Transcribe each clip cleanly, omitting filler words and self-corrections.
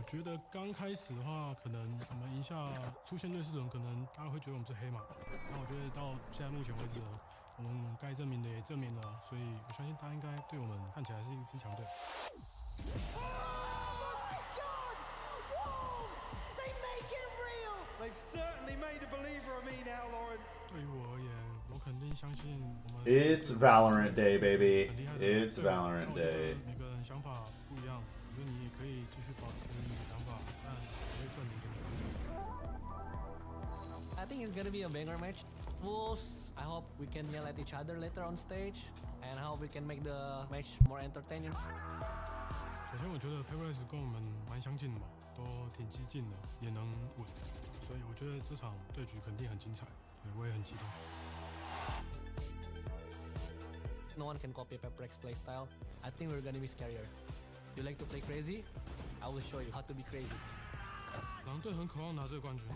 觉得刚开始的话，可能我们赢下出现瑞士人，可能大家会觉得我们是黑马。但我觉得到现在目前为止，我们该证明的也证明了，所以我相信大家应该对我们看起来是一支强队。They've certainly made a believer of me now, Lauren. 对于我而言，我肯定相信我们。It's Valorant Day, baby. It's Valorant Day. 每个人想法不一样，我觉得你也可以继续保持你的想法，但我会证明给你看。I think it's gonna be a banger match. Wolves, I hope we can yell at each other later on stage, and I hope we can make the match more entertaining. 首先，我觉得 PRX 跟我们蛮相近的嘛，都挺激进的，也能稳，所以我觉得这场对局肯定很精彩，对我也很激动。No one can copy PRX playstyle. I think we're gonna be scarier. You like to play crazy? I will show you how to be crazy. 狼队很渴望拿这个冠军。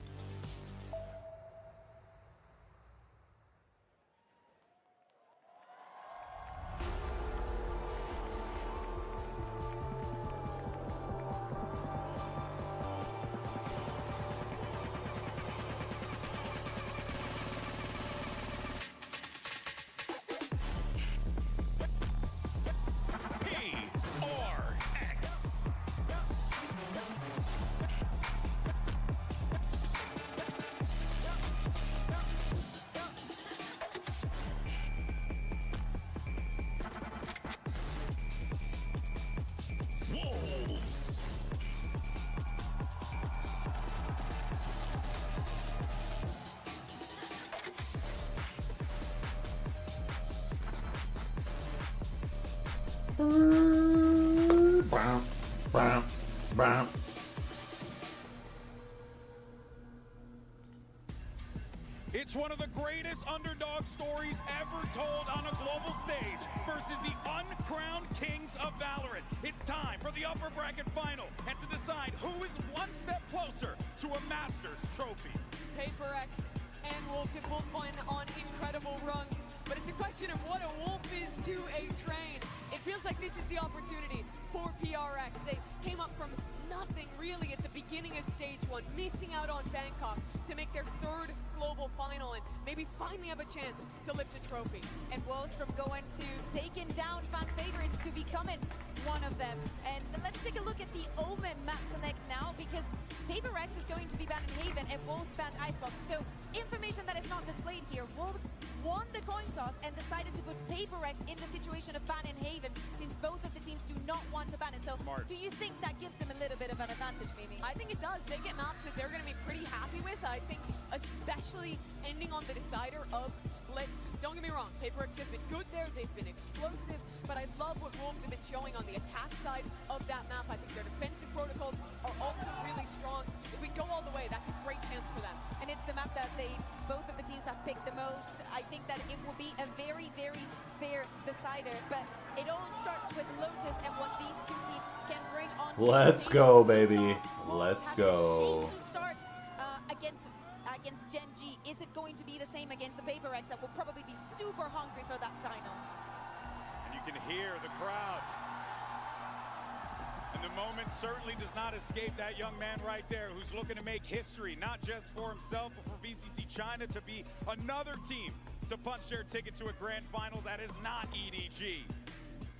It's one of the greatest underdog stories ever told on a global stage versus the uncrowned kings of Valorant. It's time for the upper bracket final and to decide who is one step closer to a Masters trophy. PRX and Wolves have both gone on incredible runs, but it's a question of what a wolf is to a train. It feels like this is the opportunity for PRX. They came up from nothing really at the beginning of stage one, missing out on Bangkok to make their third global final and maybe finally have a chance to lift a trophy. And Wolves from going to taking down fan favorites to becoming one of them. And let's take a look at the Omen map select now, because PRX is going to be banned in Haven and Wolves banned Icebox. So information that is not displayed here. Wolves won the coin toss and decided to put PRX in the situation of ban in Haven, since both of the teams do not want to ban it. So do you think that gives them a little bit of an advantage, Mimi? I think it does. They get maps that they're going to be pretty happy with. I think especially ending on the decider of Split. Don't get me wrong, PRX have been good there. They've been explosive, but I love what Wolves have been showing on the attack side of that map. I think their defensive protocols are also really strong. If we go all the way, that's a great chance for them. And it's the map that both of the teams have picked the most. I think that it will be a very, very fair decider, but it all starts with Lotus and what these two teams can bring on. Let's go, baby. Let's go. Starts against Gen G. Is it going to be the same against the PRX that will probably be super hungry for that final? And you can hear the crowd. And the moment certainly does not escape that young man right there who's looking to make history, not just for himself, but for VCT China to be another team to punch their ticket to a grand finals that is not EDG.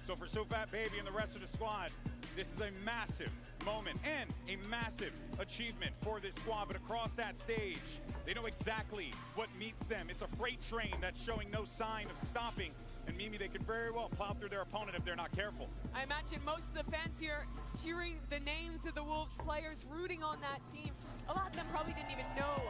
So for SoFat Baby and the rest of the squad, this is a massive moment and a massive achievement for this squad. But across that stage, they know exactly what meets them. It's a freight train that's showing no sign of stopping. And Mimi, they could very well plow through their opponent if they're not careful. I imagine most of the fans here cheering the names of the Wolves players, rooting on that team. A lot of them probably didn't even know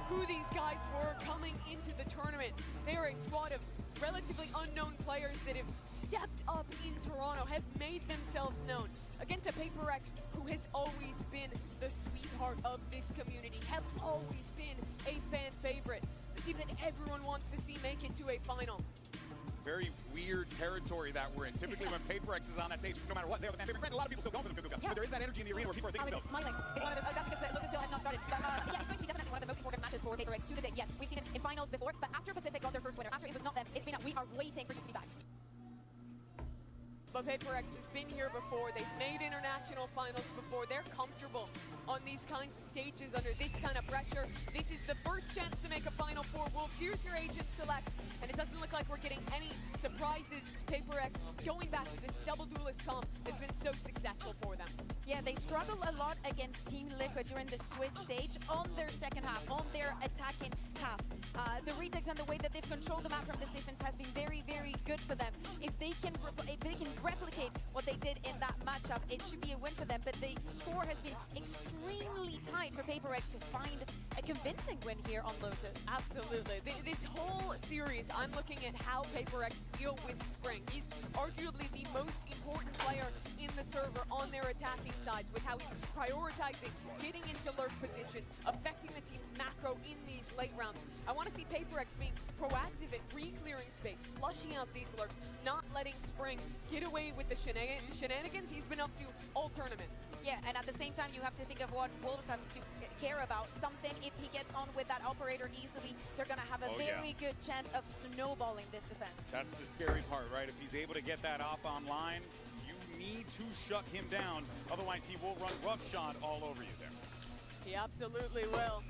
who these guys were coming into the tournament. They are a squad of relatively unknown players that have stepped up in Toronto, have made themselves known against a PRX who has always been the sweetheart of this community, have always been a fan favorite, the team that everyone wants to see make it to a final. Very weird territory that we're in. Typically when PRX is on that stage, no matter what, they're the fan favorite. A lot of people still going for the Pibuka. But there is that energy in the arena where people are thinking Alex is smiling. It's one of the, that's because Lotus still has not started. But yeah, it's going to be definitely one of the most important matches for PRX to the day. Yes, we've seen it in finals before, but after Pacific got their first winner, after it was not them, it's been we are waiting for you to be back. but PRX has been here before. They've made international finals before. They're comfortable on these kinds of stages under this kind of pressure. This is the first chance to make a Final Four. Wolves, here's your agent select, and it doesn't look like we're getting any surprises. PRX going back to this double duelist comp has been so successful for them. Yeah, they struggled a lot against Team Liquid during the Swiss stage on their second half, on their attacking half. The retakes and the way that they've controlled the map from this defense has been very, very good for them. If they can replicate what they did in that matchup, it should be a win for them. But the score has been extremely tight for PRX to find a convincing win here on Lotus. Absolutely. This whole series, I'm looking at how PRX deal with Spring. He's arguably the most important player in the server on their attacking sides, with how he's prioritizing, getting into lurk positions, affecting the team's macro in these late rounds. I want to see PRX being proactive at re-clearing space, flushing out these lurks, not letting Spring get away with the shenanigans he's been up to all tournament. Yeah, and at the same time, you have to think of what Wolves have to care about. Something, if he gets on with that operator easily, they're going to have a very good chance of snowballing this defense. That's the scary part, right? If he's able to get that op online, you need to shut him down. Otherwise, he will run roughshod all over you there. He absolutely will.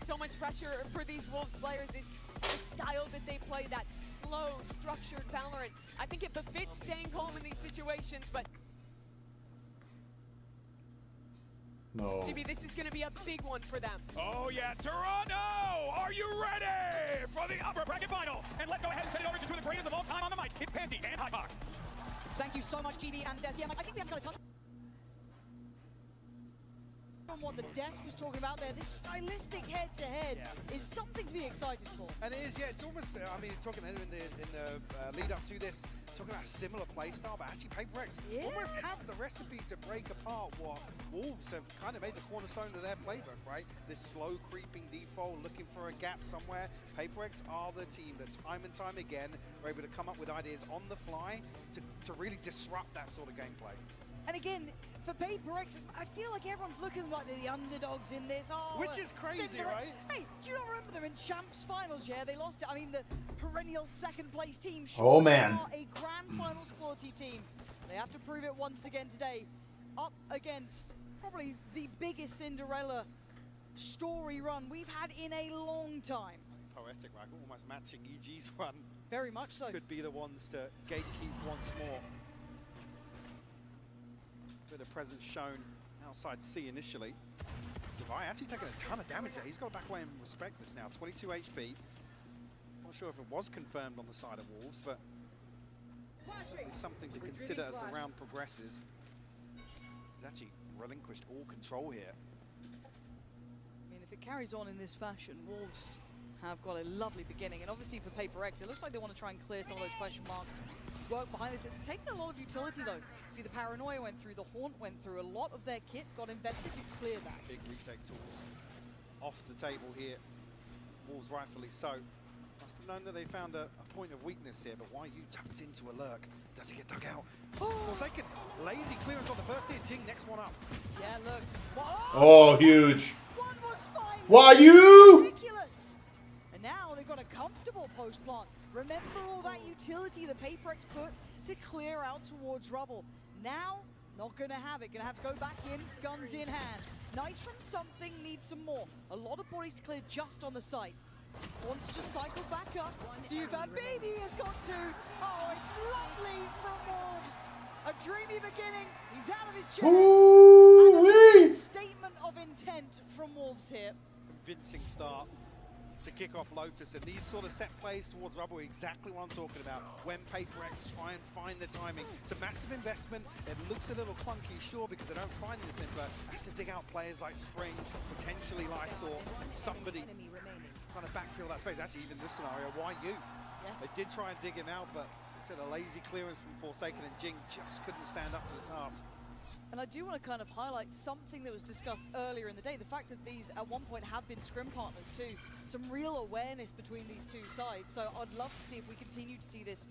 So much pressure for these Wolves players. The style that they play, that slow, structured Valorant. I think it befits staying calm in these situations, but No. GB, this is going to be a big one for them. Oh yeah, Toronto! Are you ready for the upper bracket final? And let's go ahead and send it over to two of the greatest of all time on the mic. It's Pansy and Hot. Thank you so much, GB and Des. Yeah, I think we have to kind of touch on what the Des was talking about there. This stylistic head-to-head is something to be excited for. And it is, yeah, it's almost, I mean, talking in the lead up to this, talking about a similar play style, but actually PRX almost have the recipe to break apart what Wolves have kind of made the cornerstone of their playbook, right? This slow creeping default, looking for a gap somewhere. PRX are the team that time and time again are able to come up with ideas on the fly to really disrupt that sort of gameplay. And again, for PRX, I feel like everyone's looking like they're the underdogs in this. Oh, Which is crazy, right? Hey, do you not remember them in Champs Finals? Yeah, they lost it. I mean, the perennial second-place team. Oh, man. Are a Grand Finals quality team. They have to prove it once again today, up against probably the biggest Cinderella story run we've had in a long time. Poetic, right? Almost matching EG's run. Very much so. Could be the ones to gatekeep once more. Bit of presence shown outside C initially. Devi actually taking a ton of damage there. He's got to back away and respect this now. 22 HP. Not sure if it was confirmed on the side of Wolves, but certainly something to consider as the round progresses. He's actually relinquished all control here. I mean, if it carries on in this fashion, Wolves have got a lovely beginning. And obviously for PRX, it looks like they want to try and clear some of those question marks. Work behind this. It's taken a lot of utility though. See, the Paranoia went through, the Haunt went through. A lot of their kit got invested to clear that. Big retake tools off the table here. Wolves rightfully so. Must have known that they found a point of weakness here, but why you tucked into a lurk? Does he get dug out? Oh, taken. Lazy clearance on the first here. Jing, next one up. Yeah, look. Oh, huge. One was fine. Why you? Ridiculous. And now they've got a comfortable post plant. Remember all that utility the PRX put to clear out towards rubble. Now, not going to have it. Going to have to go back in, guns in hand. Nice from something, needs some more. A lot of bodies to clear just on the site. Wants to just cycle back up, see if our baby has got to. Oh, it's lovely from Wolves. A dreamy beginning. He's out of his chair. And a statement of intent from Wolves here. Convincing start to kick off Lotus, and these sort of set plays towards rubble are exactly what I'm talking about. When PRX try and find the timing. It's a massive investment. It looks a little clunky, sure, because they don't find anything, but has to dig out players like Spring, potentially Lysor, somebody trying to backfill that space. Actually, even this scenario, why you? Yes. They did try and dig him out, but instead a lazy clearance from Forsaken, and Jing just couldn't stand up to the task. And I do want to kind of highlight something that was discussed earlier in the day, the fact that these at one point have been scrim partners too. Some real awareness between these two sides. So I'd love to see if we continue to see this,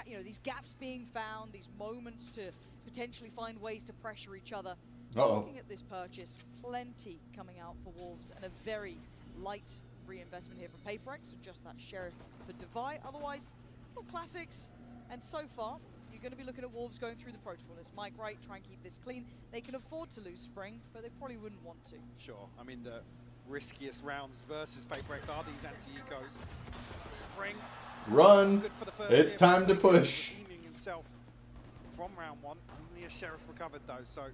you know, these gaps being found, these moments to potentially find ways to pressure each other. Looking at this purchase, plenty coming out for Wolves and a very light reinvestment here from PRX, so just that Sheriff for Devi. Otherwise, all classics. And so far, you're going to be looking at Wolves going through the protocol list. Mike Wright, try and keep this clean. They can afford to lose Spring, but they probably wouldn't want to. Sure. I mean, the riskiest rounds versus PaperX are these anti-ecos. Spring. Run. Good for the first It's year, time to Forsaken push. redeeming himself from round one. Only a Sheriff recovered though, so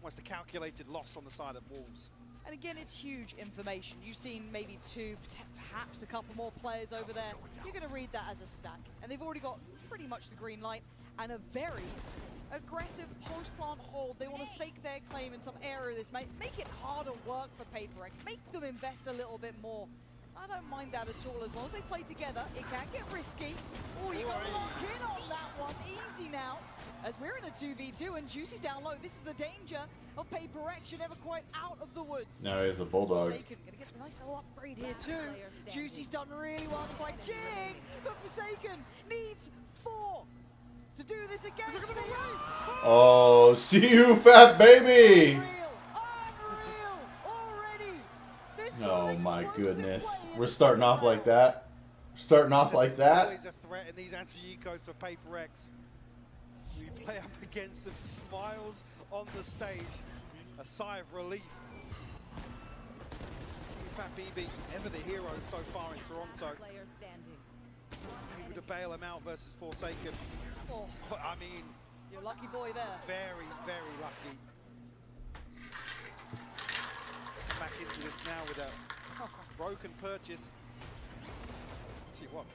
almost a calculated loss on the side of Wolves. And again, it's huge information. You've seen maybe two, perhaps a couple more players over there. You're going to read that as a stack. And they've already got pretty much the green light and a very aggressive post-plant hold. They want to stake their claim in some area of this. Make it harder work for PaperX. Make them invest a little bit more. I don't mind that at all as long as they play together. It can get risky. Oh, you got to lock in on that one. Easy now. As we're in a 2v2 and Juicy's down low. This is the danger of PaperX. You're never quite out of the woods. Now he's a bulldog. Forsaken gonna get a nice little upgrade here too. Juicy's done really well to fight Jing, but Forsaken needs 4 to do this again. Look at the way. Oh, see you, fat baby. Unreal already. This Oh sort of my explosive goodness. play in We're the starting off like that. Starting off like that. Always a threat in these anti-ecos for PaperX. We play up against some smiles on the stage. A sigh of relief. See Fat BB, ever the hero so far in Toronto. Able to bail him out versus Forsaken. Oh, I mean, you're a lucky boy there. very, very lucky. Back into this now with a broken purchase. See what?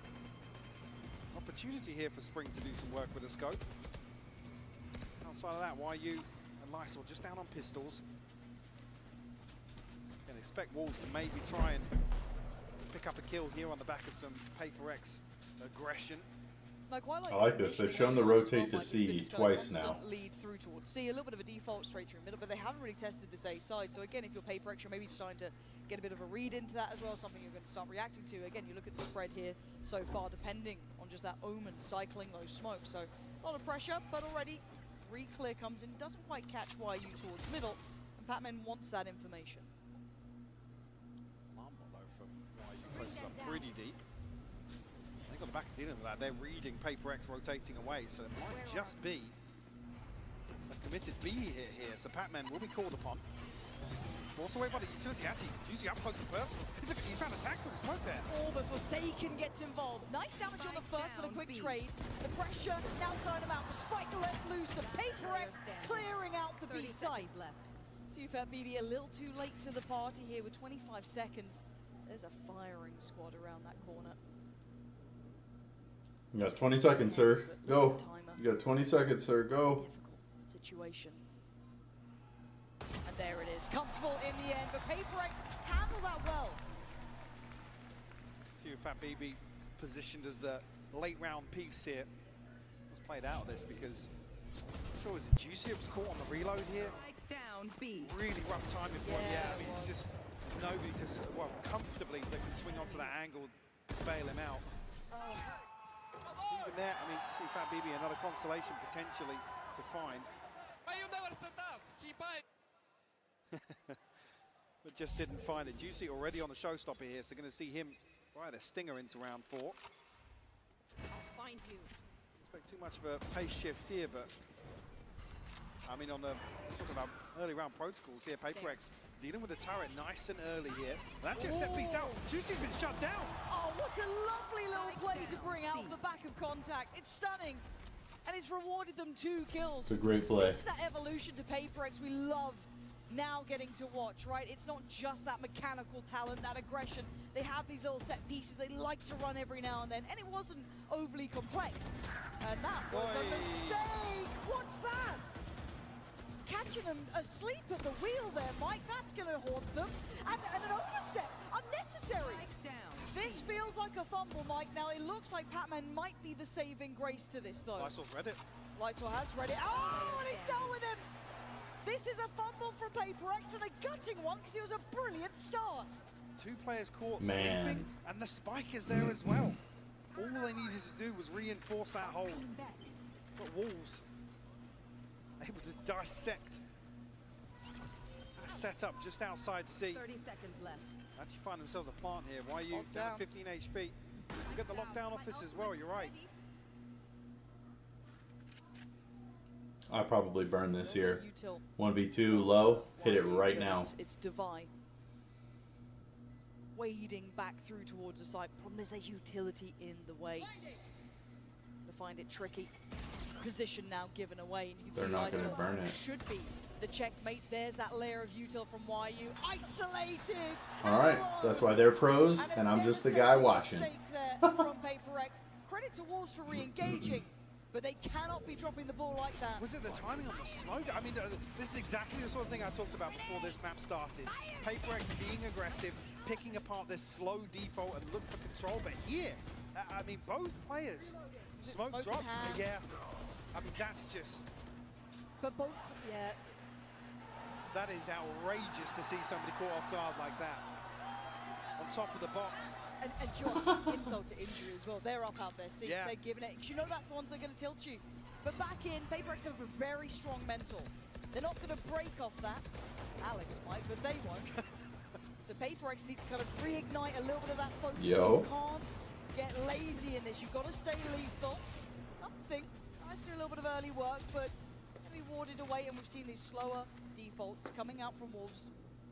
Opportunity here for Spring to do some work with a scope. Outside of that, YU and Lysol just down on pistols. And expect Wolves to maybe try and pick up a kill here on the back of some PaperX aggression. Like, I like this. They've shown the rotate to C twice now. Lead through towards C, a little bit of a default straight through middle, but they haven't really tested this A side. So again, if you're PaperX, you're maybe starting to get a bit of a read into that as well, something you're going to start reacting to. Again, you look at the spread here so far, depending on just that Omen cycling those smokes. So a lot of pressure, but already re-clear comes in, doesn't quite catch YU towards middle, and Patman wants that information. Lambo though from YU places up pretty deep. They got the back of dealing with that. They're reading PaperX rotating away, so it might just be a committed B hit here. So Patman will be called upon. Forced away by the utility. Actually, Juicy up close and personal. He's found a tactical smoke there. Oh, but Forsaken gets involved. Nice damage on the first, but a quick trade. The pressure now starting him out. The spike let loose. The PaperX clearing out the B site. Fat BB a little too late to the party here with 25 seconds. There's a firing squad around that corner. You got 20 seconds, sir. Go. You got 20 seconds, sir. Go. Difficult situation. And there it is. Comfortable in the end, but PaperX handle that well. See Fat BB positioned as the late round piece here. Was played out of this because I'm sure was it Juicy that was caught on the reload here. Really rough timing for him. Yeah, I mean it's just nobody to comfortably that can swing onto that angle to bail him out. Even there, I mean, see Fat BB another consolation potentially to find. But just didn't find it. Juicy already on the showstopper here, so going to see him ride a stinger into round 4. I'll find you. Expect too much of a pace shift here, but I mean, on the talking about early round protocols here, PaperX dealing with the turret nice and early here. That's your set piece out. Juicy's been shut down. Oh, what a lovely little play to bring out the back of contact. It's stunning, and it's rewarded them 2 kills. It's a great play. This is that evolution to PaperX we love now getting to watch, right? It's not just that mechanical talent, that aggression. They have these little set pieces they like to run every now and then, and it wasn't overly complex. And that was a mistake. What's that? Catching them asleep at the wheel there, Mike. That's going to haunt them. And an overstep. Unnecessary. This feels like a fumble, Mike. Now, it looks like Patman might be the saving grace to this, though. Lysol's read it. Lysol has read it. Oh, and he's done with him. This is a fumble for PaperX and a gutting one because it was a brilliant start. 2 players caught sleeping, and the spike is there as well. All they needed to do was reinforce that hold. But Wolves able to dissect that setup just outside C. 30 seconds left. Actually find themselves a plant here. YU down at 15 HP. You get the lockdown off this as well, you're right. I probably burn this here. Util. 1v2 low. Hit it right now. It's Devi. Wading back through towards the site. Problem is there's utility in the way. To find it tricky. Position now given away. And you can They're see not going to Lysol burn it. should be the checkmate. There's that layer of util from YU. Isolated! Alright, that's why they're pros, and I'm just the guy watching. Mistake there from PRX. Credit to Wolves for re-engaging, but they cannot be dropping the ball like that. Was it the timing on the smoke? I mean, this is exactly the sort of thing I talked about before this map started. PRX being aggressive, picking apart this slow default and look for control. But here, I mean, both players, smoke Smoke drops. hand. Yeah, I mean, that's just, But both, yeah, that is outrageous to see somebody caught off guard like that. On top of the box. and John, insult to injury as well. They're up out there, see, Yeah. they're giving it. 'Cause you know that's the ones that are going to tilt you. But back in, PRX have a very strong mental. They're not going to break off that. Alex might, but they won't. So PRX needs to kind of reignite a little bit of that focus. Yo. You can't get lazy in this. You've got to stay lethal. Something. Nice to do a little bit of early work, but can be warded away. And we've seen these slower defaults coming out from Wolves,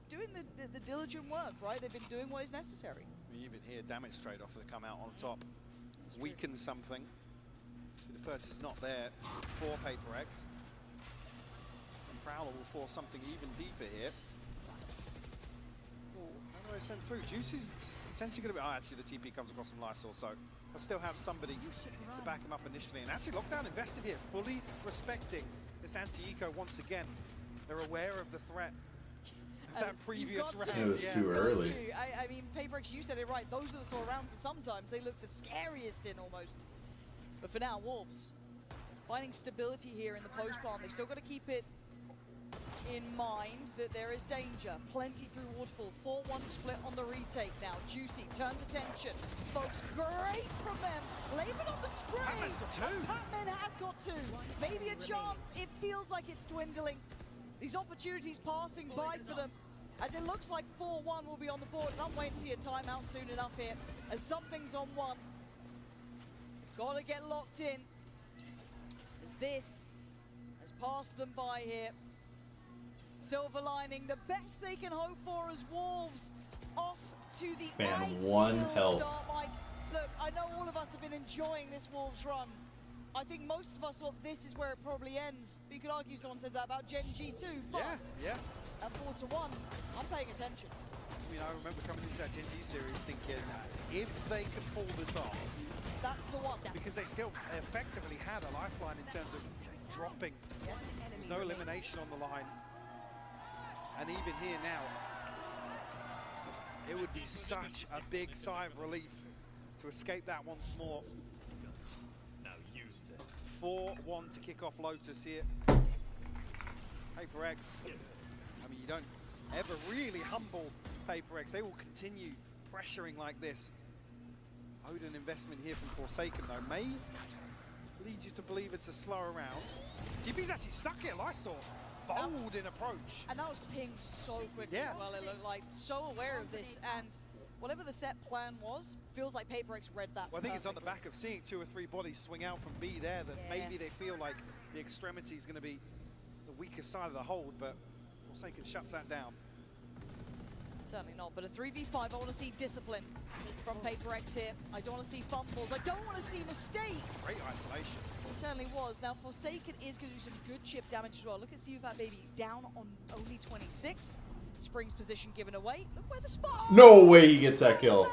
doing the diligent work, right? They've been doing what is necessary. Even here, damage trade-off that come out on top. Weakens something. So the purchase not there for PRX. And Prowler will force something even deeper here. Oh, how do I send through? Juicy's potentially going to be... Oh, actually, the TP comes across from Lysol, so I still have somebody to back him up initially. And actually, Lockdown invested here, fully respecting this anti-eco once again. They're aware of the threat. That previous round. It was too early. I mean, PRX, you said it right. Those are the sort of rounds that sometimes they look the scariest in almost. But for now, Wolves finding stability here in the post plant. They've still got to keep it in mind that there is danger. Plenty through Woodfall. 4-1 split on the retake now. Juicy turns attention. Smokes great from them. Laban on the spray. Patman's got two. Patman has got two. Maybe a chance. It feels like it's dwindling. These opportunities passing by for them, as it looks like 4-1 will be on the board. And I'm waiting to see a timeout soon enough here, as something's on one. Gotta get locked in, as this has passed them by here. Silver lining, the best they can hope for as Wolves off to the Man, ideal one health. start. Like, look, I know all of us have been enjoying this Wolves run. I think most of us thought this is where it probably ends. But you could argue someone said that about Gen G too, but Yeah. at 4-1, I'm paying attention. I mean, I remember coming into that Gen G series thinking, if they could pull this off, That's the one. because they still effectively had a lifeline in terms of dropping. Yes. There's no elimination on the line. And even here now, it would be such a big sigh of relief to escape that once more. 4-1 to kick off Lotus here. PRX, I mean, you don't ever really humble PRX. They will continue pressuring like this. Odin investment here from Forsaken, though, may lead you to believe it's a slower round. TP's actually stuck here, Lysol. Bold in approach. And that was pinged so quickly as well. It looked like so aware of this, and whatever the set plan was, feels like PRX read that. Well, I think it's on the back of seeing 2 or 3 bodies swing out from B there that maybe they feel like the extremity is going to be the weaker side of the hold, but Forsaken shuts that down. Certainly not, but a 3v5, I want to see discipline from PRX here. I don't want to see fumbles. I don't want to see mistakes. Great isolation. It certainly was. Now, Forsaken is going to do some good chip damage as well. Look at CUFAT Baby down on only 26. Spring's position given away. Look where the spot. No way he gets that kill.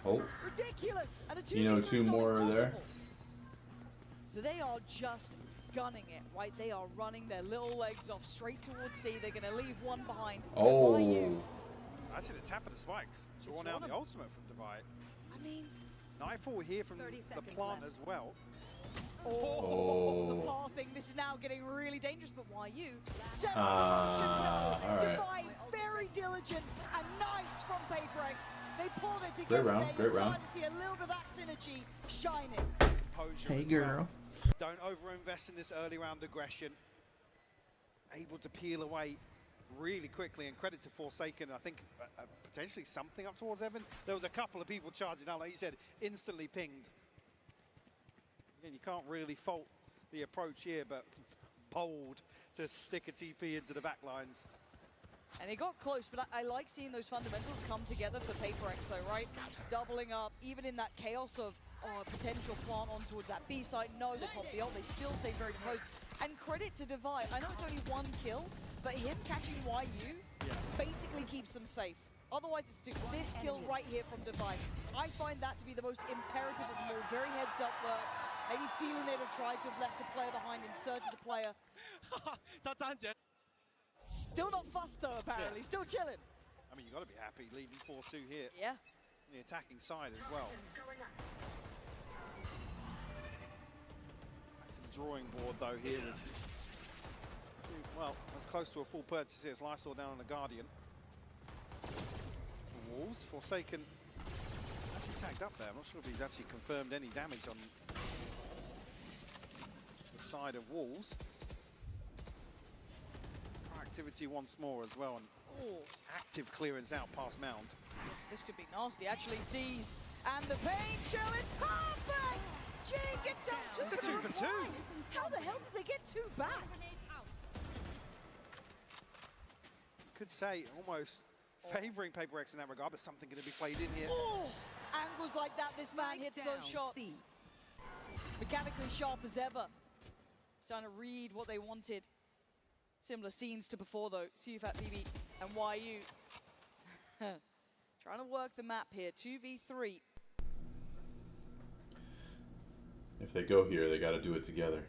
Oh, Ridiculous. And a 2v3 you know, is 2 not more are there. impossible. So they are just gunning it, right? They are running their little legs off straight towards C. They're going to leave one behind. Oh. YU, Actually, the tap of the spikes. Drawn out the ultimate from Divide. I mean, Nightfall here from the plant as well. oh, the pathing. This is now getting really dangerous, but YU? Should know. all right. Divide, very diligent and nice from PRX. They pulled it Great together. round, there. great You're round. starting to see a little bit of that synergy shining. Composure Hey, as well. girl. Don't overinvest in this early round aggression. Able to peel away really quickly, and credit to Forsaken. I think potentially something up towards Evan. There was a couple of people charging out, like he said, instantly pinged. Again, you can't really fault the approach here, but bold to stick a TP into the back lines. And it got close, but I like seeing those fundamentals come together for PRX though, right? Doubling up, even in that chaos of potential plant on towards that B side. No, they pop the ult, they still stay very close. And credit to Divide, I know it's only one kill, but him catching YU basically keeps them safe. Otherwise, it's this kill right here from Divide. I find that to be the most imperative of them all. Very heads up work. Maybe feeling they'd have tried to have left a player behind, inserted a player. Still not fussed though, apparently. Still chilling. I mean, you got to be happy leading 4-2 here. Yeah. On the attacking side as well. Back to the drawing board though here. Well, as close to a full purchase here as Lysol down on the Guardian. Wolves, Forsaken actually tagged up there. I'm not sure if he's actually confirmed any damage on the side of Wolves. Activity once more as well, and active clearance out past Mound. This could be nasty. Actually sees, and the pain shell is perfect! Jane gets down to It's a 2 for 2. How the hell did they get 2 back? Could say almost favouring PRX in that regard, but something going to be played in here. Angles like that, this man hits those shots. Mechanically sharp as ever. Starting to read what they wanted. Similar scenes to before though. CFAT BB and YU. Trying to work the map here. 2v3. If they go here, they got to do it together.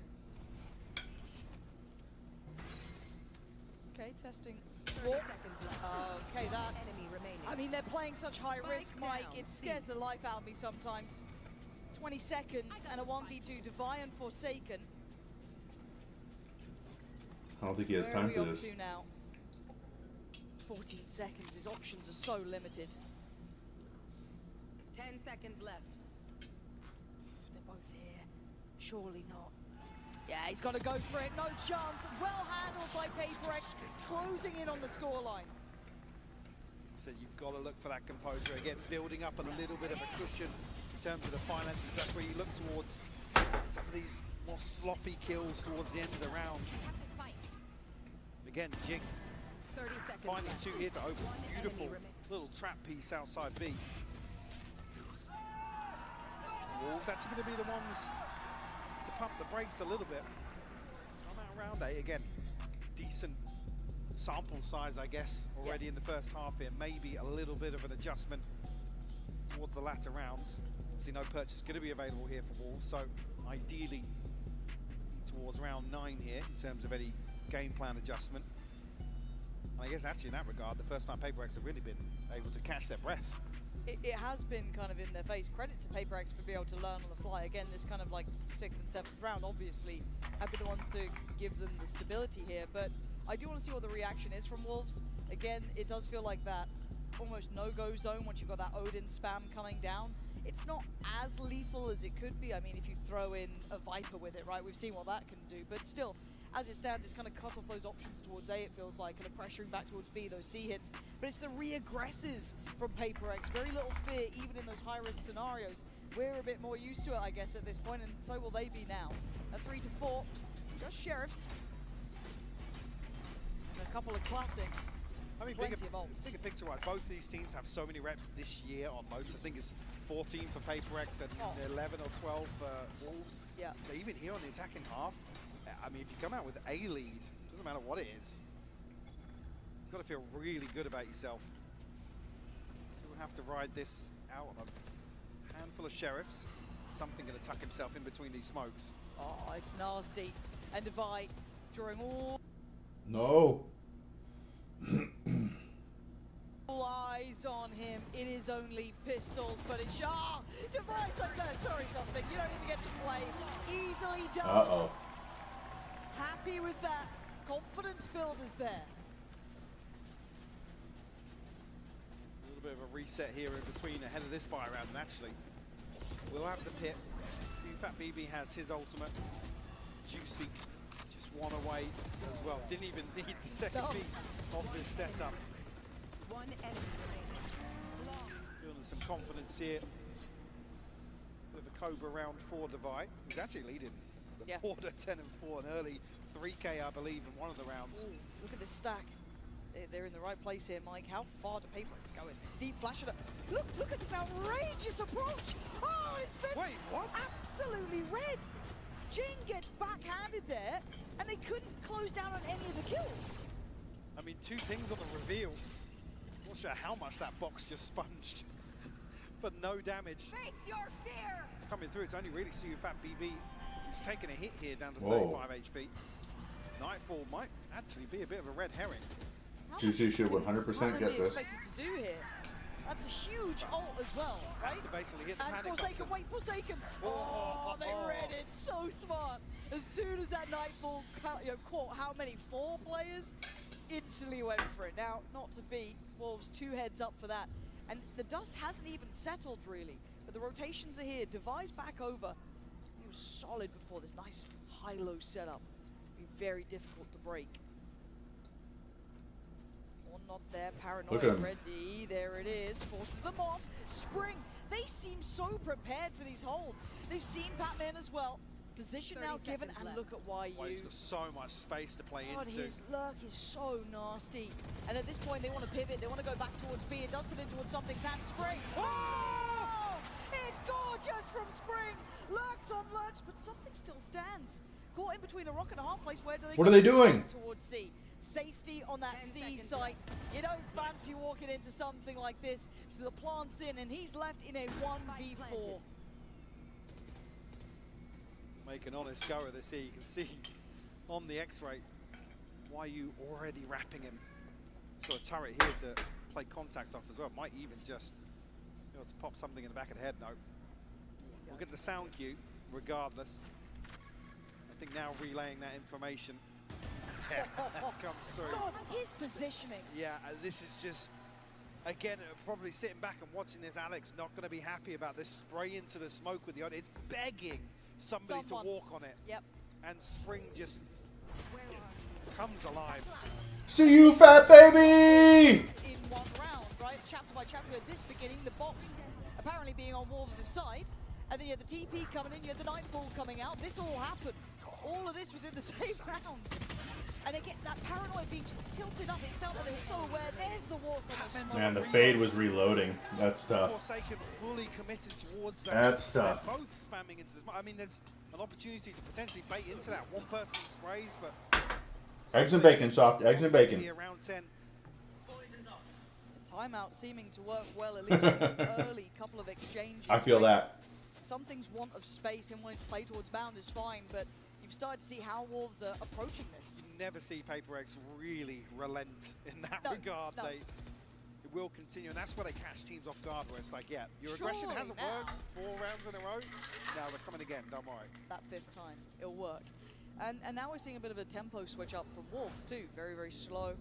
Okay, testing. Okay, that's... I mean, they're playing such high risk, Mike. It scares the life out of me sometimes. 20 seconds and a 1v2. Divide and Forsaken. I don't think he has time for this. Where are we up to now? 14 seconds. His options are so limited. 10 seconds left. They're both here. Surely not. Yeah, he's got to go for it. No chance. Well handled by PRX, closing in on the scoreline. So you've got to look for that composure again, building up a little bit of a cushion in terms of the finances. That's where you look towards some of these more sloppy kills towards the end of the round. Again, Jing 30 seconds finding left. 2 here to open. Beautiful enemy little trap piece outside B. Wolves actually going to be the ones to pump the brakes a little bit. On that round 8 again, decent sample size, I guess, already in the first half here. Maybe a little bit of an adjustment towards the latter rounds. Obviously, no purchase going to be available here for Wolves, so ideally towards round 9 here in terms of any game plan adjustment. I guess actually in that regard, the first time PRX have really been able to catch their breath. It has been kind of in their face. Credit to PRX for being able to learn on the fly. Again, this kind of like 6th and 7th round, obviously, have been the ones to give them the stability here. But I do want to see what the reaction is from Wolves. Again, it does feel like that almost no-go zone once you've got that Odin spam coming down. It's not as lethal as it could be. I mean, if you throw in a Viper with it, right? We've seen what that can do. But still, as it stands, it's kind of cut off those options towards A, it feels like, kind of pressuring back towards B, those C hits. But it's the re-aggresses from PRX. Very little fear, even in those high-risk scenarios. We're a bit more used to it, I guess, at this point, and so will they be now. A 3 to 4, just Sheriffs. And a couple of classics. I mean, Plenty of ults. bigger picture-wise, both these teams have so many reps this year on moats. I think it's 14 for PRX and 11 or 12 for Wolves. Yeah. So even here on the attacking half, I mean, if you come out with A lead, doesn't matter what it is, you've got to feel really good about yourself. So we'll have to ride this out on a handful of Sheriffs. Something going to tuck himself in between these smokes. Oh, it's nasty. And Divide drawing all No. eyes on him. It is only pistols, but it's Divide's like that. Sorry, something. You don't even get to play. Easily done. Uh-oh. Happy with that. Confidence builders there. A little bit of a reset here in between ahead of this buy round, and actually, we'll have the pit. CFAT BB has his ultimate. Juicy, just one away as well. Didn't even need the second piece of this setup. One enemy remaining. Building some confidence here. Bit of a Cobra round for Divide. He's actually leading the Yeah. board at 10 and 4, an early 3K, I believe, in one of the rounds. Ooh, look at this stack. They're in the right place here, Mike. How far do PRX go in this? Deep flash it up. Look at this outrageous approach. Oh, it's been Wait, what? absolutely red. Jing gets backhanded there, and they couldn't close down on any of the kills. I mean, 2 pings on the reveal. Not sure how much that box just sponged, but no damage Face your fear. coming through. It's only really Fat BB who's taking a hit here down to Whoa. 35 HP. Nightfall might actually be a bit of a red herring. How GC should much 100% are get they this. expected to do here? That's a huge ult as well, right? Has to basically hit the And panic Forsaken, button. wait, Forsaken! Oh, they read it so smart. As soon as that Nightfall caught how many? 4 players? Instantly went for it. Now, not to be, Wolves 2 heads up for that. And the dust hasn't even settled really, but the rotations are here. Device back over. He was solid before this nice high-low setup. Be very difficult to break. One not there, Look at Paranoia him. ready. There it is. Forces them off. Spring. They seem so prepared for these holds. They've seen Batman as well. Position 30 now given, seconds and left. look at YU. Well, he's got so much space to play God, into. his lurk is so nasty. And at this point, they want to pivot. They want to go back towards B. It does put in towards something's hand. Spring. Oh! It's gorgeous from Spring. Lurks on lurks, but something still stands. Caught in between a rock and a hard place. Where do they What go? are they doing? Towards C. Safety on that 10 C seconds site. You don't fancy walking into something like this. So the plant's in, and he's left in a 1v4. Make an honest go of this here. You can see on the X-ray YU already wrapping him. He's got a turret here to play contact off as well. Might even just be able to pop something in the back of the head. No. We'll get the sound cue regardless. I think now relaying that information. Yeah, that comes through. God, his positioning. Yeah, this is just, again, probably sitting back and watching this. Alex not going to be happy about this spray into the smoke with the audio. It's begging somebody Someone. to walk on it. Yep. And Spring just comes alive. See you, fat baby! In one round, right? Chapter by chapter. At this beginning, the box apparently being on Wolves' side. And then you had the TP coming in, you had the Nightfall coming out. This all happened. All of this was in the same round. And again, that Paranoia being just tilted up, it felt like they were so aware. There's the walk on the smoke. Man, the fade was reloading. That's tough. Forsaken fully committed towards that. That's tough. They're both spamming into this. I mean, there's an opportunity to potentially bait into that. One person sprays, but Eggs and bacon, soft eggs and bacon. Be around 10. The timeout seeming to work well, at least for these early couple of exchanges. I feel right? that. Something's want of space, him wanting to play towards bound is fine, but you've started to see how Wolves are approaching this. You never see PRX really relent in that No, regard. no. It will continue, and that's where they catch teams off guard, where it's like, yeah, your aggression Surely hasn't now. worked 4 rounds in a row. Now they're coming again, don't worry. That 5th time, it'll work. And now we're seeing a bit of a tempo switch up from Wolves too. Very, very slow.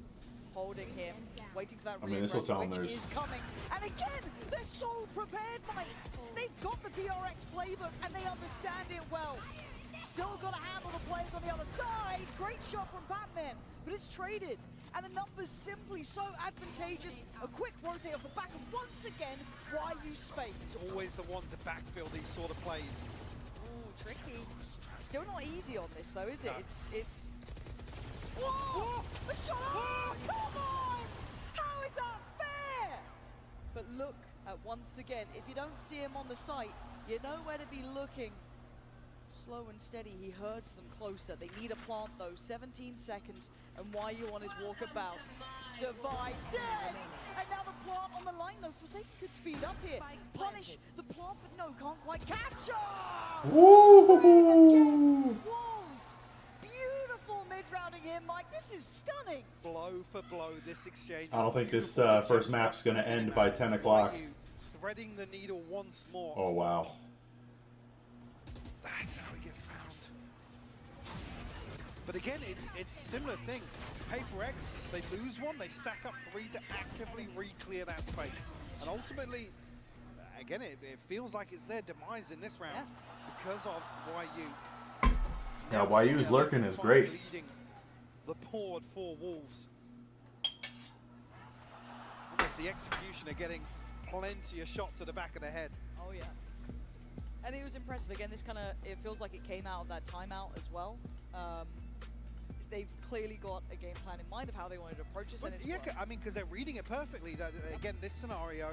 Holding here, waiting for that I mean, this will re-approach, tell them which there's- is coming. And again, they're so prepared, Mike. They've got the PRX playbook and they understand it well. Still got to handle the players on the other side. Great shot from Batman, but it's traded. And the numbers simply so advantageous. A quick rotate off the back of once again, YU space. Always the one to backfill these sort of plays. Ooh, tricky. Still not easy on this though, is it? No. It's. Whoa! A shot! Oh, come on! How is that fair? But look at once again. If you don't see him on the site, you know where to be looking. Slow and steady, he herds them closer. They need a plant though. 17 seconds, and YU on his walkabout. Divide dead! And now the plant on the line though. Forsaken could speed up here. Punish the plant, but no, can't quite catch her! Woo! Wolves! Beautiful mid-rounding here, Mike. This is stunning. Blow for blow, this exchange. I don't think this Beautiful to first just map's watch. going to end by 10 o'clock. YU threading the needle once more. Oh, wow. That's how he gets found. But again, it's a similar thing. PRX, they lose one, they stack up 3 to actively re-clear that space. And ultimately, again, it feels like it's their demise in this round because of YU. Yeah, Now YU's seeing lurking Olympic is Fire great. leading the board for Wolves. Almost the executioner getting plenty of shots to the back of the head. Oh yeah. And it was impressive. Again, this kind of, it feels like it came out of that timeout as well. They've clearly got a game plan in mind of how they wanted to approach this. But And it's yeah, worked. I mean, because they're reading it perfectly. That, again, this scenario,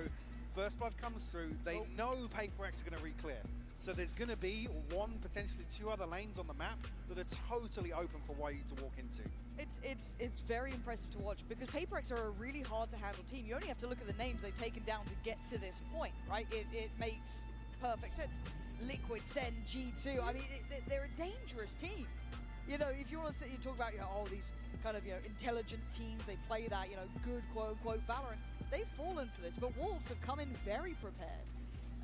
first blood comes through. They know PRX are going to re-clear. So there's going to be one, potentially two other lanes on the map that are totally open for YU to walk into. It's very impressive to watch because PRX are a really hard to handle team. You only have to look at the names they've taken down to get to this point, right? It makes perfect sense. Liquid, Sen, G2. I mean, they're a dangerous team. You know, if you want to you talk about, you know, all these kind of, you know, intelligent teams, they play that, you know, good quote-unquote Valorant, they've fallen for this, but Wolves have come in very prepared.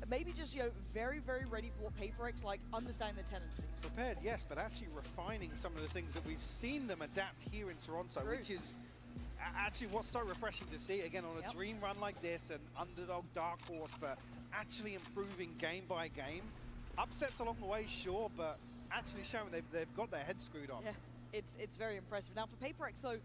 Maybe just, you know, very, very ready for what PRX like, understand the tendencies. Prepared, yes, but actually refining some of the things that we've seen them adapt here in Toronto, True. which is actually what's so refreshing to see, again, on a dream run like this, an underdog dark horse, but actually improving game by game. Upsets along the way, sure, but actually showing they've got their heads screwed on. Yeah, it's very impressive. Now for PRX, so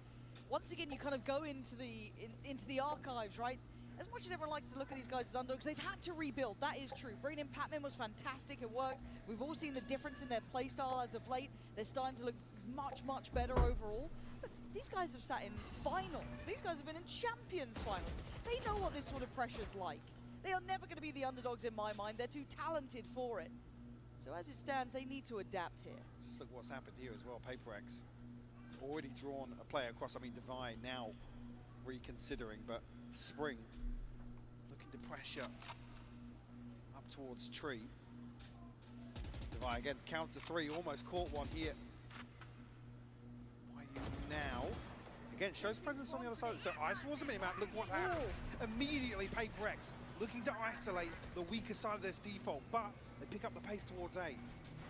once again you kind of go into the archives, right? As much as everyone likes to look at these guys as underdogs, they've had to rebuild. That is true. Bringing in Patman was fantastic. It worked. We've all seen the difference in their playstyle as of late. They're starting to look much, much better overall. But these guys have sat in finals. These guys have been in Champions finals. They know what this sort of pressure's like. They are never going to be the underdogs in my mind. They're too talented for it. So as it stands, they need to adapt here. Just look what's happened here as well. PRX already drawn a player across. I mean, Divine now reconsidering, but Spring looking to pressure up towards Tree. Divine again, counter three, almost caught one here. YU now again shows presence on the other side. So Ice towards the minimap. Look what happens. Immediately, PRX looking to isolate the weaker side of this default, but they pick up the pace towards A.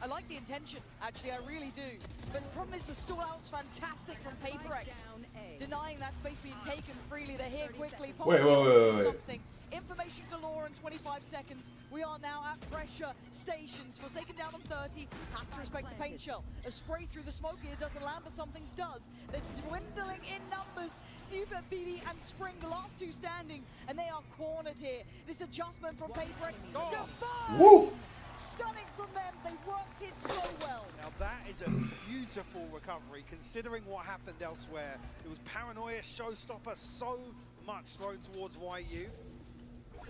I like the intention, actually, I really do. But the problem is the stall out's fantastic from PRX. Denying that space being taken freely, they're here quickly. Wait. Something. Information galore in 25 seconds. We are now at pressure stations. Forsaken down on 30, has to respect the paint shell. A spray through the smoke here doesn't land, but something's does. They're dwindling in numbers. Sufet, BD, and Spring, the last two standing, and they are cornered here. This adjustment from PRX. Woo! Stunning from them, they worked it so well. Now that is a beautiful recovery, considering what happened elsewhere. It was paranoia, showstopper, so much thrown towards YU.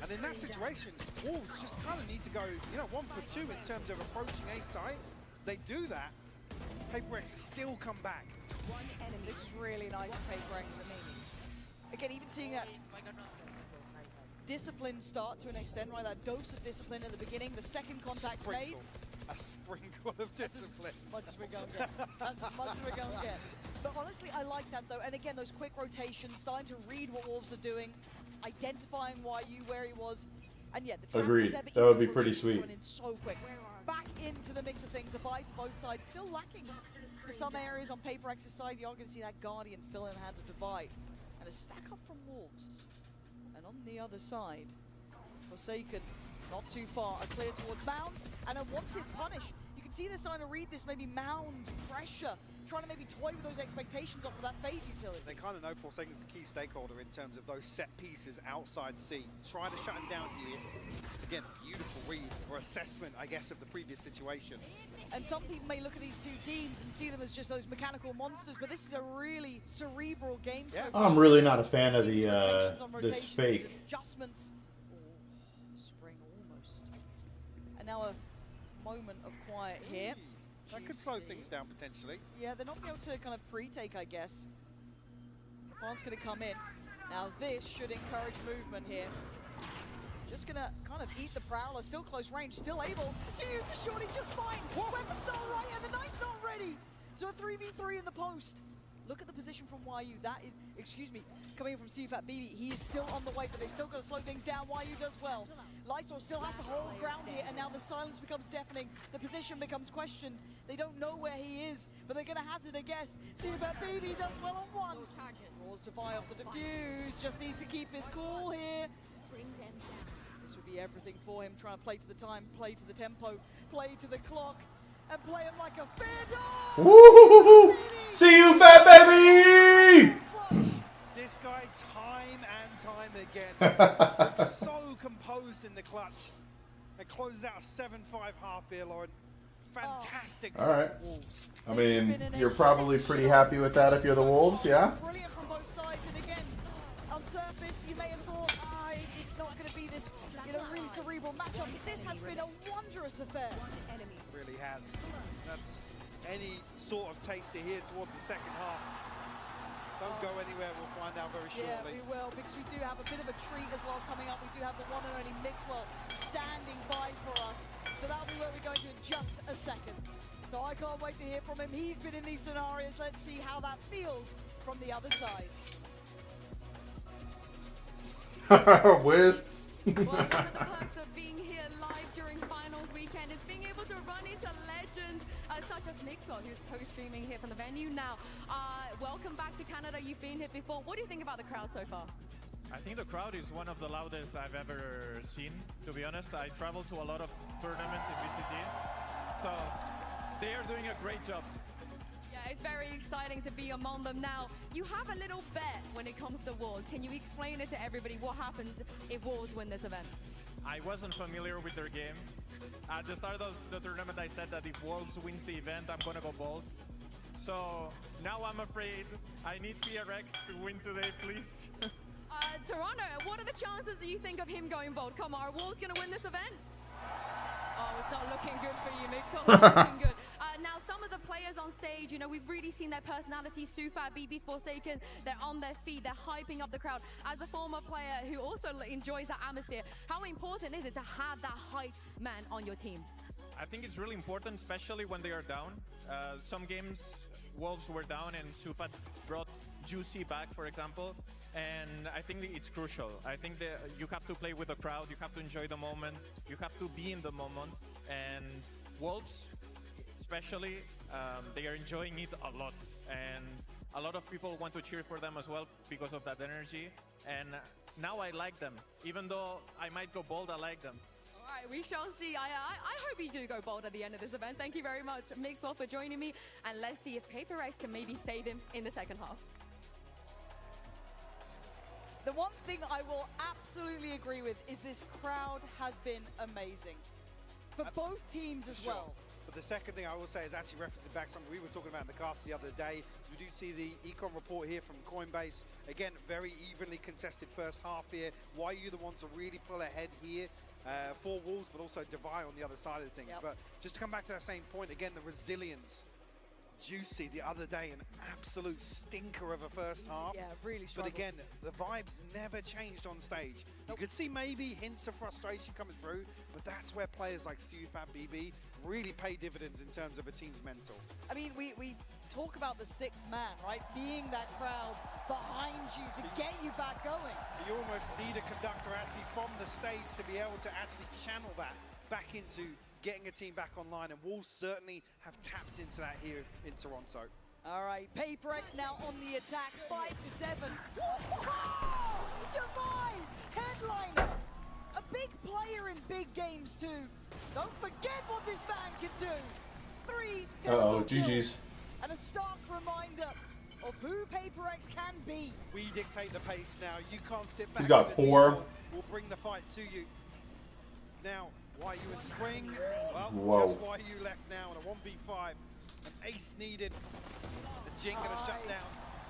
And in that situation, Wolves just kind of need to go, you know, 1 for 2 in terms of approaching A site. They do that. PRX still come back. This is really nice for PRX. Again, even seeing that discipline start to an extent, right? That dose of discipline at the beginning, the second contact's made. A sprinkle of discipline. Much as we're going to get. That's as much as we're going to get. But honestly, I like that though. And again, those quick rotations, starting to read what Wolves are doing, identifying YU where he was. And yeah, the trap Agreed. was there, but That would those be pretty rotations sweet. going in so quick. Back into the mix of things. A buy for both sides. Still lacking for some areas on PRX's side. You're going to see that Guardian still in the hands of Divide. And a stack up from Wolves. And on the other side, Forsaken, not too far, a clear towards Mound, and a wanted punish. You can see they're starting to read this, maybe Mound pressure, trying to maybe toy with those expectations off of that Fade utility. They kind of know Forsaken's the key stakeholder in terms of those set pieces outside C. Try to shut him down here. Again, beautiful read or assessment, I guess, of the previous situation. And some people may look at these two teams and see them as just those mechanical monsters, but this is a really cerebral game. Yeah. So I'm really not a fan of these the rotations on this rotations, fake. these adjustments. Spring almost. And now a moment of quiet here. That could slow Juicy. things down potentially. Yeah, they're not going to be able to kind of pre-take, I guess. Kapan's going to come in. Now this should encourage movement here. Just going to kind of eat the Prowler, still close range, still able to use the shorty just fine. Weapon's not right and the knife's not ready. So a 3v3 in the post. Look at the position from YU. That is, excuse me, coming in from CFAT BB. He is still on the way, but they've still got to slow things down. YU does well. Lysor still has to hold ground here, and now the silence becomes deafening. The position becomes questioned. They don't know where he is, but they're going to hazard a guess. CFAT BB does well on one. Draws to fire off the defuse. Just needs to keep his cool here. This would be everything for him, trying to play to the time, play to the tempo, play to the clock, and play him like a fair dog. Woo! See you, fat baby! This guy, time and time again, looks so composed in the clutch. It closes out a 7-5 half here, Lauren. Fantastic All right. for Wolves. I This has mean, been an you're probably pretty exceptional happy with that if you're the Wolves, yeah? Brilliant from both sides, and again, on surface, you may have thought, it's not going to be this, really cerebral matchup. But this has been a wondrous affair. Enemy. Really has. That's any sort of taster here towards the second half. Don't go anywhere, we'll find out very Yeah, shortly. we will, because we do have a bit of a treat as well coming up. We do have the one and only Mixwell standing by for us. So that'll be where we're going to in just a second. So I can't wait to hear from him. He's been in these scenarios. Let's see how that feels from the other side. With Well, one of the perks of being here live during finals weekend is being able to run into legends such as Mixwell, who's co-streaming here from the venue now. Welcome back to Canada. You've been here before. What do you think about the crowd so far? I think the crowd is one of the loudest I've ever seen, to be honest. I travel to a lot of tournaments in VCT, so they are doing a great job. Yeah, it's very exciting to be among them now. You have a little bet when it comes to Wolves. Can you explain it to everybody what happens if Wolves win this event? I wasn't familiar with their game. At the start of the tournament, I said that if Wolves wins the event, I'm gonna go bold. So now I'm afraid. I need PRX to win today, please. Toronto, what are the chances do you think of him going bold? Come on, are Wolves gonna win this event? Oh, it's not looking good for you, Mix. It's not looking good. Now, some of the players on stage, we've really seen their personalities. Sufat, BB, Forsaken, they're on their feet. They're hyping up the crowd. As a former player who also enjoys that atmosphere, how important is it to have that hype man on your team? I think it's really important, especially when they are down. Some games, Wolves were down and Sufat brought Juicy back, for example. And I think it's crucial. I think that you have to play with the crowd. You have to enjoy the moment. You have to be in the moment. And Wolves, especially, they are enjoying it a lot. And a lot of people want to cheer for them as well because of that energy. And now I like them. Even though I might go bold, I like them. All right, we shall see. I hope you do go bold at the end of this event. Thank you very much, Mixwell, for joining me. And let's see if PRX can maybe save him in the second half. The one thing I will absolutely agree with is this crowd has been amazing. For both teams as well. But the second thing I will say is actually referencing back something we were talking about in the cast the other day. We do see the econ report here from Coinbase. Again, very evenly contested first half here. Why are you the ones to really pull ahead here for Wolves, but also Divide on the other side of things? Yep. But just to come back to that same point, again, the resilience. Juicy the other day, an absolute stinker of a first half. Yeah, really But struggled. again, the vibes never changed on stage. You could see maybe hints of frustration coming through, but that's where players like Sufat, BB really pay dividends in terms of a team's mental. I mean, we talk about the sixth man, right? Being that crowd behind you to get you back going. You almost need a conductor actually from the stage to be able to actually channel that back into getting a team back online, and Wolves certainly have tapped into that here in Toronto. All right, PRX now on the attack, 5-7. Divide, headliner, a big player in big games too. Don't forget what this man can do. 3 pivotal GG's. kills, and a stark reminder of who PRX can be. We dictate the pace now. You can't sit back. He's got with the 4. deal. We'll bring the fight to you. Now, why are you in spring? Well, Whoa. just why you left now in a 1v5. An ace needed. The Jin gonna shut down.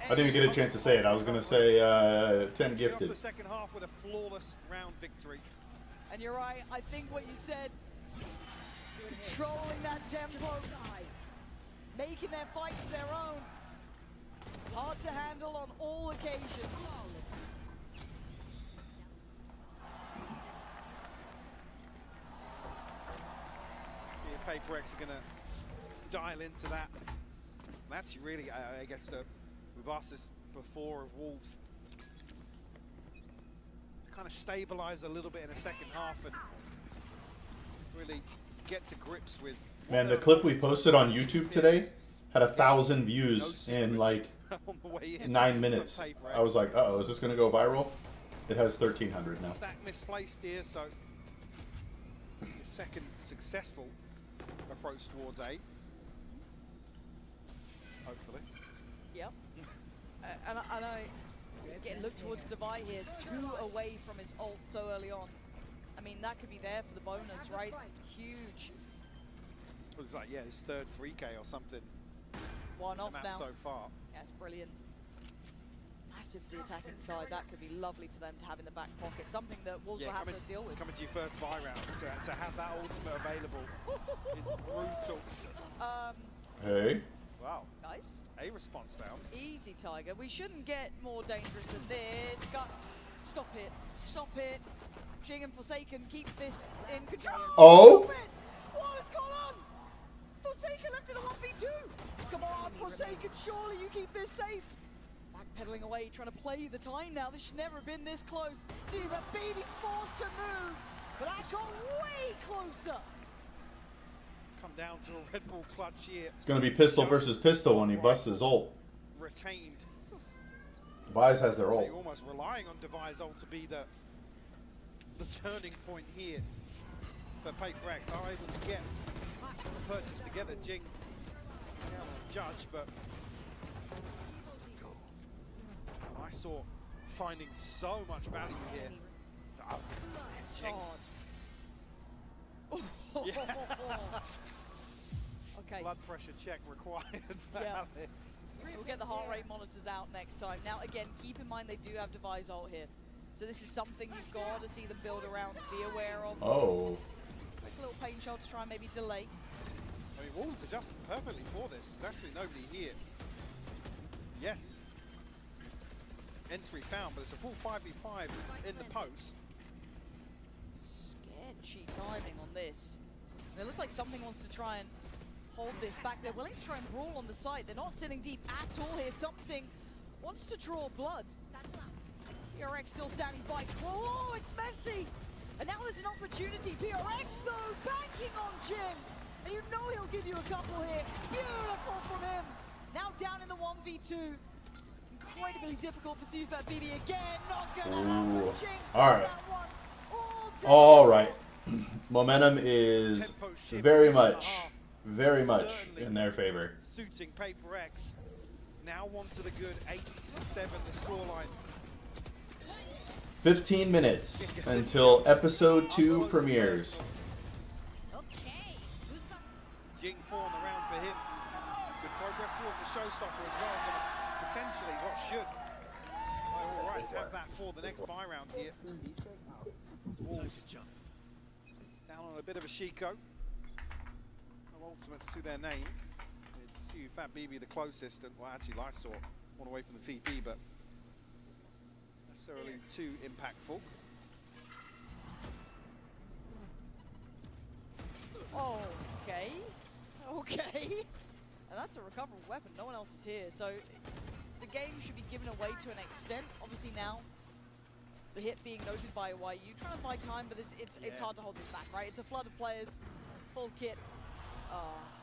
I didn't even get a chance to say it. I was going to say 10 Get off gifted. the second half with a flawless round victory. And you're right, I think what you said, controlling that tempo, making their fights their own. Hard to handle on all occasions. PRX are going to dial into that. And actually, really, I guess we've asked this before of Wolves to kind of stabilize a little bit in the second half and really get to grips with. Man, the clip we posted on YouTube today had 1,000 views in like 9 minutes. I was like, uh-oh, is this going to go viral? It has 1,300 now. Stack misplaced here, so the second successful approach towards A. Hopefully. Yep. and I again look towards Divide here, 2 away from his ult so early on. mean, that could be there for the bonus, right? Huge. It was like, yeah, his third 3K or something. One off map now. so far. That's brilliant. Massive the attacking side. That could be lovely for them to have in the back pocket. Something that Wolves will have to deal with. Coming to your first buy round, to have that ultimate available is brutal. Hey. Wow. Nice. A response found. Easy, Tiger. We shouldn't get more dangerous than this. Stop it. Stop it. Jing and Forsaken keep this in control. Oh! What has gone on? Forsaken left in a 1v2. Come on, Forsaken, surely you keep this safe. Backpedaling away, trying to play the time now. This should never have been this close. See that baby forced to move, but that got way closer. Come down to a Red Bull clutch here. It's going to be pistol versus pistol when he busts his ult. Retained. Device has their ult. You're almost relying on Device ult to be the turning point here. But PRX are able to get the purchase together. Jing, yeah, well, judge, but I saw finding so much value here. Oh, Jing. Yeah. Okay. Blood pressure check required for Alex. We'll get the heart rate monitors out next time. Now, again, keep in mind they do have Device ult here. So this is something you've got to see them build around, be aware of. Oh. Quick little pain shot to try and maybe delay. I mean, Wolves adjusted perfectly for this. There's actually nobody here. Yes. Entry found, but it's a full 5v5 in the post. Sketchy timing on this. And it looks like something wants to try and hold this back. They're willing to try and brawl on the site. They're not sitting deep at all here. Something wants to draw blood. PRX still standing by. Oh, it's messy. And now there's an opportunity. PRX, though, banking on Jin. And you know he'll give you a couple here. Beautiful from him. Now down in the 1v2. Incredibly difficult for CFAT BB again. Not gonna happen. Jinx All right. that one. All right. Momentum is very much in their favor. Suiting PRX. Now one to the good, 8-7 the scoreline. 15 minutes until episode 2 premieres. Jing 4 on the round for him. Good progress towards the showstopper as well. But potentially, what should? All right, let's have that for the next buy round here. Wolves down on a bit of a Shiko. No ultimates to their name. It's Fat BB the closest, and well, actually, Lysor one away from the TP, but necessarily too impactful. Okay. Okay. And that's a recoverable weapon. No one else is here. So the game should be given away to an extent. Obviously now, the hit being noted by YU. Trying to buy time, but it's hard to hold this back, right? It's a flood of players, full kit.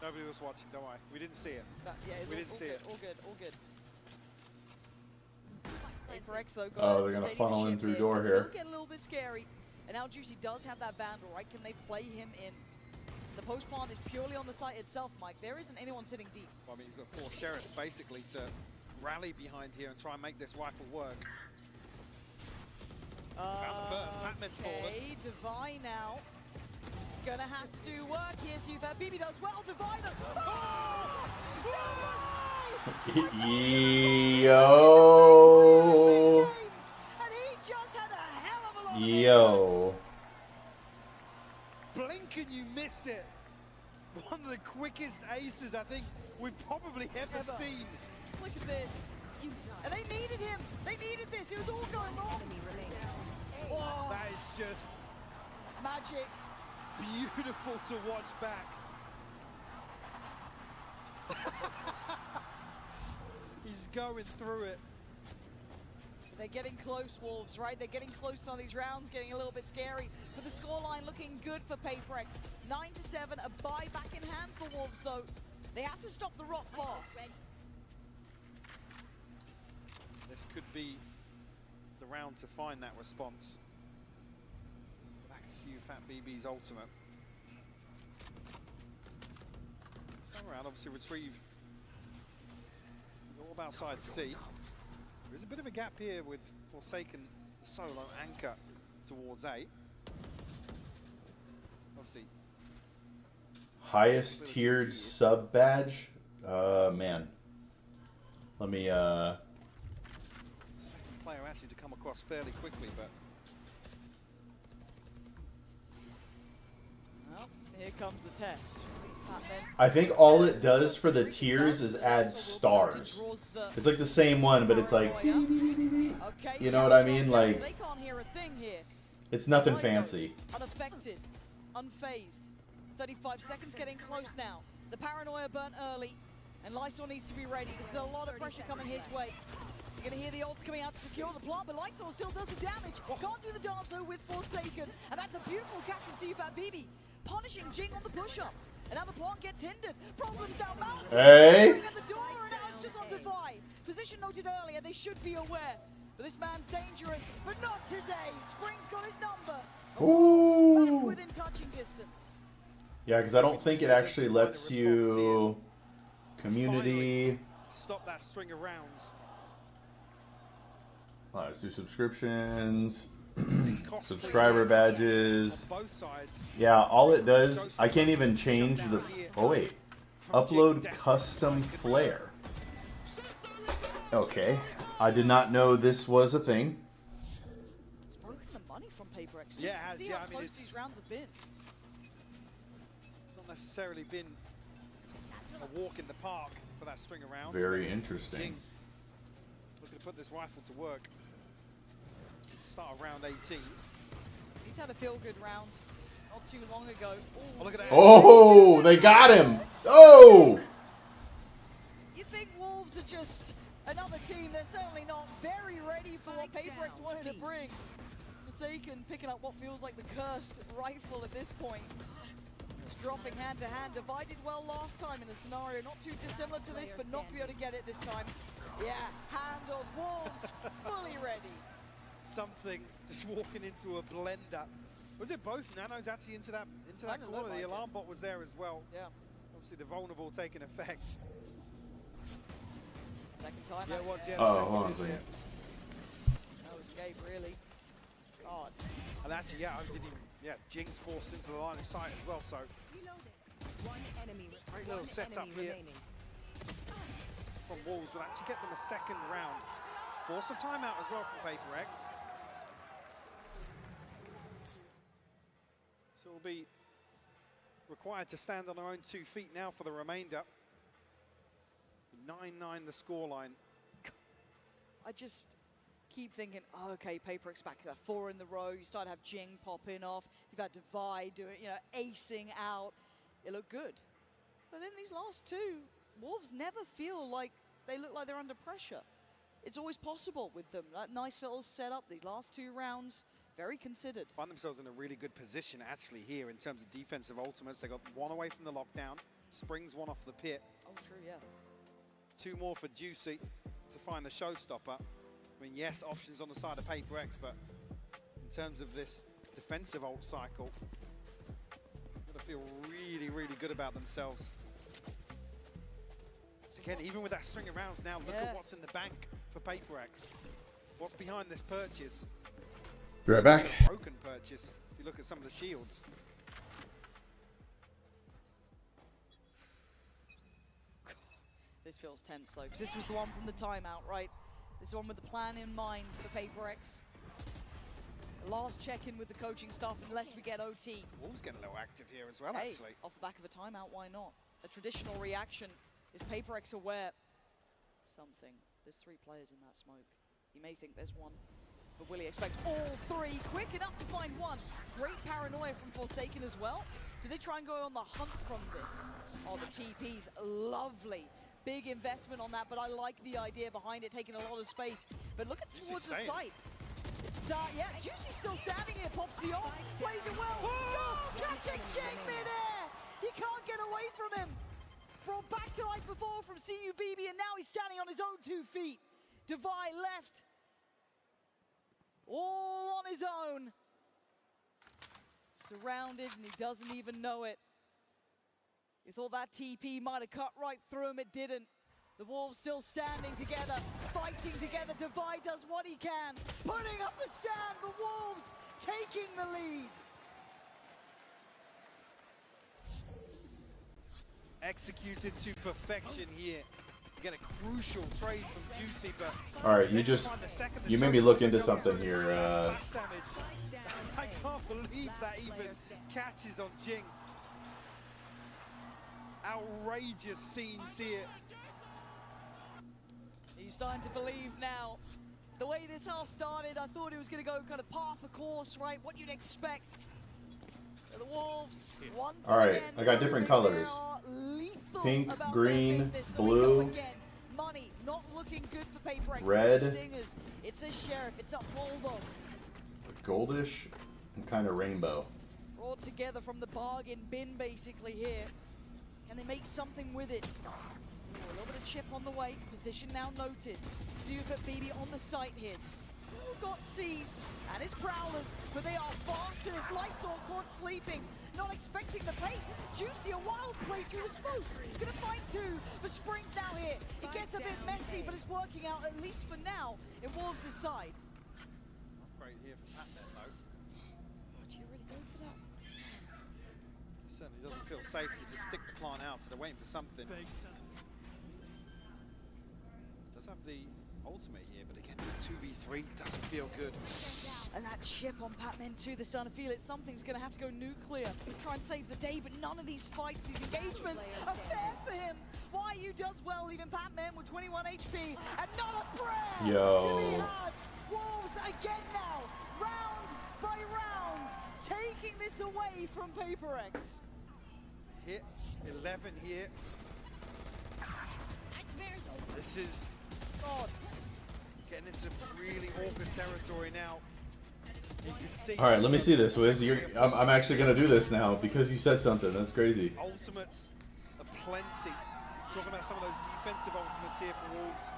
Nobody was watching, don't worry. We didn't see it. We didn't see it. All good, all good. PRX though, Oh, they're gonna funnel in through door here. Still get a little bit scary. And now Juicy does have that Vandal, right? Can they play him in? The post plant is purely on the site itself, Mike. There isn't anyone sitting deep. Well, I mean, he's got 4 sheriffs basically to rally behind here and try and make this rifle work. Found the first. Batman's fallen. Okay, Divine now. Gonna have to do work here. See if that BB does well. Divine. Yo. And he just had a hell of a lot of Yo. Blink and you miss it. One of the quickest aces I think we've probably ever seen. Look at this. And they needed him. They needed this. It was all going wrong. Whoa. That is just Magic. beautiful to watch back. He's going through it. They're getting close, Wolves, right? They're getting close on these rounds, getting a little bit scary. But the scoreline looking good for PRX. 9-7, a buy back in hand for Wolves, though. They have to stop the rock fast. This could be the round to find that response. Back to see you, Fat BB's ultimate. This time around, obviously retrieve all about side C. There's a bit of a gap here with Forsaken solo anchor towards A. Obviously, Highest tiered sub badge? Man. Let me, second player actually to come across fairly quickly, but Well, here comes the test. I think all it does for the tiers is add stars. It's like the same one, but it's like, you know what I mean? Like, they can't hear a thing here. it's nothing fancy. Unaffected, unfazed. 35 seconds getting close now. The paranoia burnt early, and Lysol needs to be ready. This is a lot of pressure coming his way. You're gonna hear the ults coming out to secure the plant, but Lysol still does the damage. Can't do the dance though with Forsaken, and that's a beautiful catch from CFAT BB, punishing Jing on the push-up. And now the plant gets hindered. Problems down mountain. Hey! At the door, and now it's just on Divide. Position noted earlier, they should be aware. But this man's dangerous, but not today. Spring's got his number. Ooh. Back within touching distance. Yeah, because I don't think it actually lets you community. stop that string of rounds. Let's do subscriptions. Subscriber badges. Both sides. Yeah, all it does, I can't even change the, oh wait, upload custom flare. Okay, I did not know this was a thing. It's broken the money from PRX. Yeah, it has, See yeah, how I mean, close these rounds have been. It's not necessarily been a walk in the park for that string of rounds. Very interesting. Jing looking to put this rifle to work. Start of round 18. He's had a feel-good round not too long ago. Oh, look at that. Oh, they got him. Oh! You think Wolves are just another team? They're certainly not very ready for what PRX wanted to bring. Forsaken picking up what feels like the cursed rifle at this point. Just dropping hand to hand. Divided well last time in a scenario not too dissimilar to this, but not be able to get it this time. Yeah, handled. Wolves fully ready. Something just walking into a blender. Was it both nanos actually into that corner? The alarm bot was there as well. Yeah. Obviously the vulnerable taking effect. Second time. Yeah, it was. Yeah. Oh, the second hold on a is second. No escape really. God. And actually, yeah, I didn't even. Yeah, Jing's forced into the line of sight as well. So One enemy. great little setup here from Wolves will actually get them a second round. Force a timeout as well from PRX. So we'll be required to stand on our own 2 feet now for the remainder. 9-9 the scoreline. I just keep thinking, oh, okay, PRX back to that 4 in the row. You start to have Jing popping off. You've had Divide doing, acing out. It looked good. But then these last 2, Wolves never feel like they look like they're under pressure. It's always possible with them. That nice little setup, the last 2 rounds, very considered. Find themselves in a really good position actually here in terms of defensive ultimates. They got 1 away from the lockdown. Springs 1 off the pit. Oh, true, yeah. 2 more for Juicy to find the showstopper. I mean, yes, options on the side of PRX, but in terms of this defensive ult cycle, they're gonna feel really, really good about themselves. Again, even with that string of rounds now, look at what's in the bank for PRX. What's behind this purchase? Be right back. Broken purchase, if you look at some of the shields. This feels tense though, because this was the one from the timeout, right? This is the one with the plan in mind for PRX. The last check-in with the coaching staff, unless we get OT. Wolves getting a little active here as well, Hey, actually. off the back of a timeout, why not? A traditional reaction. Is PRX aware? Something. There's 3 players in that smoke. You may think there's 1, but will he expect all 3? Quick enough to find 1. Great paranoia from Forsaken as well. Do they try and go on the hunt from this? Oh, the TP's lovely. Big investment on that, but I like the idea behind it, taking a lot of space. But look at towards the site. It's, yeah, Juicy's still standing here, pops the ult, plays it well. Oh, catching Jing mid-air! You can't get away from him. Brought back to life before from CUBB, and now he's standing on his own 2 feet. Divide left. All on his own. Surrounded, and he doesn't even know it. You thought that TP might have cut right through him, it didn't. The Wolves still standing together, fighting together. Divide does what he can, putting up the stand. The Wolves taking the lead. executed to perfection here. Again, a crucial trade from Juicy, but All right, you made me look into something here. splash damage. I can't believe that even catches on Jing. Outrageous scenes here. Are you starting to believe now? The way this half started, I thought it was going to go kind of par for course, right? What you'd expect. The Wolves, once All right, again, I got different colors. Pink, green, blue, money not looking good for PRX. red, Stingers. It's a Sheriff, it's a Bulldog. goldish, and kind of rainbow. Brought together from the bargain bin basically here. Can they make something with it? Ooh, a little bit of chip on the way. Position now noted. Zubat BB on the site here. Still got C's and his Prowlers, but they are fast to this Lightsaw caught sleeping. Not expecting the pace. Juicy, a wild play through the smoke. Gonna find two, but Spring's now here. It gets a bit messy, but it's working out, at least for now, in Wolves' side. Upgrade here from Patman, though. Do you really go for that? It certainly doesn't feel safe to just stick the plant out, so they're waiting for something. Does have the ultimate here, but again, with 2v3, doesn't feel good. And that chip on Patman too, they're starting to feel it. Something's going to have to go nuclear. Try and save the day, but none of these fights, these engagements are fair for him. YU does well, leaving Patman with 21 HP, and not a prayer to be had. Wolves again now, round by round, taking this away from PRX. Hit 11 here. This is getting into really awkward territory now. You can see. All right, let me see this, Wiz. I'm actually gonna do this now because you said something. That's crazy. Ultimates are plenty. Talking about some of those defensive ultimates here for Wolves.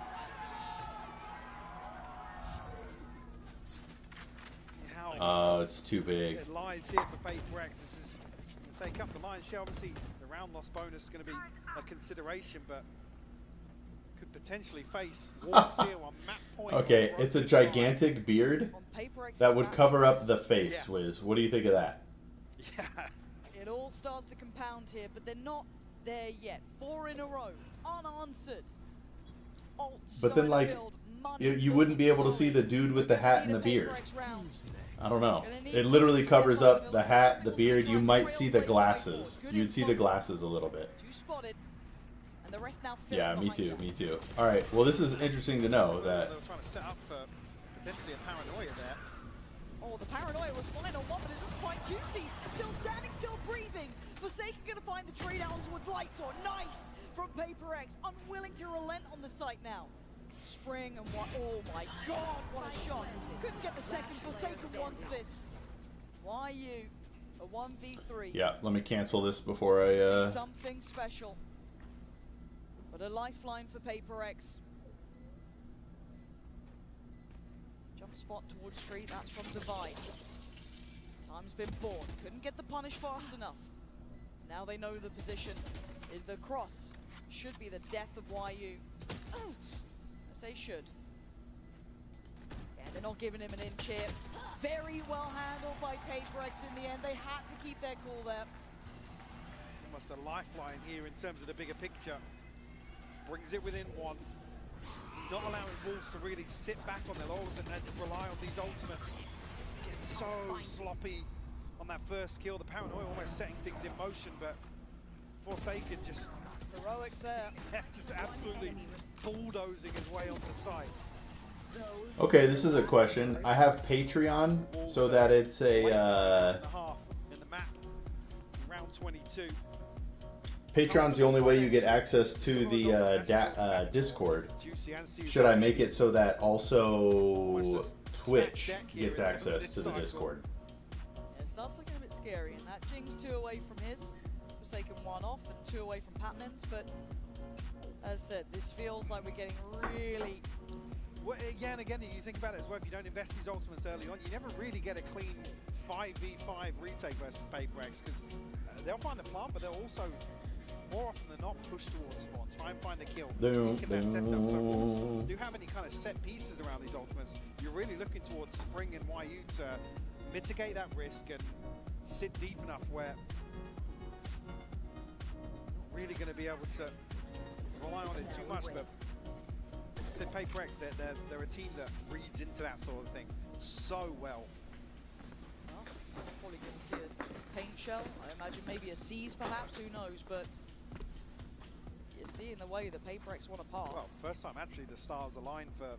See how Oh, it's too big. it lies here for PRX. This is going to take up the lion's share. Obviously, the round loss bonus is going to be a consideration, but could potentially face Wolves here on map point. Okay, it's a gigantic beard that would cover up the face, Wiz. What do you think of that? Yeah. It all starts to compound here, but they're not there yet. 4 in a row, unanswered. But then, like, you wouldn't be able to see the dude with the hat and the beard. I don't know. It literally covers up the hat, the beard. You might see the glasses. You'd see the glasses a little bit. And the rest now Yeah, me too, me too. All right, well, this is interesting to know that. They were trying to set up for potentially a paranoia there. Oh, the paranoia was fine on one, but it doesn't quite Juicy. Still standing, still breathing. Forsaken gonna find the trade out towards Lightsaw. Nice from PRX. Unwilling to relent on the site now. Spring and what? Oh my God, what a shot. Couldn't get the second. Forsaken wants this. YU, a 1v3. Yeah, let me cancel this before I. Something special. But a lifeline for PRX. Jump spot towards Street, that's from Divide. Time's been born. Couldn't get the punish fast enough. Now they know the position. The cross should be the death of YU. I say should. Yeah, they're not giving him an inch here. Very well handled by PRX in the end. They had to keep their cool there. Almost a lifeline here in terms of the bigger picture. Brings it within 1. Not allowing Wolves to really sit back on their laurels and rely on these ultimates. Getting so sloppy on that first kill. The paranoia almost setting things in motion, but Forsaken just heroics there. Just absolutely bulldozing his way onto site. Okay, this is a question. I have Patreon so that it's a. In the map, round 22. Patreon's the only way you get access to the Discord. Should I make it so that also Twitch gets access to the Discord? Yeah, it starts looking a bit scary, and that Jing's 2 away from his. Forsaken 1 off and 2 away from Patman's, but as I said, this feels like we're getting really... Well, again, you think about it as well, if you don't invest these ultimates early on, you never really get a clean 5v5 retake versus PRX, because they'll find a plant, but they'll also, more often than not, push towards spawn, try and find a kill, weaken their setup. So Wolves do have any kind of set pieces around these ultimates, you're really looking towards Spring and YU to mitigate that risk and sit deep enough where really going to be able to rely on it too much. But I said PRX, they're a team that reads into that sort of thing so well. Well, probably going to see a paint shell. I imagine maybe a C's perhaps, who knows, but you're seeing the way the PRX want to pass. Well, first time actually the stars align for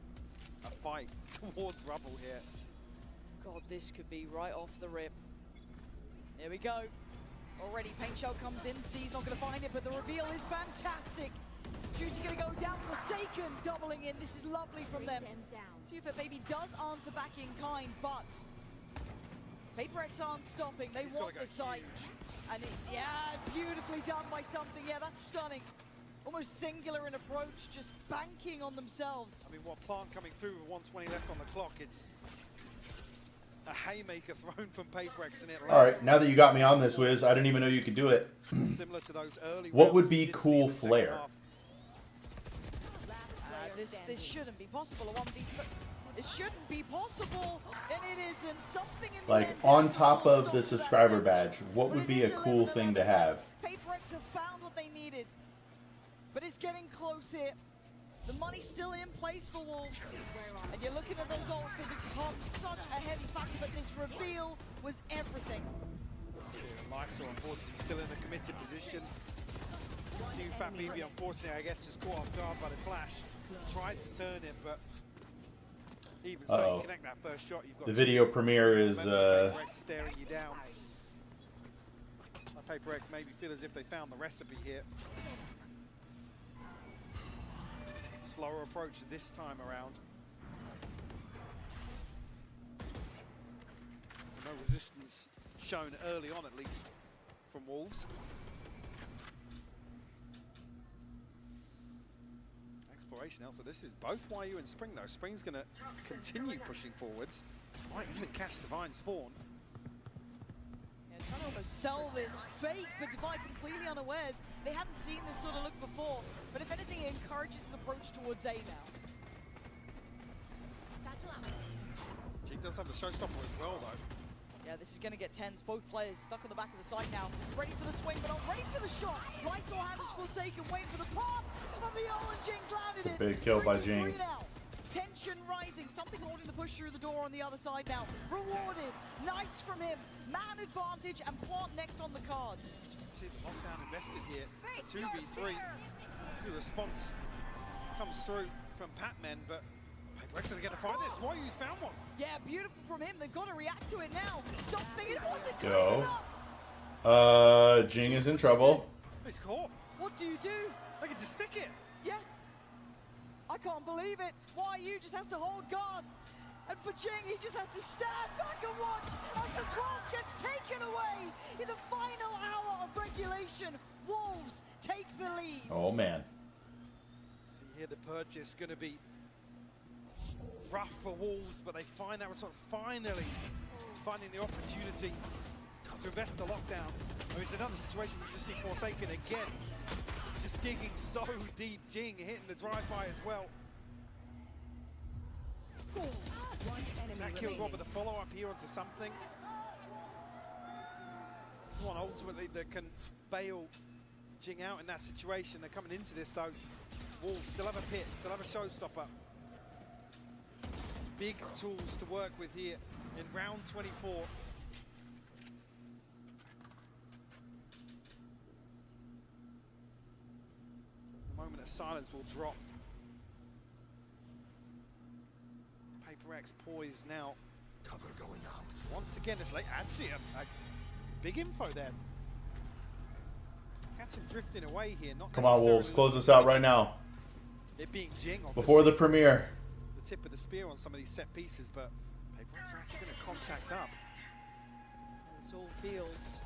a fight towards Rubble here. God, this could be right off the rip. Here we go. Already paint shell comes in, C's not going to find it, but the reveal is fantastic. Juicy going to go down, Forsaken doubling in. This is lovely from them. See if Baby does answer back in kind, but PRX aren't stopping. They want the site. And yeah, beautifully done by something. Yeah, that's stunning. Almost singular in approach, just banking on themselves. I mean, what Plant coming through with 120 left on the clock, it's a haymaker thrown from PRX and it lands. All right, now that you got me on this, Wiz, I didn't even know you could do it. Similar to those early What would be cool flare? This shouldn't be possible. A 1v. It shouldn't be possible, and it isn't. Something in the Like, end on has top of stop the that subscriber center. badge, what would be a cool thing to have? PRX have found what they needed, but it's getting close here. The money's still in place for Wolves, and you're looking at those ults. They become such a heavy factor, but this reveal was everything. Lysor, unfortunately, still in the committed position. See Fat BB, unfortunately, I guess, just caught off guard by the flash. Tried to turn it, but even so, you connect that first shot. You've got the video premiere is PRX staring you down. PRX maybe feel as if they found the recipe here. Slower approach this time around. No resistance shown early on, at least, from Wolves. Exploration elsewhere. This is both YU and Spring, though. Spring's going to continue pushing forwards. Might even catch Divine Spawn. Yeah, trying to almost sell this fake, but Divine completely unawares. They hadn't seen this sort of look before, but if anything, it encourages his approach towards A now. Cheek does have the showstopper as well, though. Yeah, this is going to get tense. Both players stuck on the back of the site now. Ready for the swing, but not ready for the shot. Lysor handles Forsaken, waiting for the pop. Of the and Jing's landed It's a big kill by Jing. Tension rising. Something holding the push through the door on the other side now. Rewarded. Nice from him. Man advantage and Plant next on the cards. See the lockdown invested here. It's a 2v3. The response comes through from Patmen, but PRX are going to find this. YU's found one. Yeah, beautiful from him. They've got to react to it now. Something, it wasn't clean enough. Jing is in trouble. He's caught. What do you do? They can just stick it. Yeah. I can't believe it. YU just has to hold guard. And for Jing, he just has to stand back and watch as the 12 gets taken away in the final hour of regulation. Wolves take the lead. Oh, man. See here, the purchase going to be rough for Wolves, but they find that response, finally finding the opportunity to invest the lockdown. I mean, it's another situation where you just see Forsaken again, just digging so deep. Jing hitting the drive-by as well. That kills Rob with a follow-up here onto something. This is one ultimately that can bail Jing out in that situation. They're coming into this though. Wolves still have a pit, still have a showstopper. Big tools to work with here in round 24. A moment of silence will drop. PRX poised now. Cover going out. Once again, it's like actually a big info there. Catch him drifting away here. Not Come on, Wolves, close this out right now. It being Jing, before the premiere. The tip of the spear on some of these set pieces, but PRX are actually going to contact up. It all feels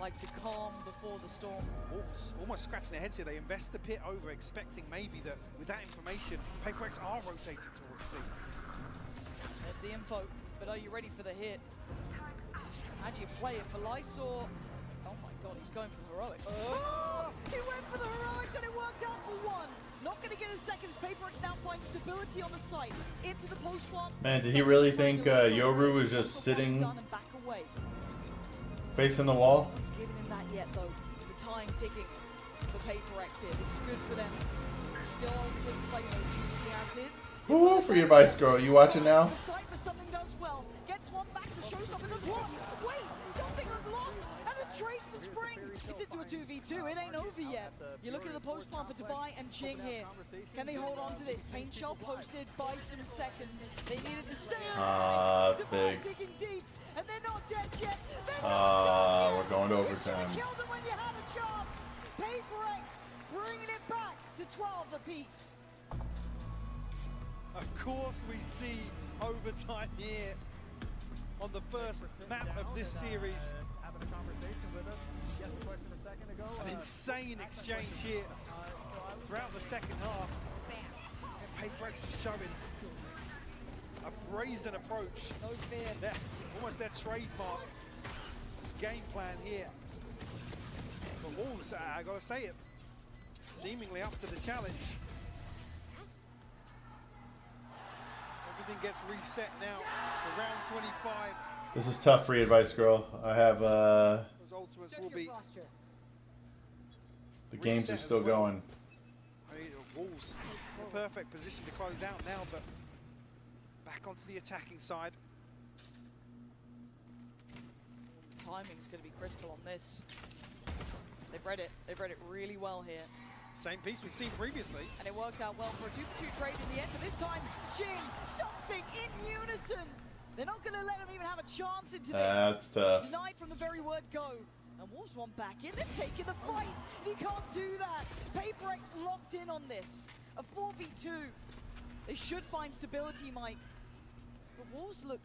like the calm before the storm. Wolves almost scratching their heads here. They invest the pit over, expecting maybe that with that information, PRX are rotating towards C. There's the info, but are you ready for the hit? How do you play it for Lysor? Oh my god, he's going for heroics. Oh, he went for the heroics and it worked out for one. Not going to get a second. PRX now finds stability on the site. Into the post plant. Man, did he really think Yoru was just sitting facing the wall? No one's giving him that yet though. The time ticking. PRX here. This is good for them. Still to play, no Juicy has his. Ooh, free advice, girl. You watching now? The Cypher something does well. Gets one back. The showstopper does what? Wait, something lost. And the trade for Spring. It's into a 2v2. It ain't over yet. You're looking at the post plant for Devi and Jing here. Can they hold on to this? Paint Shell posted by some seconds. They needed to stay That's big. digging deep. And they're not dead yet. They're not done yet. We're going to You overtime. should've killed them when you had a chance. PRX bringing it back to 12 apiece. Of course we see overtime here on the first map of this series. An insane exchange here throughout the second half. And PRX is showing a brazen approach. No fear. Almost their trademark game plan here. But Wolves, I gotta say it, seemingly up to the challenge. Everything gets reset now for round 25. This is tough, free advice, girl. I have Those ultimates will be. the games are still going. I mean, Wolves, perfect position to close out now, but back onto the attacking side. Timing's going to be critical on this. They've read it. They've read it really well here. Same piece we've seen previously. And it worked out well for a 2-for-2 trade in the end. But this time, Jing, something in unison. They're not going to let him even have a chance into this. That's tough. Denied from the very word go. And Wolves want back in. They're taking the fight. And he can't do that. PRX locked in on this. A 4v2. They should find stability, Mike. But Wolves look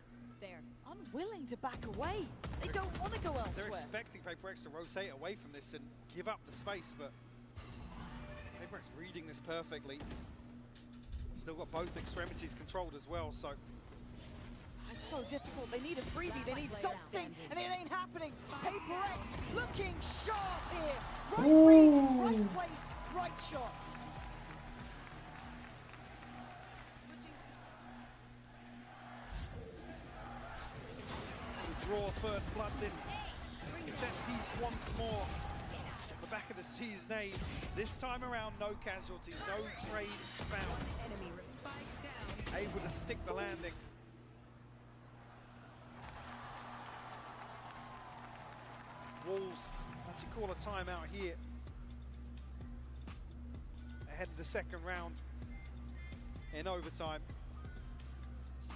unwilling to back away. They don't want to go elsewhere. They're expecting PRX to rotate away from this and give up the space, but PRX reading this perfectly. Still got both extremities controlled as well, so it's so difficult. They need a freebie. They need something, and it ain't happening. PRX looking sharp here. Right read, right place, right shots. draw first blood this set piece once more. The back of the C's nade. This time around, no casualties, no trade found. Able to stick the landing. Wolves to call a timeout here. Ahead of the second round in overtime.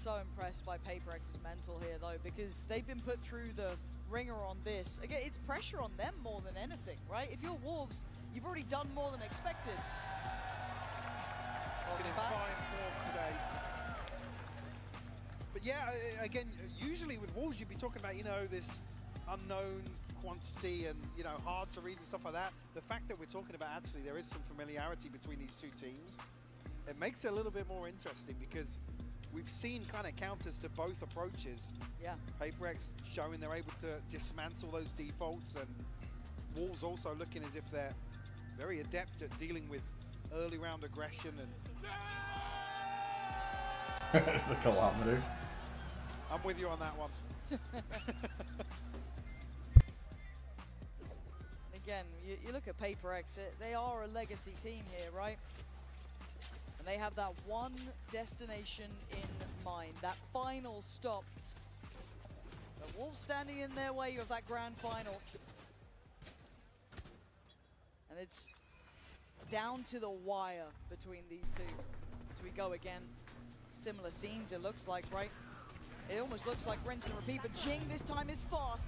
So impressed by PRX's mental here though, because they've been put through the ringer on this. Again, it's pressure on them more than anything, right? If you're Wolves, you've already done more than expected. In fine form today. But yeah, again, usually with Wolves you'd be talking about, you know, this unknown quantity and, you know, hard to read and stuff like that. The fact that we're talking about actually there is some familiarity between these two teams, it makes it a little bit more interesting because we've seen kind of counters to both approaches. Yeah. PRX showing they're able to dismantle those defaults, and Wolves also looking as if they're very adept at dealing with early round aggression. And it's a kilometer. I'm with you on that one. Again, you look at PRX, they are a legacy team here, right? And they have that one destination in mind, that final stop. The Wolves standing in their way of that grand final. And it's down to the wire between these two. So we go again. Similar scenes, it looks like, right? It almost looks like rinse and repeat, but Jing this time is fast.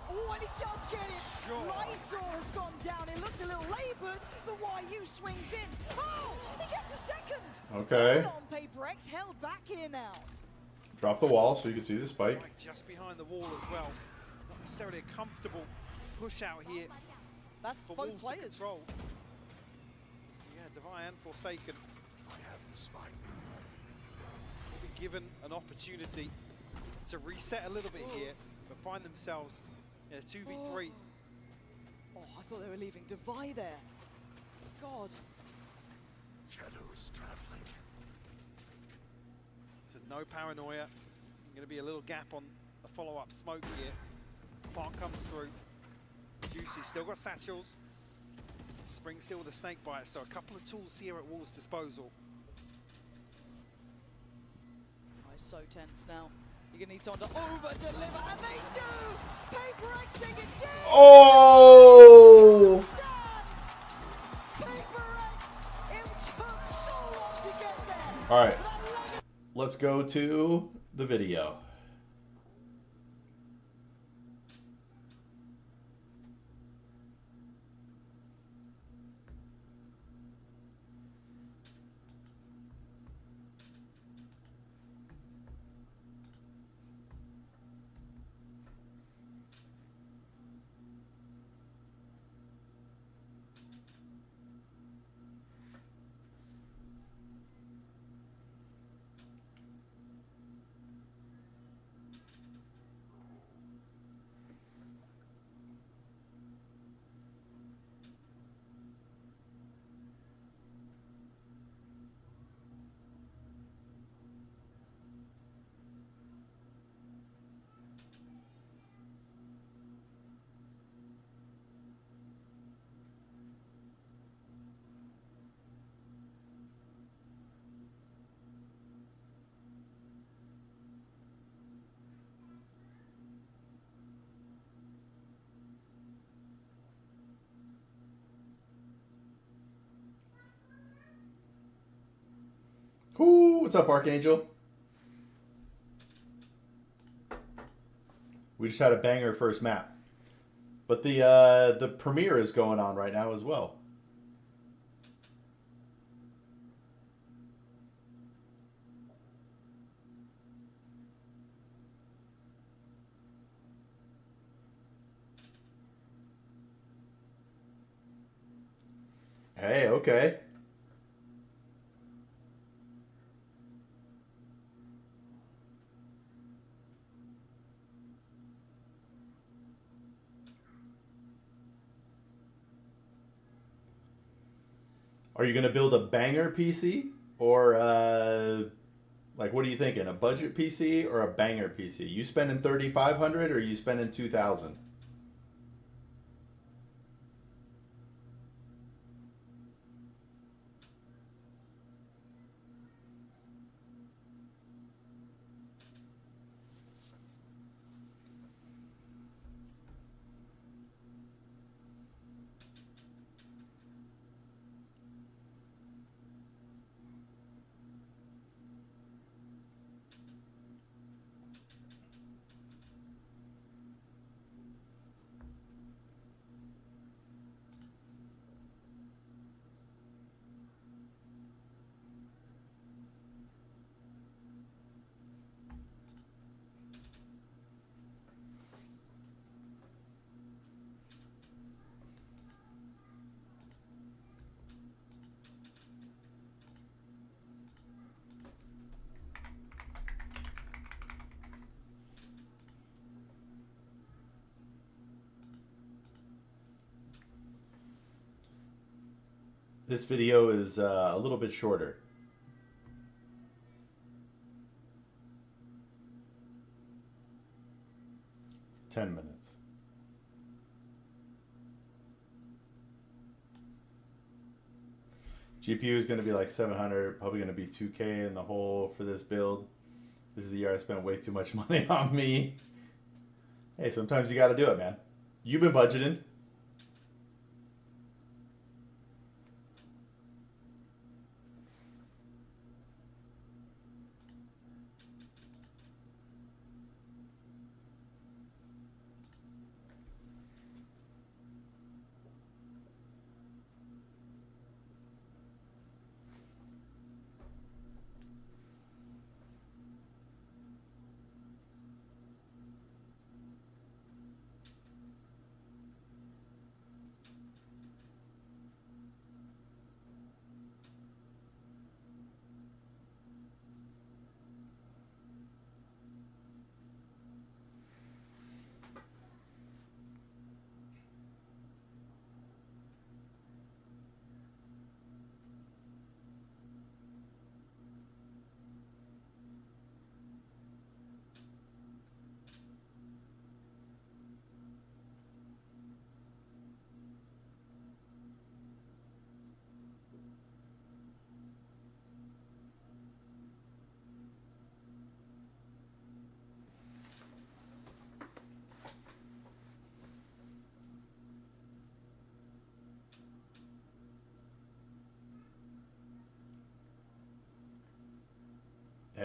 Oh, and he does get it! Sure. Lysor has gone down. It looked a little labored, but YU swings in. Oh, he gets a second! Okay. Hold on, PRX, held back here now. Drop the wall so you can see the spike. Just behind the wall as well. Not necessarily a comfortable push out here. That's for both Wolves players. to control. Yeah, Devi and Forsaken. I have the spike. Will be given an opportunity to reset a little bit here, but find themselves in a 2v3. Oh, I thought they were leaving Devi there. God. Shadows traveling. So no paranoia. Going to be a little gap on a follow-up smoke here. Spark comes through. Juicy still got satchels. Spring still with a snake bite, so a couple of tools here at Wolves' disposal. So tense now. You're going to need someone to over-deliver, and they do! PRX take it down! Oh! PRX, it took so long to get there! Alright, let's go to the video. Ooh, what's up, Archangel? We just had a banger first map. But the premiere is going on right now as well. Hey, okay. Are you going to build a banger PC? Or, like, what are you thinking? A budget PC or a banger PC? You spending $3,500 or you spending $2,000? This video is a little bit shorter. It's 10 minutes. GPU is going to be like 700, probably going to be 2K in the hole for this build. This is the year I spent way too much money on me. Hey, sometimes you got to do it, man. You've been budgeting.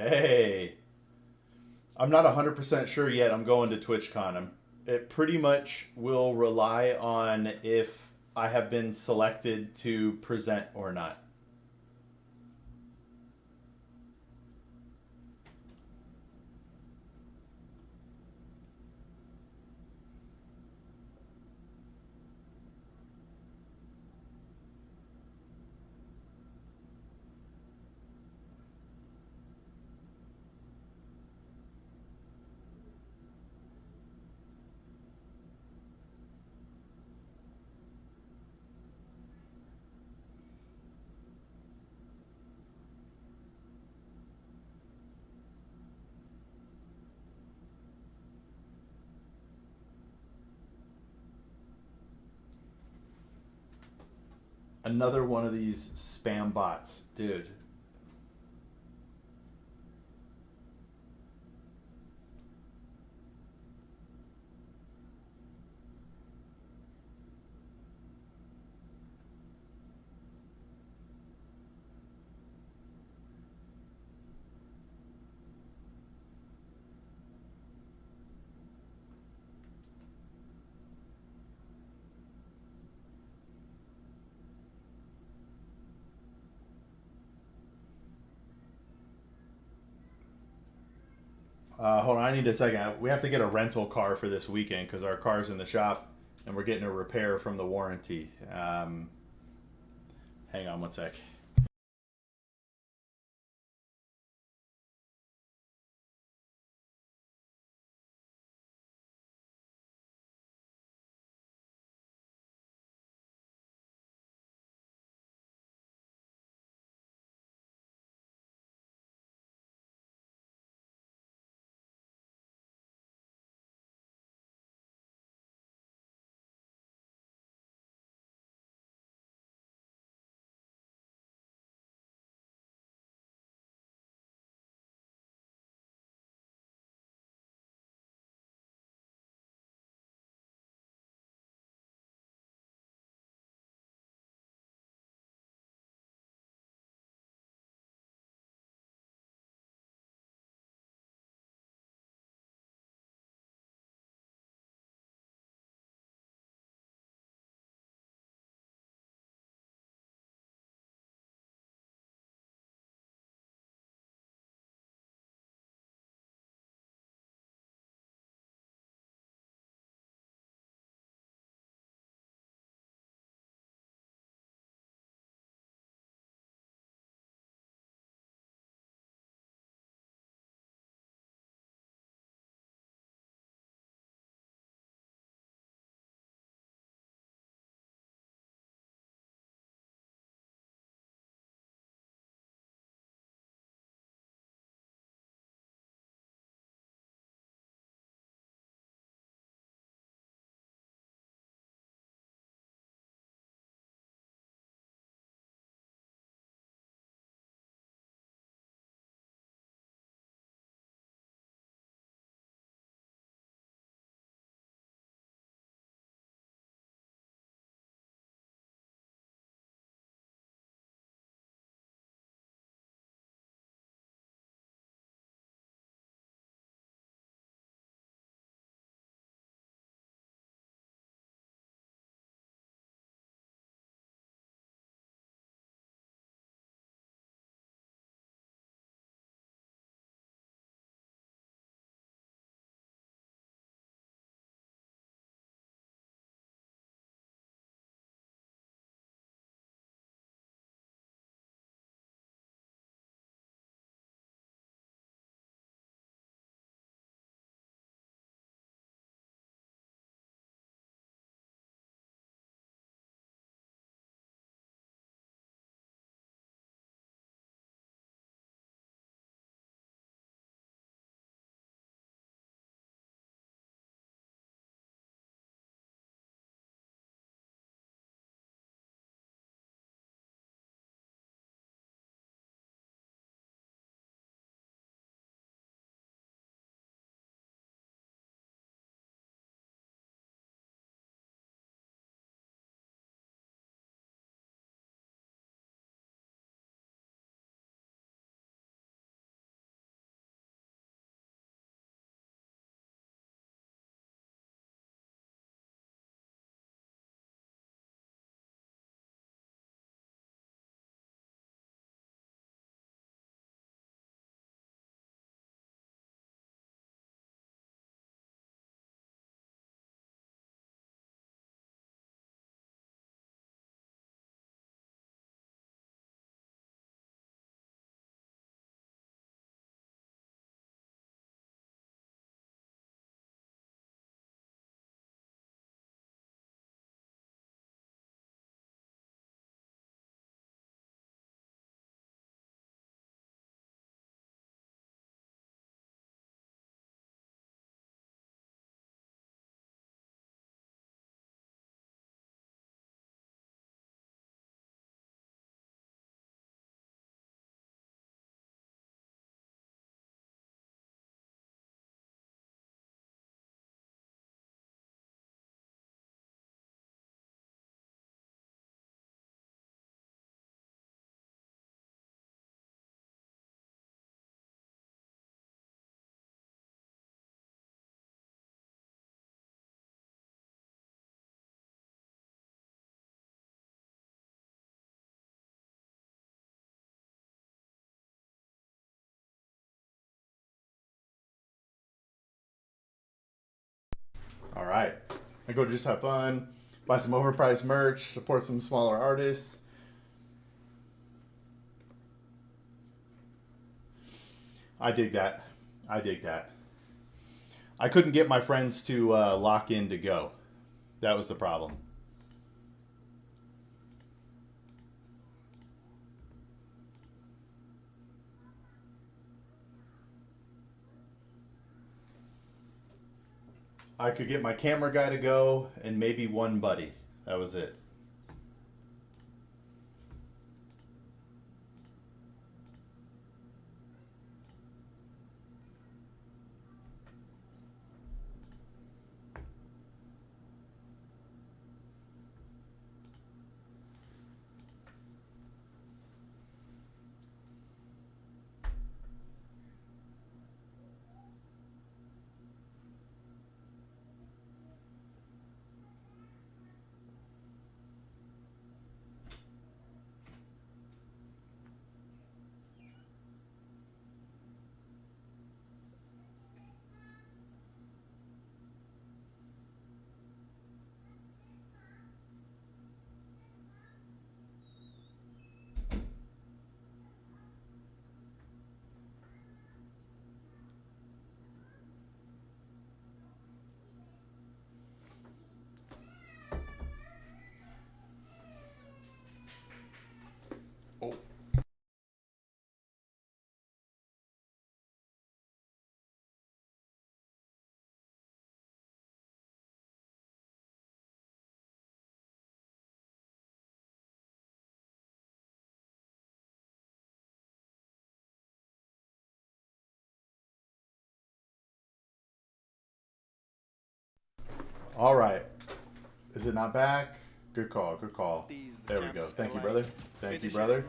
Hey. I'm not 100% sure yet I'm going to TwitchCon. It pretty much will rely on if I have been selected to present or not. Another one of these spam bots, dude. Hold on, I need a second. We have to get a rental car for this weekend because our car's in the shop and we're getting a repair from the warranty. Hang on one sec. All right. I go to just have fun, buy some overpriced merch, support some smaller artists. I dig that. I dig that. I couldn't get my friends to lock in to go. That was the problem. I could get my camera guy to go and maybe one buddy. That was it. Oh. All right. Is it not back? Good call. Good call. There we go. Thank you, brother. Thank you, brother.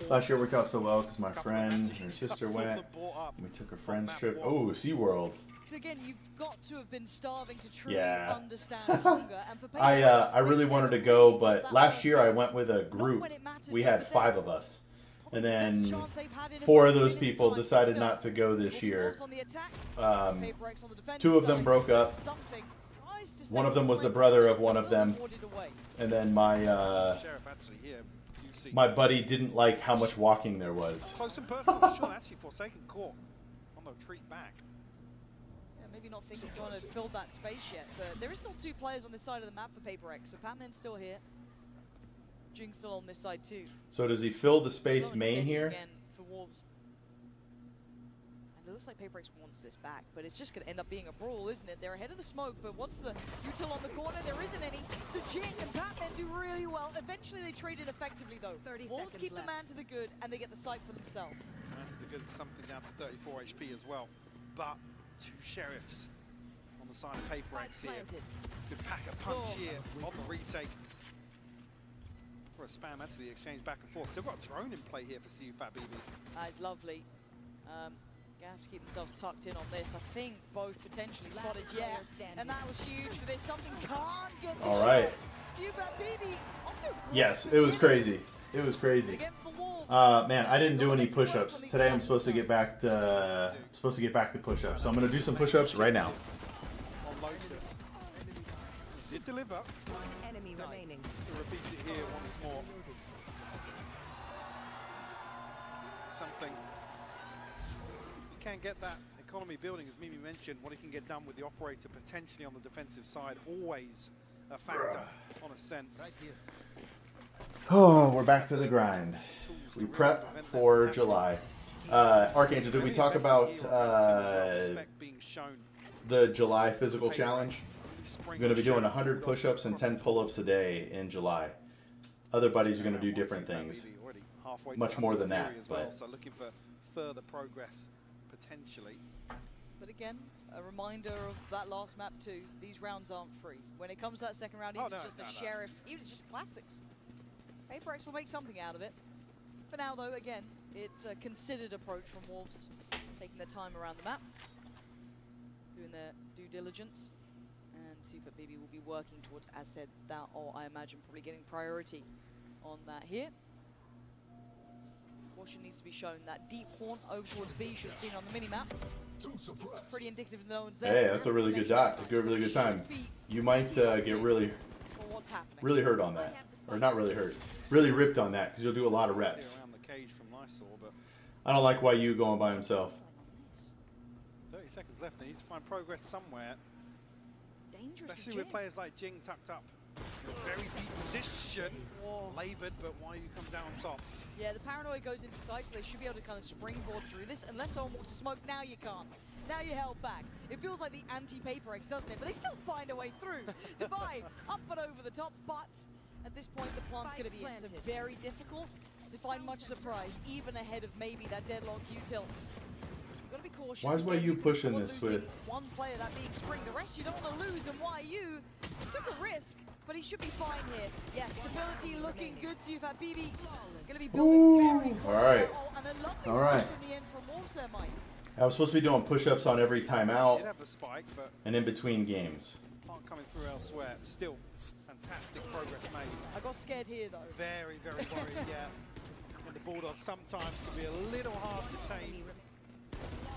Last year worked out so well because my friend and her sister went. And we took a friend's trip. Oh, SeaWorld. So again, you've got to have been starving to truly Yeah. understand hunger. And for I really wanted to go, but last year I went with a group. We had 5 of us. And then 4 of those people decided not to go this year. 2 of them broke up. One of them was the brother of one of them. And then my buddy didn't like how much walking there was. Close and personal for sure. Actually, Forsaken caught on the retreat back. Yeah, maybe not thinking to want to fill that space yet, but there is still 2 players on this side of the map for PRX. So Patman's still here. Jing's still on this side too. So does he fill the space main here? Again for Wolves. And it looks like PRX wants this back, but it's just going to end up being a brawl, isn't it? They're ahead of the smoke, but what's the util on the corner? There isn't any. So Jing and Patman do really well. Eventually they trade it effectively though. Wolves keep the man to the good, and they get the site for themselves. Man to the good, something down to 34 HP as well. But 2 sheriffs on the side of PRX here. Good pack a punch here on the retake. For a spam, actually, the exchange back and forth. Still got a drone in play here for CUFAT BB. That is lovely. Gonna have to keep themselves tucked in on this. I think both potentially spotted, yeah. And that was huge for this. Something can't get the All right. CUFAT BB. Yes, it was crazy. It was crazy. Man, I didn't do any push-ups today. I'm supposed to get back to push-ups. So I'm gonna do some push-ups right now. On Lotus. Did deliver. Enemy remaining. To repeat it here once more. Something. So you can get that economy building, as Mimi mentioned, what he can get done with the operator potentially on the defensive side, always a factor on Ascent. Right here. Oh, we're back to the grind. We prep for July. Archangel, did we talk about the July physical challenge? I'm going to be doing 100 push-ups and 10 pull-ups a day in July. Other buddies are going to do different things. Much more than that, but so looking for further progress potentially. But again, a reminder of that last map too. These rounds aren't free. When it comes to that second round, even just a sheriff, even just classics. PRX will make something out of it. For now though, again, it's a considered approach from Wolves, taking their time around the map, doing their due diligence. And CUFAT BB will be working towards, as said, that, or I imagine probably getting priority on that here. Caution needs to be shown. That deep horn over towards B, you should have seen on the mini-map. Pretty indicative of no one's there. Hey, that's a really good dot. A really good time. You might get really hurt on that, or not really hurt, really ripped on that, because you'll do a lot of reps. Around the cage from Lysor, but I don't like YU going by himself. 30 seconds left. They need to find progress somewhere. Dangerous. Especially with players like Jing tucked up in a very deep position. Laboured, but YU comes out on top. Yeah, the paranoia goes into sight, so they should be able to kind of springboard through this. Unless someone wants to smoke, now you can't. Now you're held back. It feels like the anti-PRX, doesn't it? But they still find a way through. Divide up and over the top, but at this point the plant's going to be in. So very difficult to find much surprise, even ahead of maybe that deadlock util. You've got to be cautious. Why is Again, YU you pushing can't this losing with one player, that being Spring? The rest you don't want to lose, and YU took a risk, but he should be fine here. Yes, stability looking good. So you've had BB going to be building very close. All right. And a lovely All right. in the end from Wolves there, Mike. I was supposed to be doing push-ups on every timeout Did have the spike, but and in between games. aren't coming through elsewhere. Still, fantastic progress made. I got scared here, though. Very, very worried, yeah. And the Bulldogs sometimes can be a little hard to tame.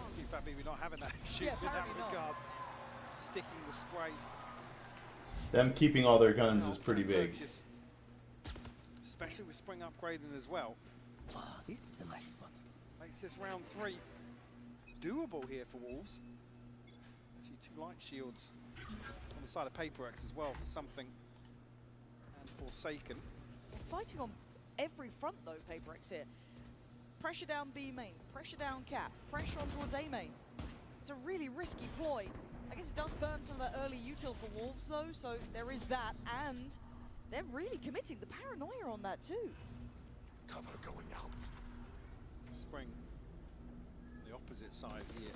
See if that maybe not having that issue in that regard. Sticking the spray. Them keeping all their guns is pretty big. Purchase. Especially with spring upgrading as well. Oh, this is a nice spot. Makes this round 3 doable here for Wolves. See 2 light shields on the side of PRX as well for something. And Forsaken. They're fighting on every front, though, PRX here. Pressure down B main, pressure down cap, pressure on towards A main. It's a really risky ploy. I guess it does burn some of that early util for Wolves, though, so there is that, and they're really committing the paranoia on that, too. Cover going out. Spring, the opposite side here.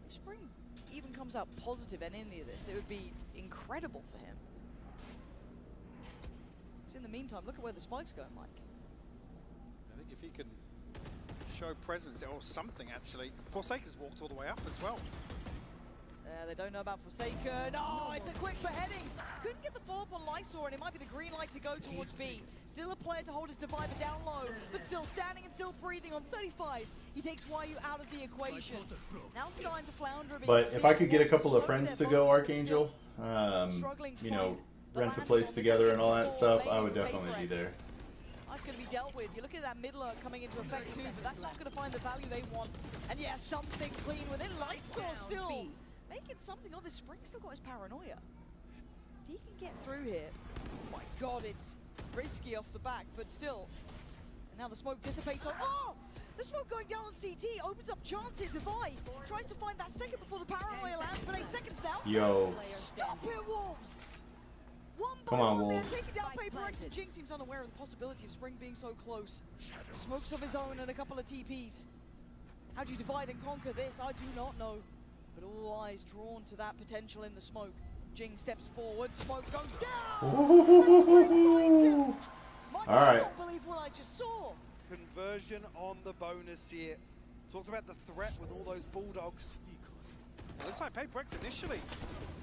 If Spring even comes out positive in any of this, it would be incredible for him. So in the meantime, look at where the spike's going, Mike. I think if he can show presence, or something actually. Forsaken's walked all the way up as well. They don't know about Forsaken. Oh, it's a quick beheading. Couldn't get the follow-up on Lysor, and it might be the green light to go towards B. Still a player to hold his Divider down low, but still standing and still breathing on 35. He takes YU out of the equation. Now starting to flounder a bit. But if I could get a couple of friends to go Archangel, you know, rent the place together and all that stuff, I would definitely be there. That's going to be dealt with. You look at that mid alert coming into effect too, but that's not going to find the value they want. And yeah, something clean within. Lysor still making something of this. Spring still got his paranoia. If he can get through here, oh my god, it's risky off the back, but still. And now the smoke dissipates on. Oh! The smoke going down on CT opens up chance here. Divide tries to find that second before the paranoia lands, but 8 seconds now. Yo. Stop it, Wolves! One by Come on, one, Wolves. they're taking down PRX, and Jing seems unaware of the possibility of Spring being so close. Smokes of his own and a couple of TPs. How do you divide and conquer this? I do not know. But all eyes drawn to that potential in the smoke. Jing steps forward, smoke goes down! All right. I can't believe what I just saw. Conversion on the bonus here. Talked about the threat with all those Bulldogs. It looks like PRX initially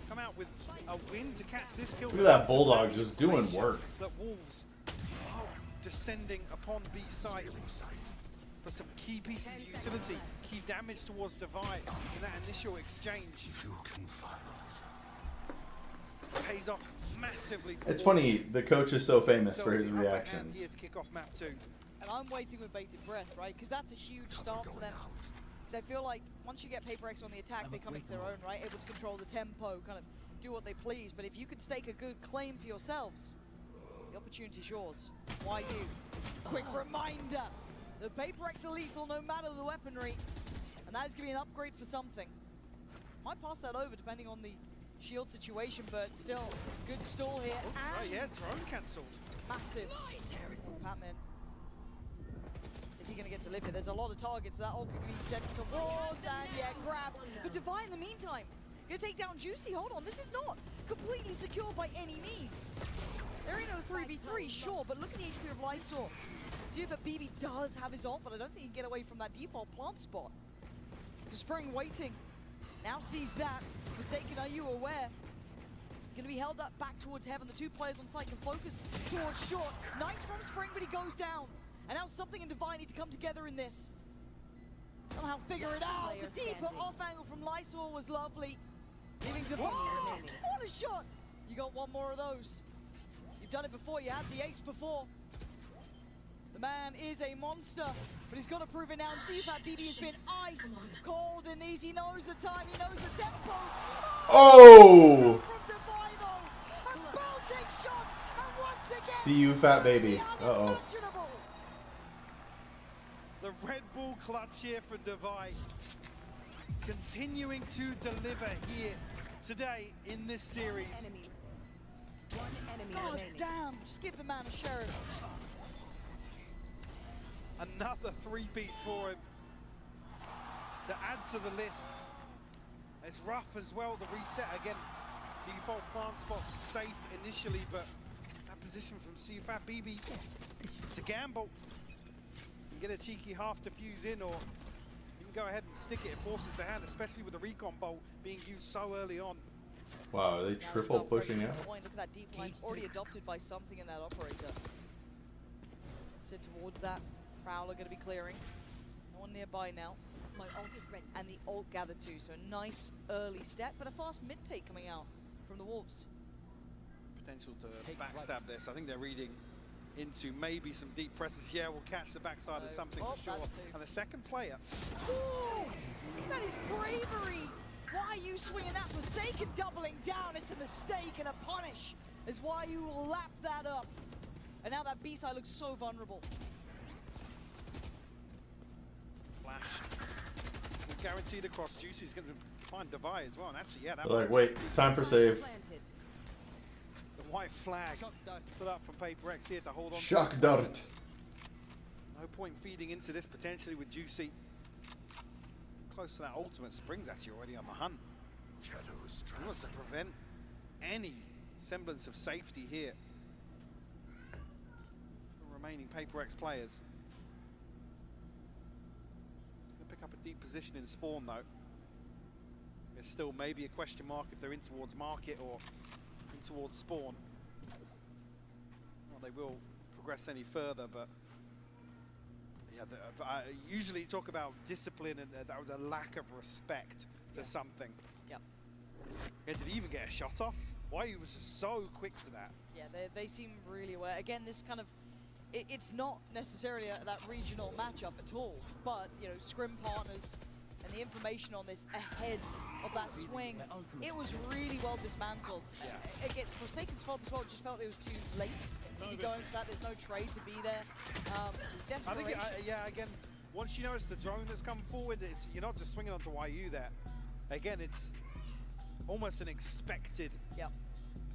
come out with a win to catch this kill. Look at that Bulldog just doing work. That Wolves are descending upon B site for some key pieces of utility, key damage towards Divide in that initial exchange. You can finally Pays off massively. It's funny, the coach is so famous for his Upper hand reactions. here to kick off map 2. And I'm waiting with bated breath, right? Because that's a huge start for them. Because I feel like once you get PRX on the attack, they come into their own, right? Able to control the tempo, kind of do what they please. But if you could stake a good claim for yourselves, the opportunity's yours. YU. Quick reminder, the PRX are lethal no matter the weaponry. And that is going to be an upgrade for something. Might pass that over depending on the shield situation, but still, good stall here. Oh And yeah, drone cancelled. massive. Patman. Is he going to get to live here? There's a lot of targets that all could be sent towards, and yeah, grabbed. But Divide in the meantime, going to take down Juicy. Hold on, this is not completely secure by any means. They're in a 3v3, sure, but look at the HP of Lysor. See if that BB does have his ult, but I don't think he can get away from that default plant spot. So Spring waiting. Now sees that. Forsaken, are you aware? Going to be held up back towards heaven. The 2 players on site can focus towards short. Nice from Spring, but he goes down. And now something and Divine need to come together in this. Somehow figure it out. The deeper off angle from Lysol was lovely. Leaving to what a shot! You got one more of those. You've done it before. You had the ace before. The man is a monster, but he's got to prove it now. And CFAT BB has been ice cold in these. He knows the time. He knows the tempo. Oh! From Divino, a bolting shot, and once again, See you, fat baby. Uh-oh. The Red Bull clutch here for Devi, continuing to deliver here today in this series. One enemy God remaining. damn, just give the man a share. Another three-piece for him to add to the list. It's rough as well, the reset again. Default plant spot safe initially, but that position from CFAT BB to gamble. You can get a cheeky half defuse in, or you can go ahead and stick it. It forces the hand, especially with the recon bolt being used so early on. Wow, are they triple pushing out? Look at that deep line, already adopted by something in that operator. Sit towards that. Prowler going to be clearing. No one nearby now. My ult is ready. And the ult gathered too, so a nice early step, but a fast mid take coming out from the Wolves. Potential to backstab this. I think they're reading into maybe some deep presses. Yeah, we'll catch the backside of something for sure. And the second player. Ooh, that is bravery. Why are you swinging that? Forsaken doubling down. It's a mistake and a punish is why you will lap that up. And now that B-side looks so vulnerable. Flash. Guaranteed across. Juicy's going to find Devi as well. And actually, yeah, that They're like, wait, time for save. The white flag put up from PRX here to hold on. Shock dart. No point feeding into this potentially with Juicy. Close to that ultimate. Spring's actually already on the hunt. He wants to prevent any semblance of safety here. The remaining PRX players. Gonna pick up a deep position in spawn though. There's still maybe a question mark if they're in towards market or in towards spawn. Well, they will progress any further, but yeah, usually talk about discipline, and that was a lack of respect for something. Yep. Yeah, did he even get a shot off? Why he was just so quick to that? Yeah, they seem really aware. Again, this kind of, it's not necessarily that regional matchup at all, but, you know, scrim partners and the information on this ahead of that swing, it was really well dismantled. Yeah. Again, Forsaken's fault as well, just felt it was too late to be going for that. There's no trade to be there. Desperation. I think, yeah, again, once you notice the drone that's come forward, you're not just swinging onto YU there. Again, it's almost an expected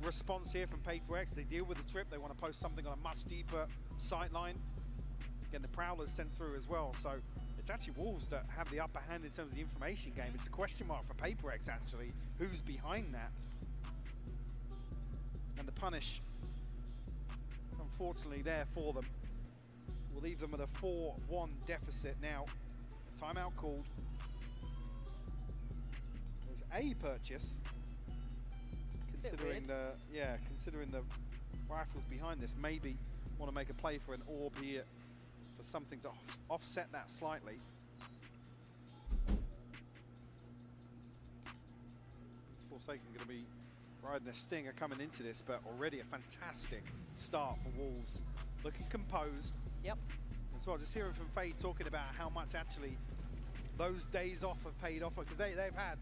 response here from PRX. They deal with the trip. They want to post something on a much deeper sight line. Again, the Prowler's sent through as well. So it's actually Wolves that have the upper hand in terms of the information game. It's a question mark for PRX, actually. Who's behind that? And the punish, unfortunately, there for them. Will leave them at a 4-1 deficit now. Timeout called. There's a purchase. Considering the rifles behind this, maybe want to make a play for an orb here for something to offset that slightly. It's Forsaken going to be riding their stinger coming into this, but already a fantastic start for Wolves. Looking composed. Yep. As well, just hearing from Fade talking about how much actually those days off have paid off, because they've had,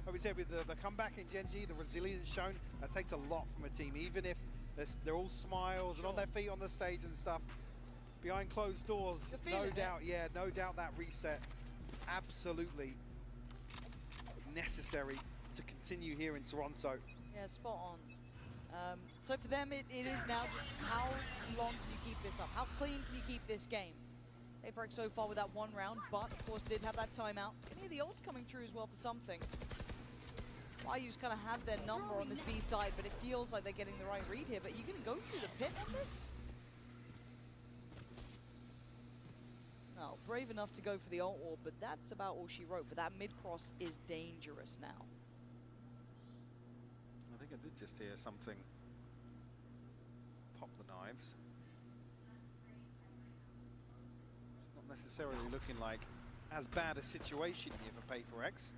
like we said, with the comeback in Gen G, the resilience shown, that takes a lot from a team, even if they're all smiles and on their feet on the stage and stuff. Behind closed doors, no doubt that reset absolutely necessary to continue here in Toronto. Yeah, spot on. So for them, it is now just how long can you keep this up? How clean can you keep this game? PRX so far with that one round, but of course did have that timeout. Can hear the ults coming through as well for something. YU's kind of had their number on this B side, but it feels like they're getting the right read here. But are you going to go through the pit on this? No, brave enough to go for the ult orb, but that's about all she wrote. But that mid-cross is dangerous now. I think I did just hear something pop the knives. Not necessarily looking like as bad a situation here for PRX.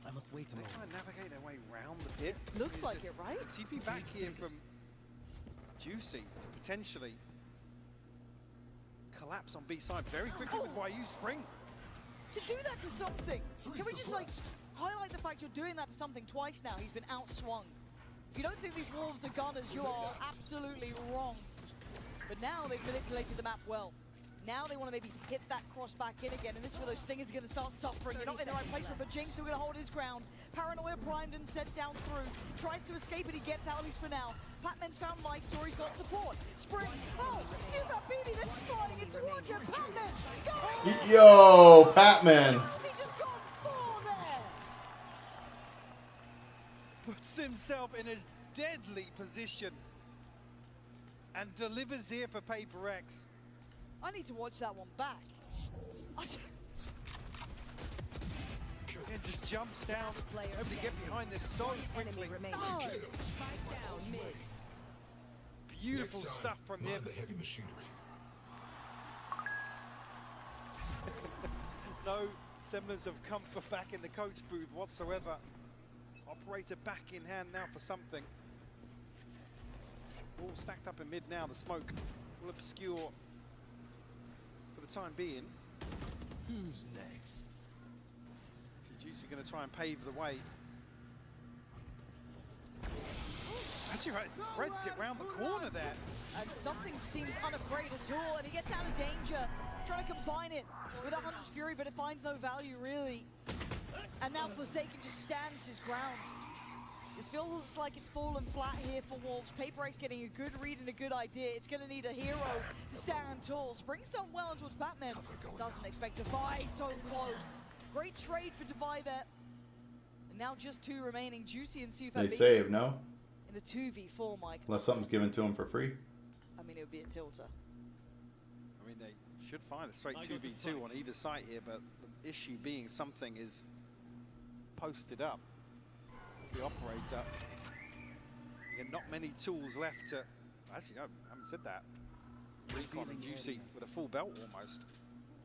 I must wait a They moment. try and navigate their way round the pit. Looks like it, right? There's a TP back here from Juicy to potentially collapse on B side very quickly with YU Spring. To do that to something. Can we just like highlight the fact you're doing that to something twice now? He's been outswung. If you don't think these Wolves are gunners, you are absolutely wrong. But now they've manipulated the map well. Now they want to maybe hit that cross back in again, and this is where those Stingers are going to start suffering. You're not in the right place, but Jinx still going to hold his ground. Paranoia primed and sent down through. Tries to escape, and he gets out at least for now. Patman's found Mike, Story's got support. Spring, oh, see that Beanie, they're just sliding it towards him. Patman, go! Yo, Patman. How's he just gone for there? Puts himself in a deadly position and delivers here for PRX. I need to watch that one back. It just jumps down, able to get behind this so quickly. Oh. Spike down mid. Beautiful stuff from him. The heavy machinery. No semblance of comfort back in the coach booth whatsoever. Operator back in hand now for something. All stacked up in mid now. The smoke will obscure for the time being. Who's next? So Juicy going to try and pave the way. Actually, right, threads it round the corner there. And something seems unafraid at all, and he gets out of danger. Trying to combine it with a Hunter's Fury, but it finds no value, really. And now Forsaken just stands his ground. This feels like it's fallen flat here for Wolves. PRX getting a good read and a good idea. It's going to need a hero to stand tall. Spring's done well towards Batman. Doesn't expect Devi, so close. Great trade for Devi there. And now just two remaining, Juicy and Sufat. They save, no? In a 2v4, Mike. Unless something's given to him for free. I mean, it would be a tilter. I mean, they should find a straight 2v2 on either side here, but the issue being something is posted up. The operator. Again, not many tools left to. Actually, no, I haven't said that. Recon and Juicy with a full belt almost.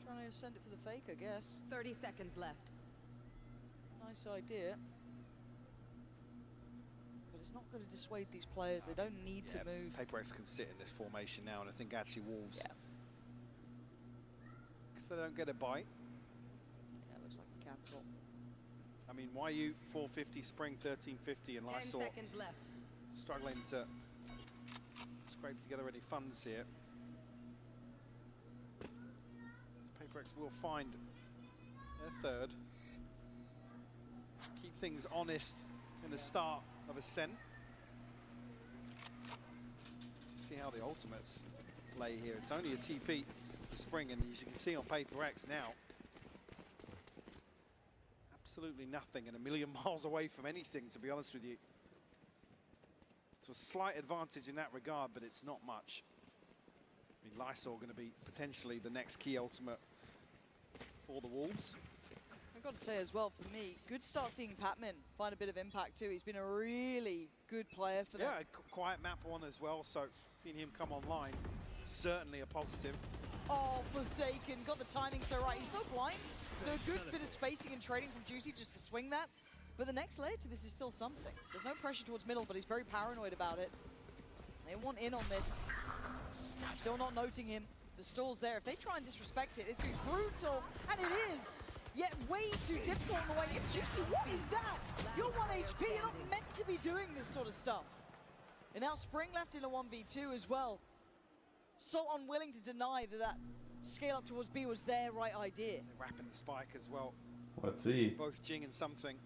Trying to send it for the fake, I guess. 30 seconds left. Nice idea. But it's not going to dissuade these players. They don't need to move. PRX can sit in this formation now, and I think actually Wolves. Because they don't get a bite. Yeah, looks like a cancel. I mean, YU 450, Spring 1350, and 10 Lysol seconds left. struggling to scrape together any funds here. PRX will find their third. Keep things honest in the start of Ascent. See how the ultimates lay here. It's only a TP for Spring, and as you can see on PRX now, absolutely nothing and a million miles away from anything, to be honest with you. So a slight advantage in that regard, but it's not much. I mean, Lysol going to be potentially the next key ultimate for the Wolves. I've got to say as well, for me, good start seeing Patman find a bit of impact too. He's been a really good player for them. Yeah, a quiet map one as well, so seeing him come online, certainly a positive. Oh, Forsaken, got the timing so right. He's so blind. So a good bit of spacing and trading from Juicy just to swing that. But the next layer to this is still something. There's no pressure towards middle, but he's very paranoid about it. They want in on this. Still not noting him. The stall's there. If they try and disrespect it, it's going to be brutal. And it is. Yet way too difficult on the way in. Juicy, what is that? You're 1 HP. You're not meant to be doing this sort of stuff. And now Spring left in a 1v2 as well. So unwilling to deny that scale up towards B was their right idea. They're wrapping the spike as well. Let's see. Both Jing and something.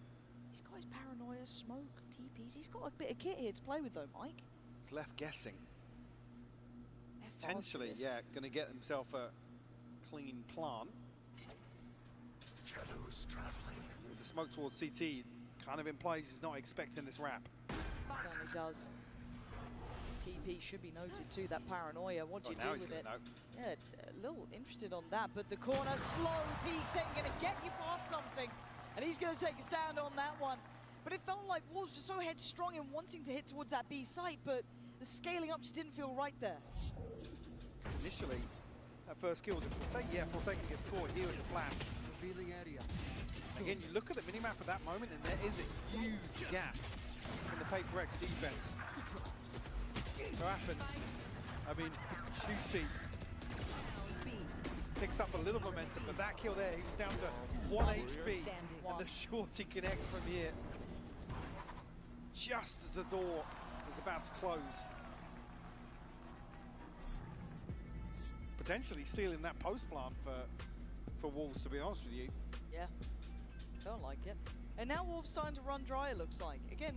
This guy's paranoia, smoke, TPs. He's got a bit of kit here to play with though, Mike. He's left guessing. They're Potentially, fast yeah, going to get himself a clean plant. Shadows traveling. With the smoke towards CT kind of implies he's not expecting this wrap. Certainly does. TP should be noted too, that paranoia. What do you do with it? Yeah, a little interested on that, but the corner, slow peaks ain't gonna get you past something. And he's gonna take a stand on that one. But it felt like Wolves were so headstrong in wanting to hit towards that B site, but the scaling up just didn't feel right there. Initially, That first kill was a Forsaken. Yeah, Forsaken gets caught here with the flash. Revealing area. Again, you look at the minimap at that moment, and there is a huge gap in the Paper X defense. So happens. I mean, Juicy picks up a little momentum, but that kill there, he was down to 1 HP, and the shorty connects from here. Just as the door is about to close. Potentially sealing that post plant for Wolves, to be honest with you. Yeah, don't like it. And now Wolves starting to run dry, it looks like. Again,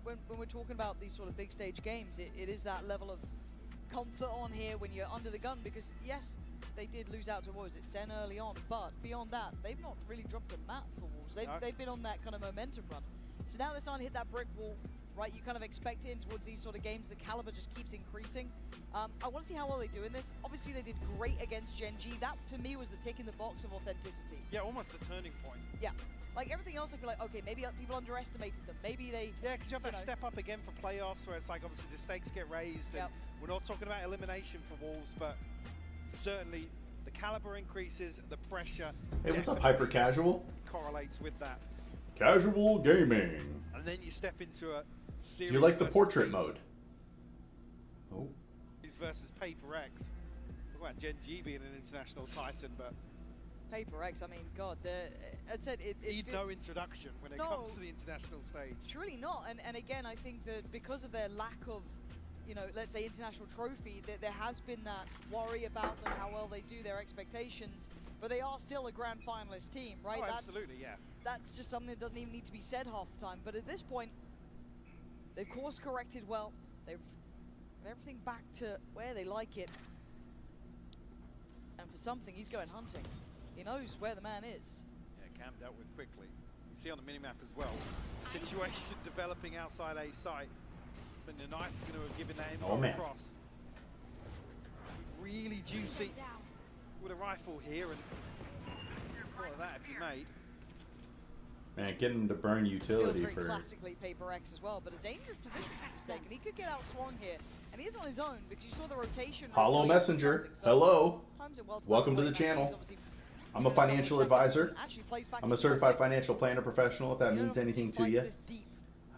when we're talking about these sort of big stage games, it is that level of comfort on here when you're under the gun, because yes, they did lose out to, what was it, Sen early on, but beyond that, they've not really dropped a map for Wolves. They've been on that kind of momentum run. So now they're starting to hit that brick wall, right? You kind of expect it in towards these sort of games. The caliber just keeps increasing. I want to see how well they do in this. Obviously, they did great against Gen G. That, to me, was the tick in the box of authenticity. Yeah, almost a turning point. Yeah. Like everything else, I feel like, okay, maybe people underestimated them. Maybe they... Yeah, because you have that step up again for playoffs where it's like, obviously, the stakes get raised. And we're not talking about elimination for Wolves, but certainly the caliber increases, the pressure... Hey, what's up, Hyper Casual? ...correlates with that. Casual gaming. And then you step into a series... You like the portrait mode? Oh. ...versus Paper X. Talk about Gen G being an international titan, but... Paper X, I mean, God, I said it need no introduction when it comes to the international stage. Truly not, and again, I think that because of their lack of, you know, let's say international trophy, that there has been that worry about them, how well they do, their expectations, but they are still a grand finalist team, right? Oh, absolutely, yeah. That's just something that doesn't even need to be said half the time, but at this point, they've course corrected well, they've everything back to where they like it, and for something, he's going hunting. He knows where the man is. Yeah, Cam dealt with quickly. You see on the minimap as well, situation developing outside A site, but the Knight's going to have given that info across. Really juicy with a rifle here, and all of that if you may. Man, getting him to burn utility very for... classically Paper X as well, but a dangerous position for Forsaken. He could get out swung here, and he is on his own because you saw the rotation. Hollow Messenger, hello. Welcome to the channel. I'm a financial advisor. I'm a certified financial planner professional, if that means anything to you.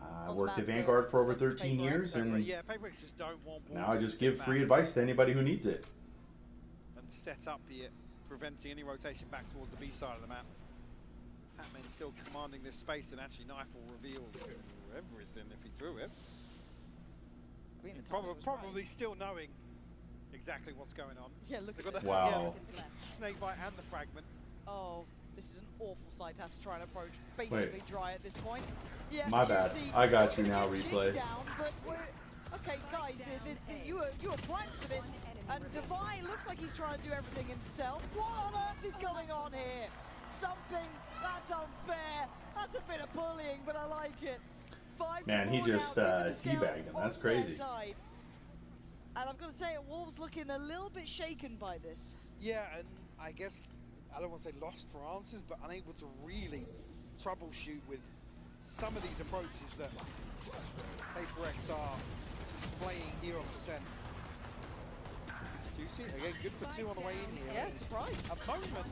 I worked at Vanguard for over 13 years, and now I just give free advice to anybody who needs it. And set up here, preventing any rotation back towards the B side of the map. Hatman still commanding this space, and actually Knife will reveal whoever is in if he threw it. Probably still knowing exactly what's going on. Yeah, look at that. Wow. Snake bite and the fragment. Oh, this is an awful sight to have to try and approach. Basically dry at this point. Yeah, my bad. I got you now, replay. Down, but okay, guys, you were primed for this. And Divine looks like he's trying to do everything himself. What on earth is going on here? Something that's unfair. That's a bit of bullying, but I like it. Man, he just teabagged him. That's crazy. And I've got to say, Wolves looking a little bit shaken by this. Yeah, and I guess, I don't want to say lost for answers, but unable to really troubleshoot with some of these approaches that Paper X are displaying here on the Sen. Juicy, again, good for two on the way in here. Yeah, surprise. A moment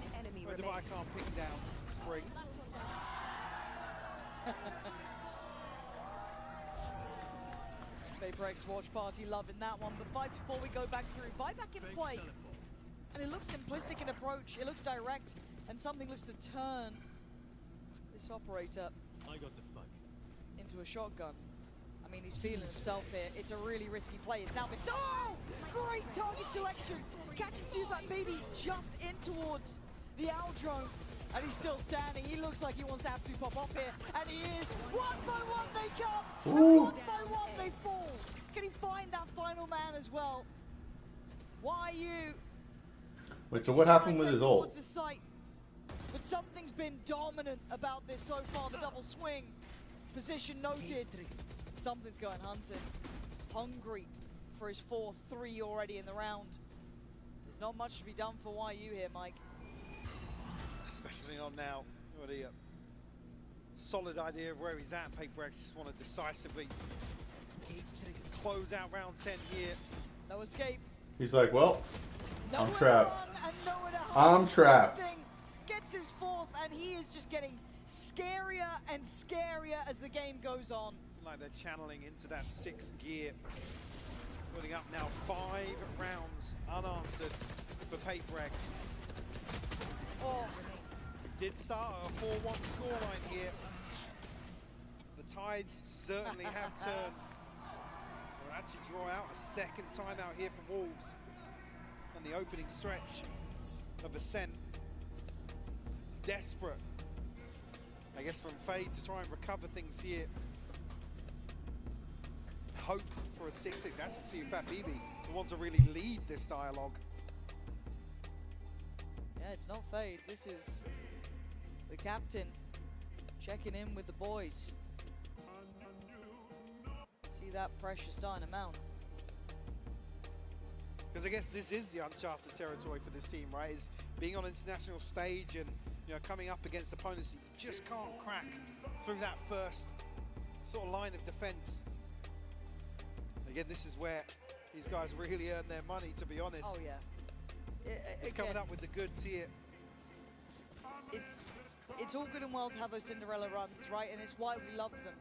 where Divine can't pick down Spring. Paper X watch party loving that one, but 5-4 we go back through. Buyback in play. And it looks simplistic in approach, it looks direct, and something looks to turn this operator into a shotgun. I mean, he's feeling himself here. It's a really risky play. It's now been... Oh! Great target selection! Catches Suzak maybe just in towards the Aldrome. And he's still standing. He looks like he wants to absolutely pop off here. And he is. One by one they come. And one by one they fall. Can he find that final man as well? YU. Wait, so what happened with his ult? But something's been dominant about this so far. The double swing. Position noted. Something's going hunting. Hungry for his 4-3 already in the round. There's not much to be done for YU here, Mike. Especially on now, already a solid idea of where he's at. Paper X just want to decisively close out round 10 here. No escape. He's like, well, I'm trapped. I'm trapped. Gets his fourth, and he is just getting scarier and scarier as the game goes on. Like they're channeling into that 6th gear. Putting up now 5 rounds unanswered for PRX. Oh. Did start a 4-1 scoreline here. The tides certainly have turned. We'll actually draw out a second timeout here for Wolves on the opening stretch of Ascent. Desperate, I guess, from Fade to try and recover things here. Hope for a 6-6. That's to see if Bibi will want to really lead this dialogue. Yeah, it's not Fade. This is the captain checking in with the boys. See that pressure starting to mount. Because I guess this is the uncharted territory for this team, right? Is being on international stage and, you know, coming up against opponents that you just can't crack through that first sort of line of defense. Again, this is where these guys really earn their money, to be honest. Oh yeah. It's coming up with the goods here. It's all good and well to have those Cinderella runs, right? And it's why we love them.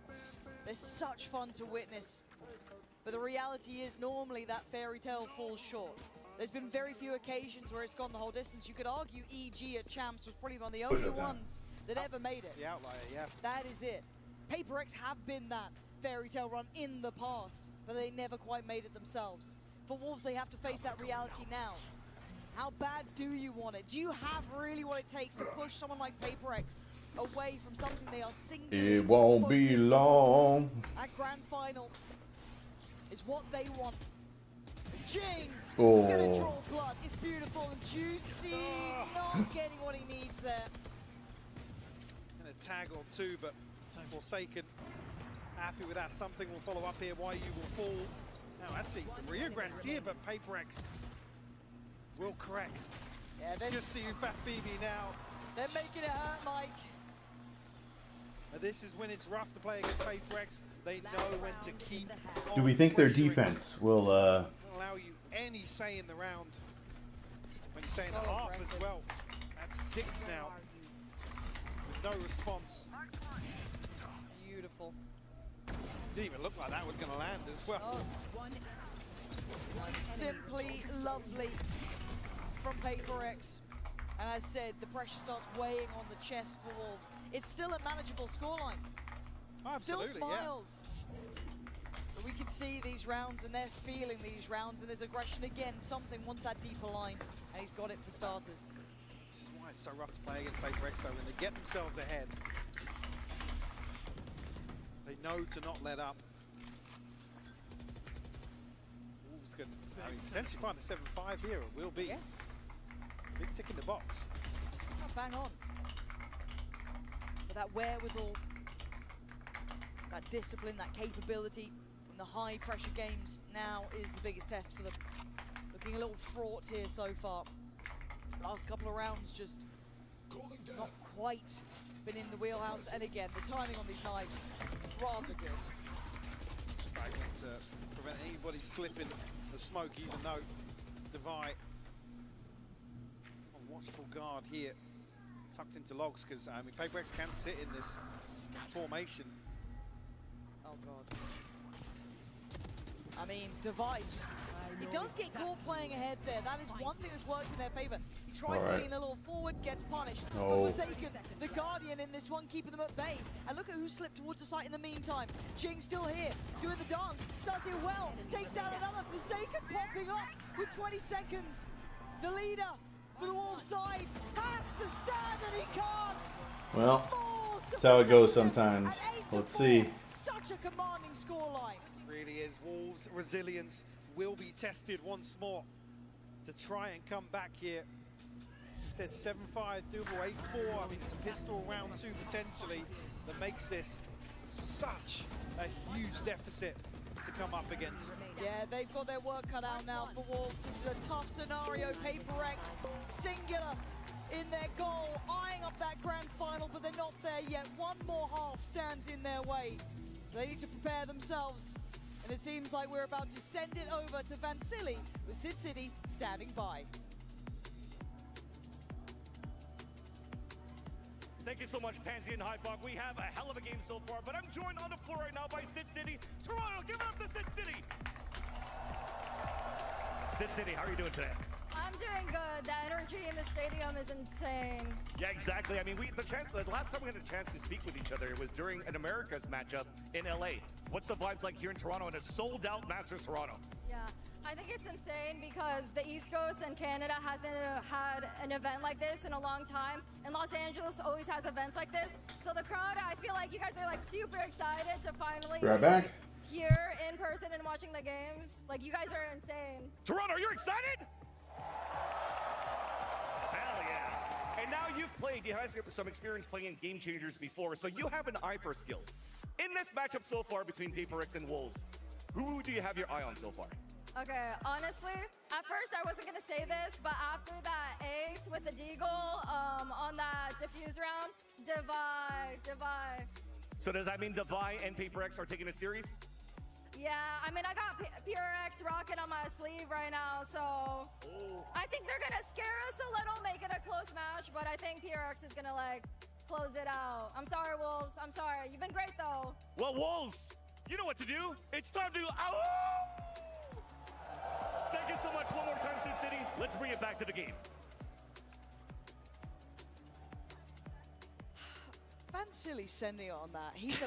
They're such fun to witness. But the reality is normally that fairy tale falls short. There's been very few occasions where it's gone the whole distance. You could argue EG at Champs was probably one of the only ones that ever made it. The outlier, yeah. That is it. PRX have been that fairy tale run in the past, but they never quite made it themselves. For Wolves, they have to face that reality now. How bad do you want it? Do you have really what it takes to push someone like PRX away from something they are singularly It won't be long. At grand final is what they want. Jing! Oh. Gonna draw blood. It's beautiful and juicy. Not getting what he needs there. And a tag or two, but Forsaken happy with that. Something will follow up here. YU will fall. Now, actually, Rio Gracia, but PRX will correct. Yeah, just see Bibi now. They're making it hurt, Mike. This is when it's rough to play against PRX. They know when to keep. Do we think their defense will allow you any say in the round? When you're saying a half as well. That's 6 now. With no response. Beautiful. Didn't even look like that was going to land as well. Oh. Simply lovely from PRX. And as I said, the pressure starts weighing on the chest for Wolves. It's still a manageable scoreline. Absolutely, still smiles. Yeah. But we can see these rounds, and they're feeling these rounds, and there's aggression again. Something wants that deeper line, and he's got it for starters. This is why it's so rough to play against PRX, though. When they get themselves ahead, they know to not let up. Wolves can potentially find a 7-5 here. It will be. Yeah. Big tick in the box. Not bang on. But that wherewithal, that discipline, that capability in the high pressure games now is the biggest test for them. Looking a little fraught here so far. Last couple of rounds just not quite been in the wheelhouse. And again, the timing on these knives, rather good. Fragment to prevent anybody slipping the smoke, even though Devi on watchful guard here, tucked into logs, because I mean, PRX can sit in this formation. Oh god. I mean, Devi's just, he does get caught playing ahead there. That is one thing that's worked in their favor. He tried to lean a little forward, gets punished. Oh. Forsaken, the Guardian in this one, keeping them at bay. And look at who slipped towards the site in the meantime. Jing still here, doing the dunk, does it well, takes down another. Forsaken popping off with 20 seconds. The leader for the Wolves side has to stand, and he can't. Well, that's how it goes sometimes. Let's see. Such a commanding scoreline. Really is. Wolves' resilience will be tested once more to try and come back here. Said 7-5, doable 8-4. I mean, it's a pistol round 2 potentially that makes this such a huge deficit to come up against. Yeah, they've got their work cut out now for Wolves. This is a tough scenario. PRX singular in their goal, eyeing up that grand final, but they're not there yet. One more half stands in their way. So they need to prepare themselves. And it seems like we're about to send it over to Vansili with Sid City standing by. Thank you so much, Pansy and Hydebog. We have a hell of a game so far, but I'm joined on the floor right now by Sid City. Toronto, give it up to Sid City. Sid City, how are you doing today? I'm doing good. The energy in the stadium is insane. Yeah, exactly. I mean, the last time we had a chance to speak with each other, it was during an Americas matchup in LA. What's the vibes like here in Toronto in a sold-out Masters Toronto? Yeah, I think it's insane because the East Coast and Canada hasn't had an event like this in a long time, and Los Angeles always has events like this. So the crowd, I feel like you guys are like super excited to finally Right back. here in person and watching the games. Like, you guys are insane. Toronto, are you excited? Hell yeah. And now you've played, you have some experience playing in Game Changers before, so you have an eye for skill. In this matchup so far between PRX and Wolves, who do you have your eye on so far? Okay, honestly, at first I wasn't gonna say this, but after that ace with the deagle on that diffuse round, Divide. So does that mean Divide and PRX are taking a series? Yeah, I mean, I got PRX rocket on my sleeve right now, so I think they're gonna scare us a little, make it a close match, but I think PRX is gonna like close it out. I'm sorry, Wolves. I'm sorry. You've been great though. Well, Wolves, you know what to do. It's time to Thank you so much one more time, Sid City. Let's bring it back to the game. Silly sending it on that. He's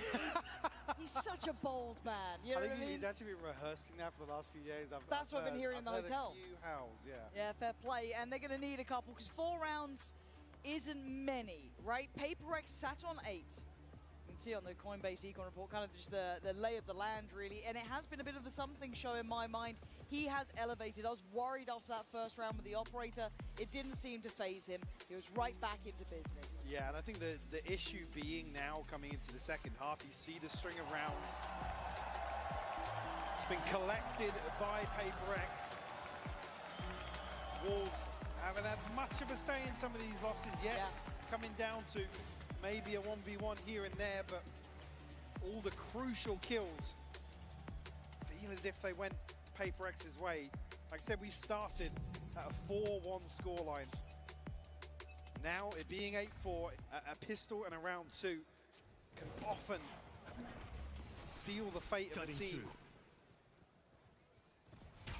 such a bold man. You know I think what I mean? he's actually been rehearsing that for the last few days. That's what I've been hearing in the hotel. A few howls, yeah. Yeah, fair play. And they're going to need a couple because 4 rounds isn't many, right? PRX sat on 8. You can see on the Coinbase Econ report kind of just the lay of the land, really. And it has been a bit of the something show in my mind. He has elevated. I was worried after that first round with the operator. It didn't seem to phase him. He was right back into business. Yeah, and I think the issue being now coming into the second half, you see the string of rounds. It's been collected by PRX. Wolves haven't had much of a say in some of these losses. Yes, coming down to maybe a 1v1 here and there, but all the crucial kills feel as if they went PRX's way. Like I said, we started at a 4-1 scoreline. Now, it being 8-4, a pistol and a round 2 can often seal the fate of a team.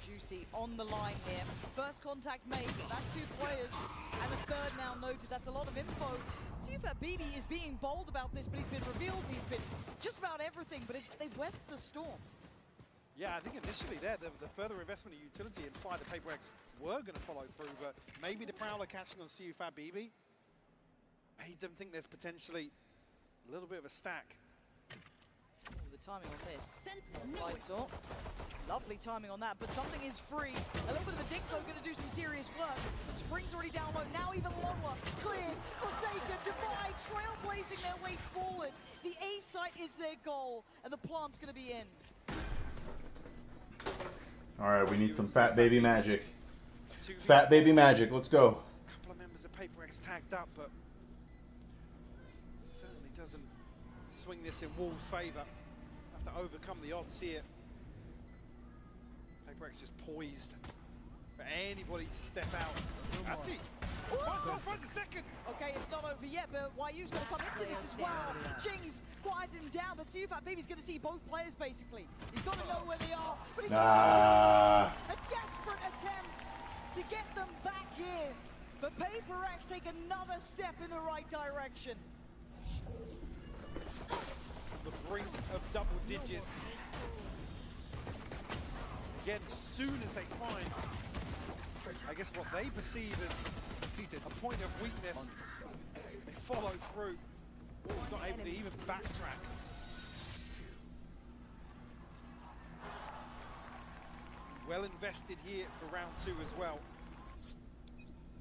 Juicy on the line here. First contact made, that's 2 players, and a third now noted. That's a lot of info. Fiduciary is being bold about this, but he's been revealed. He's been just about everything, but they weathered the storm. Yeah, I think initially there, the further investment in utility implied that PRX were going to follow through, but maybe the Prowler catching on Fiduciary made them think there's potentially a little bit of a stack. The timing on this. I saw. Lovely timing on that, but something is free. A little bit of a dick though, going to do some serious work. The Spring's already down low, now even lower. Cleared, Forsaken, Divide, trailblazing their way forward. The A site is their goal, and the plant's going to be in. All right, we need some fat baby magic. Fat baby magic, let's go. A couple of members of PRX tagged up, but certainly doesn't swing this in Wolves' favor. Have to overcome the odds here. PRX just poised for anybody to step out. That's it. Finds a second. Okay, it's not over yet, but YU's going to come into this as well. Jing's quieted him down, but Fiduciary's going to see both players basically. He's got to know where they are, but he's a desperate attempt to get them back here. But PRX take another step in the right direction. The brink of double digits. Again, as soon as they find, I guess, what they perceive as a point of weakness, they follow through. Wolves not able to even backtrack. Well invested here for round 2 as well.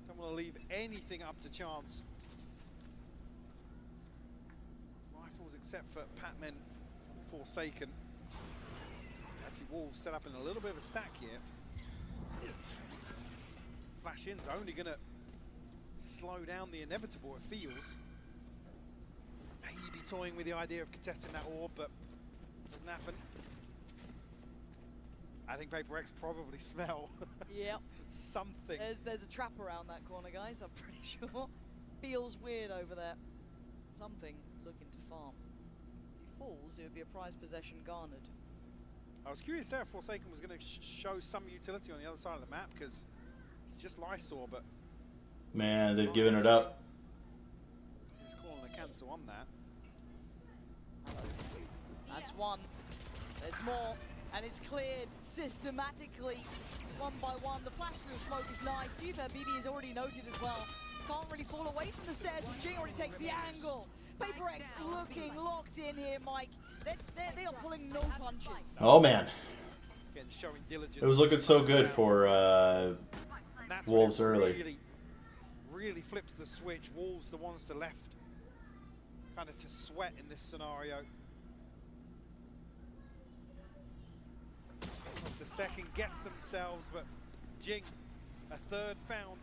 Don't want to leave anything up to chance. Rifles except for Patman Forsaken. Actually, Wolves set up in a little bit of a stack here. Flash-in's only going to slow down the inevitable, it feels. Maybe toying with the idea of contesting that orb, but doesn't happen. I think PRX probably smell something. There's a trap around that corner, guys, I'm pretty sure. Feels weird over there. something looking to farm. If he falls, it would be a prize possession garnered. I was curious there if Forsaken was going to show some utility on the other side of the map, because it's just Lysor, but... Man, they've given it up. He's calling a cancel on that. That's one. There's more, and it's cleared systematically, one by one. The flash through smoke is nice. See that BB is already noted as well. Can't really fall away from the stairs. Jing already takes the angle. PRX looking locked in here, Mike. They are pulling no punches. Oh man, Again, showing diligence. it was looking so good for Wolves early. Really flips the switch. Wolves the ones to left, kind of to sweat in this scenario. Almost a second guess themselves, but Jing, a third found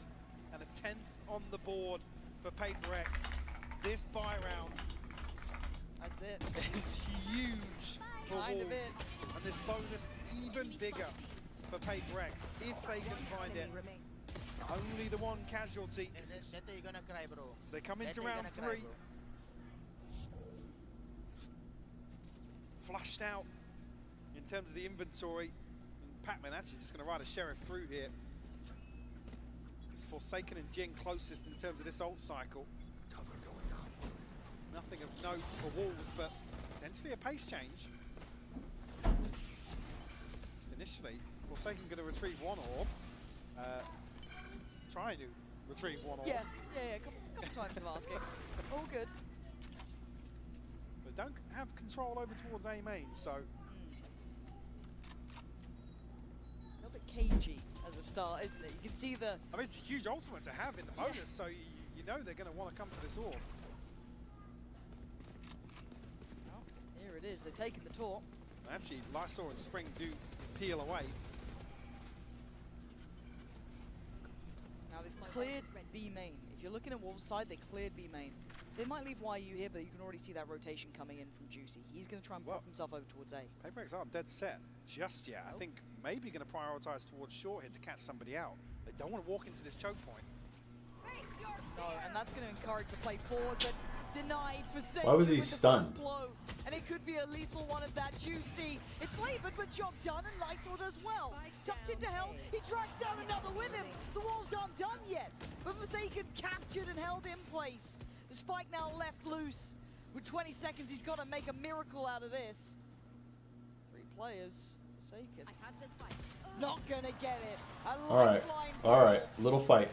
and a 10th on the board for PRX. This buy round, that's it, is huge for kind Wolves. of it. And this bonus even bigger for PRX if they can find it. Only the one casualty. You're gonna cry, bro. So they come into round 3. Flushed out in terms of the inventory. And Pac-Man actually just going to ride a Sheriff through here. It's Forsaken and Jing closest in terms of this ult cycle. Cover going up. Nothing of note for Wolves, but potentially a pace change. Just initially, Forsaken going to retrieve one orb. Try to retrieve one orb. Yeah, couple times of asking. All good. But don't have control over towards A main, so... A little bit cagey as a start, isn't it? You can see the... I mean, it's a huge ultimate to have in the bonus, so you know they're going to want to come for this orb. Oh, here it is. They've taken the torp. Actually, Lysor and Spring do peel away. Now they've cleared B main. If you're looking at Wolves' side, they cleared B main. So they might leave YU here, but you can already see that rotation coming in from Juicy. He's going to try and pop himself over towards A. PRX aren't dead set just yet. I think maybe going to prioritize towards short here to catch somebody out. They don't want to walk into this choke point. No, and that's going to encourage to play forward, but denied for Satan. Why was he with the stunned? first blow. And it could be a lethal one at that. Juicy. It's late, but job done, and Lysor does well. Tucked into hell, he drags down another with him. The Wolves aren't done yet, but Forsaken captured and held in place. The spike now left loose. With 20 seconds, he's got to make a miracle out of this. 3 players. Forsaken. Not gonna get it. A All right, little fight.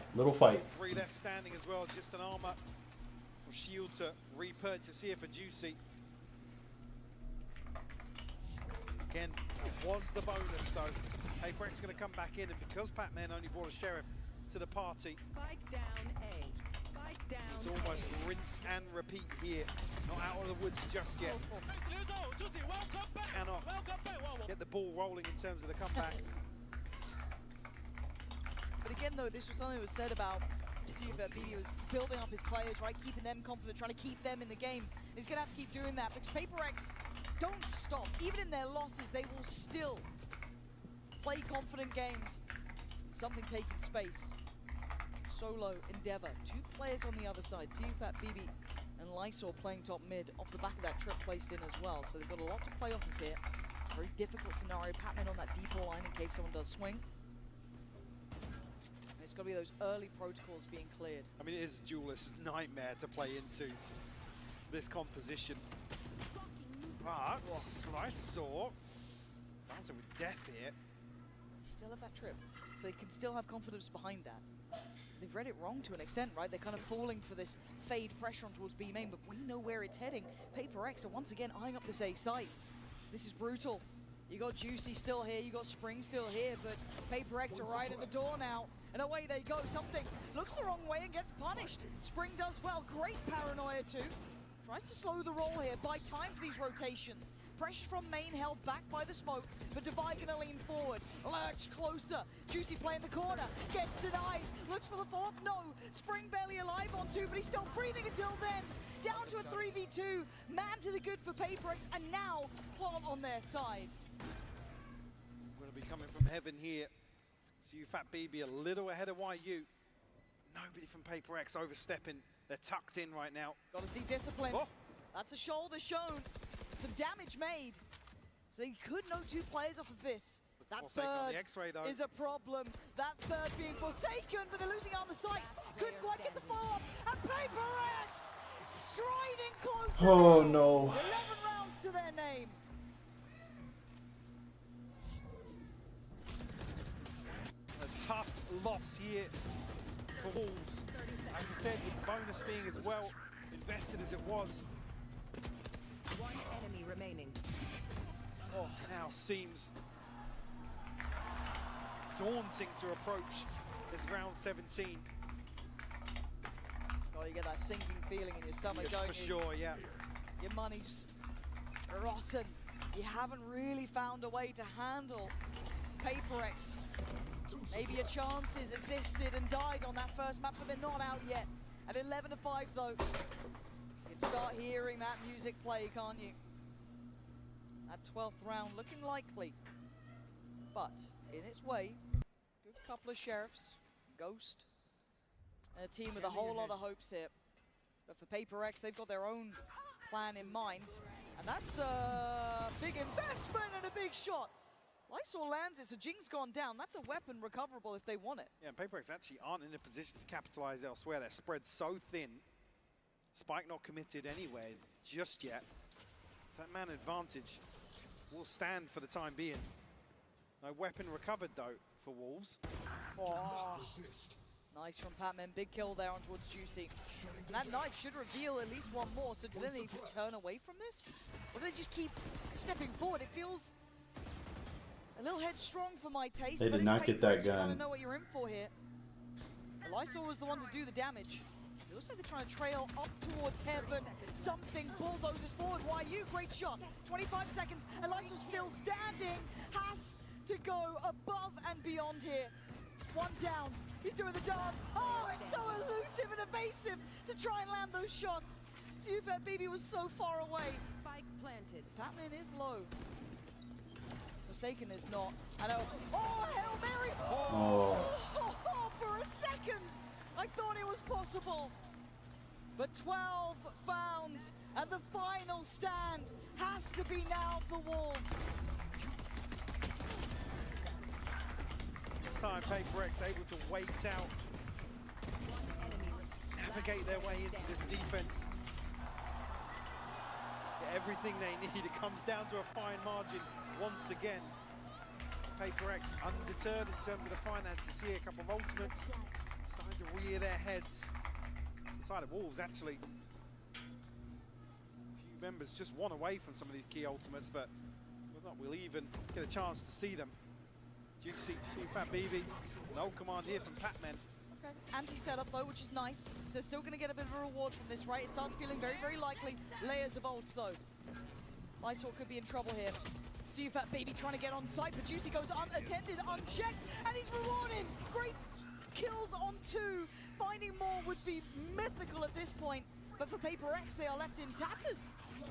3 left standing as well, just an armor or shield to repurchase here for Juicy. Again, that was the bonus, so PRX is going to come back in, and because Pac-Man only brought a Sheriff to the party, Spike down A. Spike down it's almost rinse and repeat here. Not out of the woods just yet. Cannot get the ball rolling in terms of the comeback. But again, though, this was something that was said about BD was building up his players, right? Keeping them confident, trying to keep them in the game. He's going to have to keep doing that because PRX don't stop. Even in their losses, they will still play confident games. Something taking space. Solo Endeavor. 2 players on the other side. CFAT, BB, and Lysor playing top mid off the back of that trip placed in as well. So they've got a lot to play off of here. Very difficult scenario. Pac-Man on that deeper line in case someone does swing. It's got to be those early protocols being cleared. I mean, it is Duelist's nightmare to play into this composition. But Lysor dancing with death here. Still have that trip, so they can still have confidence behind that. They've read it wrong to an extent, right? They're kind of falling for this fade pressure on towards B main, but we know where it's heading. PRX are once again eyeing up this A site. This is brutal. You got Juicy still here, you got Spring still here, but PRX are right at the door now. And away they go. Something looks the wrong way and gets punished. Spring does well. Great paranoia too. Tries to slow the roll here, buy time for these rotations. Pressure from main held back by the smoke, but Divide gonna lean forward. Lurch closer. Juicy play in the corner. Gets denied. Looks for the follow-up. No. Spring barely alive on 2, but he's still breathing until then. Down to a 3v2. Man to the good for PRX, and now Plant on their side. We're going to be coming from heaven here. CFAT BB a little ahead of YU. Nobody from PRX overstepping They're tucked in right now. Got to see discipline. Oh. That's a shoulder shown. Some damage made. So they could know 2 players off of this. That Forsaken on third the X-ray, though. is a problem. That third being Forsaken, but they're losing out on the site. Couldn't quite get the follow-up. And PRX striding closer. Oh, now. no. 11 rounds to their name. A tough loss here for Wolves. Like I said, with the bonus being as well invested as it was. One enemy remaining. Oh, now seems daunting to approach this round 17. Oh, you get that sinking feeling in your stomach, Yes, don't for you? sure, yeah. Your money's rotten. You haven't really found a way to handle PRX. Maybe your chances existed and died on that first map, but they're not out yet. At 11-5, though, you can start hearing that music play, can't you? That 12th round looking likely, but in its way, good couple of sheriffs, Ghost, and a team with a whole lot of hopes here. But for PRX, they've got their own plan in mind, and that's a big investment and a big shot. Lysol lands it, so Jing's gone down. That's a weapon recoverable if they want it. Yeah, and PRX actually aren't in a position to capitalize elsewhere. They're spread so thin. Spike not committed anywhere just yet. So that man advantage will stand for the time being. No weapon recovered, though, for Wolves. Oh. Nice from Patman. Big kill there on towards Juicy. And that knife should reveal at least one more. So do they need to turn away from this? Or do they just keep stepping forward? It feels a little headstrong for my taste. They but did not get that You kind gun. of know what you're in for here. Lysol was the one to do the damage. It looks like they're trying to trail up towards heaven. Something bulldozes forward. YU, great shot. 25 seconds, and Lysol still standing. Has to go above and beyond here. One down. He's doing the dance. Oh, it's so elusive and evasive to try and land those shots. Sufat BB was so far away. Spike planted. Patman is low. Forsaken is not. I know. Oh, Hail Mary! Oh. For a second, I thought it was possible. But 12 found, and the final stand has to be now for Wolves. This time, PRX able to wait out, navigate their way into this defense. Get everything they need. It comes down to a fine margin once again. PRX undeterred in terms of the finances here. A couple of ultimates starting to rear their heads. The side of Wolves, actually. A few members just one away from some of these key ultimates, but whether or not we'll even get a chance to see them. Juicy, Fat BB, no command here from Patman. Okay, anti-setup though, which is nice. So they're still going to get a bit of a reward from this, right? It starts feeling very, very likely. Layers of ults though. Lysol could be in trouble here. Fat BB trying to get on site, but Juicy goes unattended, unchecked, and he's rewarded. Great kills on 2. Finding more would be mythical at this point, but for PRX, they are left in tatters.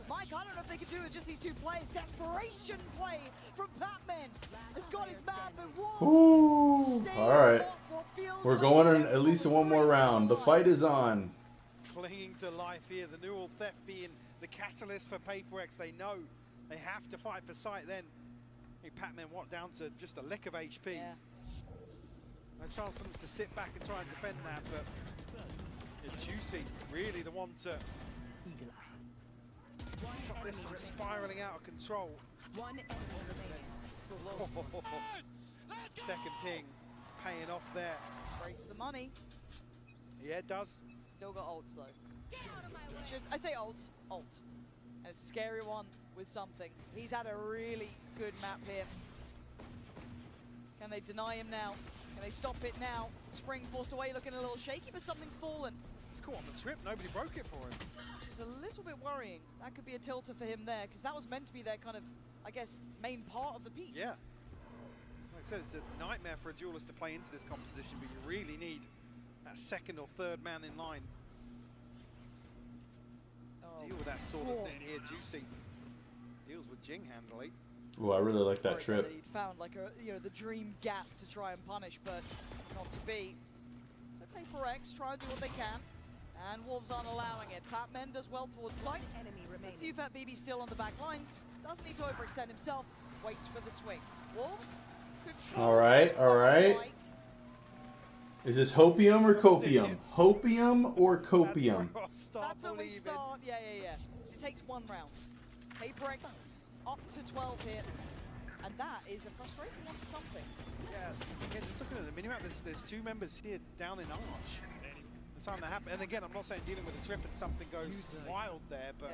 Mike, I don't know if they can do it, just these 2 players. Desperation play from Patman. Has got his man, but Wolves stay All right. off what feels We're like going the on end at least of one more round. The fight is on. Clinging to life here, the neural theft being the catalyst for PRX. They know they have to fight for sight then. I think Patman down to just a lick of HP. Yeah. No chance for them to sit back and try and defend that, but Juicy really the one to stop this from spiraling out of control. One enemy remaining. Second ping paying off there. Breaks the money. Yeah, it does. Still got ults though. I say ult. And it's a scary one with something. He's had a really good map here. Can they deny him now? Can they stop it now? Spring forced away, looking a little shaky, but something's fallen. It's caught on the trip. Nobody broke it for him. Which is a little bit worrying. That could be a tilter for him there, because that was meant to be their kind of, I guess, main part of the piece. Yeah. Like I said, it's a nightmare for a duelist to play into this composition, but you really need that second or third man in line. Deal with that sort of thing here. Juicy deals with Jing handily. Oh, I really like that trip. He'd found like the dream gap to try and punish, but not to be. So PRX try and do what they can. And Wolves aren't allowing it. Patman does well towards site. Enemy remaining. Let's see if BB still on the back lines. Doesn't need to overextend himself. Waits for the swing. Wolves control. All right, all right. Is this hopium or copium? Hopium or copium? That's how we start. Yeah. So it takes 1 round. PRX up to 12 here. And that is a frustrating one for something. Yeah, again, just looking at the minimap, there's 2 members here down in Arch. The time that happened, and again, I'm not saying dealing with a trip and something goes wild there, but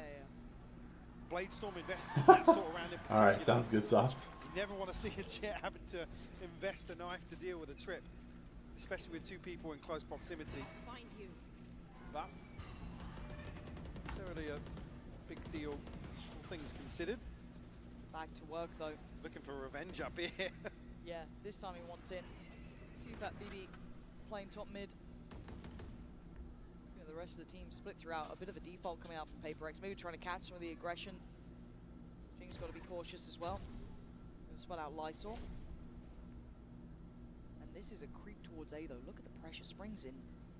Bladestorm invested in that sort of round in particular. Alright, sounds good, Soft. You never want to see a Jet having to invest a knife to deal with a trip, especially with 2 people in close proximity. Find you. But, necessarily a big deal, all things considered. Back to work though. Looking for revenge up here. Yeah, this time he wants in. See if that BB playing top mid. You know, the rest of the team split throughout. A bit of a default coming out from PRX. Maybe trying to catch some of the aggression. Jing's got to be cautious as well. Gonna spell out Lysol. And this is a creep towards A though. Look at the pressure. Spring's in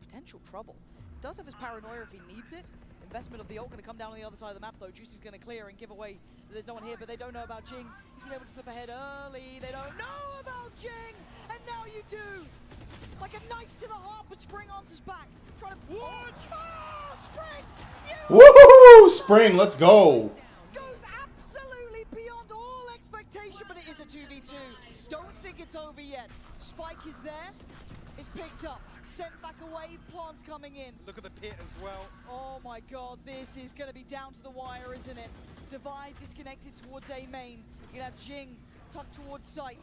potential trouble. Does have his paranoia if he needs it. Investment of the ult going to come down on the other side of the map though. Juicy's going to clear and give away. There's no one here, but they don't know about Jing. He's been able to slip ahead early. They don't know about Jing, and now you do. Like a knife to the heart, but Spring answers back. Trying to what? Oh, Spring! Woohoo! Spring, let's go. Goes absolutely beyond all expectation, but it is a 2v2. Don't think it's over yet. Spike is there. It's picked up. Sent back away, Plant's coming in. Look at the pit as well. Oh my god, this is going to be down to the wire, isn't it? Divide disconnected towards A main. You're going to have Jing tucked towards site.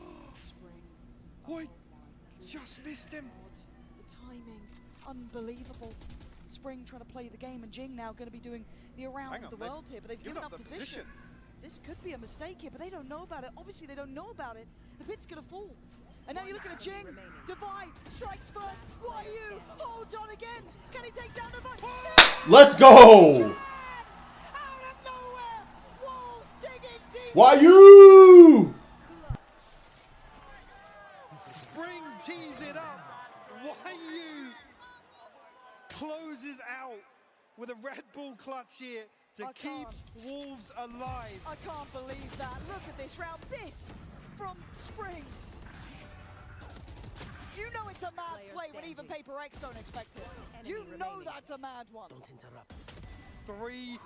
Spring. What? Just missed him. The timing, unbelievable. Spring trying to play the game, and Jing now going to be doing the around of the world here, but they've given up position. This could be a mistake here, but they don't know about it. Obviously, they don't know about it. The pit's going to fall. And now you're looking at Jing. Divide strikes first. Why you? Holds on again. Can he take down Divide? Let's go! Out of nowhere. Wolves digging deep. Why you? Spring tees it up. Why you? Closes out with a Red Bull clutch here to keep Wolves alive. I can't believe that. Look at this round. This from Spring. You know it's a mad play when even PRX don't expect it. You know that's a mad one. Don't interrupt. 3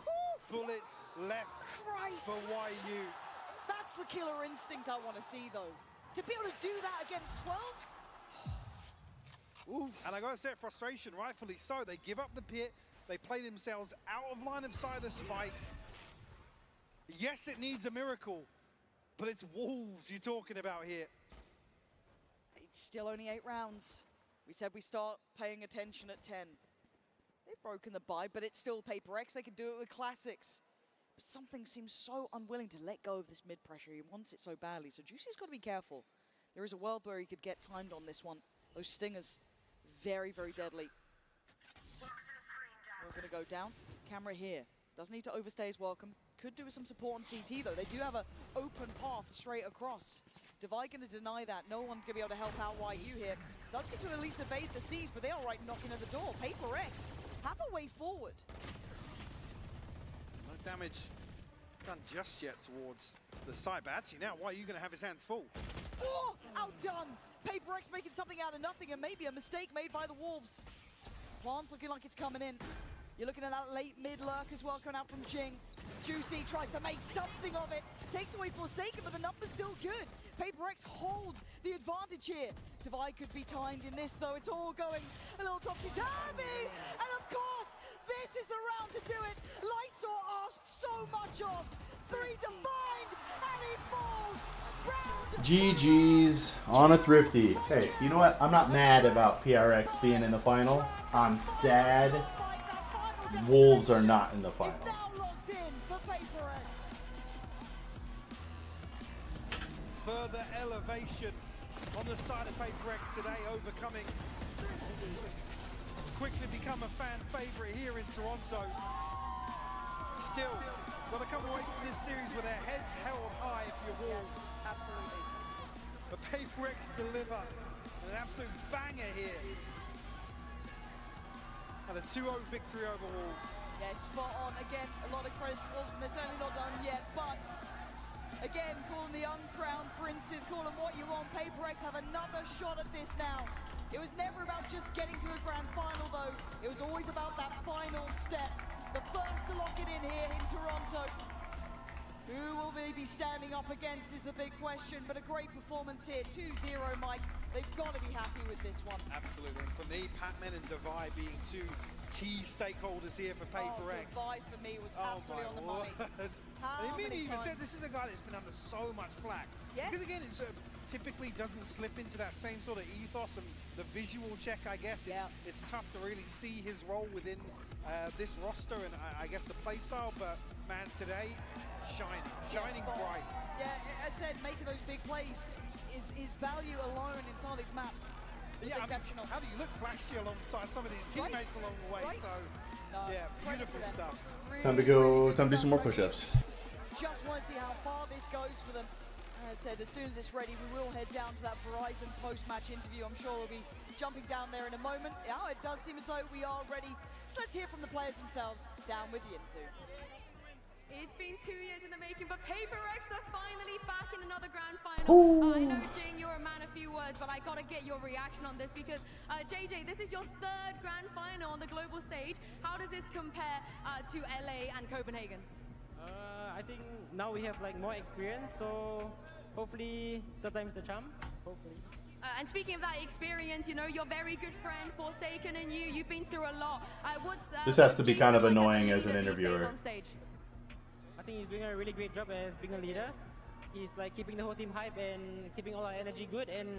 bullets left for YU. That's the killer instinct I want to see, though. To be able to do that against 12? Oof. And I gotta say, frustration, rightfully so. They give up the pit. They play themselves out of line of sight of the spike. Yes, it needs a miracle, but it's Wolves you're talking about here. It's still only 8 rounds. We said we start paying attention at 10. They've broken the bye, but it's still PRX. They can do it with classics. But something seems so unwilling to let go of this mid pressure. He wants it so badly. So Juicy's got to be careful. There is a world where he could get timed on this one. Those stingers, very, very deadly. We're going to go down. Camera here. Doesn't need to overstay his welcome. Could do with some support on CT though. They do have an open path straight across. Divide going to deny that. No one's going to be able to help out YU here. Does get to at least evade the C's, but they are right knocking at the door. PRX have a way forward. No damage done just yet towards the side, but actually now YU going to have his hands full. Oh, outdone. PRX making something out of nothing, and maybe a mistake made by the Wolves. Plant's looking like it's coming in. You're looking at that late mid lurk as well coming out from Jing. Juicy tries to make something of it. Takes away Forsaken, but the number's still good. PRX hold the advantage here. Divide could be timed in this, though. It's all going a little topsy-turvy. And of course, this is the round to do it. Lysor asked so much of. 3 to find, and he falls. Round GG's on a thrifty. Hey, you know what? I'm not mad about PRX being in the final. I'm sad Wolves are not in the final. Further elevation on the side of PRX today, overcoming. It's quickly become a fan favorite here in Toronto. Still, got to come away from this series with their heads held high if you're Wolves. Yes, absolutely. But PRX deliver an absolute banger here. And a 2-0 victory over Wolves. Yeah, spot on. Again, a lot of credit to Wolves, and they're certainly not done yet, but again, calling the uncrowned princes, call them what you want. PRX have another shot at this now. It was never about just getting to a grand final, though. It was always about that final step. The first to lock it in here in Toronto. Who will they be standing up against is the big question, but a great performance here. 2-0, Mike. They've got to be happy with this one. Absolutely. And for me, Patman and Divide being two key stakeholders here for PRX. Divide for me was absolutely on the money. I mean, even said this is a guy that's been under so much flack. Yeah. Because again, it typically doesn't slip into that same sort of ethos and the visual check, I guess. It's tough to really see his role within this roster and I guess the play style, but man, today, shining bright. Yeah, I said making those big plays, his value alone in some of these maps is exceptional. How do you look flashy alongside some of these teammates along the way? So, yeah, beautiful stuff. Really, Time to go. Time to do some more push-ups. Just want to see how far this goes for them. As I said, as soon as it's ready, we will head down to that Verizon post-match interview. I'm sure we'll be jumping down there in a moment. Yeah, it does seem as though we are ready. So let's hear from the players themselves. Down with Yinsu. It's been 2 years in the making, but PRX are finally back in another grand final. I know, Jing, you're a man of few words, but I gotta get your reaction on this because, JJ, this is your third grand final on the global stage. How does this compare to LA and Copenhagen? I think now we have like more experience, so hopefully third time's the charm. Hopefully. And speaking of that experience, you know, your very good friend Forsaken and you've been through a lot. This has to be kind of annoying as an interviewer. I think he's doing a really great job as being a leader. He's like keeping the whole team hype and keeping all our energy good, and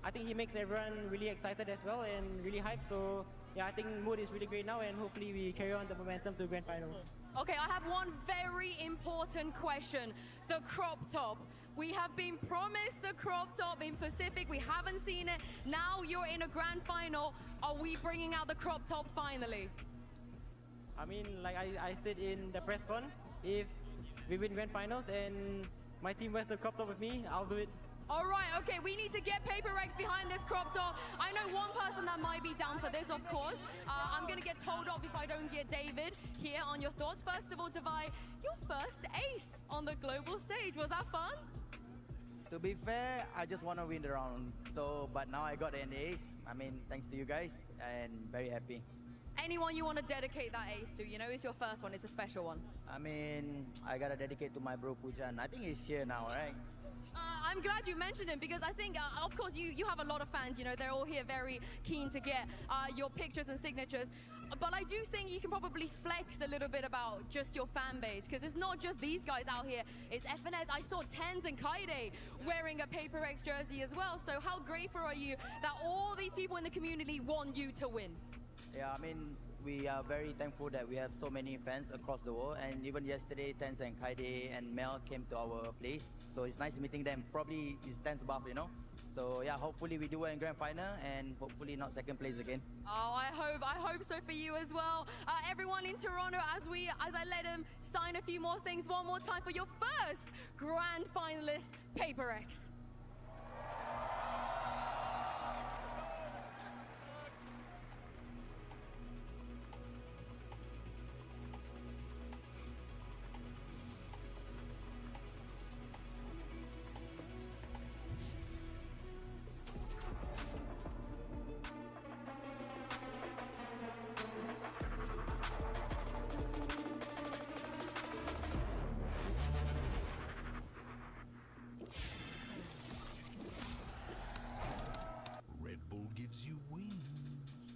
I think he makes everyone really excited as well and really hyped. So yeah, I think mood is really great now, and hopefully we carry on the momentum to grand finals. Okay, I have one very important question. The crop top. We have been promised the crop top in Pacific. We haven't seen it. Now you're in a grand final. Are we bringing out the crop top finally? I mean, like I said in the press con, if we win grand finals and my team wears the crop top with me, I'll do it. All right, okay, we need to get PRX behind this crop top. I know one person that might be down for this, of course. I'm gonna get told off if I don't get David here on your thoughts. First of all, Divide, your first ace on the global stage. Was that fun? To be fair, I just want to win the round. So, but now I got an ace. I mean, thanks to you guys, and very happy. Anyone you want to dedicate that ace to? You know, it's your first one. It's a special one. I mean, I gotta dedicate to my bro Pujan. I think he's here now, right? I'm glad you mentioned him because I think, of course, you have a lot of fans. You know, they're all here very keen to get your pictures and signatures. But I do think you can probably flex a little bit about just your fan base because it's not just these guys out here. It's FNC. I saw Tens and Kaide wearing a PRX jersey as well. So how grateful are you that all these people in the community want you to win? Yeah, I mean, we are very thankful that we have so many fans across the world. And even yesterday, Tens and Kaide and Mel came to our place. So it's nice meeting them. Probably it's Tens buff, you know? So yeah, hopefully we do well in grand final and hopefully not second place again. Oh, I hope so for you as well. Everyone in Toronto, as I let him sign a few more things one more time for your first grand finalist, PRX.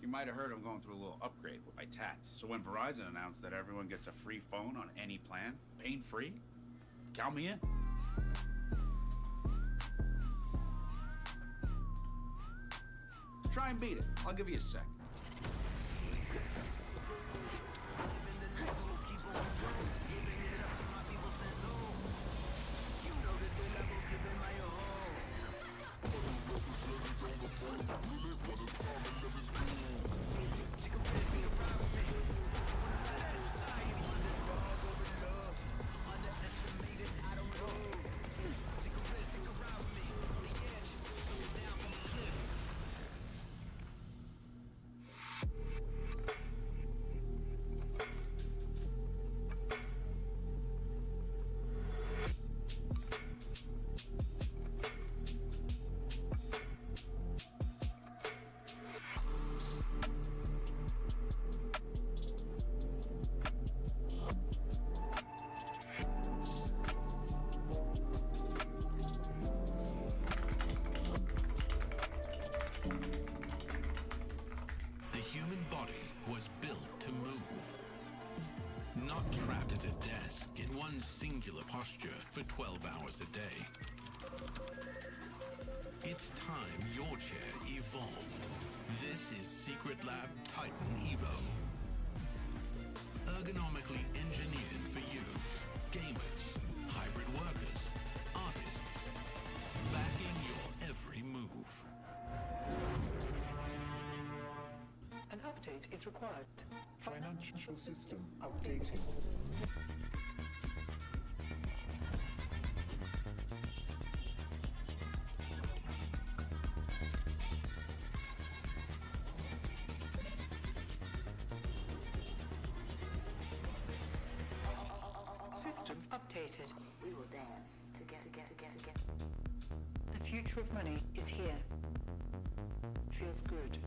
You might have heard I'm going through a little upgrade with my tats. So when Verizon announced that everyone gets a free phone on any plan, pain-free, count me in. Try and beat it. I'll give you a sec. singular posture for 12 hours a day. It's time your chair evolved. This is Secret Lab Titan Evo. Ergonomically engineered for you, gamers, hybrid workers, artists, backing your every move. An update is required. Financial system updating. System updated. We will dance together. The future of money is here. Feels good.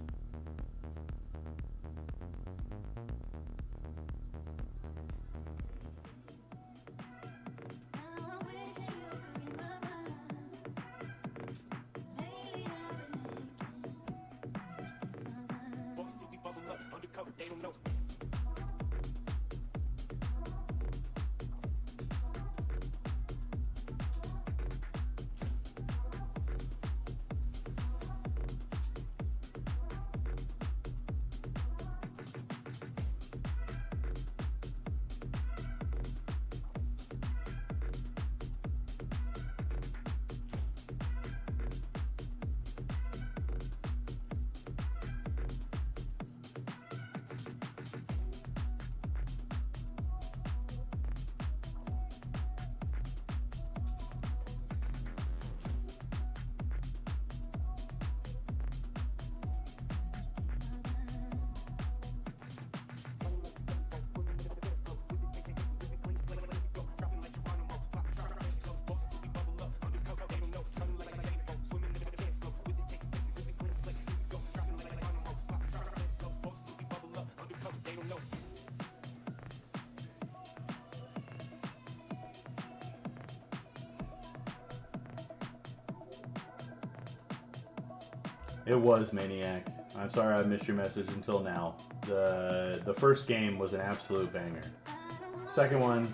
It was Maniac. I'm sorry I missed your message until now. The first game was an absolute banger. Second one,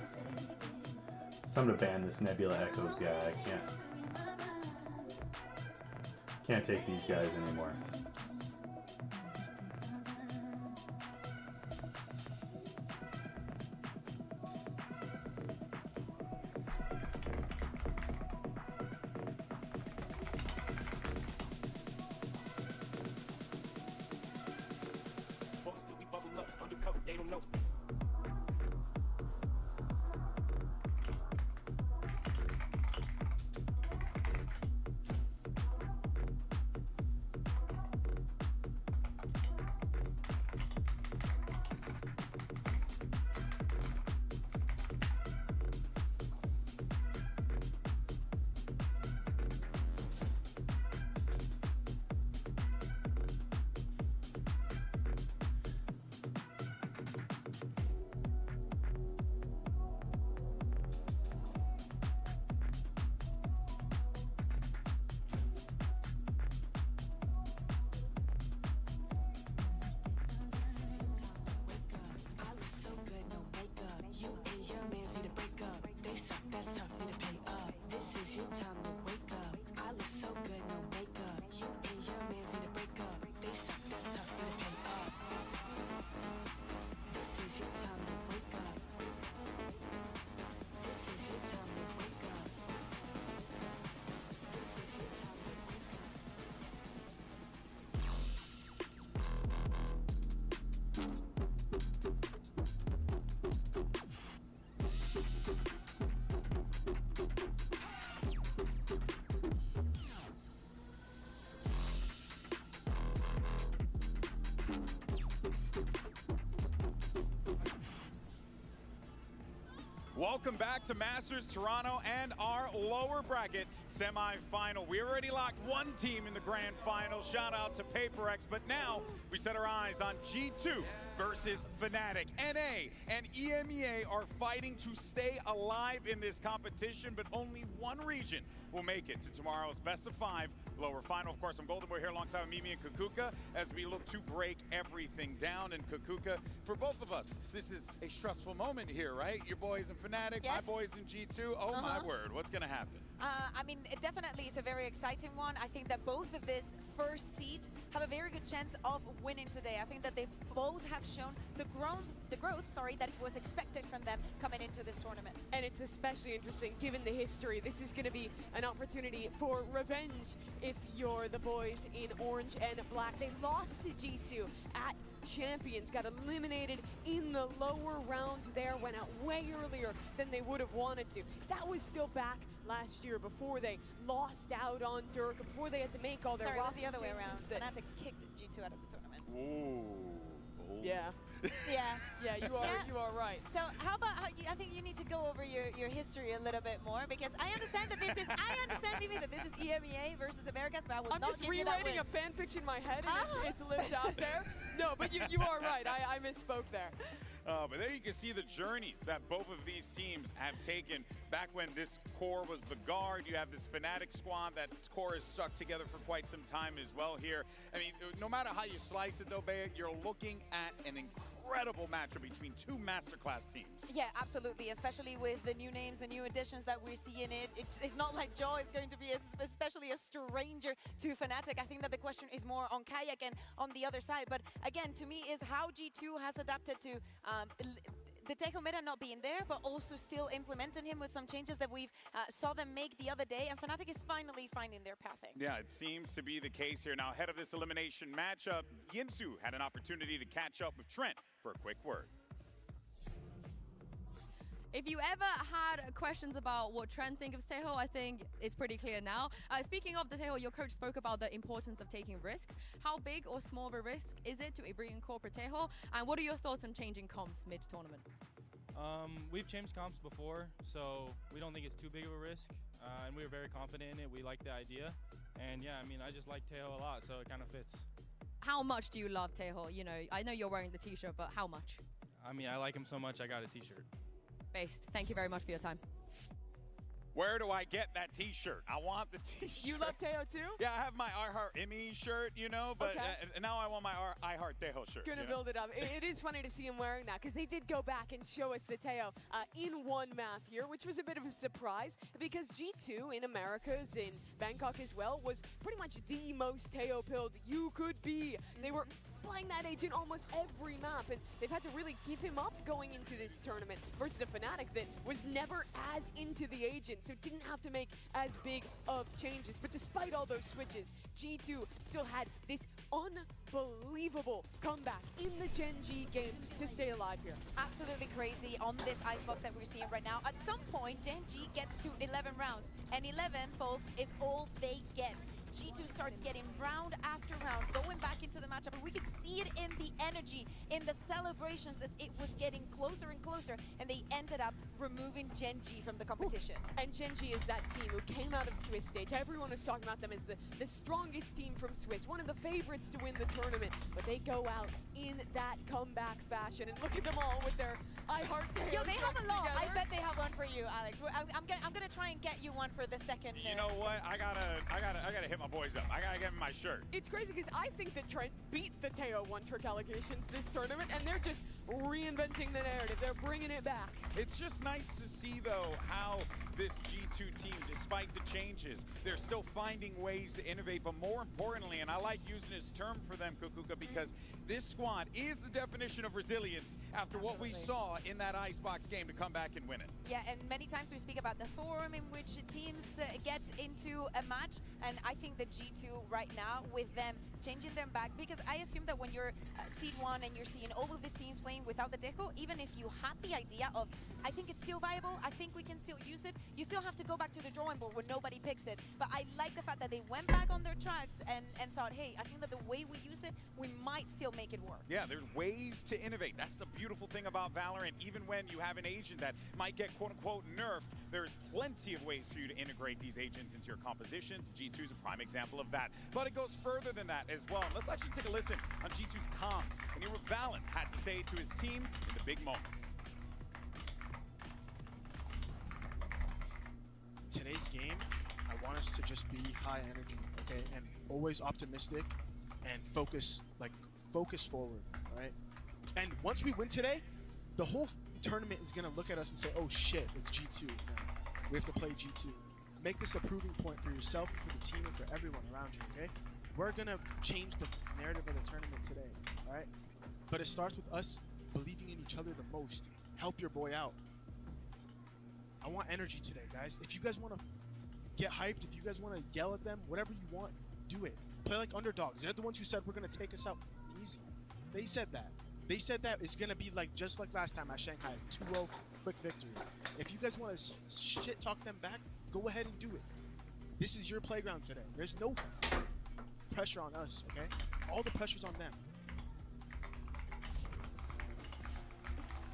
it's time to ban this Nebula Echoes guy. I can't take these guys anymore. Welcome back to Masters Toronto and our lower bracket semi-final. We already locked one team in the grand final. Shout out to PRX, but now we set our eyes on G2 versus Fnatic. NA and EMEA are fighting to stay alive in this competition, but only one region will make it to tomorrow's best of 5 lower final. Of course, I'm Golden Boy here alongside Mimi and Kukuka as we look to break everything down. And Kukuka, for both of us, this is a stressful moment here, right? Your boys in Fnatic, Yes. my boys in G2. Oh my word, what's gonna happen? I mean, it definitely is a very exciting one. I think that both of these first seeds have a very good chance of winning today. I think that they both have shown the growth, that was expected from them coming into this tournament. And it's especially interesting given the history. This is going to be an opportunity for revenge if you're the boys in orange and black. They lost to G2 at Champions, got eliminated in the lower rounds there, went out way earlier than they would have wanted to. That was still back last year before they lost out on Dirk, before they had to make all their Sorry, it was roster the other way around. changes that- Fnatic kicked G2 out of the tournament. Ooh. Yeah. Yeah. Yeah, you are right. So how about I think you need to go over your history a little bit more, because I understand that this is Mimi, that this is EMEA versus Americas, but I will I'm not just give you that rewriting win. a fan fiction in my head, and it's lived out there. No, but you are right. I misspoke there. But there you can see the journeys that both of these teams have taken. Back when this core was the guard, you have this Fnatic squad. That core is stuck together for quite some time as well here. I mean, no matter how you slice it though, Bea, you're looking at an incredible matchup between two masterclass teams. Yeah, absolutely, especially with the new names, the new additions that we're seeing. It's not like Joe is going to be especially a stranger to Fnatic. I think that the question is more on Kayak and on the other side. But again, to me, is how G2 has adapted to the Tejo meta not being there, but also still implementing him with some changes that we've saw them make the other day, and Fnatic is finally finding their pathing. Yeah, it seems to be the case here. Now, ahead of this elimination matchup, Yinsu had an opportunity to catch up with Trent for a quick word. If you ever had questions about what Trent think of Tejo, I think it's pretty clear now. Speaking of the Tejo, your coach spoke about the importance of taking risks. How big or small of a risk is it to bring in corporate Tejo? And what are your thoughts on changing comps mid-tournament? We've changed comps before, so we don't think it's too big of a risk. And we were very confident in it. We like the idea. And yeah, I mean, I just like Tejo a lot, so it kind of fits. How much do you love Tejo? You know, I know you're wearing the t-shirt, but how much? I mean, I like him so much, I got a t-shirt. Based. Thank you very much for your time. Where do I get that t-shirt? I want the t-shirt. You love Tejo too? Yeah, I have my I Heart Emmy shirt, you know, but now I want my I Heart Tejo shirt. Gonna build it up. It is funny to see him wearing that, because they did go back and show us the Tejo in one map here, which was a bit of a surprise, because G2 in Americas, in Bangkok as well, was pretty much the most Tejo pilled you could be. They were playing that agent almost every map, and they've had to really give him up going into this tournament versus a Fnatic that was never as into the agent, so didn't have to make as big of changes. But despite all those switches, G2 still had this unbelievable comeback in the Gen G game to stay alive here. Absolutely crazy on this icebox that we're seeing right now. At some point, Gen G gets to 11 rounds, and 11, folks, is all they get. G2 starts getting round after round, going back into the matchup, and we could see it in the energy, in the celebrations as it was getting closer and closer, and they ended up removing Gen G from the competition. And Gen G is that team who came out of Swiss stage. Everyone was talking about them as the strongest team from Swiss, one of the favorites to win the tournament, but they go out in that comeback fashion, and look at them all with their I Heart Tejo. Yo, they have a lot. Together. I bet they have one for you, Alex. I'm gonna try and get you one for the second. You know what? I gotta hit my boys up. I gotta get them my shirt. It's crazy because I think that Trent beat the Tejo one-trick allegations this tournament, and they're just reinventing the narrative. They're bringing it back. It's just nice to see, though, how this G2 team, despite the changes, they're still finding ways to innovate, but more importantly, and I like using this term for them, Kukuka, because this squad is the definition of resilience after what we saw in that Icebox game to come back and win it. Yeah, and many times we speak about the form in which teams get into a match, and I think the G2 right now, with them changing them back, because I assume that when you're seed 1 and you're seeing all of these teams playing without the Tejo, even if you had the idea of, I think it's still viable, I think we can still use it, you still have to go back to the drawing board when nobody picks it. But I like the fact that they went back on their tracks and thought, hey, I think that the way we use it, we might still make it work. Yeah, there's ways to innovate. That's the beautiful thing about Valorant. Even when you have an agent that might get quote-unquote nerfed, there's plenty of ways for you to integrate these agents into your composition. G2 is a prime example of that. But it goes further than that as well. And let's actually take a listen on G2's comms and hear what Valorant had to say to his team in the big moments. Today's game, I want us to just be high energy, okay, and always optimistic and focus forward, all right? And once we win today, the whole tournament is gonna look at us and say, oh shit, it's G2 now. We have to play G2. Make this a proving point for yourself, and for the team, and for everyone around you, okay? We're gonna change the narrative of the tournament today, all right? But it starts with us believing in each other the most. Help your boy out. I want energy today, guys. If you guys want to get hyped, if you guys want to yell at them, whatever you want, do it. Play like underdogs. They're the ones who said we're going to take us out easy. They said that. They said that it's going to be like just like last time at Shanghai, 2-0, quick victory. If you guys want to shit talk them back, go ahead and do it. This is your playground today. There's no pressure on us, okay? All the pressure's on them.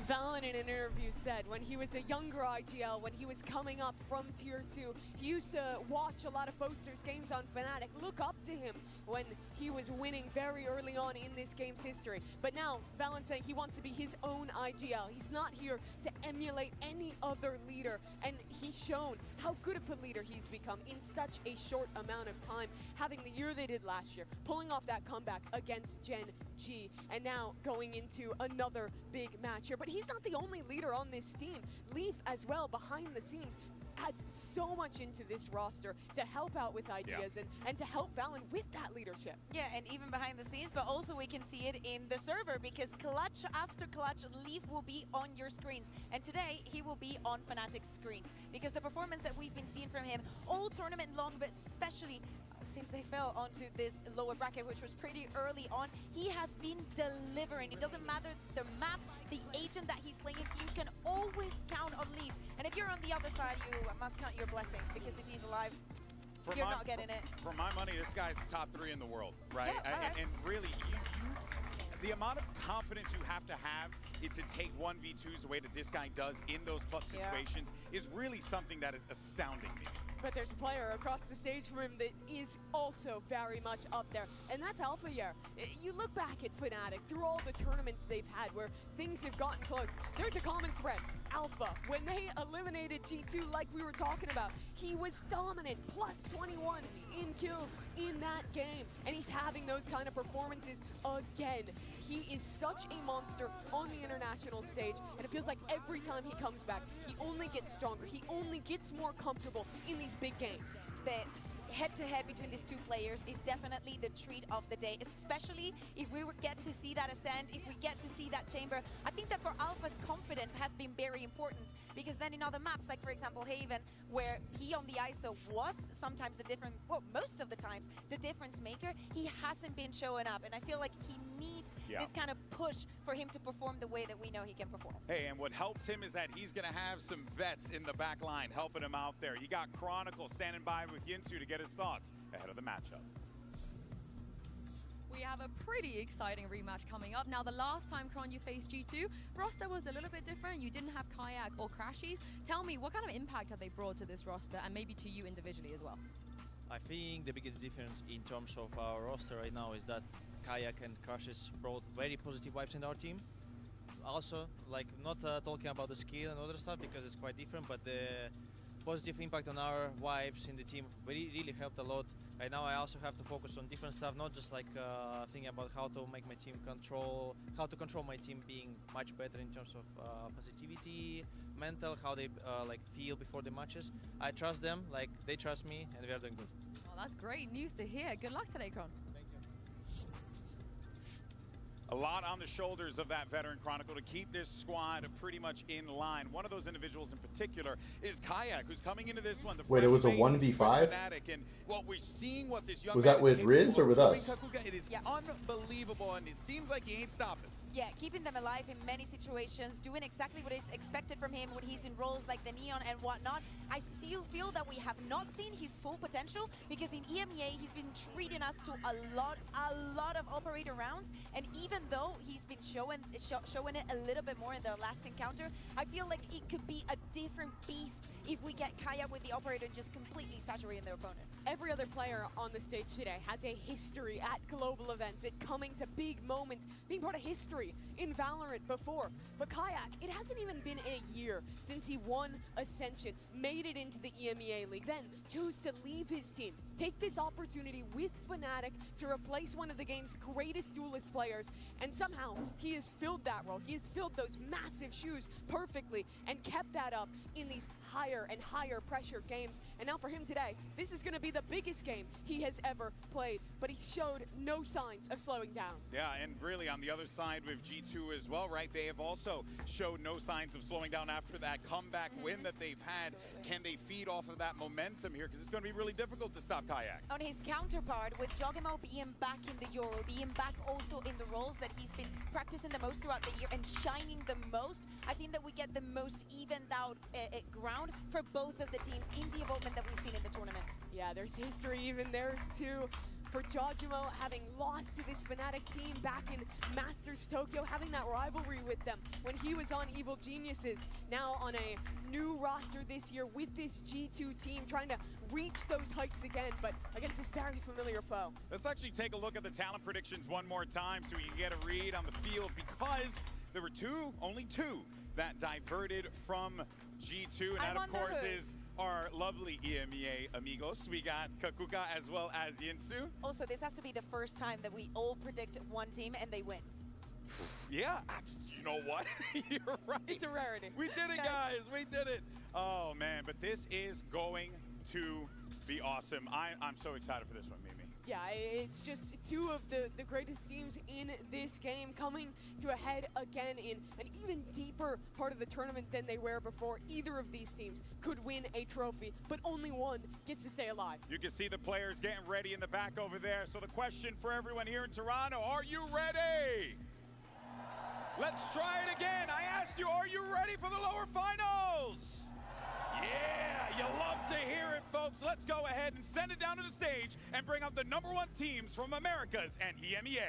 Valen in an interview said when he was a younger IGL, when he was coming up from Tier 2, he used to watch a lot of Boaster's games on Fnatic, look up to him when he was winning very early on in this game's history. But now, Valen saying he wants to be his own IGL. He's not here to emulate any other leader, and he's shown how good of a leader he's become in such a short amount of time, having the year they did last year, pulling off that comeback against Gen G, and now going into another big match here. But he's not the only leader on this team. Leaf as well, behind the scenes, adds so much into this roster to help out with ideas and to help Valen with that leadership. Yeah, and even behind the scenes, but also we can see it in the server, because clutch after clutch, Leaf will be on your screens. And today, he will be on Fnatic's screens, because the performance that we've been seeing from him all tournament long, but especially since they fell onto this lower bracket, which was pretty early on, he has been delivering. It doesn't matter the map, the agent that he's playing, you can always count on Leaf. And if you're on the other side, you must count your blessings, because if he's alive, you're not getting it. For my money, this guy's top 3 in the world, right? Yeah, and really, the amount of confidence you have to take 1v2s the way that this guy does in those clutch situations is really something that is astounding me. But there's a player across the stage from him that is also very much up there, and that's Alphayear. You look back at Fnatic, through all the tournaments they've had where things have gotten close, there's a common thread. Alpha, when they eliminated G2 like we were talking about, he was dominant, plus 21 in kills in that game, and he's having those kind of performances again. He is such a monster on the international stage, and it feels like every time he comes back, he only gets stronger, he only gets more comfortable in these big games. The head-to-head between these two players is definitely the treat of the day, especially if we would get to see that Ascent, if we get to see that Chamber. I think that for Alpha's confidence has been very important, because then in other maps, like for example Haven, where he on the ISO was sometimes the different, well, most of the times, the difference maker, he hasn't been showing up, and I feel like he needs this kind of push for him to perform the way that we know he can perform. Hey, and what helps him is that he's going to have some vets in the back line helping him out there. You got Chronicle standing by with Yinsu to get his thoughts ahead of the matchup. We have a pretty exciting rematch coming up. Now, the last time, Kron, you faced G2, roster was a little bit different. You didn't have Kayak or Crashies. Tell me, what kind of impact have they brought to this roster, and maybe to you individually as well? I think the biggest difference in terms of our roster right now is that Kayak and Crashes brought very positive vibes in our team. Also, like, not talking about the skill and other stuff because it's quite different, but the positive impact on our vibes in the team really helped a lot. Right now I also have to focus on different stuff, not just like thinking about how to make my team control my team being much better in terms of positivity, mental, how they like feel before the matches. I trust them, like they trust me, and we are doing good. Well, that's great news to hear. Good luck today, Kron. A lot on the shoulders of that veteran Chronicle to keep this squad pretty much in line. One of those individuals in particular is Kayak, who's coming into this one. Wait, it was a 1v5? And well, we're seeing what this young Was man that with Riz or with us? It is unbelievable, and it seems like he ain't stopping. Yeah, keeping them alive in many situations, doing exactly what is expected from him when he's in roles like the Neon and whatnot. I still feel that we have not seen his full potential, because in EMEA he's been treating us to a lot of operator rounds, and even though he's been showing it a little bit more in the last encounter, I feel like it could be a different beast if we get Kaya with the operator and just completely saturating their opponent. Every other player on the stage today has a history at global events, at coming to big moments, being part of history in Valorant before. But Kayak, it hasn't even been a year since he won Ascension, made it into the EMEA League, then chose to leave his team, take this opportunity with Fnatic to replace one of the game's greatest duelist players, and somehow he has filled that role. He has filled those massive shoes perfectly and kept that up in these higher and higher pressure games. And now for him today, this is going to be the biggest game he has ever played, but he showed no signs of slowing down. Yeah, and really on the other side with G2 as well, right? They have also showed no signs of slowing down after that comeback win that they've had. Can they feed off of that momentum here? Because it's going to be really difficult to stop Kayak. On his counterpart, with Jogimo being back in the Euro, being back also in the roles that he's been practicing the most throughout the year and shining the most, I think that we get the most evened out ground for both of the teams in the involvement that we've seen in the tournament. Yeah, there's history even there too. For Jojimo, having lost to this Fnatic team back in Masters Tokyo, having that rivalry with them when he was on Evil Geniuses, now on a new roster this year with this G2 team, trying to reach those heights again, but against this very familiar foe. Let's actually take a look at the talent predictions one more time so we can get a read on the field, because there were only two that diverted from G2, and that of course is our lovely EMEA amigos. We got Kakuka as well as Yinsu. Also, this has to be the first time that we all predict one team and they win. Yeah, you know what? You're right. It's a rarity. We did it, guys. We did it. Oh, man, but this is going to be awesome. I'm so excited for this one, Mimi. Yeah, it's just two of the greatest teams in this game coming to a head again in an even deeper part of the tournament than they were before. Either of these teams could win a trophy, but only one gets to stay alive. You can see the players getting ready in the back over there. So the question for everyone here in Toronto, are you ready? Let's try it again. I asked you, are you ready for the lower finals? Yeah, you love to hear it, folks. Let's go ahead and send it down to the stage and bring out the #1 teams from Americas and EMEA.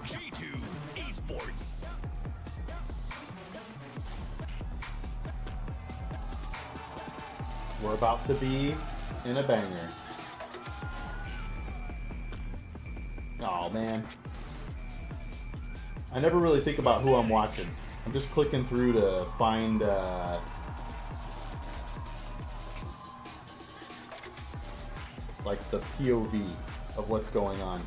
G2 Esports. We're about to be in a banger. Oh man. I never really think about who I'm watching. I'm just clicking through to find like the POV of what's going on.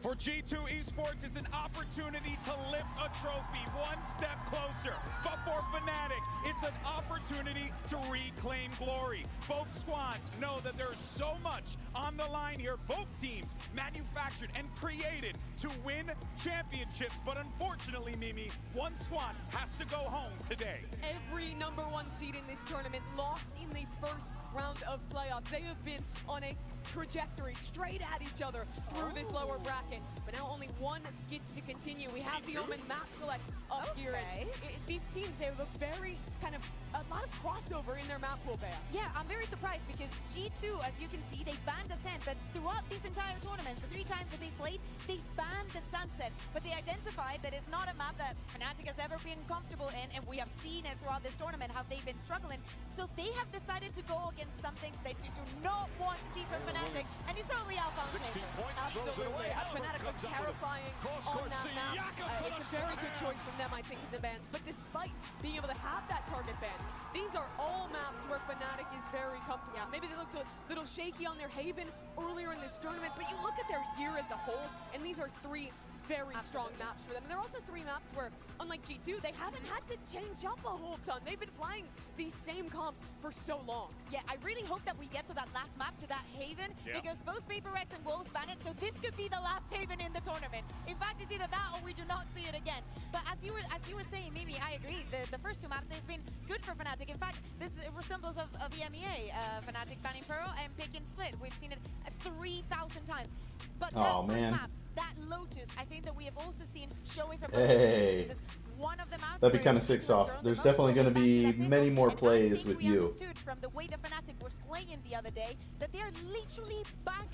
For G2 Esports, it's an opportunity to lift a trophy one step closer. But for Fnatic, it's an opportunity to reclaim glory. Both squads know that there's so much on the line here. Both teams manufactured and created to win championships. But unfortunately, Mimi, one squad has to go home today. Every #1 seed in this tournament lost in the first round of playoffs. They have been on a trajectory straight at each other through this lower bracket, but now only one gets to continue. We have the Omen map select up here. And these teams, they have a lot of crossover in their map pool, Bea. Yeah, I'm very surprised because G2, as you can see, they banned Ascent, but throughout this entire tournament, the 3 times that they played, they banned the Sunset, but they identified that it's not a map that Fnatic has ever been comfortable in, and we have seen it throughout this tournament, how they've been struggling. So they have decided to go against something that you do not want to see from Fnatic, and it's probably Alpha. 16 points, absolutely. Fnatic looks terrifying on that map. It's a very good choice from them, I think, in the bans. But despite being able to have that target ban, these are all maps where Fnatic is very comfortable. Yeah. Maybe they looked a little shaky on their Haven earlier in this tournament, but you look at their year as a whole, and these are 3 very strong maps for them. And there are also 3 maps where, unlike G2, they haven't had to change up a whole ton. They've been playing these same comps for so long. Yeah, I really hope that we get to that last map, to that Haven, because both PRX and Wolves ban it, so this could be the last Haven in the tournament. In fact, it's either that or we do not see it again. But as you were saying, Mimi, I agree. The first 2 maps, they've been good for Fnatic. In fact, this resembles of EMEA, Fnatic banning Pearl and pick and split. We've seen it 3,000 times. But that first map, that Lotus, I think that we have also seen showing from both teams. This is one of the maps. That'd be kind of sick, Soft. There's definitely going to be many more plays with you. We understood from the way the Fnatic was playing the other day that they're literally back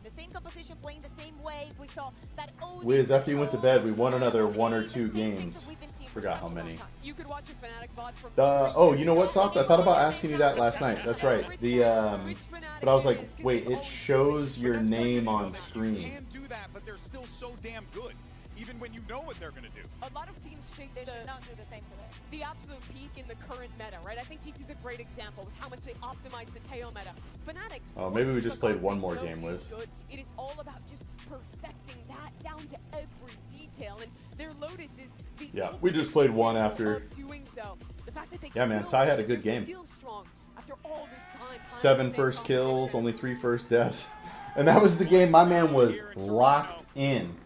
the same composition, playing the same way. We saw that Wiz, after you went to bed, we won another 1 or 2 games. Forgot how many. You could watch a Fnatic VOD from Oh, you know what, Soft? I thought about asking you that last night. That's right. But I was like, wait, it shows your name on screen. Can do that, but they're still so damn good, even when you know what they're gonna do. A lot of teams chase They should not do the same today. the absolute peak in the current meta, right? I think G2 is a great example with how much they optimize the Teo meta. Fnatic. Oh, maybe we just played one more game, Wiz. It is all about just perfecting that down to every detail, and their Lotus is the Yeah, we just played one after. doing so. The fact that they Yeah, man, Ty had a good game. still strong after all this time. 7 first kills, only 3 first deaths. And that was the game my man was locked in.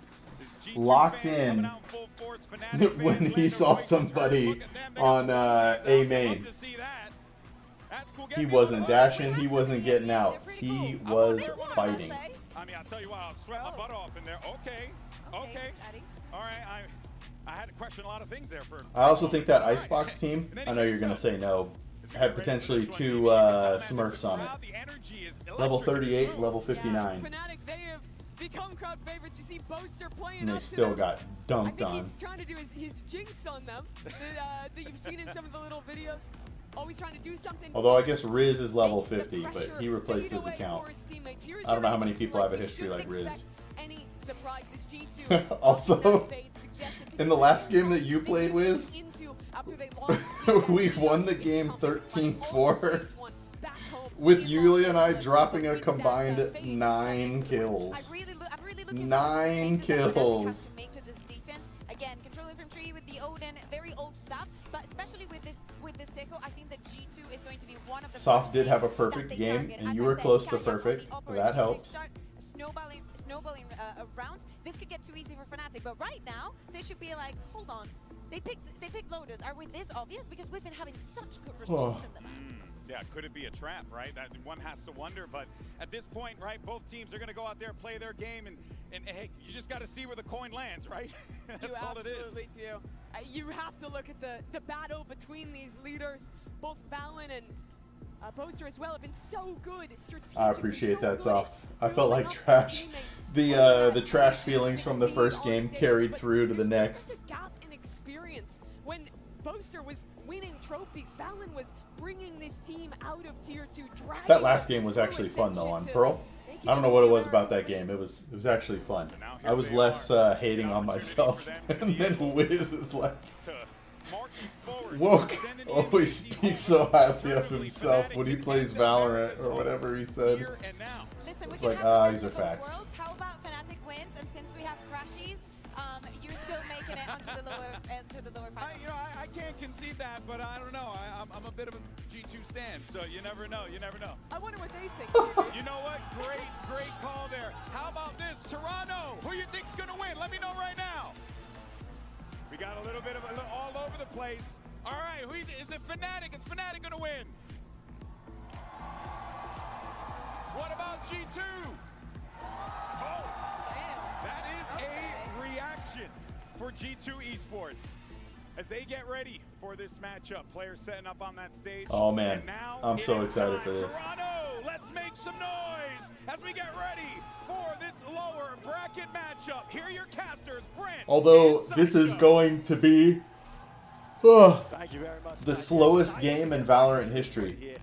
Locked in when he saw somebody on A main. He wasn't dashing, he wasn't getting out. He was fighting. I mean, I'll tell you what, I'll sweat my butt off in there. Okay. All right, I had to question a lot of things there for. I also think that Icebox team, I know you're going to say no, had potentially 2 Smurfs on it. Level 38, level 59. Fnatic, they have become crowd favorites. You see Boaster playing And they up to still them. got dunked I think on. he's trying to do his jinx on them that you've seen in some of the little videos. Always trying to do something. Although I guess Riz is level 50, but he replaced his account. I don't know how many people have a history like Riz. Any surprises, G2 Also, in the last game that you played, Wiz, we won the game 13-4 with Yulia and I dropping a combined 9 kills. 9 kills. Again, controlling from tree with the Odin, very old stuff, but especially with this Teco, I think that G2 is going to be one of the Soft did have a perfect game, and you were close to perfect. That helps. Snowballing rounds. This could get too easy for Fnatic, but right now they should be like, hold on. They picked Lotus. Are we this obvious? Because we've been having such good results in the map. Yeah, could it be a trap, right? That one has to wonder, but at this point, right, both teams are going to go out there, play their game, and hey, you just got to see where the coin lands, right? That's you all it is. absolutely do. You have to look at the battle between these leaders. Both Valen and Boaster as well have been so good. I appreciate that, Soft. I felt like trash. The trash feelings from the first game carried through to the next. There's a gap in experience. When Boaster was winning trophies, Valen was bringing this team out of tier 2. That last game was actually fun though on Pearl. I don't know what it was about that game. It was actually fun. I was less hating on myself, and then Wiz is like, Woke always speaks so highly of himself when he plays Valorant or whatever he said. It's like, these are facts. How about Fnatic wins, and since we have Crashies, you're still making it onto the lower final. I can't concede that, but I don't know. I'm a bit of a G2 stan, so you never know. You never know. I wonder what they think. You know what? Great call there. How about this? Toronto, who you think's gonna win? Let me know right now. We got a little bit of all over the place. All right, is it Fnatic? Is Fnatic gonna win? What about G2? Oh, that is a reaction for G2 Esports as they get ready for this matchup. Players setting up on that stage. Oh man, I'm so excited for this. Toronto, let's make some noise as we get ready for this lower bracket matchup. Here are your casters, Brent. Although this is going to be the slowest game in Valorant history.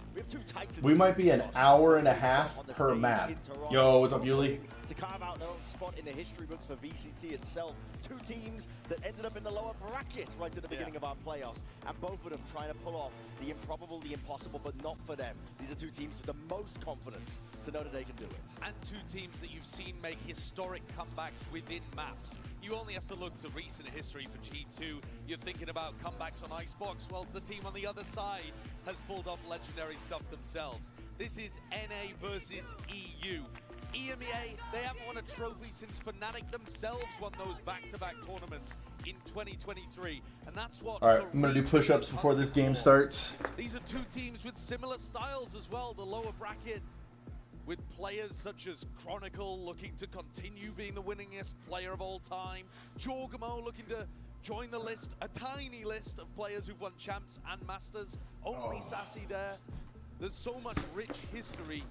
We might be an hour and a half per map. Yo, what's up, Yuli? to carve out their own spot in the history books for VCT itself. Two teams that ended up in the lower bracket right at the beginning of our playoffs, and both of them trying to pull off the improbable, the impossible, but not for them. These are two teams with the most confidence to know that they can do it. And two teams that you've seen make historic comebacks within maps. You only have to look to recent history for G2. You're thinking about comebacks on Icebox. Well, the team on the other side has pulled off legendary stuff themselves. This is NA versus EU. EMEA, they haven't won a trophy since Fnatic themselves won those back-to-back tournaments in 2023. And that's what... All right, I'm going to do push-ups before this game starts. These are two teams with similar styles as well. The lower bracket with players such as Chronicle looking to continue being the winningest player of all time. Jorgamo looking to join the list, a tiny list of players who've won champs and masters. Only Sassy there. There's so much rich history,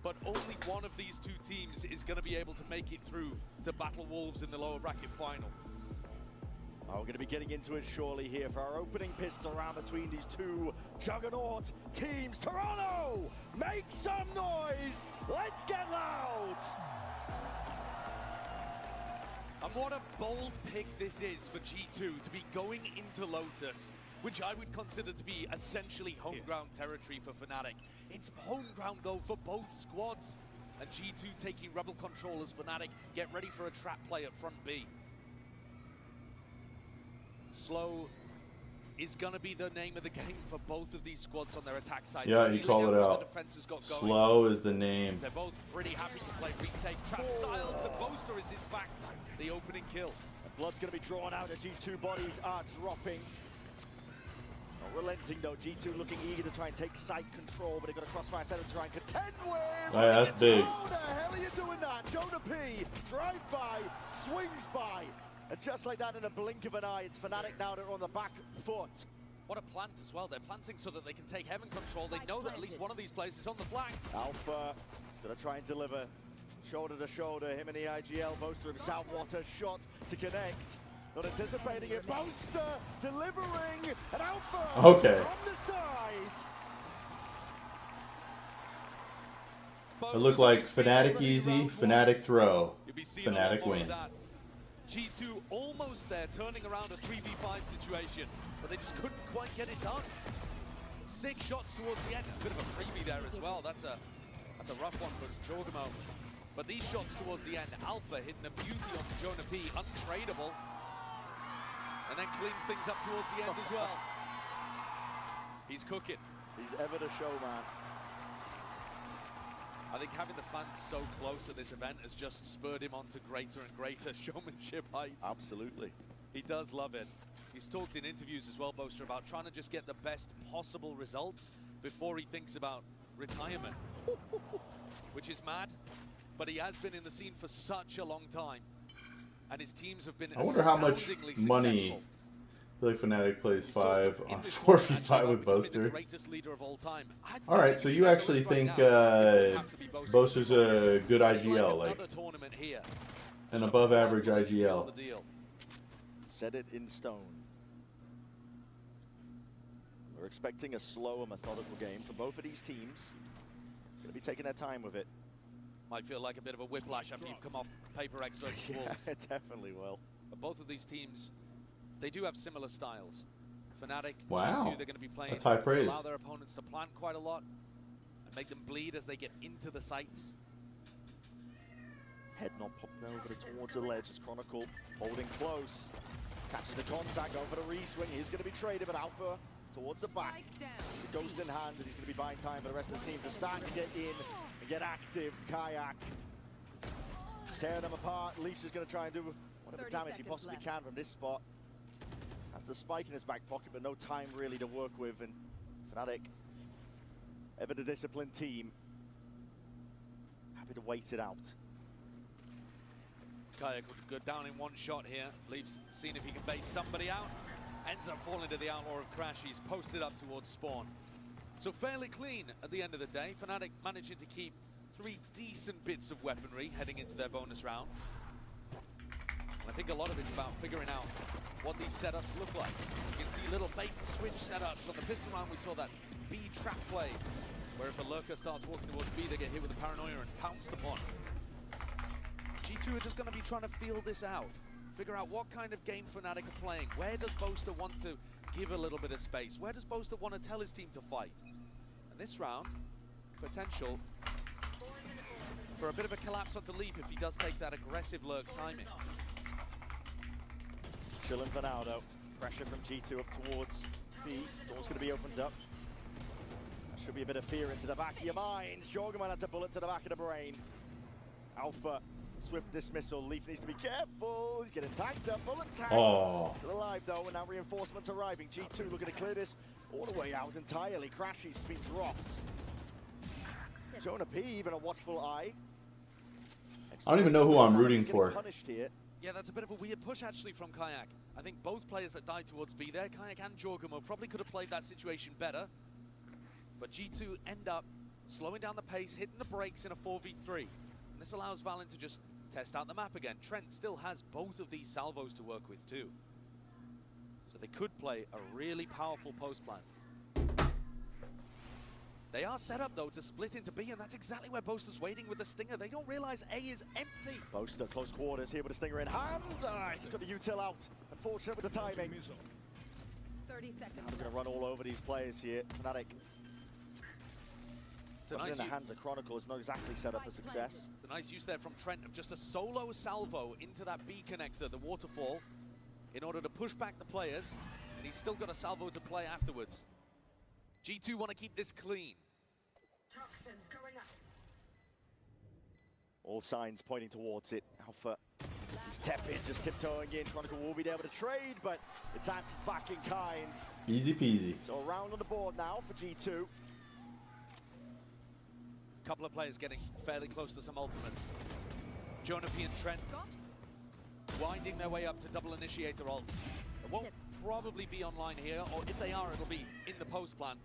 but only one of these two teams is going to be able to make it through to battle Wolves in the lower bracket final. Oh, we're going to be getting into it surely here for our opening pistol round between these two juggernaut teams. Toronto, make some noise. Let's get loud. And what a bold pick this is for G2 to be going into Lotus, which I would consider to be essentially home ground territory for Fnatic. It's home ground though for both squads. And G2 taking rebel control as Fnatic get ready for a trap play at front B. Slow is going to be the name of the game for both of these squads on their attack side. Yeah, he called it out. Slow is the name. They're both pretty happy to play retake trap styles, and Boaster is in fact the opening kill. And blood's going to be drawn out as G2 bodies are dropping. Not relenting though, G2 looking eager to try and take site control, but they've got a crossfire center to try and contend with. Oh, yeah, that's big. How the hell are you doing that? Jonah P, drive by, swings by. And just like that, in a blink of an eye, it's Fnatic now that are on the back foot. What a plant as well. They're planting so that they can take heaven control. They know that at least one of these players is on the flank. Alpha is going to try and deliver shoulder to shoulder. Him and the IGL. Boaster himself, what a shot to connect. Not anticipating it. Boaster delivering. And Alpha Okay. from the side. It looked like Fnatic easy, Fnatic throw, Fnatic win. G2 almost there, turning around a 3v5 situation, but they just couldn't quite get it done. 6 shots towards the end, a bit of a freebie there as well. That's a rough one for Jorgamo. But these shots towards the end, Alpha hitting a beauty on Jonah P, untradeable, and then cleans things up towards the end as well. He's cooking. He's ever the show, man. I think having the fans so close at this event has just spurred him on to greater and greater showmanship heights. Absolutely. He does love it. He's talked in interviews as well, Boaster, about trying to just get the best possible results before he thinks about retirement. Which is mad, but he has been in the scene for such a long time. And his teams have been I wonder how much money I feel like Fnatic plays 5 on 4v5 with Boaster. Alright, so you actually think Boaster's a good IGL, like an above average IGL. Set it in stone. We're expecting a slow and methodical game for both of these teams. Going to be taking their time with it. Might feel like a bit of a whiplash after you've come off PRX versus Wolves. Yeah, it definitely will. But both of these teams, they do have similar styles. Fnatic, wow. G2, they're going to be playing That's high praise. allow their opponents to plant quite a lot and make them bleed as they get into the sites. Head not popping over towards the ledge as Chronicle holding close. Catches the contact, going for the re-swing. He's going to be traded, but Alpha towards the back. The ghost in hand, and he's going to be buying time for the rest of the team to start to get in and get active. Kayak tearing them apart. Leash is going to try and do whatever damage he possibly can from this spot. Has the spike in his back pocket, but no time really to work with. And Fnatic, ever the disciplined team, happy to wait it out. Kayak would go down in one shot here. Leaves, seeing if he can bait somebody out. Ends up falling to the Outlaw of Crash. He's posted up towards spawn. So fairly clean at the end of the day. Fnatic managing to keep 3 decent bits of weaponry heading into their bonus round. And I think a lot of it's about figuring out what these setups look like. You can see little bait and switch setups. On the pistol round, we saw that B trap play, where if a lurker starts walking towards B, they get hit with a paranoia and pounced upon. G2 are just going to be trying to feel this out. Figure out what kind of game Fnatic are playing. Where does Boaster want to give a little bit of space? Where does Boaster want to tell his team to fight? And this round, potential for a bit of a collapse onto Leaf if he does take that aggressive lurk timing. Chilling for now, though. Pressure from G2 up towards B. Door's going to be opened up. That should be a bit of fear into the back of your minds. Jorgenman has a bullet to the back of the brain. Alpha, swift dismissal. Leaf needs to be careful. He's getting tagged up. Bullet tagged. Oh. Still alive, though, and now reinforcements arriving. G2 looking to clear this all the way out entirely. Crashy's been dropped. Jonah P, even a watchful eye. I don't even know who I'm rooting for. Yeah, that's a bit of a weird push, actually, from Kayak. I think both players that died towards B there, Kayak and Jorgamo, probably could have played that situation better. But G2 end up slowing down the pace, hitting the brakes in a 4v3. And this allows Valen to just test out the map again. Trent still has both of these salvos to work with, too. So they could play a really powerful post plan. They are set up, though, to split into B, and that's exactly where Boaster's waiting with the Stinger. They don't realize A is empty. Boaster, close quarters here with a Stinger in hand. He's got the util out. Unfortunate with the timing. 30 seconds. I'm going to run all over these players here. Fnatic. It's a nice in the hands of Chronicle is not exactly set up for success. It's a nice use there from Trent of just a solo salvo into that B connector, the waterfall, in order to push back the players, and he's still got a salvo to play afterwards. G2 want to keep this clean. Toxins going up. All signs pointing towards it. Alpha, he's tepid, just tiptoeing in. Chronicle will be able to trade, but it's act back in kind. Easy peasy. So a round on the board now for G2. A couple of players getting fairly close to some ultimates. Jonah P and Trent winding their way up to double initiator ults. It won't probably be online here, or if they are, it'll be in the post plant.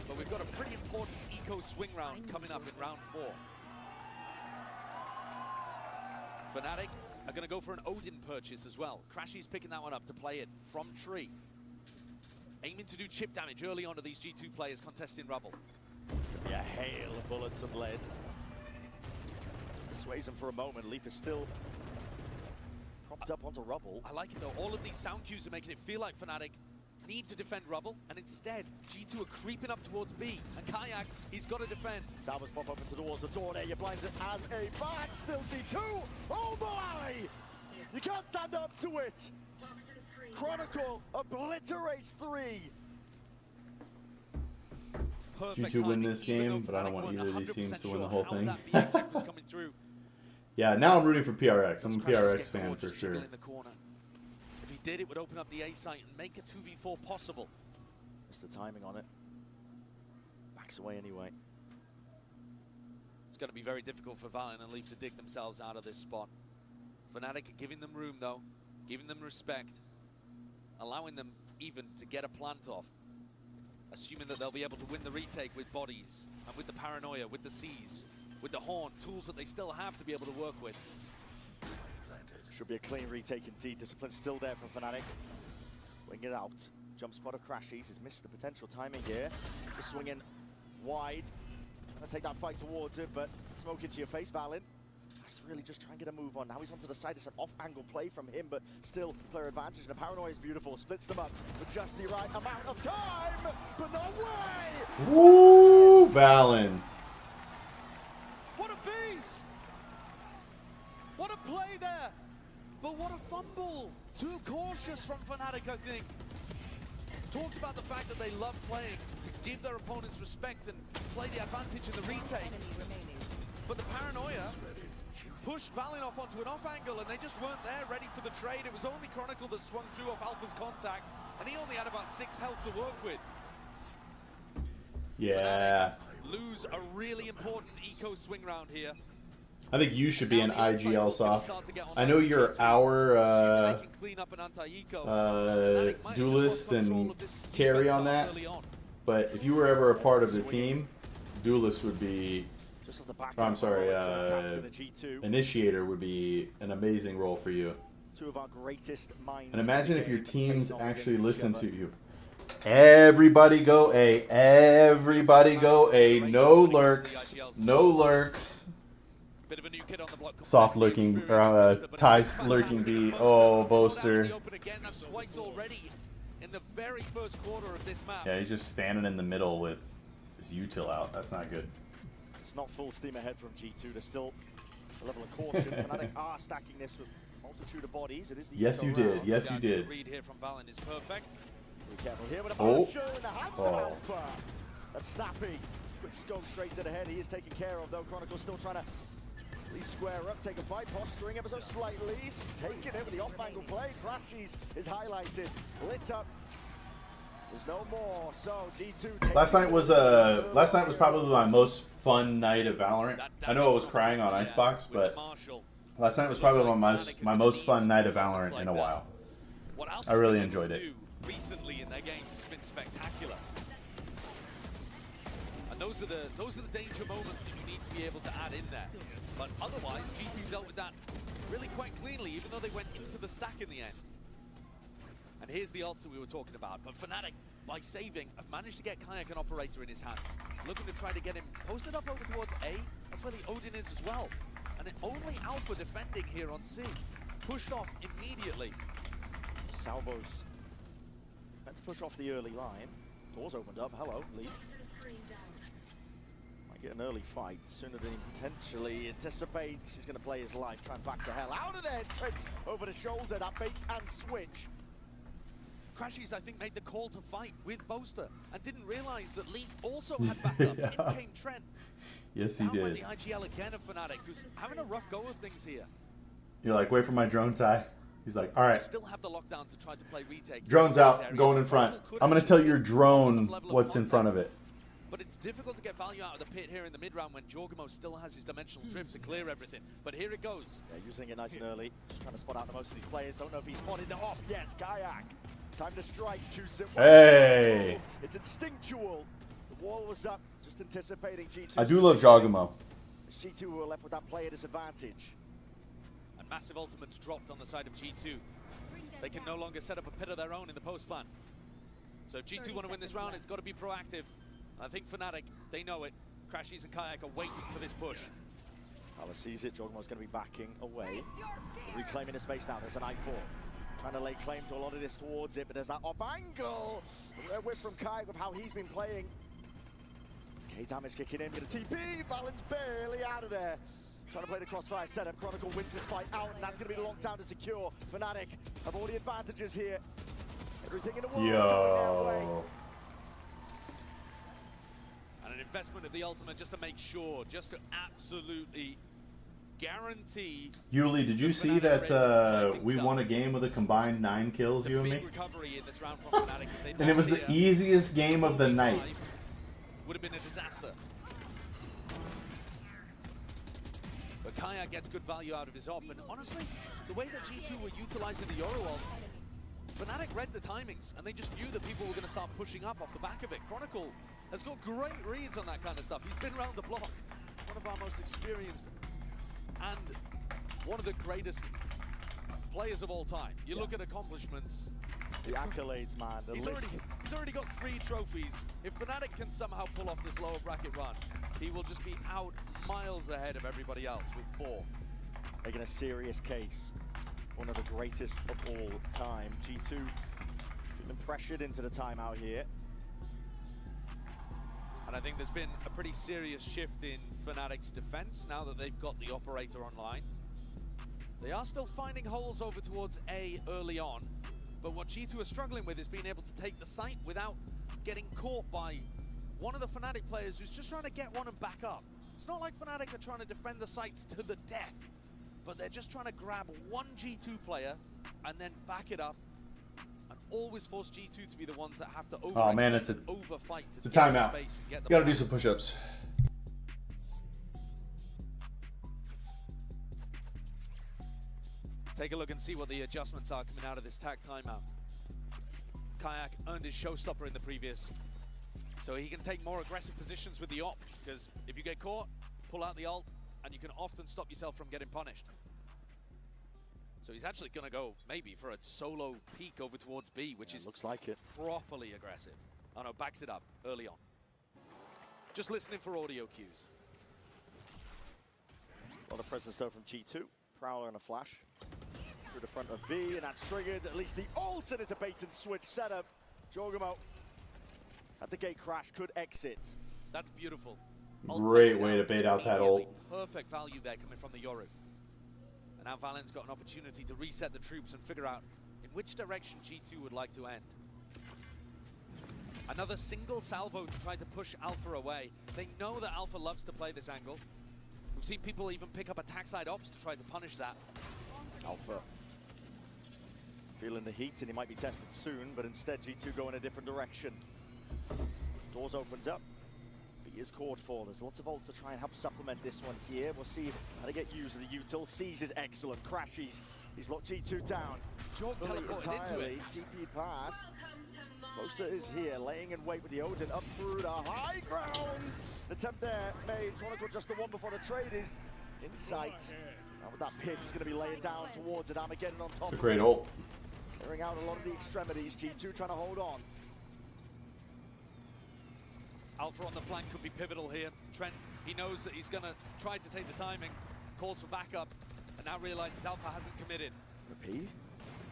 But we've got a pretty important eco swing round coming up in round 4. Fnatic are going to go for an Odin purchase as well. Crashy's picking that one up to play it from tree. Aiming to do chip damage early on to these G2 players contesting Rubble. It's going to be a hail of bullets and lead. Sways him for a moment. Leaf is still propped up onto Rubble. I like it though. All of these sound cues are making it feel like Fnatic need to defend Rubble, and instead G2 are creeping up towards B. And Kayak, he's got to defend. Salvos pop open towards the door there. You blinds it as a back. Still G2. Oh, Moali! You can't stand up to it. Chronicle obliterates 3. G2 win this game, but I don't want either of these teams to win the whole thing. Yeah, now I'm rooting for PRX. I'm a PRX fan for sure. If he did, it would open up the A site and make a 2v4 possible. Just the timing on it. Backs away anyway. It's going to be very difficult for Valen and Leaf to dig themselves out of this spot. Fnatic giving them room though, giving them respect, allowing them even to get a plant off. Assuming that they'll be able to win the retake with bodies, and with the paranoia, with the C's, with the horn, tools that they still have to be able to work with. Should be a clean retake indeed. Discipline still there from Fnatic. Wing it out. Jump spot of Crashies has missed the potential timing here. Just swinging wide. Trying to take that fight towards it, but smoke into your face, Valen. Has to really just try and get a move on. Now he's onto the side. It's an off-angle play from him, but still player advantage. And the paranoia is beautiful. Splits them up with just the right amount of time, but no way! Woo, Valen. What a beast! What a play there! But what a fumble! Too cautious from Fnatic, I think. Talked about the fact that they love playing to give their opponents respect and play the advantage in the retake. But the paranoia pushed Valen off onto an off angle, and they just weren't there ready for the trade. It was only Chronicle that swung through off Alpha's contact, and he only had about 6 health to work with. Yeah. Fnatic lose a really important eco swing round here. I think you should be an IGL soft. I know you're our duelist and carry on that, but if you were ever a part of the team, duelist would be, oh, I'm sorry, initiator would be an amazing role for you. Two of our greatest minds. And imagine if your teams actually listen to you. Everybody go A. Everybody go A. No lurks. No lurks. Bit of a new kid on the block. Soft lurking, or ties lurking B. Oh, Boaster. Again, that's twice already in the very first quarter of this map. Yeah, he's just standing in the middle with his util out. That's not good. It's not full steam ahead from G2. There's still a level of caution. Fnatic are stacking this with a multitude of bodies. It is the Yes, you did. round. Yes, you did. The read here from Valen is perfect. Be careful here with a Oh. show in the hands of Alpha. That's snappy. Quick scope straight to the head. He is taken care of, though. Chronicle still trying to at least square up, take a fight, posturing ever so slightly. He's taking it with the off-angle play. Crashies is highlighted, lit up. There's no more. So G2. Last night was probably my most fun night of Valorant. I know I was crying on Icebox, but last night was probably my most fun night of Valorant in a while. I really enjoyed it. Recently in their games has been spectacular. And those are the danger moments that you need to be able to add in there. But otherwise, G2 dealt with that really quite cleanly, even though they went into the stack in the end. And here's the ults that we were talking about. But Fnatic, by saving, have managed to get Kayak an operator in his hands. Looking to try to get him posted up over towards A. That's where the Odin is as well. And only Alpha defending here on C. Pushed off immediately. Salvos meant to push off the early line. Doors opened up. Hello, Lee. Might get an early fight sooner than he potentially anticipates. He's going to play his life, try and back the hell out of there. Trent over the shoulder, that bait and switch. Crashies, I think, made the call to fight with Boaster and didn't realize that Leaf also had backup. Yeah. In came Trent. Yes, he Down by did. the IGL again of Fnatic, who's having a rough go of things here. You're like, wait for my drone, Ty. He's like, all right. Still have the lockdown to try to play retake. Drone's out, going in front. I'm going to tell your drone what's in front of it. But it's difficult to get value out of the pit here in the mid-round when Jorgamo still has his dimensional drift to clear everything. But here it goes. Yeah, using it nice and early. Just trying to spot out the most of these players. Don't know if he's spotted it off. Yes, Kayak. Time to strike. Choose it. Hey! It's instinctual. The wall was up. Just anticipating G2. I do love Jogamo. G2 who are left with that player disadvantage. And massive ultimates dropped on the side of G2. They can no longer set up a pit of their own in the post plan. So if G2 want to win this round, it's got to be proactive. I think Fnatic, they know it. Crashies and Kayak are waiting for this push. Hala sees it. Jogamo's going to be backing away. Reclaiming the space now. There's an I4. Trying to lay claim to a lot of this towards it, but there's that up angle. A whip from Kayak with how he's been playing. K damage kicking in. Get a TP. Valen's barely out of there. Trying to play the crossfire setup. Chronicle wins this fight out, and that's going to be the lockdown to secure. Fnatic have all the advantages here. Everything in the world going their way. And an investment of the ultimate just to make sure, just to absolutely guarantee. Yuli, did you see that we won a game with a combined 9 kills, you and me? Recovery in this round from Fnatic. And it was the easiest game of the night. Would have been a disaster. But Kayak gets good value out of his op, and honestly, the way that G2 were utilizing the Yoru ult, Fnatic read the timings, and they just knew that people were going to start pushing up off the back of it. Chronicle has got great reads on that kind of stuff. He's been around the block. One of our most experienced and one of the greatest players of all time. You look at accomplishments. The accolades, man. He's already got 3 trophies. If Fnatic can somehow pull off this lower bracket run, he will just be out miles ahead of everybody else with 4. Making a serious case. One of the greatest of all time. G2 feeling pressured into the timeout here. And I think there's been a pretty serious shift in Fnatic's defense now that they've got the operator online. They are still finding holes over towards A early on, but what G2 are struggling with is being able to take the site without getting caught by one of the Fnatic players who's just trying to get one and back up. It's not like Fnatic are trying to defend the sites to the death, but they're just trying to grab one G2 player and then back it up and always force G2 to be the ones that have to overfight. Oh man, it's a timeout. You gotta do some push-ups. Take a look and see what the adjustments are coming out of this tag timeout. Kayak earned his showstopper in the previous, so he can take more aggressive positions with the op, because if you get caught, pull out the ult, and you can often stop yourself from getting punished. So he's actually going to go maybe for a solo peek over towards B, which is looks like it. Properly aggressive. Oh no, backs it up early on. Just listening for audio cues. A lot of presence though from G2. Prowler and a flash. Through the front of B, and that's triggered at least the ult, and it's a bait and switch setup. Jorgamo at the gate crash, could exit. That's beautiful. Great way to bait out that ult. Perfect value there coming from the Yoru. And now Valen's got an opportunity to reset the troops and figure out in which direction G2 would like to end. Another single salvo to try to push Alpha away. They know that Alpha loves to play this angle. We've seen people even pick up attack side ops to try to punish that. Alpha feeling the heat, and he might be tested soon, but instead G2 go in a different direction. Doors opened up. He is called for. There's lots of ults to try and help supplement this one here. We'll see how to get used to the util. Sees is excellent. Crashes. He's locked G2 down. Jorg teleported into it. TP'd past. Boaster is here, laying in wait with the Odin up through the high ground. The attempt there made. Chronicle just the one before the trade is in sight. Now with that pit, he's going to be laying down towards it. Armageddon on top. It's a great ult. Clearing out a lot of the extremities. G2 trying to hold on. Alpha on the flank could be pivotal here. Trent, he knows that he's going to try to take the timing, calls for backup, and now realizes Alpha hasn't committed. The P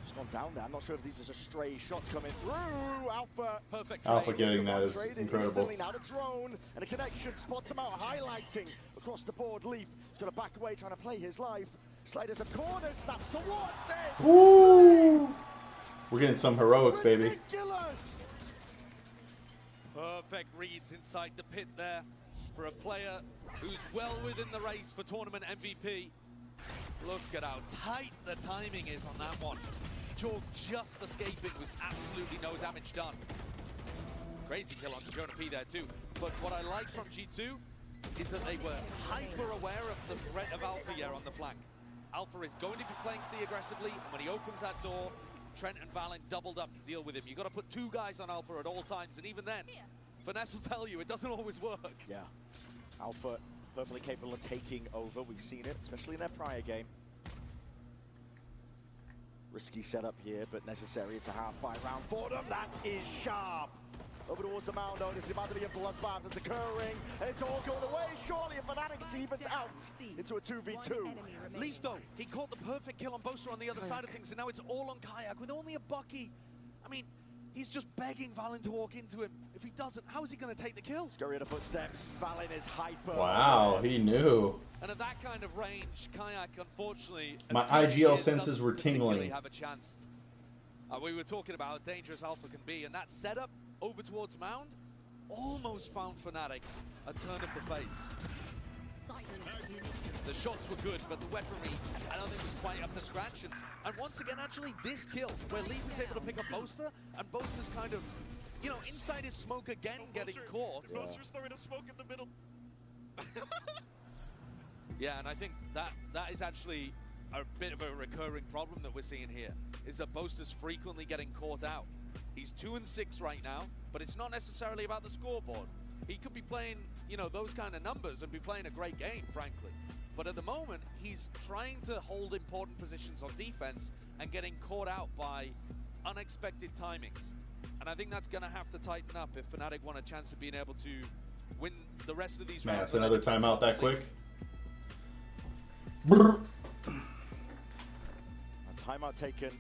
just gone down there. I'm not sure if these are just stray shots coming through. Alpha. Perfect. Alpha getting that is incredible. Out a drone and a connection spots him out, highlighting across the board. Leaf is going to back away, trying to play his life. Sliders a corner, snaps towards it. Woo! We're getting some heroics, baby. Ridiculous. Perfect reads inside the pit there for a player who's well within the race for tournament MVP. Look at how tight the timing is on that one. Jorg just escaping with absolutely no damage done. Crazy kill on Jonah P there too. But what I like from G2 is that they were hyper aware of the threat of Alpha here on the flank. Alpha is going to be playing C aggressively, and when he opens that door, Trent and Valen doubled up to deal with him. You've got to put two guys on Alpha at all times, and even then, Finesse will tell you it doesn't always work. Yeah, Alpha perfectly capable of taking over. We've seen it, especially in their prior game. Risky setup here, but necessary. It's a half-fight round for them. That is sharp. Over towards the mound, though. This is about to be a bloodbath that's occurring. And it's all going away. Surely a Fnatic gets evened out into a 2v2. Leaf, though, he caught the perfect kill on Boaster on the other side of things, and now it's all on Kayak with only a Bucky. I mean, he's just begging Valen to walk into him. If he doesn't, how is he going to take the kill? Scurry of the footsteps. Valen is hyper. Wow, he knew. And at that kind of range, Kayak, unfortunately, my IGL senses were tingling. Have a chance. We were talking about how dangerous Alpha can be, and that setup over towards Mound almost found Fnatic a turn of the fates. The shots were good, but the weaponry, I don't think was quite up to scratch. And once again, actually, this kill, where Leaf is able to pick up Boaster, and Boaster's kind of, you know, inside his smoke again, getting caught. Boaster's throwing a smoke in the middle. Yeah, and I think that is actually a bit of a recurring problem that we're seeing here, is that Boaster's frequently getting caught out. He's 2-6 right now, but it's not necessarily about the scoreboard. He could be playing, you know, those kind of numbers and be playing a great game, frankly. But at the moment, he's trying to hold important positions on defense and getting caught out by unexpected timings. And I think that's going to have to tighten up if Fnatic want a chance of being able to win the rest of these rounds. Man, it's another timeout that quick. A timeout taken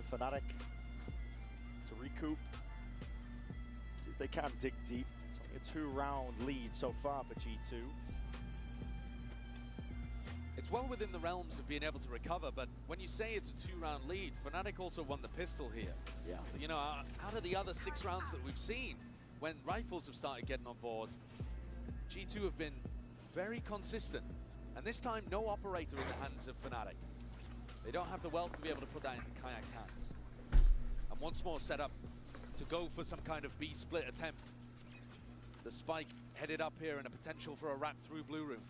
for Fnatic to recoup. See if they can dig deep. It's only a 2-round lead so far for G2. It's well within the realms of being able to recover, but when you say it's a 2-round lead, Fnatic also won the pistol here. Yeah. You know, out of the other 6 rounds that we've seen, when rifles have started getting on board, G2 have been very consistent. And this time, no operator in the hands of Fnatic. They don't have the wealth to be able to put that into Kayak's hands. And once more set up to go for some kind of B-split attempt. The spike headed up here and a potential for a wrap through Blue Room.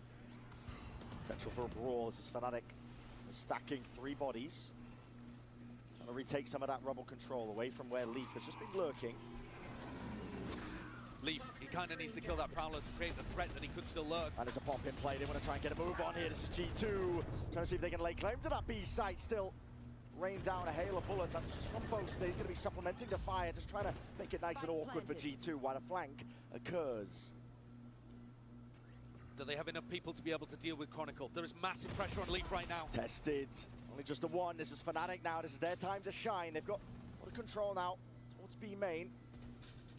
Potential for a brawl as Fnatic is stacking 3 bodies. Trying to retake some of that rubble control away from where Leaf has just been lurking. Leaf, he kind of needs to kill that Prowler to create the threat that he could still lurk. And there's a pop in play. They want to try and get a move on here. This is G2. Trying to see if they can lay claim to that B site. Still rain down a hail of bullets. That's just from Boaster. He's going to be supplementing the fire. Just trying to make it nice and awkward for G2 while a flank occurs. Do they have enough people to be able to deal with Chronicle? There is massive pressure on Leaf right now. Tested. Only just the one. This is Fnatic now. This is their time to shine. They've got a lot of control now towards B main.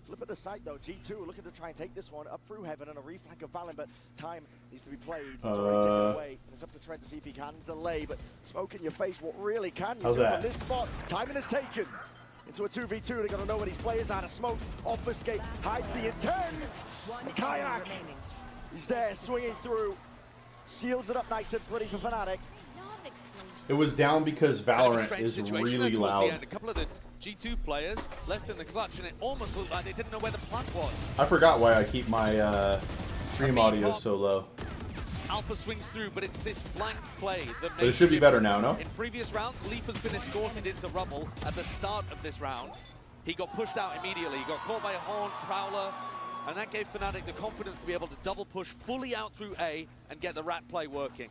Flip at the site though. G2 looking to try and take this one up through heaven on a reflank of Valen, but time needs to be played. It's already taken away. And it's up to Trent to see if he can delay, but smoke in your face, what really can you do from this spot? Timing is taken into a 2v2. They've got to know where these players are. To smoke, obfuscate, hides the intent. And Kayak, he's there swinging through. Seals it up nice and pretty for Fnatic. It was down because Valorant is really loud. A couple of the G2 players left in the clutch, and it almost looked like they didn't know where the plant was. I forgot why I keep my stream audio so low. Alpha swings through, but it's this flank play that makes But it should be better now, no? In previous rounds, Leaf has been escorted into rubble at the start of this round. He got pushed out immediately. He got caught by a Horn, Prowler, and that gave Fnatic the confidence to be able to double push fully out through A and get the rat play working.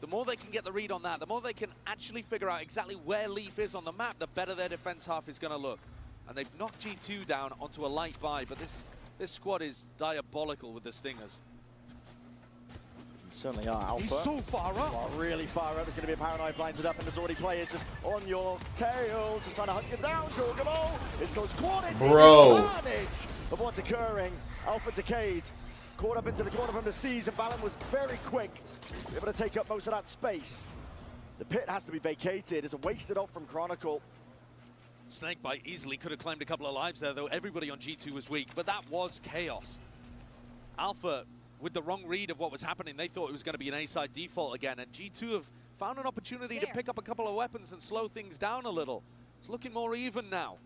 The more they can get the read on that, the more they can actually figure out exactly where Leaf is on the map, the better their defense half is going to look. And they've knocked G2 down onto a light buy, but this squad is diabolical with the Stingers. Certainly are. Alpha. He's so far up. Oh, really far up. There's going to be a paranoid blinds it up, and there's already players just on your tail, just trying to hunt you down, Jorgamo. This goes quantity. Bro. Carnage of what's occurring. Alpha decayed. Caught up into the corner from the seas, and Valen was very quick, able to take up most of that space. The pit has to be vacated. It's a wasted off from Chronicle. Snakebite easily could have claimed a couple of lives there, though everybody on G2 was weak, but that was chaos. Alpha, with the wrong read of what was happening, they thought it was going to be an A-side default again, and G2 have found an opportunity to pick up a couple of weapons and slow things down a little. It's looking more even now.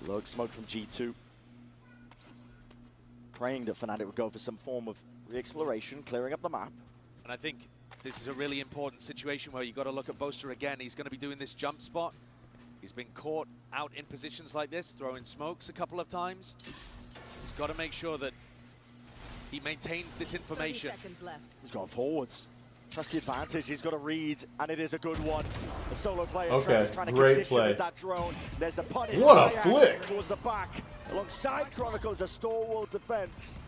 Lug smoke from G2. Praying that Fnatic would go for some form of re-exploration, clearing up the map. And I think this is a really important situation where you've got to look at Boaster again. He's going to be doing this jump spot. He's been caught out in positions like this, throwing smokes a couple of times. He's got to make sure that he maintains this information. 30 seconds left. He's gone forwards. Trust the advantage. He's got a read, and it is a good one. The solo player trying to great condition play. with that drone. There's the punish. What a flick! Towards the back, alongside Chronicle's a stalwart defense.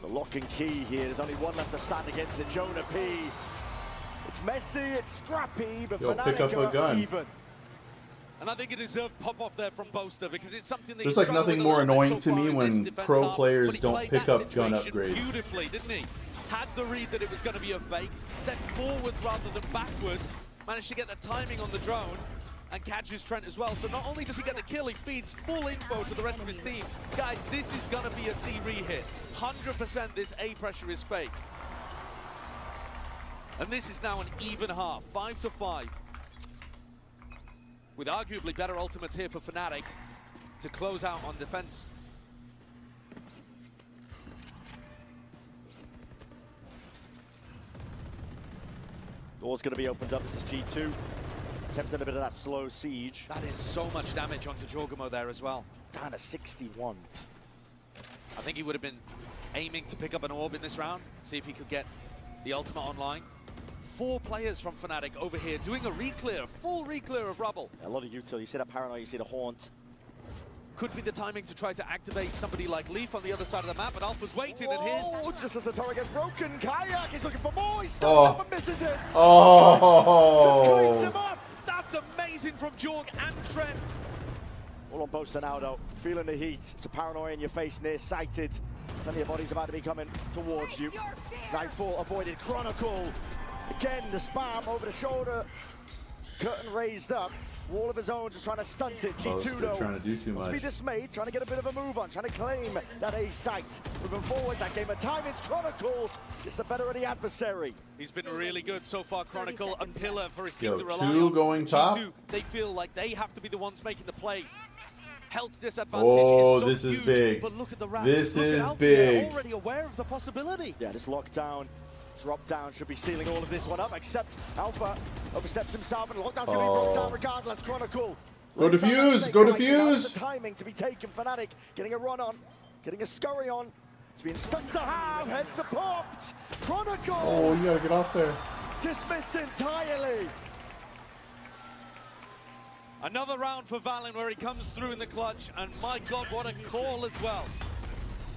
The lock and key here. There's only one left to stand against it. Jonah P. It's messy, it's scrappy, but pick up a gun. Even. And I think it deserved pop-off there from Boaster because it's something that There's like nothing more annoying to me when pro players don't pick up gun upgrades. Beautifully, didn't he? Had the read that it was going to be a fake, stepped forwards rather than backwards, managed to get the timing on the drone, and catches Trent as well. So not only does he get the kill, he feeds full info to the rest of his team. Guys, this is going to be a C re-hit. 100% this A pressure is fake. And this is now an even half, 5-5. With arguably better ultimates here for Fnatic to close out on defense. Door's going to be opened up. This is G2. Attempting a bit of that slow siege. That is so much damage onto Jorgamo there as well. Down to 61. I think he would have been aiming to pick up an orb in this round, see if he could get the ultimate online. 4 players from Fnatic over here doing a re-clear, a full re-clear of rubble. Yeah, a lot of util. You see that paranoia, you see the haunt. Could be the timing to try to activate somebody like Leaf on the other side of the map, but Alpha's waiting, and here's... Just as the turret gets broken, Kayak is looking for more. He steps Oh. up and misses it. Oh. Just cleans him up. That's amazing from Jorg and Trent. All on Boaster now, though. Feeling the heat. It's a paranoia in your face, near-sighted. Plenty of bodies about to be coming towards you. Nightfall avoided. Chronicle. Again, the spam over the shoulder. Curtain raised up. Wall of his own, just trying to stunt it. G2 though, trying to do too much. Be dismayed, trying to get a bit of a move on, trying to claim that A site. Moving forwards, that game of time, it's Chronicle. It's the better of the adversary. He's been really good so far, Chronicle, a pillar for his team to rely two on. going top. G2, they feel like they have to be the ones making the play. Health disadvantage Oh, is so this is huge, big. But look at the round. This Look at is Alpha, big. they're already aware of the possibility. Yeah, this lockdown, drop down should be sealing all of this one up, except Alpha oversteps himself and lockdown's going to be brought down regardless. Chronicle. Go defuse, go defuse. The timing to be taken. Fnatic getting a run on, getting a scurry on. It's been stuck to half, heads are popped. Chronicle. Oh, you gotta get off there. Dismissed entirely. Another round for Valen where he comes through in the clutch, and my God, what a call as well.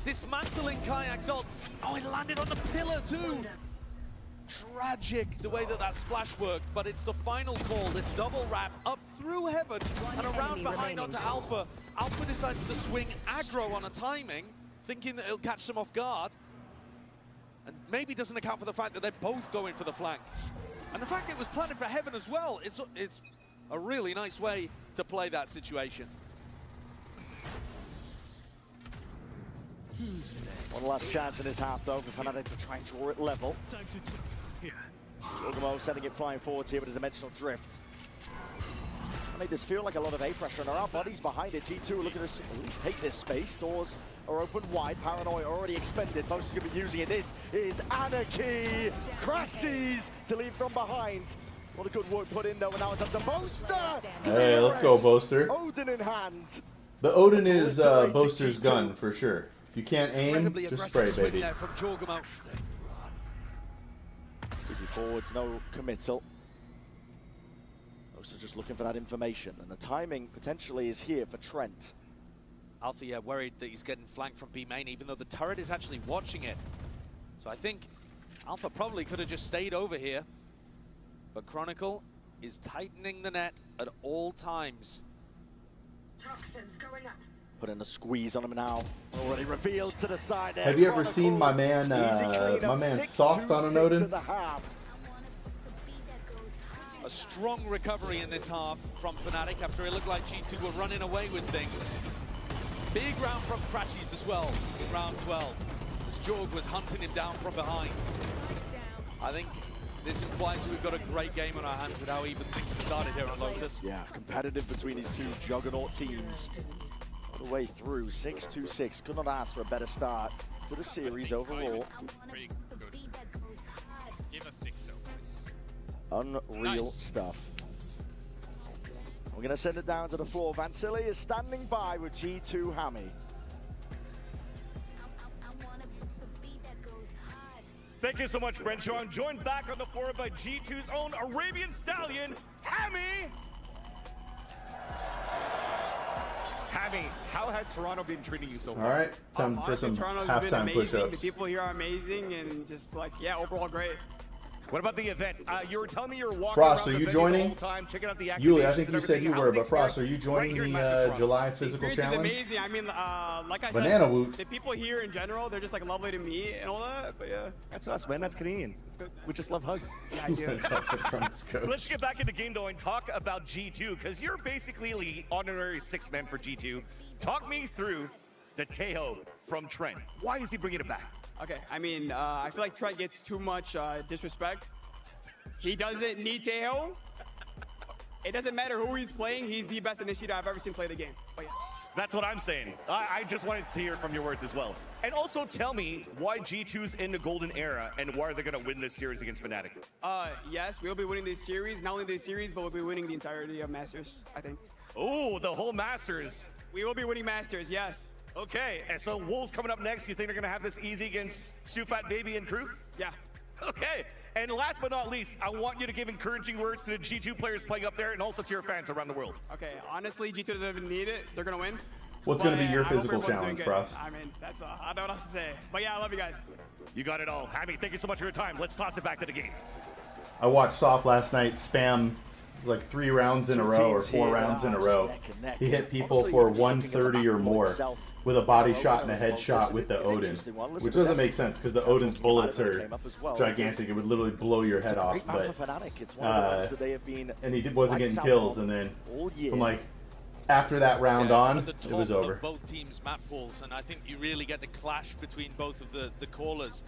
Dismantling Kayak's ult. Oh, it landed on the pillar too. Tragic the way that splash worked, but it's the final call, this double wrap up through heaven and around behind onto Alpha. Alpha decides to swing aggro on a timing, thinking that it'll catch them off guard, and maybe doesn't account for the fact that they're both going for the flank. And the fact it was planted for heaven as well, it's a really nice way to play that situation. One last chance in this half though for Fnatic to try and draw it level. Jorgamo sending it flying forwards here with a dimensional drift. I made this feel like a lot of A pressure, and our bodies behind it. G2 looking to at least take this space. Doors are open wide. Paranoia already expended. Most is going to be using it. This is Anarchy. Crashes to leave from behind. What a good work put in though, and now it's up to Boaster. Hey, let's go, Boaster. Odin in hand. The Odin is Boaster's gun for sure. If you can't aim, just spray, baby. From Jorgamo. Forwards, no committal. Boaster just looking for that information, and the timing potentially is here for Trent. Alpha, yeah, worried that he's getting flanked from B main, even though the turret is actually watching it. So I think Alpha probably could have just stayed over here. But Chronicle is tightening the net at all times. Toxins going up. Putting a squeeze on him now. Already revealed to the side there. Have you ever seen my man Soft on an Odin? A strong recovery in this half from Fnatic after it looked like G2 were running away with things. Big round from Crashies as well in round 12, as Jorg was hunting him down from behind. I think this implies we've got a great game on our hands with how even things have started here on Lotus. Yeah, competitive between these two juggernaut teams. All the way through, 6-2-6. Could not ask for a better start to the series overall. Pretty good. Give us 6 though. Unreal stuff. We're going to send it down to the floor. Vansili is standing by with G2 Hammy. Thank you so much, Brent. I'm joined back on the floor by G2's own Arabian Stallion, Hammy. Hammy, how has Toronto been treating you so far? All right, time for some halftime push-ups. The people here are amazing, and just like, yeah, overall great. What about the event? You were telling me you were walking Frost, around are you the venue the joining? whole time, checking out the Yuli, I activations think and you said you everything. were, How's the but Frost, are you experience joining right here in the Master Toronto? July physical The challenge? experience is amazing. I mean, like I Banana said, woot. the people here in general, they're just like lovely to meet and all that. But yeah, That's us, man. That's Canadian. it's good. We just love hugs. Yeah, I do. Let's get back into the game though and talk about G2, because you're basically the honorary 6th man for G2. Talk me through the Tejo from Trent. Why is he bringing it back? Okay, I mean, I feel like Trent gets too much disrespect. He doesn't need Tejo. It doesn't matter who he's playing. He's the best initiator I've ever seen play the game. But yeah. That's what I'm saying. I just wanted to hear it from your words as well. And also tell me why G2's in the golden era and why they're going to win this series against Fnatic. Yes, we'll be winning this series. Not only this series, but we'll be winning the entirety of Masters, I think. Oh, the whole Masters. We will be winning Masters, yes. Okay, and so Wolves coming up next. You think they're going to have this easy against Sufat Baby and crew? Yeah. Okay, and last but not least, I want you to give encouraging words to the G2 players playing up there and also to your fans around the world. Okay, honestly, G2 doesn't even need it. They're going to win. What's going to be your I hope physical everyone's doing challenge, good. Frost? I mean, that's all. I don't know what else to say. But yeah, I love you guys. You got it all. Hammy, thank you so much for your time. Let's toss it back to the game. I watched Soft last night spam like 3 rounds in a row or 4 rounds in a row. He hit people for 130 or more with a body shot and a headshot with the Odin, which doesn't make sense because the Odin's bullets are gigantic. It would literally blow your head off. But and he wasn't getting kills, and then from like after that round on, it was over. Both teams' map pools, and I think you really get the clash between both of the callers.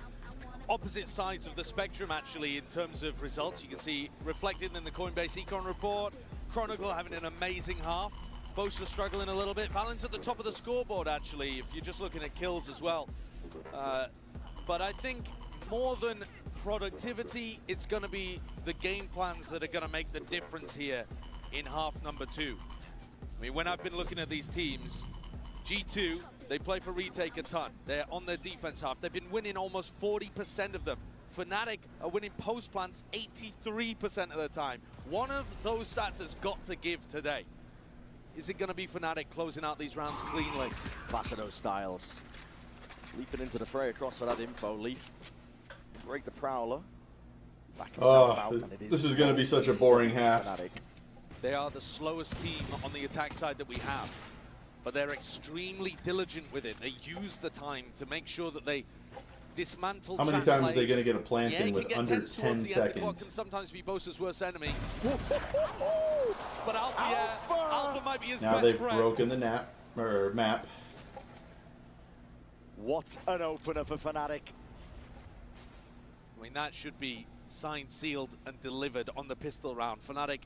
Opposite sides of the spectrum, actually, in terms of results. You can see reflected in the Coinbase Econ report. Chronicle having an amazing half. Boaster struggling a little bit. Valens at the top of the scoreboard, actually, if you're just looking at kills as well. But I think more than productivity, it's going to be the game plans that are going to make the difference here in half number 2. I mean, when I've been looking at these teams, G2, they play for retake a ton. They're on their defense half. They've been winning almost 40% of them. Fnatic are winning post plants 83% of the time. One of those stats has got to give today. is it going to be Fnatic closing out these rounds cleanly? Clash of those styles. Leaping into the fray across for that info. Leaf. Break the Prowler. Back himself out. And it This is going to be such a boring half. Fnatic. They are the slowest team on the attack side that we have, but they're extremely diligent with it. They use the time to make sure that they dismantle. How many trap times are plays. they going to get a plant Yeah, in he with can get under tense towards 10 the end. The clock seconds? can sometimes be Bosa's worst enemy. But Alpha might be his Now best they've friend. broken the map. What an opener for Fnatic. I mean, that should be signed, sealed, and delivered on the pistol round. Fnatic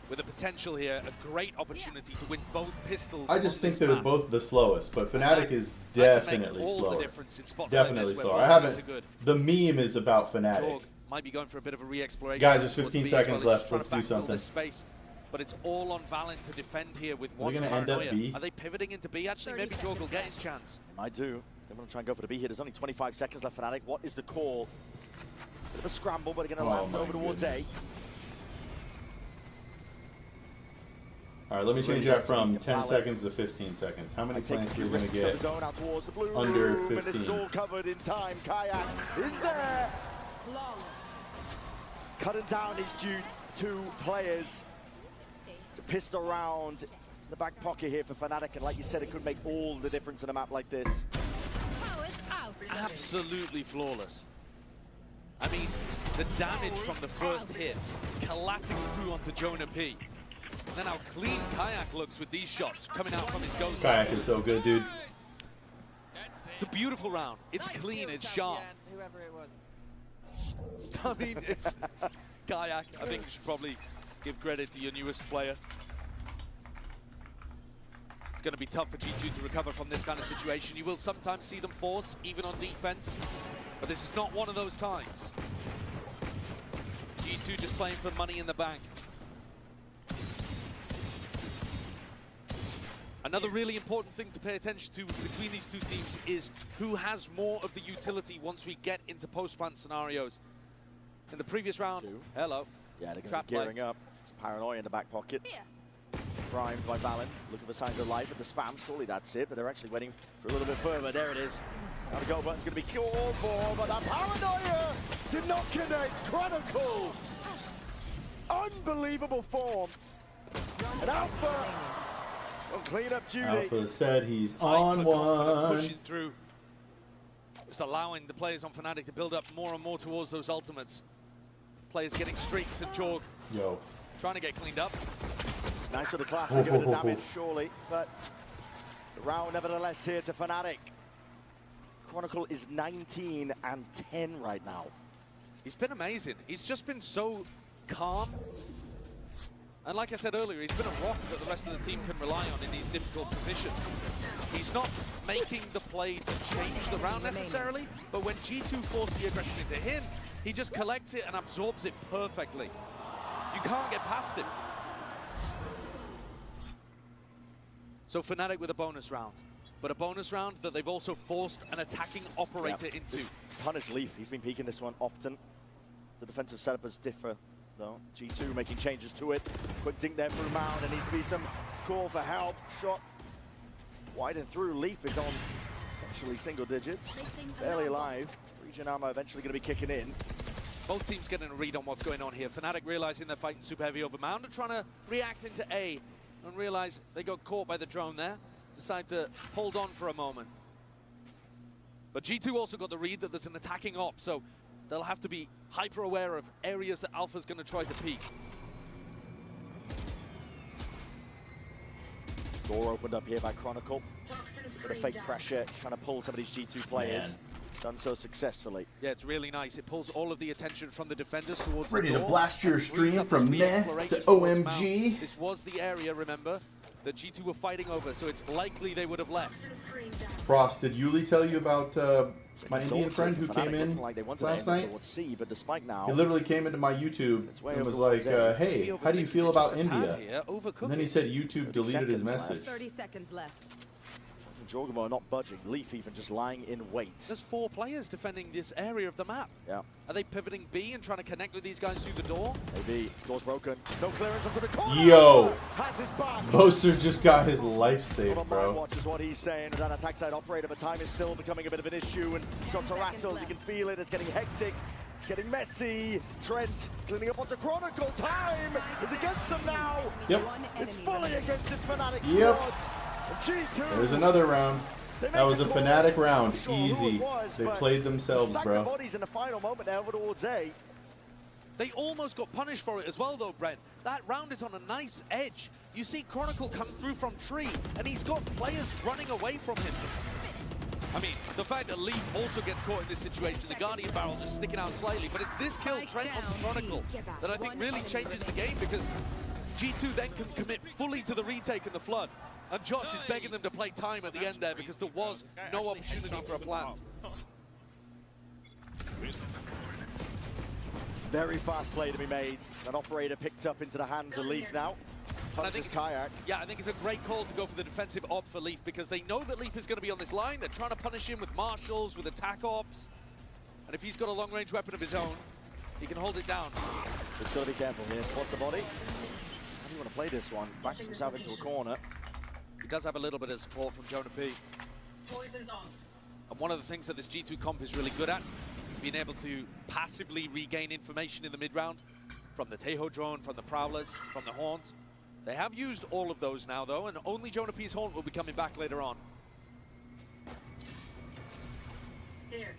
with a potential here, a great opportunity to win both pistols. I just on think this they're map. both the slowest, but Fnatic is that can make definitely all the slower. difference in spots like Definitely this where slower. I both teams haven't. are good. The meme is about Fnatic. Jorg might be going for a bit of a re-exploration. Guys, there's towards 15 B as well. seconds He's left. just trying Let's to do backfill something. this space, but it's all on Valorant to defend here with Are one they gonna end up paranoia. B? Are they pivoting into B? Actually, maybe Jorg will get his chance. I do. They want to try and go for the B here. There's only 25 seconds left for Fnatic. What is the call? Bit of a scramble, but they're going to land over towards A. All right, let me change that from 10 seconds to 15 seconds. How many plants are you going to get? Zone out towards the blue Under room, and this is 15. all covered in time. Kayak is there. Cutting down his two players. It's a pistol round in the back pocket here for Fnatic, and like you said, it could make all the difference in a map like this. Absolutely flawless. I mean, the damage from the first hit, collating through onto Jonah P. And then how clean Kayak looks with these shots coming out from his ghost. Kayak is so good, dude. It's a beautiful round. It's clean, it's sharp. Whoever it was. I mean, it's Kayak. I think you should probably give credit to your newest player. It's going to be tough for G2 to recover from this kind of situation. You will sometimes see them force, even on defense, but this is not one of those times. G2 just playing for money in the bank. Another really important thing to pay attention to between these two teams is who has more of the utility once we get into post-plant scenarios. In the previous round, hello. Yeah, they're going to Trap be gearing up. Some paranoia in the back pocket. Primed by Valen, looking for signs of life at the spam. Surely that's it, but they're actually waiting for a little bit further. There it is. Now the goal button's going to be called for, but that paranoia did not connect. Chronicle. Unbelievable form. And Alpha on cleanup duty. Alpha said he's on one. Pushing through. Just allowing the players on Fnatic to build up more and more towards those ultimates. Players getting streaks and Jorg. Yo. Trying to get cleaned up. It's nice for the classic, give it the damage, surely, but the round nevertheless here to Fnatic. Chronicle is 19 and 10 right now. He's been amazing. He's just been so calm. And like I said earlier, he's been a rock that the rest of the team can rely on in these difficult positions. He's not making the play to change the round necessarily, but when G2 force the aggression into him, he just collects it and absorbs it perfectly. You can't get past him. So Fnatic with a bonus round, but a bonus round that they've also forced an attacking operator into. Just punish Leaf, he's been peeking this one often. The defensive setups differ though. G2 making changes to it. Quick dink there through Mound, there needs to be some call for help. Shot wide and through. Leaf is on essentially single digits, barely alive. Region Armor eventually going to be kicking in. Both teams getting a read on what's going on here. Fnatic realizing they're fighting super heavy over Mound and trying to react into A and realize they got caught by the drone there. Decide to hold on for a moment. But G2 also got the read that there's an attacking op, so they'll have to be hyper aware of areas that Alpha's going to try to peek. Door opened up here by Chronicle. Bit of fake pressure, trying to pull some of these G2 players. Man. Done so successfully. Yeah, it's really nice. It pulls all of the attention from the defenders towards the door. Ready to blast your and frees stream up from the meh exploration to towards OMG. Mount. This was the area, remember, that G2 were fighting over, so it's likely they would have left. Frost, did Yuli tell you about my Indian friend who came in like they wanted last to end night? towards C, but despite now, He literally came into my YouTube and was like, hey, how do you feel about India? And then he said YouTube deleted his message. 30 seconds left. Jorgamo not budging. Leaf even just lying in wait. There's 4 players defending this area of the map. Yeah. Are they pivoting B and trying to connect with these guys through the door? Maybe. Door's broken. No clearance onto the corner. Yo! Has his back. Boaster just got his life saved, On bro. watch is what he's saying. As an attack side operator, but time is still becoming a bit of an issue, and shots are rattled. You can feel it. It's getting hectic. It's getting messy. Trent cleaning up onto Chronicle. Time is against them now. Yep. It's fully against this Fnatic Yep. squad. G2. There's another round. That was a Fnatic round. Easy. They played themselves, Stack bro. the bodies in the final moment now over towards A. They almost got punished for it as well, though, Brent. That round is on a nice edge. You see Chronicle come through from tree, and he's got players running away from him. I mean, the fact that Leaf also gets caught in this situation, the Guardian barrel just sticking out slightly, but it's this kill, Trent on Chronicle, that I think really changes the game, because G2 then can commit fully to the retake and the flood. And Josh is begging them to play time at the end there, because there was no opportunity for a plant. Very fast play to be made. An operator picked up into the hands of Leaf now. And I think Kayak. Yeah, I think it's a great call to go for the defensive op for Leaf, because they know that Leaf is going to be on this line. They're trying to punish him with marshals, with attack ops. And if he's got a long-range weapon of his own, he can hold it down. Just got to be careful here. Spots the body. How do you want to play this one? Backs himself into a corner. He does have a little bit of support from Jonah P. Poison's off. And one of the things that this G2 comp is really good at is being able to passively regain information in the mid-round from the Tejo drone, from the Prowlers, from the Haunt. They have used all of those now, though, and only Jonah P's Haunt will be coming back later on. Here.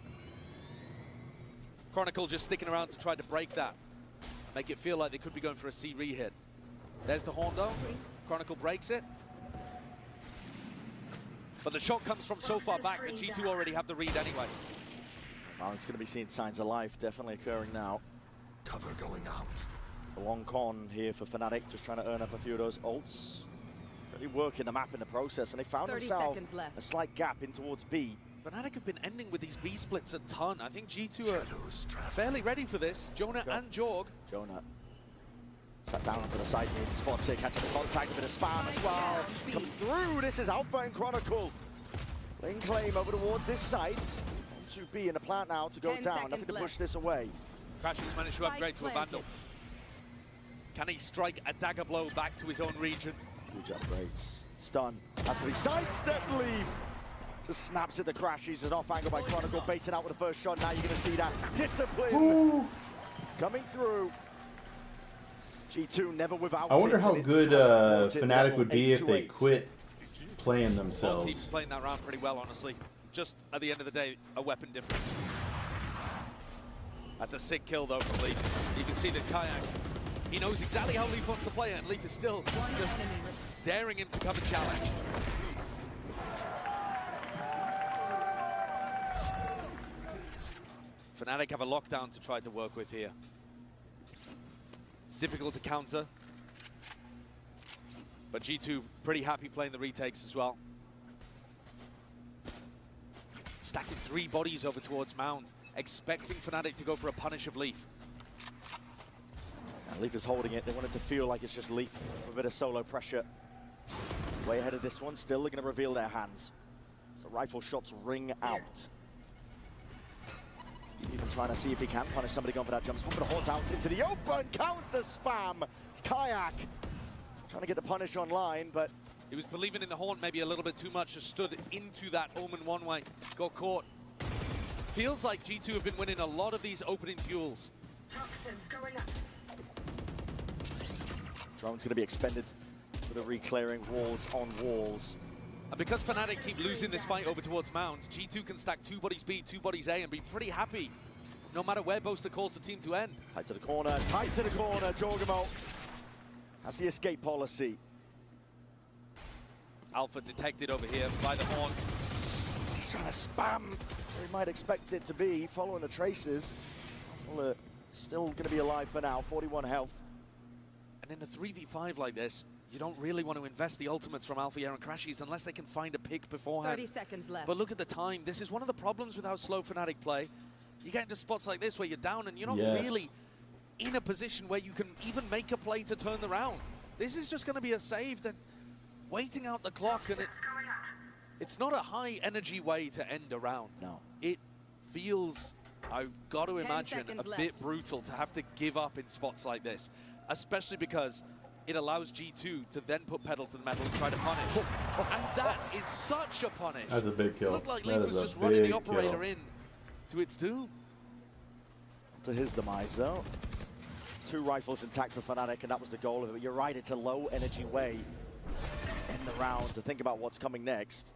Chronicle just sticking around to try to break that. Make it feel like they could be going for a C re-hit. There's the Haunt, though. Chronicle breaks it. But the shot comes from so far back that G2 already have the read anyway. Valorant's going to be seeing signs of life definitely occurring now. Cover going out. A long con here for Fnatic, just trying to earn up a few of those ults. Really working the map in the process, and they found themselves a slight gap in towards B. Fnatic have been ending with these B splits a ton. I think G2 are fairly ready for this. Jonah and Jorg. Jonah sat down onto the side here, spots it, catching the contact, a bit of spam as well. Comes through, this is Alpha and Chronicle. Laying claim over towards this site. On to B in the plant now to go down, nothing to push this away. Crashing's managed to upgrade to a Vandal. Can he strike a dagger blow back to his own region? Huge upgrades. Stun. Has to be sidestep Leaf. Just snaps at the crash. He's an off angle by Chronicle, baiting out with the first shot. Now you're going to see that discipline. Ooh. Coming through. G2 never without. I wonder how good Fnatic would be if they quit playing Both themselves. teams playing that round pretty well, honestly. Just at the end of the day, a weapon difference. That's a sick kill, though, from Leaf. You can see that Kayak, he knows exactly how Leaf wants to play it, and Leaf is still just daring him to come and challenge. Fnatic have a lockdown to try to work with here. Difficult to counter. But G2 pretty happy playing the retakes as well. Stacking 3 bodies over towards Mound, expecting Fnatic to go for a punish of Leaf. And Leaf is holding it. They want it to feel like it's just Leaf with a bit of solo pressure. Way ahead of this one, still they're going to reveal their hands. So rifle shots ring out. Even trying to see if he can punish somebody going for that jump. But Haunt out into the open, counter spam. It's Kayak trying to get the punish online, but he was believing in the Haunt maybe a little bit too much, just stood into that Omen one way, got caught. Feels like G2 have been winning a lot of these opening duels. Toxins going up. Drone's going to be expended for the re-clearing walls on walls. And because Fnatic keep losing this fight over towards Mound, G2 can stack 2 bodies B, 2 bodies A, and be pretty happy, no matter where Boaster calls the team to end. Tight to the corner, Jorgamo has the escape policy. Alpha detected over here by the Haunt. Just trying to spam where he might expect it to be, following the traces. Well, still going to be alive for now, 41 health. And in a 3v5 like this, you don't really want to invest the ultimates from Alpha Air and Crashies unless they can find a pick beforehand. 30 seconds left. But look at the time. This is one of the problems with how slow Fnatic play. You get into spots like this where you're down and you're not really in a position where you can even make a play to turn the round. This is just going to be a save that waiting out the clock, and it's not a high energy way to end a round. No. It feels, I've got to 10 imagine, a seconds bit left. brutal to have to give up in spots like this, especially because it allows G2 to then put pedal to the metal and try to punish. And that is such a punish. That's a big kill. Looked like That Leaf is was a just running the big operator kill. in to its doom. To his demise, though. 2 rifles intact for Fnatic, and that was the goal of it. But you're right, it's a low energy way in the round to think about what's coming next.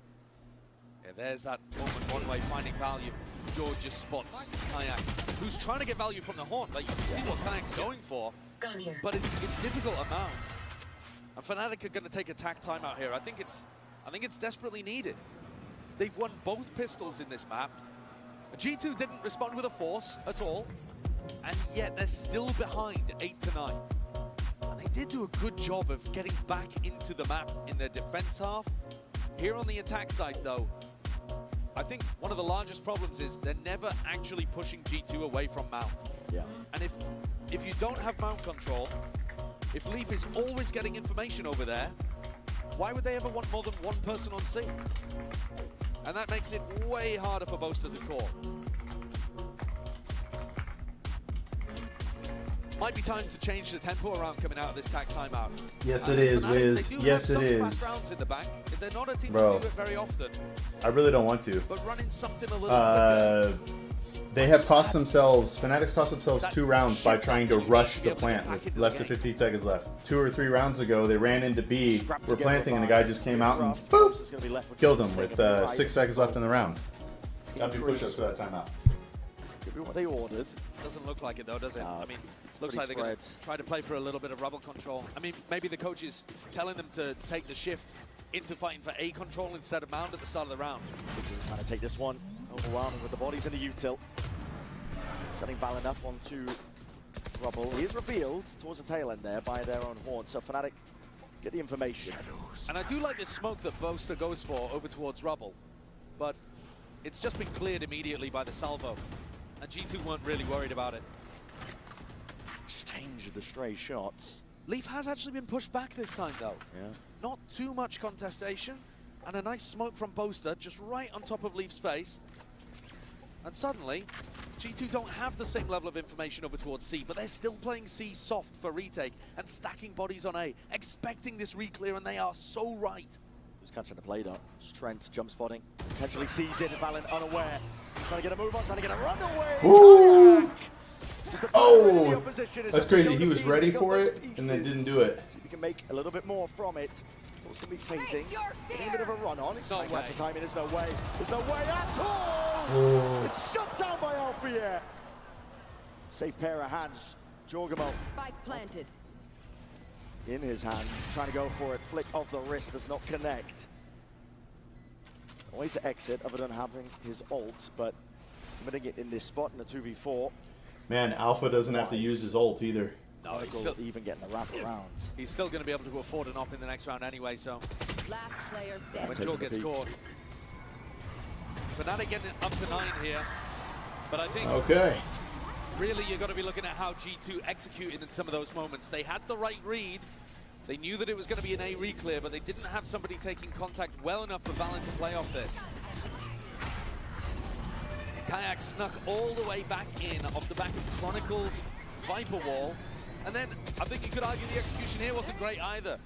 Yeah, there's that moment, one way finding value. George just spots Kayak, who's trying to get value from the horn. Like, you can see what Kayak's going for, Gun here. but it's difficult amount. And Fnatic are going to take a tack timeout here. I think it's desperately needed. They've won both pistols in this map. G2 didn't respond with a force at all, and yet they're still behind 8-9. And they did do a good job of getting back into the map in their defense half. Here on the attack side, though, I think one of the largest problems is they're never actually pushing G2 away from mount. Yeah. And if you don't have mount control, if Leaf is always getting information over there, why would they ever want more than one person on C? And that makes it way harder for Boaster to call. Might be time to change the tempo around coming out of this tack timeout. Yes, it is, Wiz. Yes, it is. Fast rounds in the bank. They're not a team Bro. that do it very often. I really don't want to. But running something a little quicker. They have cost themselves, Fnatic's cost themselves 2 rounds by trying to rush the plant with less than 15 seconds left. 2 or 3 rounds ago, they ran into B, were planting, and the guy just came out and boop, killed him with 6 seconds left in the round. That'd be push-ups for that timeout. Could be what they ordered. Doesn't look like it though, does it? I mean, looks like they're going to try to play for a little bit of rubble control. I mean, maybe the coach is telling them to take the shift into fighting for A control instead of mount at the start of the round. Trying to take this one, overwhelming with the bodies in the util. Setting Valen up onto Rubble. He is revealed towards the tail end there by their own horn, so Fnatic get the information. And I do like this smoke that Boaster goes for over towards Rubble, but it's just been cleared immediately by the salvo, and G2 weren't really worried about it. Exchange of the stray shots. Leaf has actually been pushed back this time though. Yeah. Not too much contestation, and a nice smoke from Boaster just right on top of Leaf's face. And suddenly, G2 don't have the same level of information over towards C, but they're still playing C soft for retake and stacking bodies on A, expecting this re-clear, and they are so right. Who's catching the play though? Strength jump spotting. Potentially sees it, Valen unaware. Trying to get a move on, trying to get a runaway. Ooh! Oh! That's crazy. He was ready for it and then didn't do it. See if he can make a little bit more from it. It's going to be fading. Getting a bit of a run on. It's not catch the timing. There's no way. There's no way at all. Oh. It's shut down by Alfia. Safe pair of hands. Jorgamo. Spike planted. In his hands, trying to go for it. Flick of the wrist does not connect. A way to exit other than having his ult, but committing it in this spot in a 2v4. Man, Alpha doesn't have to use his ult either. No, he's still even getting a wrap around. He's still going to be able to afford an op in the next round anyway, so Last player standing. when Joel gets caught. Fnatic getting up to 9 here, but I think really you've got to be looking at how G2 executed in some of those moments. They had the right read. They knew that it was going to be an A re-clear, but they didn't have somebody taking contact well enough for Valen to play off this. Kayak snuck all the way back in off the back of Chronicle's Viper wall. And then I think you could argue the execution here wasn't great either.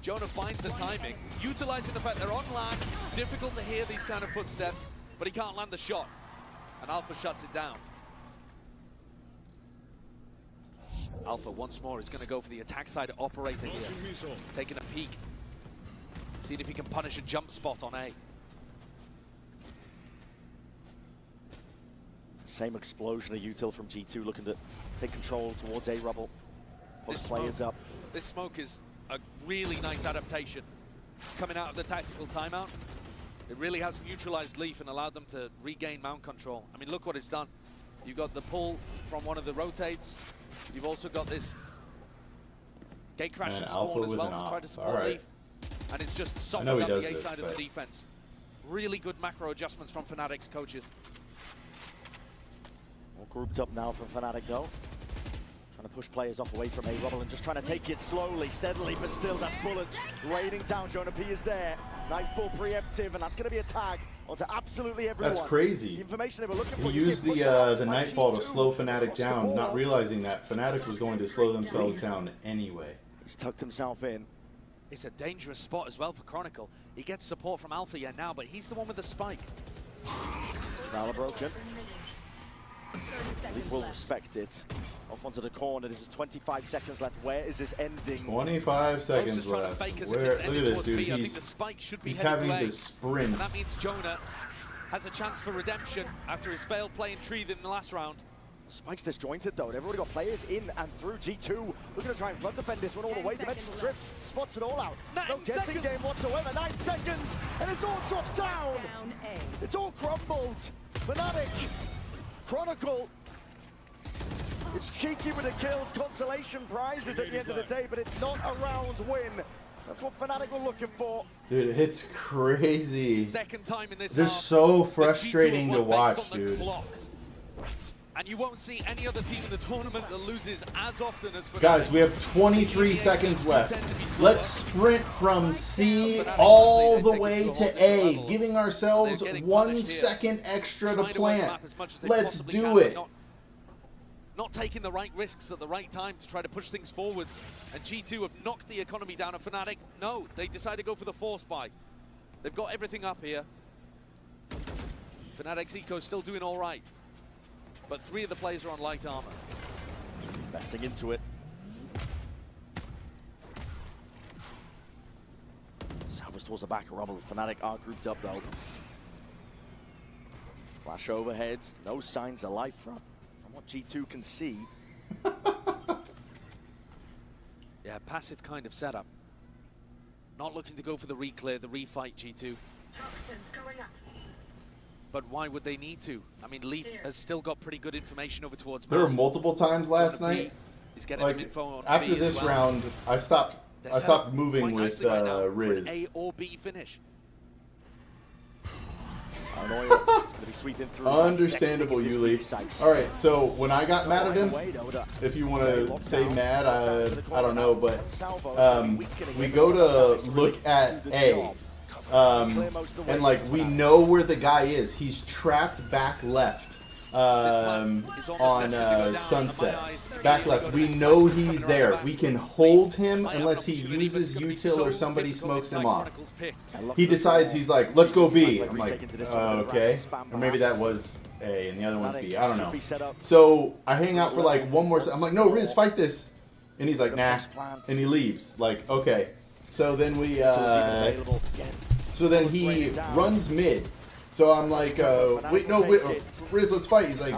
Jonah finds the timing, utilizing the fact they're on land. It's difficult to hear these kind of footsteps, but he can't land the shot. And Alpha shuts it down. Alpha once more is going to go for the attack side operator here. Taking a peek. Seeing if he can punish a jump spot on A. Same explosion of util from G2 looking to take control towards A Rubble. Push players up. This smoke is a really nice adaptation. Coming out of the tactical timeout, it really has neutralized Leaf and allowed them to regain mount control. I mean, look what it's done. You've got the pull from one of the rotates. You've also got this gate crash and spawn as well to try to support Leaf. And it's just softened up the A side of the defense. Really good macro adjustments from Fnatic's coaches. All grouped up now from Fnatic though. Trying to push players off away from A Rubble and just trying to take it slowly, steadily, but still that's bullets raining down. Jonah P is there. Nightfall preemptive, and that's going to be a tag onto absolutely everyone. That's crazy. The information they were looking for. He used the Nightfall to slow Fnatic down, not realizing that Fnatic was going to slow themselves down anyway. He's tucked himself in. It's a dangerous spot as well for Chronicle. He gets support from Alpha yeah now, but he's the one with the spike. Valor broken. He will respect it. Off onto the corner. This is 25 seconds left. Where is this ending? 25 seconds left. Where, look at this dude. He's having to sprint. And that means Jonah has a chance for redemption after his failed play in Tree in the last round. Spike's disjointed though. They've already got players in and through. G2 looking to try and front defend this one all the way. Dimensional Drift spots it all out. No guessing game whatsoever. 9 seconds and it's all dropped down. It's all crumbled. Fnatic, Chronicle. It's cheeky with the kills, consolation prizes at the end of the day, but it's not a round win. That's what Fnatic were looking for. Dude, it's crazy. Second time in this They're half, so frustrating to watch, dude. And you won't see any other team in the tournament that loses as often as Fnatic. Guys, we have 23 seconds left. Let's sprint from C all the way to A, giving ourselves 1 second extra to plant. Let's do it. Not taking the right risks at the right time to try to push things forwards. And G2 have knocked the economy down at Fnatic. No, they decided to go for the force buy. They've got everything up here. Fnatic's eco still doing all right. But 3 of the players are on light armor. Investing into it. Salvage towards the back of Rumble. Fnatic are grouped up though. Flash overhead. No signs of life from what G2 can see. Yeah, passive kind of setup. Not looking to go for the reclear, the refight G2. Toxins going up. But why would they need to? I mean, Leaf has still got pretty good information over towards There were Mount. multiple times last night. He's getting Like, info on after B this as well. round, I stopped moving with Riz. A or B finish. It's gonna be sweeping through. Understandable, Yuli. All right, so when I got mad at him, if you want to say mad, I don't know, but we go to look at A, and like we know where the guy is. He's trapped back left on Sunset. Back left. We know he's there. We can hold him unless he uses util or somebody smokes him off. He decides, he's like, let's go B. I'm like, okay. Or maybe that was A and the other one's B. I don't know. So I hang out for like one more. I'm like, no, Riz, fight this. And he's like, nah. And he leaves. Like, okay. So then we, he runs mid. So I'm like, wait, no, wait, Riz, let's fight. He's like,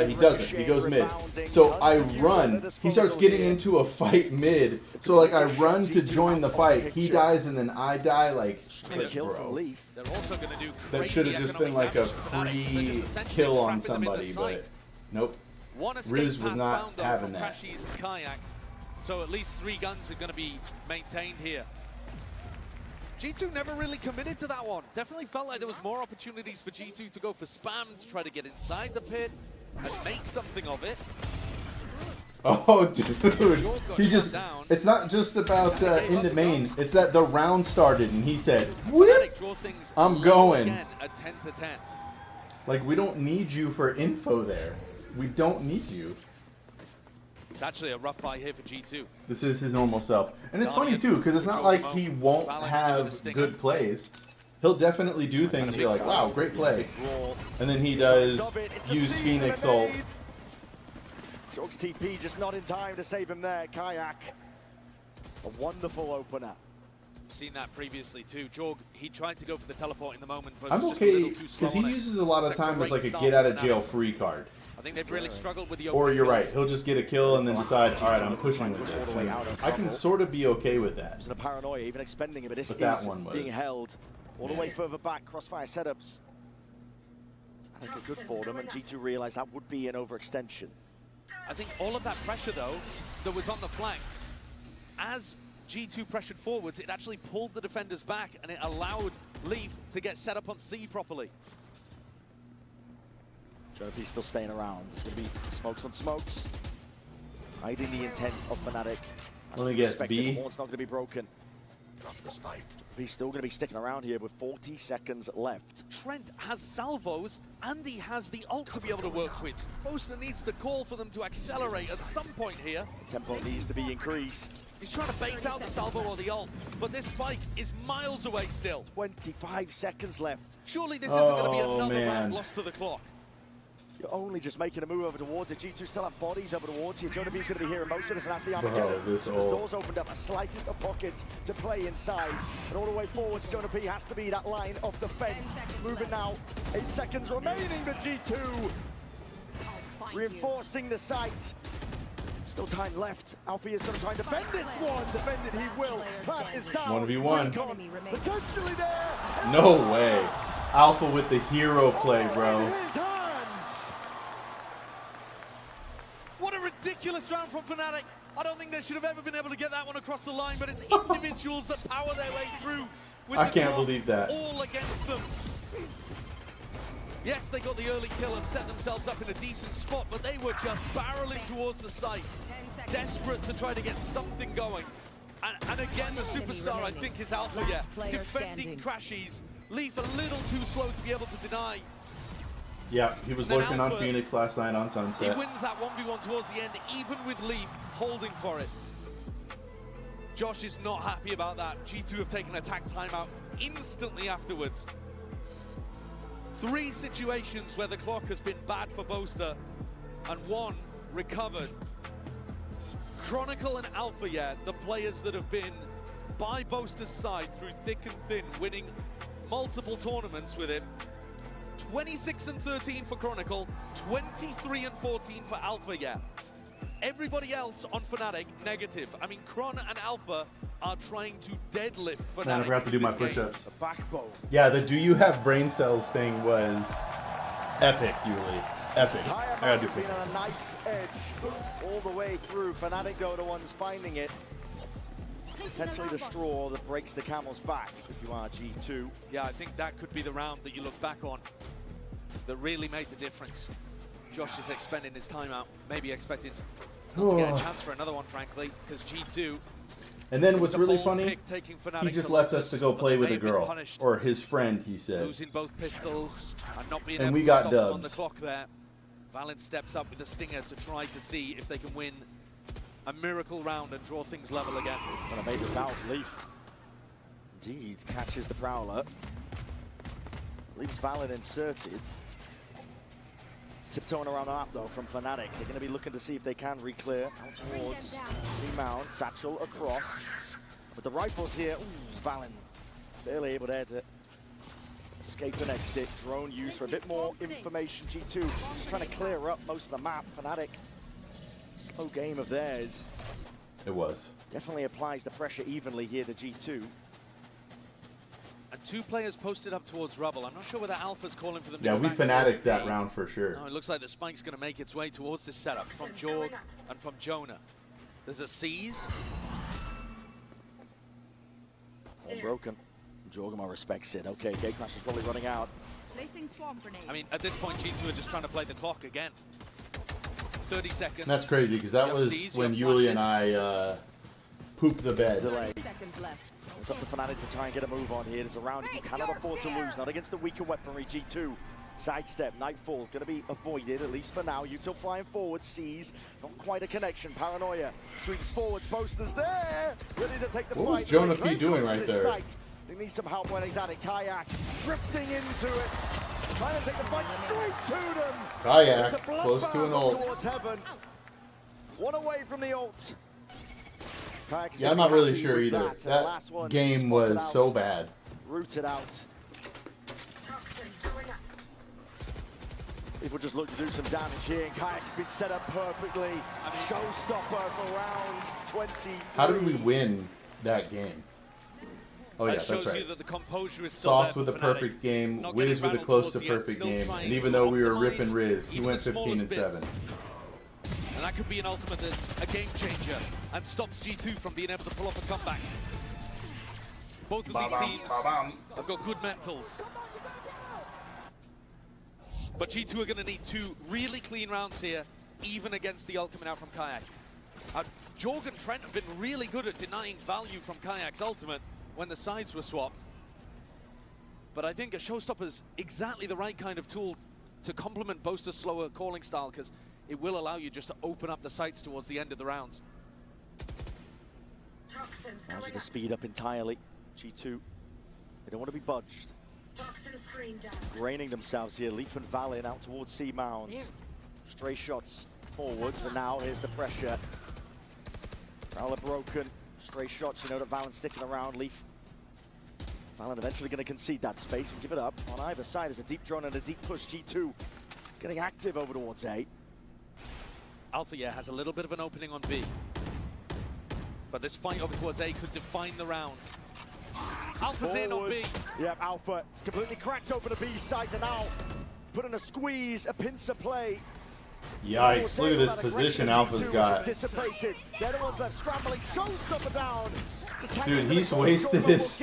he doesn't. He goes mid. So I run. He starts getting into a fight mid. So like I run to join the fight. He dies and then I die. Like, bro. That should have just been like a free kill on somebody, but nope. Riz was not having that. So at least 3 guns are going to be maintained here. G2 never really committed to that one. Definitely felt like there was more opportunities for G2 to go for spam, to try to get inside the pit and make something of it. Oh, dude. He just, it's not just about in the main. It's that the round started and he said, I'm going. At 10 to 10. Like, we don't need you for info there. We don't need you. It's actually a rough buy here for G2. This is his normal self. And it's funny, too, because it's not like he won't have good plays. He'll definitely do things and be like, wow, great play. And then he does use Phoenix ult. Jorg's TP just not in time to save him there. Kayak, a wonderful opener. Seen that previously too. Jorg, he tried to go for the teleport in the moment, but I'm was just a okay, little too slow because he on it. uses a lot of time as like a get-out-of-jail-free card. I think they've really struggled with the Or you're right, he'll just get a kill and then decide, all right, I'm pushing with this. And I can sort of be okay with that. There's a paranoia, even expending it, but this that is one was being held all the way further back. Crossfire setups. I think are good for them, and G2 realized that would be an overextension. I think all of that pressure, though, that was on the flank, as G2 pressured forwards, it actually pulled the defenders back, and it allowed Leaf to get set up on C properly. Jonath's still staying around. There's going to be smokes on smokes. Hiding the intent of Fnatic. Let me guess, B? The horn's not going to be broken. He's still going to be sticking around here with 40 seconds left. Trent has salvos, and he has the ult to be able to work with. Boaster needs to call for them to accelerate at some point here. Tempo needs to be increased. He's trying to bait out the salvo or the ult, but this spike is miles away still. 25 seconds left. Surely this isn't going to be another man. round lost to the clock. You're only just making a move over towards it. G2 still have bodies over towards you. Jonah B's going to be hearing most of this, and that's the Armageddon. this Those ult. doors opened up, the slightest of pockets to play inside. And all the way forwards, Jonah B has to be that line of defense. Moving now, 8 seconds remaining to G2. Reinforcing the site. Still time left. Alfie is going to try and defend this one. Defend it, he will. Plant is down. 1v1. Potentially there. No way. Alpha with the hero play, bro. What a ridiculous round from Fnatic. I don't think they should have ever been able to get that one across the line, but it's individuals that power their way through. With I the can't clock believe that. all against them. Yes, they got the early kill and set themselves up in a decent spot, but they were just barreling towards the site, desperate to try to get something going. And again, the superstar, I think, is Alpha, yeah. Defending crashes. Leaf a little too slow to be able to deny. Yeah, he was Then lurking on Alpha, Phoenix last night on He Sunset. wins that 1v1 towards the end, even with Leaf holding for it. Josh is not happy about that. G2 have taken attack timeout instantly afterwards. 3 situations where the clock has been bad for Boaster, and 1 recovered. Chronicle and Alpha, yeah, the players that have been by Boaster's side through thick and thin, winning multiple tournaments with it. 26 and 13 for Chronicle, 23 and 14 for Alpha, yeah. Everybody else on Fnatic, negative. I mean, Chron and Alpha are trying to deadlift Fnatic. Man, I forgot to do my in this game. push-ups. The backbone. Yeah, the do you have brain cells thing was epic, Yuli. Epic. I gotta do Been push-ups. on a knife's edge all the way through. Fnatic go the ones finding it. Potentially the straw that breaks the camel's back if you are G2. Yeah, I think that could be the round that you look back on that really made the difference. Josh is expending his timeout, maybe expecting not to get a chance for another one, frankly, because G2. And then what's a really bold funny, pick taking Fnatic he just to left Lotus, us to go but play they with may a have been girl. punished. Or his friend, he said. Losing both pistols and not being And able we to got stop them on the dubs. clock there. Valen steps up with the stinger to try to see if they can win a miracle round and draw things level again. Gonna make this out, Leaf. Indeed, catches the Prowler. Leaves Valen inserted. Tiptoeing around the map though from Fnatic. They're gonna be looking to see if they can re-clear out towards C-Mount, Satchel across. With the rifles here, ooh, Valen barely able there to escape and exit. Drone used for a bit more information. G2 just trying to clear up most of the map. Fnatic, slow game of theirs. It was. Definitely applies the pressure evenly here to G2. And 2 players posted up towards Rubble. I'm not sure whether Alpha's calling for them to Yeah, go we back Fnatic towards that B. round for sure. No, it looks like the spike's going to make its way towards this setup from Jorg and from Jonah. There's a seize. All broken. Jorgama respects it. Okay, Gate Crash is probably running out. Placing swamp grenade. I mean, at this point, G2 are just trying to play the clock again. 30 seconds. And that's crazy, because that You have was seize, when you have Yuli and flashes. I pooped the bed. Delay. Seconds left. It's up to Fnatic to try and get a move on here. There's a round you cannot afford to lose. Not against the weaker weaponry. G2. Sidestep, Nightfall, going to be avoided, at least for now. Util flying forward, sees, not quite a connection. Paranoia sweeps forwards, Boaster's there, ready to take the What was fight. Jonah Clay P doing goes to right this there? site. He needs some help when he's at it. Kayak drifting into it, trying to take the fight straight to them. Kayak, It's a close to an bloodbath ult. towards heaven. One away from the ult. Kayak's Yeah, I'm gonna not be really happy sure with either. that. And the last That one game spotted was out, so bad. rooted out. If we'll just look to do some damage here, and Kayak's been set up perfectly. Showstopper for round 23. How did we win that game? Oh yeah, That that's shows right. you that the composure is still Soft there with a for Fnatic. perfect game, Not Wiz getting with a rattled close to towards the end, perfect still game, trying and to even though we were optimize ripping Riz, he even went the 15 smallest and 7. bits. And that could be an ultimate that's a game changer and stops G2 from being able to pull off a comeback. Both of these teams have got good mentals. But G2 are going to need 2 really clean rounds here, even against the ult coming out from Kayak. Jorg and Trent have been really good at denying value from Kayak's ultimate. when the sides were swapped. But I think a showstopper's exactly the right kind of tool to complement Boaster's slower calling style, because it will allow you just to open up the sights towards the end of the rounds. Toxins Managing going to up. speed up entirely. G2, they don't want to be budged. Toxin screen down. Draining themselves here. Leaf and Valin out towards C Mount. Stray shots forwards, but now here's the pressure. Prowler broken. Stray shots, you know that Valin's sticking around. Leaf. Valin eventually going to concede that space and give it up. On either side is a deep drone and a deep push. G2 getting active over towards A. Alpha, yeah, has a little bit of an opening on B. But this fight over towards A could define the round. Alpha's in on B. Yep, Alpha is completely cracked open the B side, and now putting a squeeze, a pincer play. Yikes, look at this position Alpha's got. Dissipated. The other one's left scrambling, showstopper down. Dude, he's wasted his...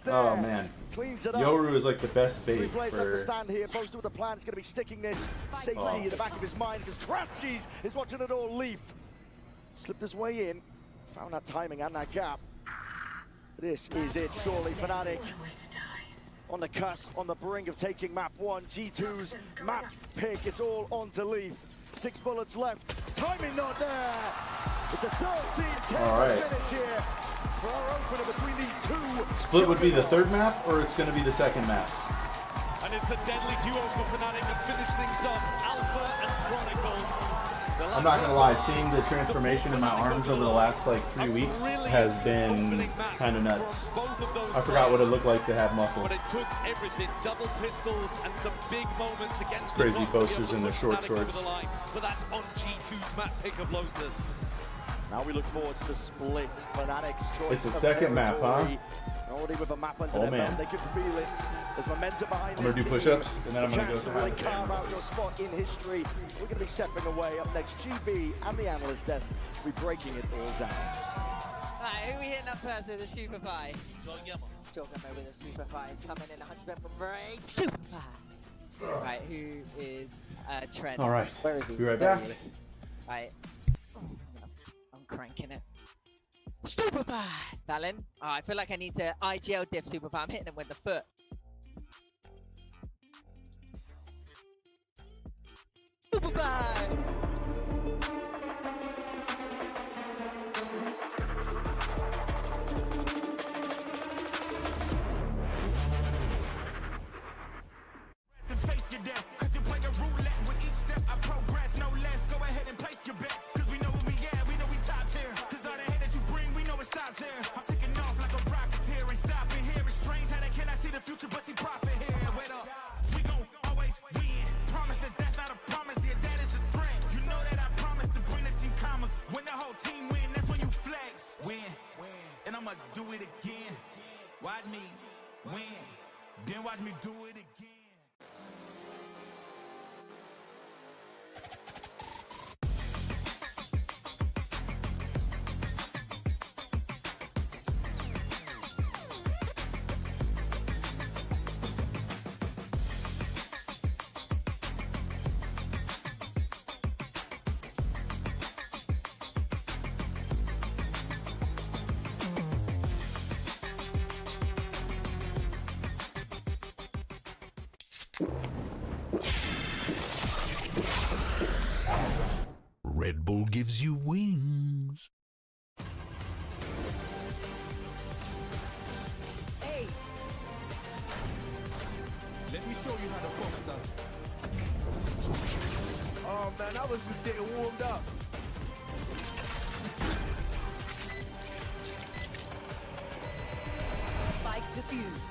Oh Oh man, Cleans it up. Yoru is like the best bait Players left to for... stand here. Boaster with the plan is going to be sticking this safety in the back of his mind, because Crashies is watching it all. Leaf slipped his way in, found that timing and that gap. This is it, surely. Fnatic on the cusp, on the brink of taking map 1. G2's map pick, it's all on to Leaf. 6 bullets left, timing not there. It's a 13-10 finish here for our opener between these two. Split would be the third map, or it's going to be the second map? And it's a deadly duo for Fnatic to finish things off. Alpha and Chronicle. I'm not gonna lie, seeing the transformation in my arms over the last like 3 weeks has been kind of nuts. I forgot what it looked like to have muscle. But it took everything, double pistols and some big moments against Crazy the posters in the short shorts. But that's on G2's map pick of Lotus. Now we look forward to the split. Fnatic's choice. It's the second map, huh? Already with a map under Oh, their man. belt, they can feel it. There's momentum behind I'm this gonna do team. push-ups, and then I'm A gonna go chance to to really my- carve out your spot in history. We're gonna be stepping away. Up next, GB and the analyst desk will be breaking it all down. Alright, who we hitting up first with a super five? Jorgamo with a super five is coming in 100% from Bray. Super five. Right, who is Trent? All right, Where is he? be right There back. he is. Right. I'm cranking it. Super five! Valin. Oh, I feel like I need to IGL diff super five. I'm hitting him with the foot. Super five! Face your death, cause you play the roulette with each step I progress, no less. Go ahead and place your bets, cause we know where we at, we know we top tier. Cause all the hate that you bring, we know it stops here. I'm taking off like a rocket here and stopping here. It's strange how they cannot see the future, but see profit here. Wait up, we gon' always win. Promise that that's not a promise, yeah, that is a threat. You know that I promise to bring the team commas. When the whole team win, that's when you flex. Win, and I'ma do it again. Watch me win, then watch me do it again. Red Bull gives you wings. Hey! Let me show you how the folks does. Oh man, I was just getting warmed up. Spike defused.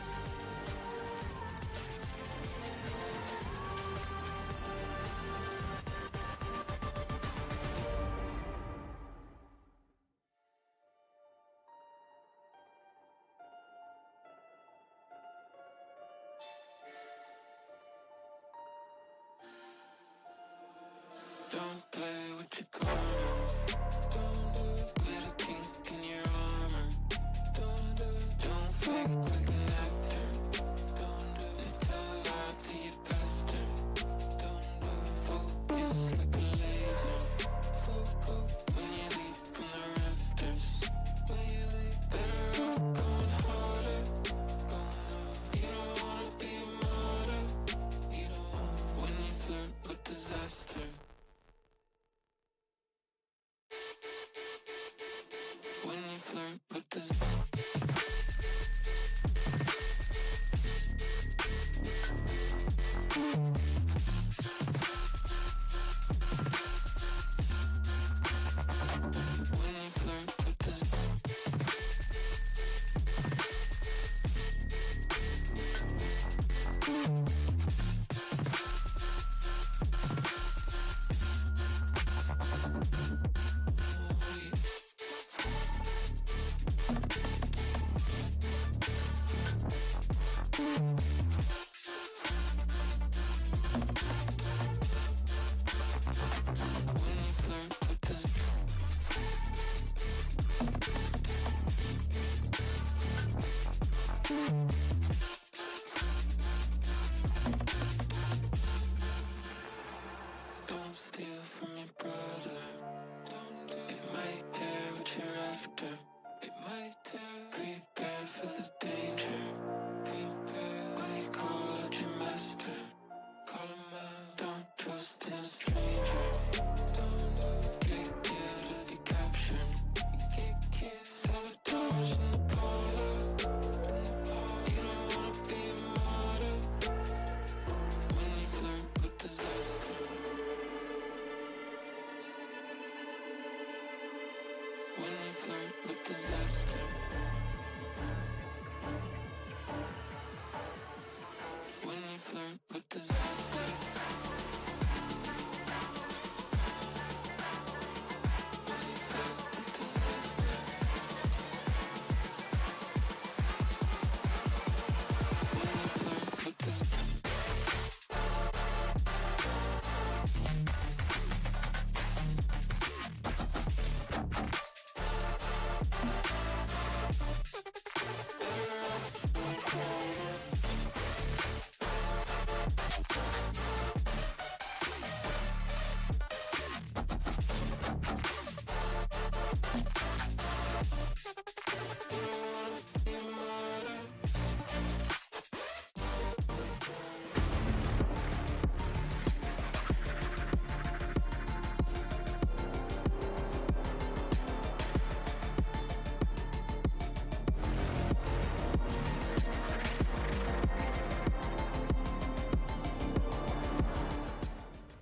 Don't play with your karma. Get a kink in your armor. Don't fake like an actor. And tell a lie to your pastor. Focus like a laser. When you leap from the rafters. Better off going Don't steal from your brother. It might tear what you're after. It might tear. Prepare for the danger. Prepare. When you call out your master, call him out. Don't trust in a stranger. Don't get killed or be captured. Get killed. Sabotage in the parlor. You don't wanna be a martyr. When you flirt with disaster. When you flirt with disaster. When you flirt with disaster. When you flirt with disaster. When you flirt with disaster.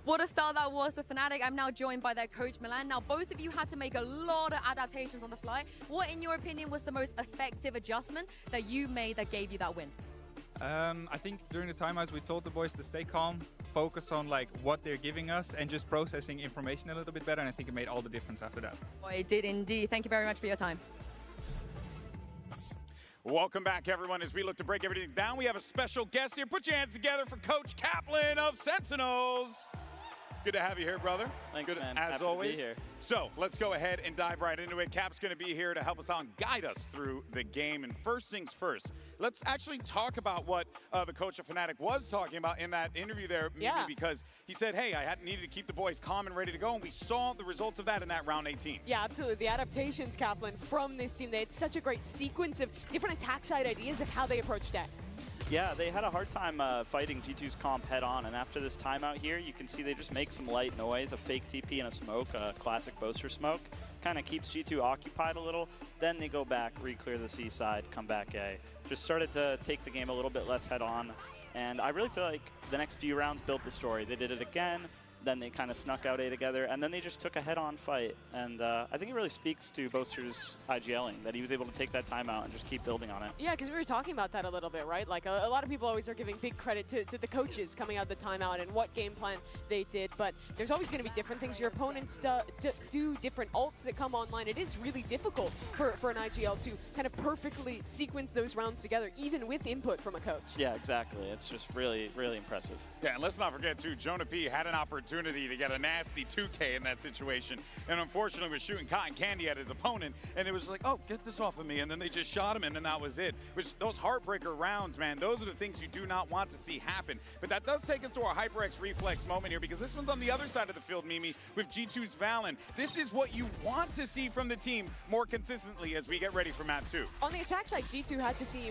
What a start that was for Fnatic. I'm now joined by their coach, Milan. Now, both of you had to make a lot of adaptations on the fly. What, in your opinion, was the most effective adjustment that you made that gave you that win? I think during the timeouts, we told the boys to stay calm, focus on like what they're giving us, and just processing information a little bit better. And I think it made all the difference after that. Boy, it did indeed. Thank you very much for your time. Welcome back, everyone. As we look to break everything down, we have a special guest here. Put your hands together for Coach Kaplan of Sentinels. Good to have you here, brother. Thanks, Good, man. as Happy always. to be here. So let's go ahead and dive right into it. Cap's going to be here to help us out and guide us through the game. And first things first, let's actually talk about what the coach of Fnatic was talking about in that interview there, Mimi, because he said, hey, I needed to keep the boys calm and ready to go, and we saw the results of that in that round 18. Yeah, absolutely. The adaptations, Kaplan, from this team, they had such a great sequence of different attack side ideas of how they approached that. Yeah, they had a hard time fighting G2's comp head on, and after this timeout here, you can see they just make some light noise, a fake TP and a smoke, a classic Boaster smoke, kind of keeps G2 occupied a little. Then they go back, re-clear the C side, come back A. Just started to take the game a little bit less head on, and I really feel like the next few rounds built the story. They did it again, then they kind of snuck out A together, and then they just took a head-on fight. And I think it really speaks to Boaster's IGLing, that he was able to take that timeout and just keep building on it. Yeah, because we were talking about that a little bit, right? Like, a lot of people always are giving big credit to the coaches coming out of the timeout and what game plan they did, but there's always going to be different things. Your opponents do different ults that come online. It is really difficult for an IGL to kind of perfectly sequence those rounds together, even with input from a coach. Yeah, exactly. It's just really, really impressive. Yeah, and let's not forget, too, Jonah P had an opportunity to get a nasty 2K in that situation, and unfortunately was shooting cotton candy at his opponent, and it was like, oh, get this off of me, and then they just shot him, and then that was it. Which, those heartbreaker rounds, man, those are the things you do not want to see happen. But that does take us to our HyperX reflex moment here, because this one's on the other side of the field, Mimi, with G2's Valen. This is what you want to see from the team more consistently as we get ready for map 2. On the attack side, G2 had to see,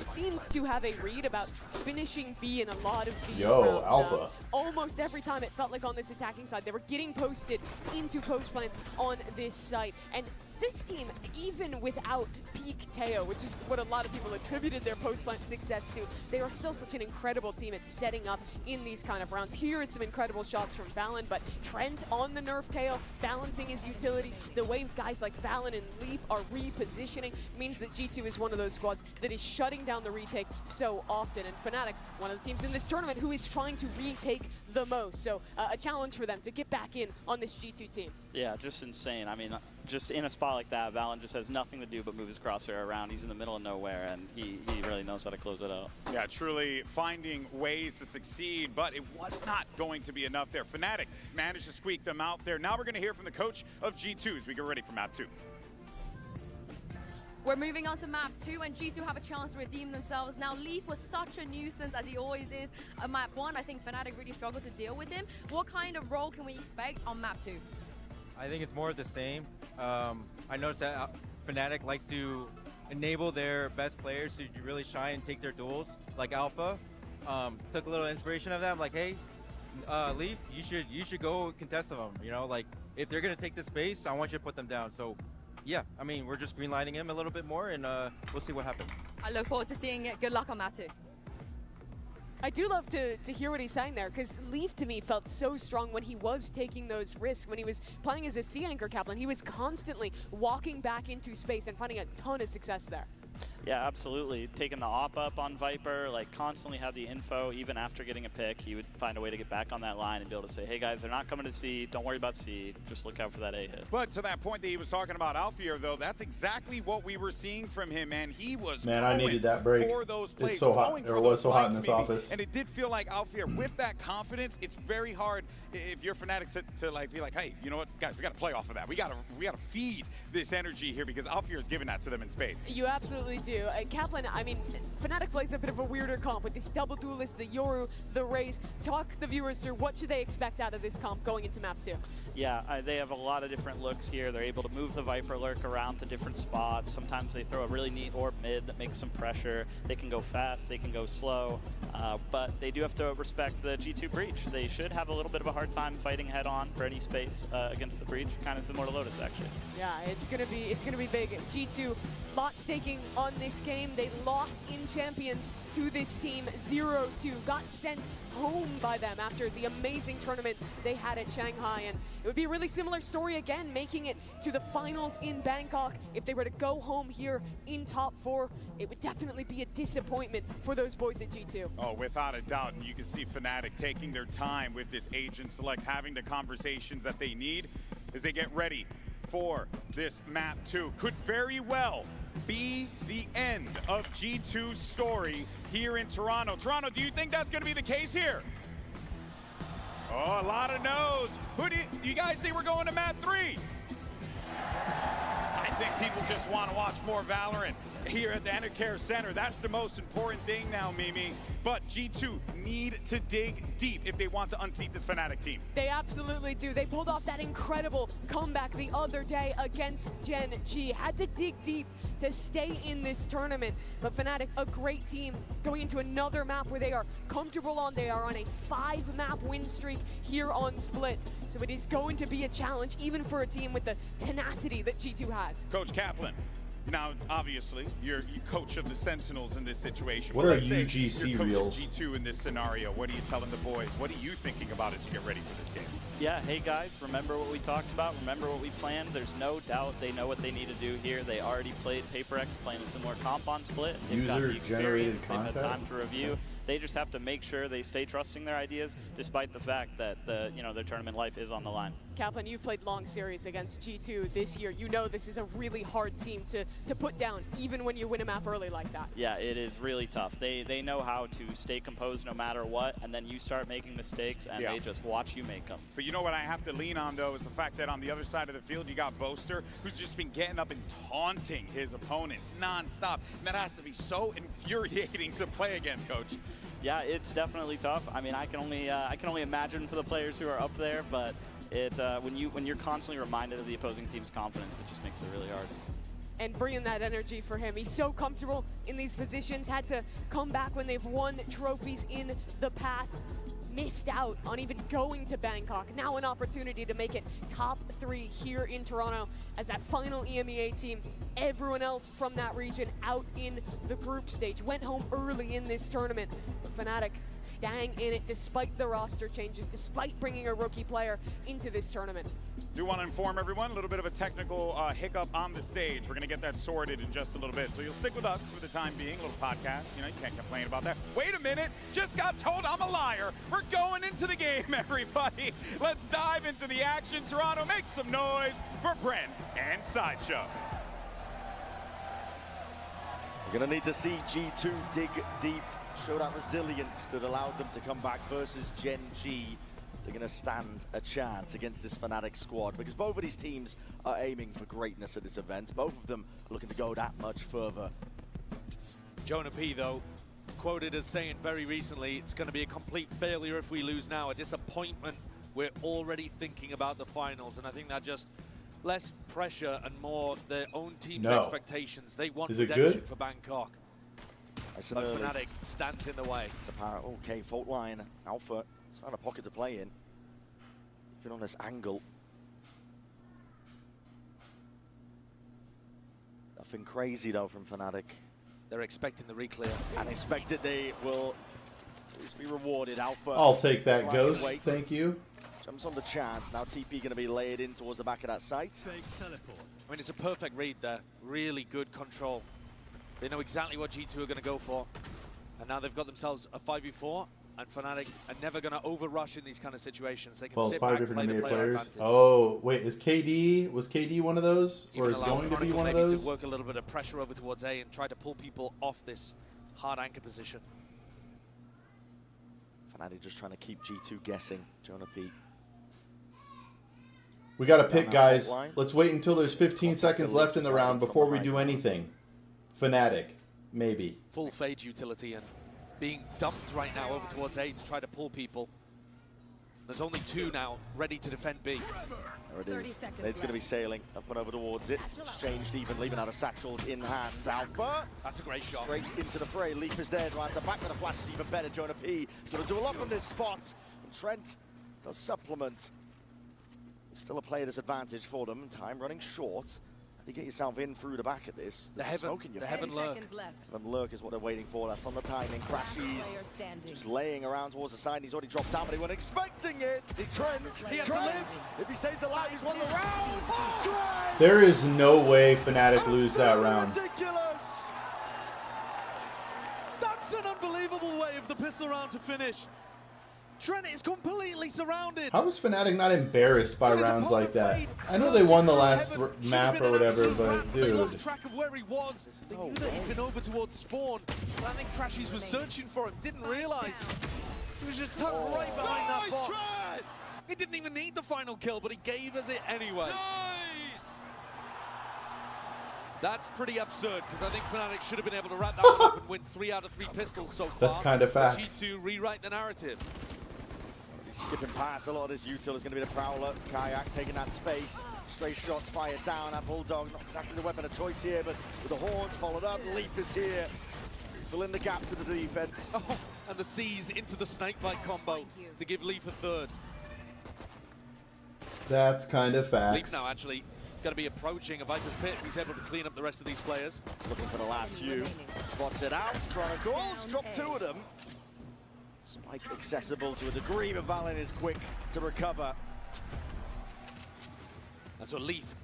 seems to have a read about finishing B in a lot of these rounds. Alpha. Almost every time it felt like on this attacking side, they were getting posted into post plants on this site. And this team, even without peak Teo, which is what a lot of people attributed their post-plant success to, they are still such an incredible team at setting up in these kind of rounds. Here is some incredible shots from Valen, but Trent on the nerf Teo, balancing his utility. The way guys like Valen and Leaf are repositioning means that G2 is one of those squads that is shutting down the retake so often. And Fnatic, one of the teams in this tournament who is trying to retake the most. So a challenge for them to get back in on this G2 team. Yeah, just insane. I mean, just in a spot like that, Valen just has nothing to do but move his crosshair around. He's in the middle of nowhere, and he really knows how to close it out. Yeah, truly finding ways to succeed, but it was not going to be enough there. Fnatic managed to squeak them out there. Now we're going to hear from the coach of G2 as we get ready for map 2. We're moving on to map 2, and G2 have a chance to redeem themselves. Now, Leaf was such a nuisance, as he always is. On map 1, I think Fnatic really struggled to deal with him. What kind of role can we expect on map 2? I think it's more of the same. I noticed that Fnatic likes to enable their best players to really shine and take their duels, like Alpha. Took a little inspiration of that. I'm like, hey, Leaf, you should go contest them. You know, like if they're gonna take the space, I want you to put them down. So, yeah, I mean, we're just greenlighting him a little bit more, and we'll see what happens. I look forward to seeing it. Good luck on map 2. I do love to hear what he's saying there, because Leaf to me felt so strong when he was taking those risks, when he was playing as a C anchor Kaplan. He was constantly walking back into space and finding a ton of success there. Yeah, absolutely. Taking the op up on Viper, like constantly have the info. Even after getting a pick, he would find a way to get back on that line and be able to say, hey guys, they're not coming to C. Don't worry about C. Just look out for that A hit. But to that point that he was talking about Alfier, though, that's exactly what we were seeing from him, man. He was I needed that break. for those plays, it's so hot. It was so hot in this office. And it did feel like Alfier, with that confidence, it's very hard if you're Fnatic to like be like, hey, you know what, guys, we got to play off of that. We got to feed this energy here, because Alfier is giving that to them in spades. You absolutely do. Kaplan, I mean, Fnatic plays a bit of a weirder comp with this double duelist, the Yoru, the Raze. Talk the viewers through what should they expect out of this comp going into map 2? Yeah, they have a lot of different looks here. They're able to move the Viper Lurk around to different spots. Sometimes they throw a really neat orb mid that makes some pressure. They can go fast, they can go slow, but they do have to respect the G2 Breach. They should have a little bit of a hard time fighting head on for any space against the Breach, kind of similar to Lotus actually. Yeah, it's gonna be big. G2, lot staking on this game. They lost in Champions to this team 0-2, got sent home by them after the amazing tournament they had at Shanghai, and it would be a really similar story again, making it to the finals in Bangkok. If they were to go home here in top 4, it would definitely be a disappointment for those boys at G2. Oh, without a doubt, and you can see Fnatic taking their time with this agent select, having the conversations that they need as they get ready for this map 2. Could very well be the end of G2's story here in Toronto. Toronto, do you think that's going to be the case here? Oh, a lot of no's. Who do you guys think we're going to map 3? I think people just want to watch more Valorant here at the Enercare Center. That's the most important thing now, Mimi. But G2 need to dig deep if they want to unseat this Fnatic team. They absolutely do. They pulled off that incredible comeback the other day against Gen G. Had to dig deep to stay in this tournament. But Fnatic, a great team, going into another map where they are comfortable on. They are on a 5-map win streak here on Split. So it is going to be a challenge, even for a team with the tenacity that G2 has. Coach Kaplan, now obviously you're coach of the Sentinels in this situation. What are Let's say UGC you're coach reels? of G2 in this scenario. What are you telling the boys? What are you thinking about as you get ready for this game? Yeah, hey guys, remember what we talked about? Remember what we planned? There's no doubt they know what they need to do here. They already played PRX, playing a similar comp on Split. They've got the experience, they've had time to review. They just have to make sure they stay trusting their ideas, despite the fact that their tournament life is on the line. Kaplan, you've played long series against G2 this year. You know this is a really hard team to put down, even when you win a map early like that. Yeah, it is really tough. They know how to stay composed no matter what, and then you start making mistakes, and they just watch you make them. But you know what I have to lean on, though, is the fact that on the other side of the field, you got Boaster, who's just been getting up and taunting his opponents nonstop. And that has to be so infuriating to play against, Coach. Yeah, it's definitely tough. I mean, I can only imagine for the players who are up there, but when you're constantly reminded of the opposing team's confidence, it just makes it really hard. And bringing that energy for him. He's so comfortable in these positions, had to come back when they've won trophies in the past. Missed out on even going to Bangkok. Now an opportunity to make it top 3 here in Toronto as that final EMEA team. Everyone else from that region out in the group stage. Went home early in this tournament. But Fnatic staying in it despite the roster changes, despite bringing a rookie player into this tournament. Do want to inform everyone, a little bit of a technical hiccup on the stage. We're going to get that sorted in just a little bit. So you'll stick with us for the time being, a little podcast. You know, you can't complain about that. Wait a minute, just got told I'm a liar. We're going into the game, everybody. Let's dive into the action. Toronto, make some noise for Brent and Sideshow. We're going to need to see G2 dig deep, show that resilience that allowed them to come back versus Gen G. they're going to stand a chance against this Fnatic squad, because both of these teams are aiming for greatness at this event. Both of them are looking to go that much further. Jonah P, though, quoted as saying very recently, it's going to be a complete failure if we lose now, a disappointment. We're already thinking about the finals, and I think that just less pressure and more their own team's expectations. They want redemption for Bangkok. But Fnatic stands in the way. It's apparent. Okay, fault line. Alpha has found a pocket to play in. Even on this angle. Nothing crazy though from Fnatic. They're expecting the reclear. And expected they will at least be rewarded. Alpha. I'll take that, Ghost. Thank you. Jumps on the chance. Now TP going to be laid in towards the back of that site. I mean, it's a perfect read there. Really good control. They know exactly what G2 are going to go for. And now they've got themselves a 5v4. And Fnatic are never going to over-rush in these kind of situations. They can sit back, play the player advantage. Oh, wait, was KD one of those? Or is going to be one of those? To work a little bit of pressure over towards A and try to pull people off this hard anchor position. Fnatic just trying to keep G2 guessing. Jonah P. We got to pick, guys. Let's wait until there's 15 seconds left in the round before we do anything. Fnatic, maybe. Full Fade utility and being dumped right now over towards A to try to pull people. There's only 2 now ready to defend B. There it is. It's going to be sailing up and over towards it. Exchanged even, leaving out of satchels in hand. Alpha. That's a great shot. Straight into the fray. Leap is there. Right to back with the flash is even better. Jonah P is going to do a lot from this spot. And Trent does supplement. Still a player disadvantage for them. Time running short. You get yourself in through the back of this. The heaven lurk. Heaven lurk is what they're waiting for. That's on the timing. Crashies just laying around towards the side. He's already dropped down, but he wasn't expecting it. Trent, he has to live. If he stays alive, he's won the round. Trent! There is no way Fnatic lose that round. Ridiculous. That's an unbelievable way of the pistol round to finish. Trent is completely surrounded. How was Fnatic not embarrassed by rounds like that? I know they won the last map or whatever, but They dude. lost track of where he was. They knew that he'd been over towards spawn. But I think Crashies was searching for him. Didn't realize. He was just tucked right behind that box. He didn't even need the final kill, but he gave us it anyway. Nice! That's pretty absurd, because I think Fnatic should have been able to wrap that one up and win 3 out of 3 pistols so far. That's kind of facts. G2 rewrite the narrative. Skipping past a lot of this util is going to be the Prowler. Kayak taking that space. Stray shots fired down. That Bulldog, not exactly the weapon of choice here, but with the horns followed up. Leap is here. Fill in the gap to the defense. Oh, and the C's into the snakebite combo to give Leaf a 3rd. That's kind of facts. Leaf now actually going to be approaching a Viper's Pit. He's able to clean up the rest of these players. Looking for the last few. Spots it out. Chronicles. Drop 2 of them. Spike accessible to a degree, but Valen is quick to recover. That's what Leaf,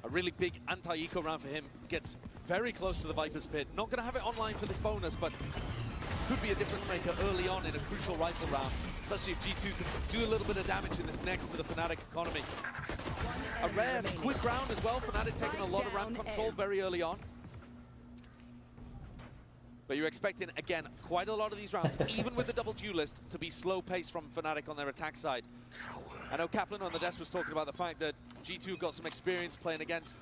a really big anti-eco round for him, gets very close to the Viper's Pit. Not going to have it online for this bonus, but could be a difference maker early on in a crucial rifle round, especially if G2 can do a little bit of damage in this next to the Fnatic economy. A rare quick round as well. Fnatic taking a lot of round control very early on. But you're expecting, again, quite a lot of these rounds, even with the double duelist, to be slow paced from Fnatic on their attack side. I know Kaplan on the desk was talking about the fact that G2 got some experience playing against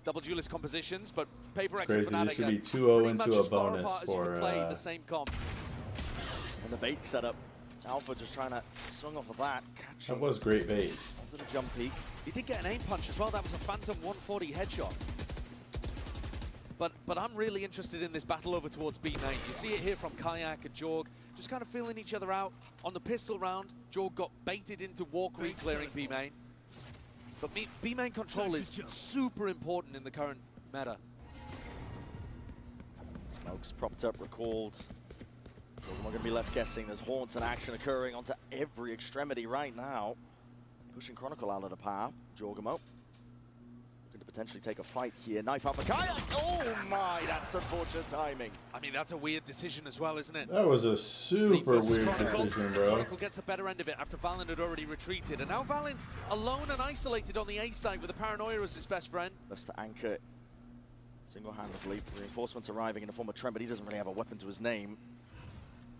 double duelist compositions, but PRX and Fnatic should be 2-0 pretty into much a as far bonus apart as you for can play the same comp. And the bait setup. Alpha just trying to swing off of that. That was great bait. Onto the jump peak. He did get an aim punch as well. That was a Phantom 140 headshot. But I'm really interested in this battle over towards B main. You see it here from Kayak and Jorg, just kind of feeling each other out. On the pistol round, Jorg got baited into walk re-clearing B main. But B main control is super important in the current meta. Smokes propped up, recalled. We're going to be left guessing. There's haunts and action occurring onto every extremity right now. Pushing Chronicle out of the path. Jorgamo. Looking to potentially take a fight here. Knife out Kayak. Oh my, that's unfortunate timing. I mean, that's a weird decision as well, isn't it? That was a super weird Chronicle, decision, bro. Chronicle gets the better end of it after Valen had already retreated. And now Valen's alone and isolated on the A side with the Paranoia as his best friend. That's to anchor single-handedly. Reinforcements arriving in the form of Trent, but he doesn't really have a weapon to his name.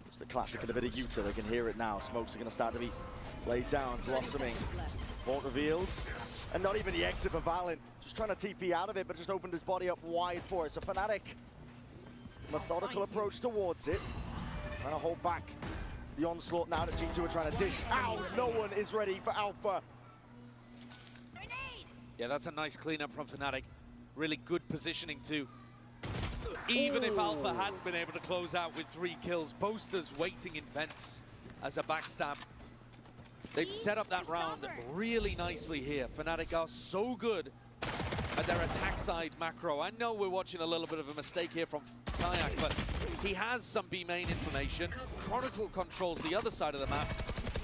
It's the classic and a bit of Utah. They can hear it now. Smokes are going to start to be Laid down, blossoming. Vault reveals. And not even the exit for Valorant. Just trying to TP out of it, but just opened his body up wide for it. So Fnatic, methodical approach towards it. Trying to hold back the onslaught now that G2 are trying to dish out. No one is ready for Alpha. Yeah, that's a nice cleanup from Fnatic. Really good positioning too. Even if Alpha hadn't been able to close out with 3 kills, Boaster's waiting in vents as a backstab. They've set up that round really nicely here. Fnatic are so good at their attack side macro. I know we're watching a little bit of a mistake here from Kayak, but he has some B main information. Chronicle controls the other side of the map.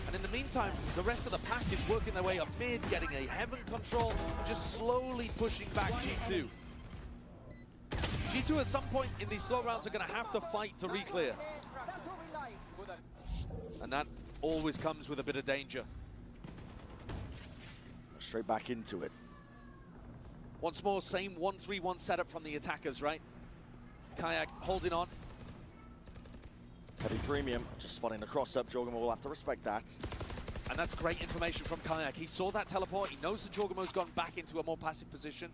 And in the meantime, the rest of the pack is working their way up mid, getting a heaven control, and just slowly pushing back G2. G2 at some point in these slow rounds are going to have to fight to re-clear. And that always comes with a bit of danger. Straight back into it. Once more, same 1-3-1 setup from the attackers, right? Kayak holding on. Heavy premium, just spotting the cross-up. Jorgamo will have to respect that. And that's great information from Kayak. He saw that teleport. He knows that Jorgamo's gone back into a more passive position.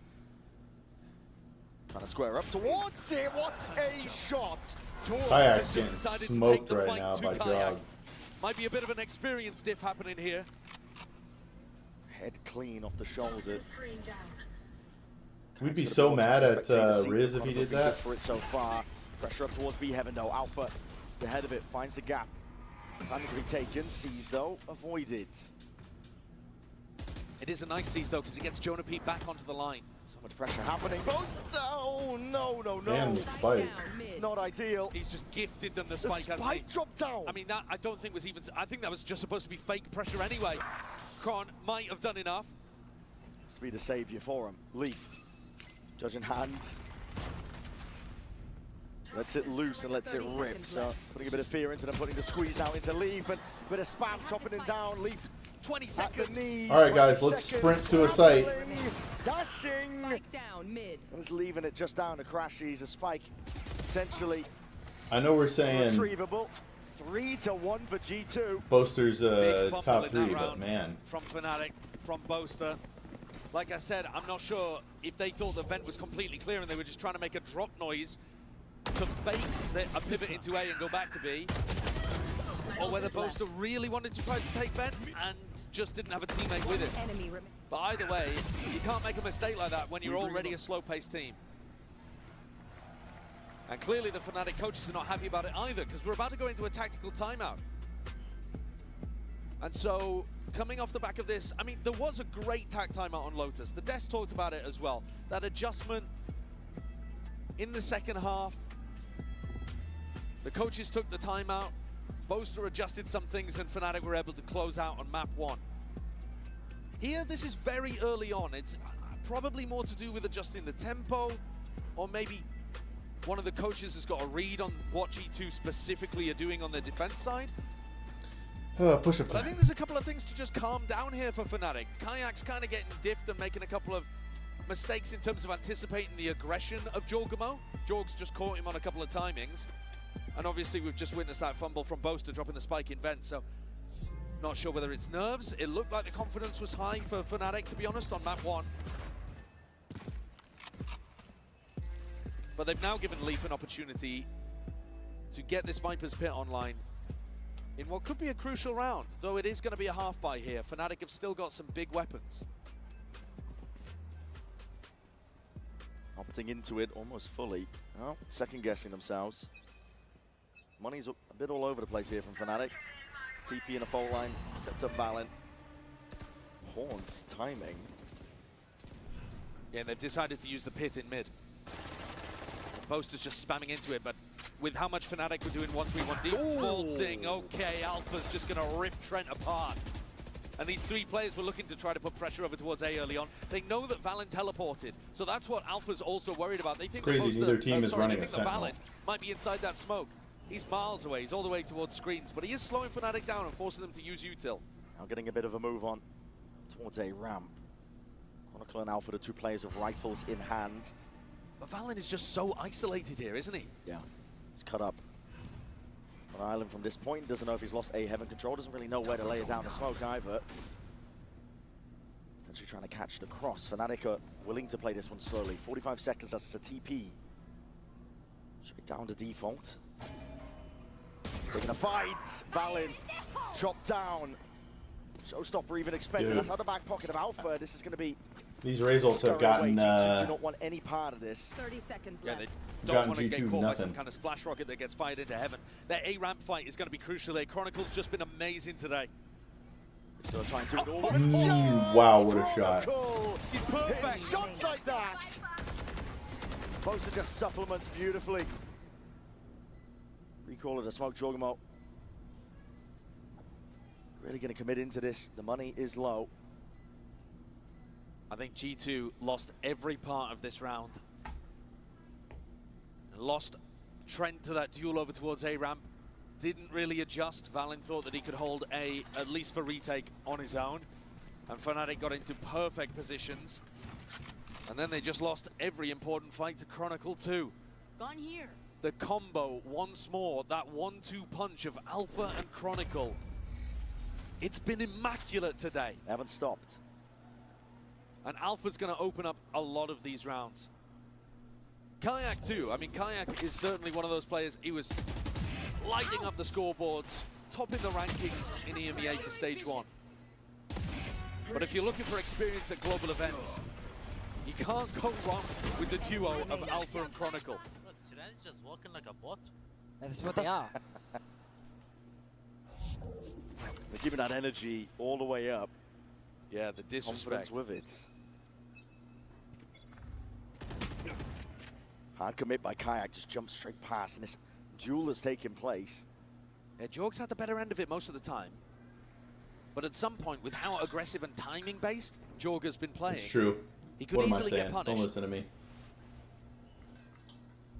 Trying to square up towards it. What a shot! Kayak's getting smoked right now by Jog. Might be a bit of an experience diff happening here. Head clean off the shoulder. We'd be so mad at Riz if he did that. For it so far. Pressure up towards B Heaven though. Alpha is ahead of it, finds the gap. Time to be taken. Sees though, avoided. It is a nice seize though, because it gets Jonah P back onto the line. So much pressure happening. Oh no, no, no. Damn, the spike. It's not ideal. He's just gifted them the spike. The spike dropped down. I mean, that I don't think was even. I think that was just supposed to be fake pressure anyway. Kron might have done enough. Has to be the savior for him. Leaf, judge in hand. Lets it loose and lets it rip. So putting a bit of fear into them, putting the squeeze now into Leaf, and a bit of spam chopping him down. Leaf 20 seconds. At the knees. All right, guys, let's sprint to a site. Dashing. Spike down mid. And he's leaving it just down to Crashies. A spike, essentially. I know we're saying Retrievable. 3-1 for G2. Boaster's Big fumble top in 3, that but round man. From Fnatic, from Boaster. Like I said, I'm not sure if they thought the vent was completely clear and they were just trying to make a drop noise to fake a pivot into A and go back to B, or whether Boaster really wanted to try to take vent and just didn't have a teammate with him. But either way, you can't make a mistake like that when you're already a slow-paced team. And clearly the Fnatic coaches are not happy about it either, because we're about to go into a tactical timeout. And so, coming off the back of this, I mean, there was a great tac timeout on Lotus. The Desk talked about it as well. That adjustment in the second half. The coaches took the timeout. Boaster adjusted some things, and Fnatic were able to close out on map 1. Here, this is very early on. It's probably more to do with adjusting the tempo, or maybe one of the coaches has got a read on what G2 specifically are doing on the defense side. Push up. But I think there's a couple of things to just calm down here for Fnatic. Kayak's kind of getting diffed and making a couple of mistakes in terms of anticipating the aggression of Jorgamo. Jorg's just caught him on a couple of timings. And obviously we've just witnessed that fumble from Boaster dropping the spike in vent, so not sure whether it's nerves. It looked like the confidence was high for Fnatic, to be honest, on map 1. But they've now given Leaf an opportunity to get this Viper's Pit online in what could be a crucial round, though it is going to be a half buy here. Fnatic have still got some big weapons. Opting into it almost fully. Oh, second guessing themselves. Money's a bit all over the place here from Fnatic. TP in a fault line, sets up Balin. Horns timing. Yeah, they've decided to use the pit in mid. Boaster's just spamming into it, but with how much Fnatic were doing 1-3-1 deep waltzing, okay, Alpha's just gonna rip Trent apart. And these 3 players were looking to try to put pressure over towards A early on. They know that Valen teleported, so that's what Alpha's also worried about. They think Crazy, neither team is running a Valen sentinel. might be inside that smoke. He's miles away, he's all the way towards screens, but he is slowing Fnatic down and forcing them to use util. Now getting a bit of a move on towards a ramp. Chronicle and Alpha, the 2 players with rifles in hand. But Valen is just so isolated here, isn't he? Yeah, he's cut up. On island from this point, doesn't know if he's lost A heaven control, doesn't really know where to lay it down the smoke either. Potentially trying to catch the cross. Fnatic are willing to play this one slowly. 45 seconds, that's a TP. Straight down to default. Taking a fight. Valin dropped down. Showstopper even expended. Dude. That's out the back pocket of Alpha. This is going to be. These Razors have gotten. Do not want any part of this. 30 seconds Yeah, left. they don't want to get G2 caught by nothing. some kind of splash rocket that gets fired into heaven. Their A-ramp fight is going to be crucial here. Chronicle's just been amazing today. He's going to try and do it all. Wow, what a shot. He's perfect. Shots like that. Both are just supplements beautifully. Recall of the smoke, Jorgamo. Really going to commit into this. The money is low. I think G2 lost every part of this round. Lost Trent to that duel over towards A-ramp. Didn't really adjust. Valin thought that he could hold A, at least for retake, on his own. And Fnatic got into perfect positions. And then they just lost every important fight to Chronicle too. Gone here. The combo, once more, that 1-2 punch of Alpha and Chronicle. It's been immaculate today. They haven't stopped. And Alpha's going to open up a lot of these rounds. Kayak too. I mean, Kayak is certainly one of those players. He was lighting up the scoreboards, topping the rankings in EMEA for stage 1. But if you're looking for experience at global events, you can't go wrong with the duo of Alpha and Chronicle. Look, Tyranni's just walking like a bot. That's what they are. They're giving that energy all the way up. Yeah, the disrespect. Confidence with it. Hard commit by Kayak, just jumps straight past, and this duel has taken place. Yeah, Jorg's had the better end of it most of the time. But at some point, with how aggressive and timing-based Jorg has been playing, It's true. he could What am I easily saying? get punished. Don't listen to me.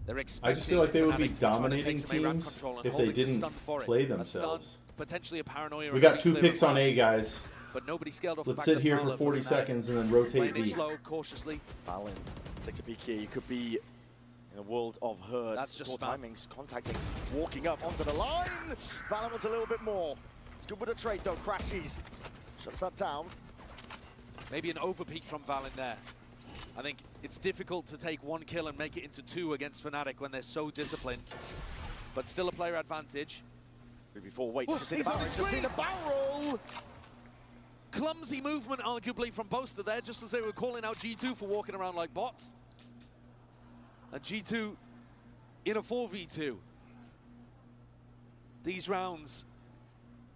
They're I just feel like they would be dominating teams if they didn't play themselves. Potentially a paranoia. We got 2 picks on A, guys. But nobody scaled off. Let's sit here for 40 seconds and then rotate B. Slow, cautiously. Valin takes a peek here. You could be in a world of hurt. That's just poor timings, contacting, walking up onto the line. Valin wants a little bit more. It's good with a trade though. Crashies shuts that down. Maybe an overpeak from Valin there. I think it's difficult to take 1 kill and make it into 2 against Fnatic when they're so disciplined. But still a player advantage. Before wait, just see the barrel. Just see the barrel. Clumsy movement, arguably, from Boaster there, just as they were calling out G2 for walking around like bots. And G2 in a 4v2. These rounds,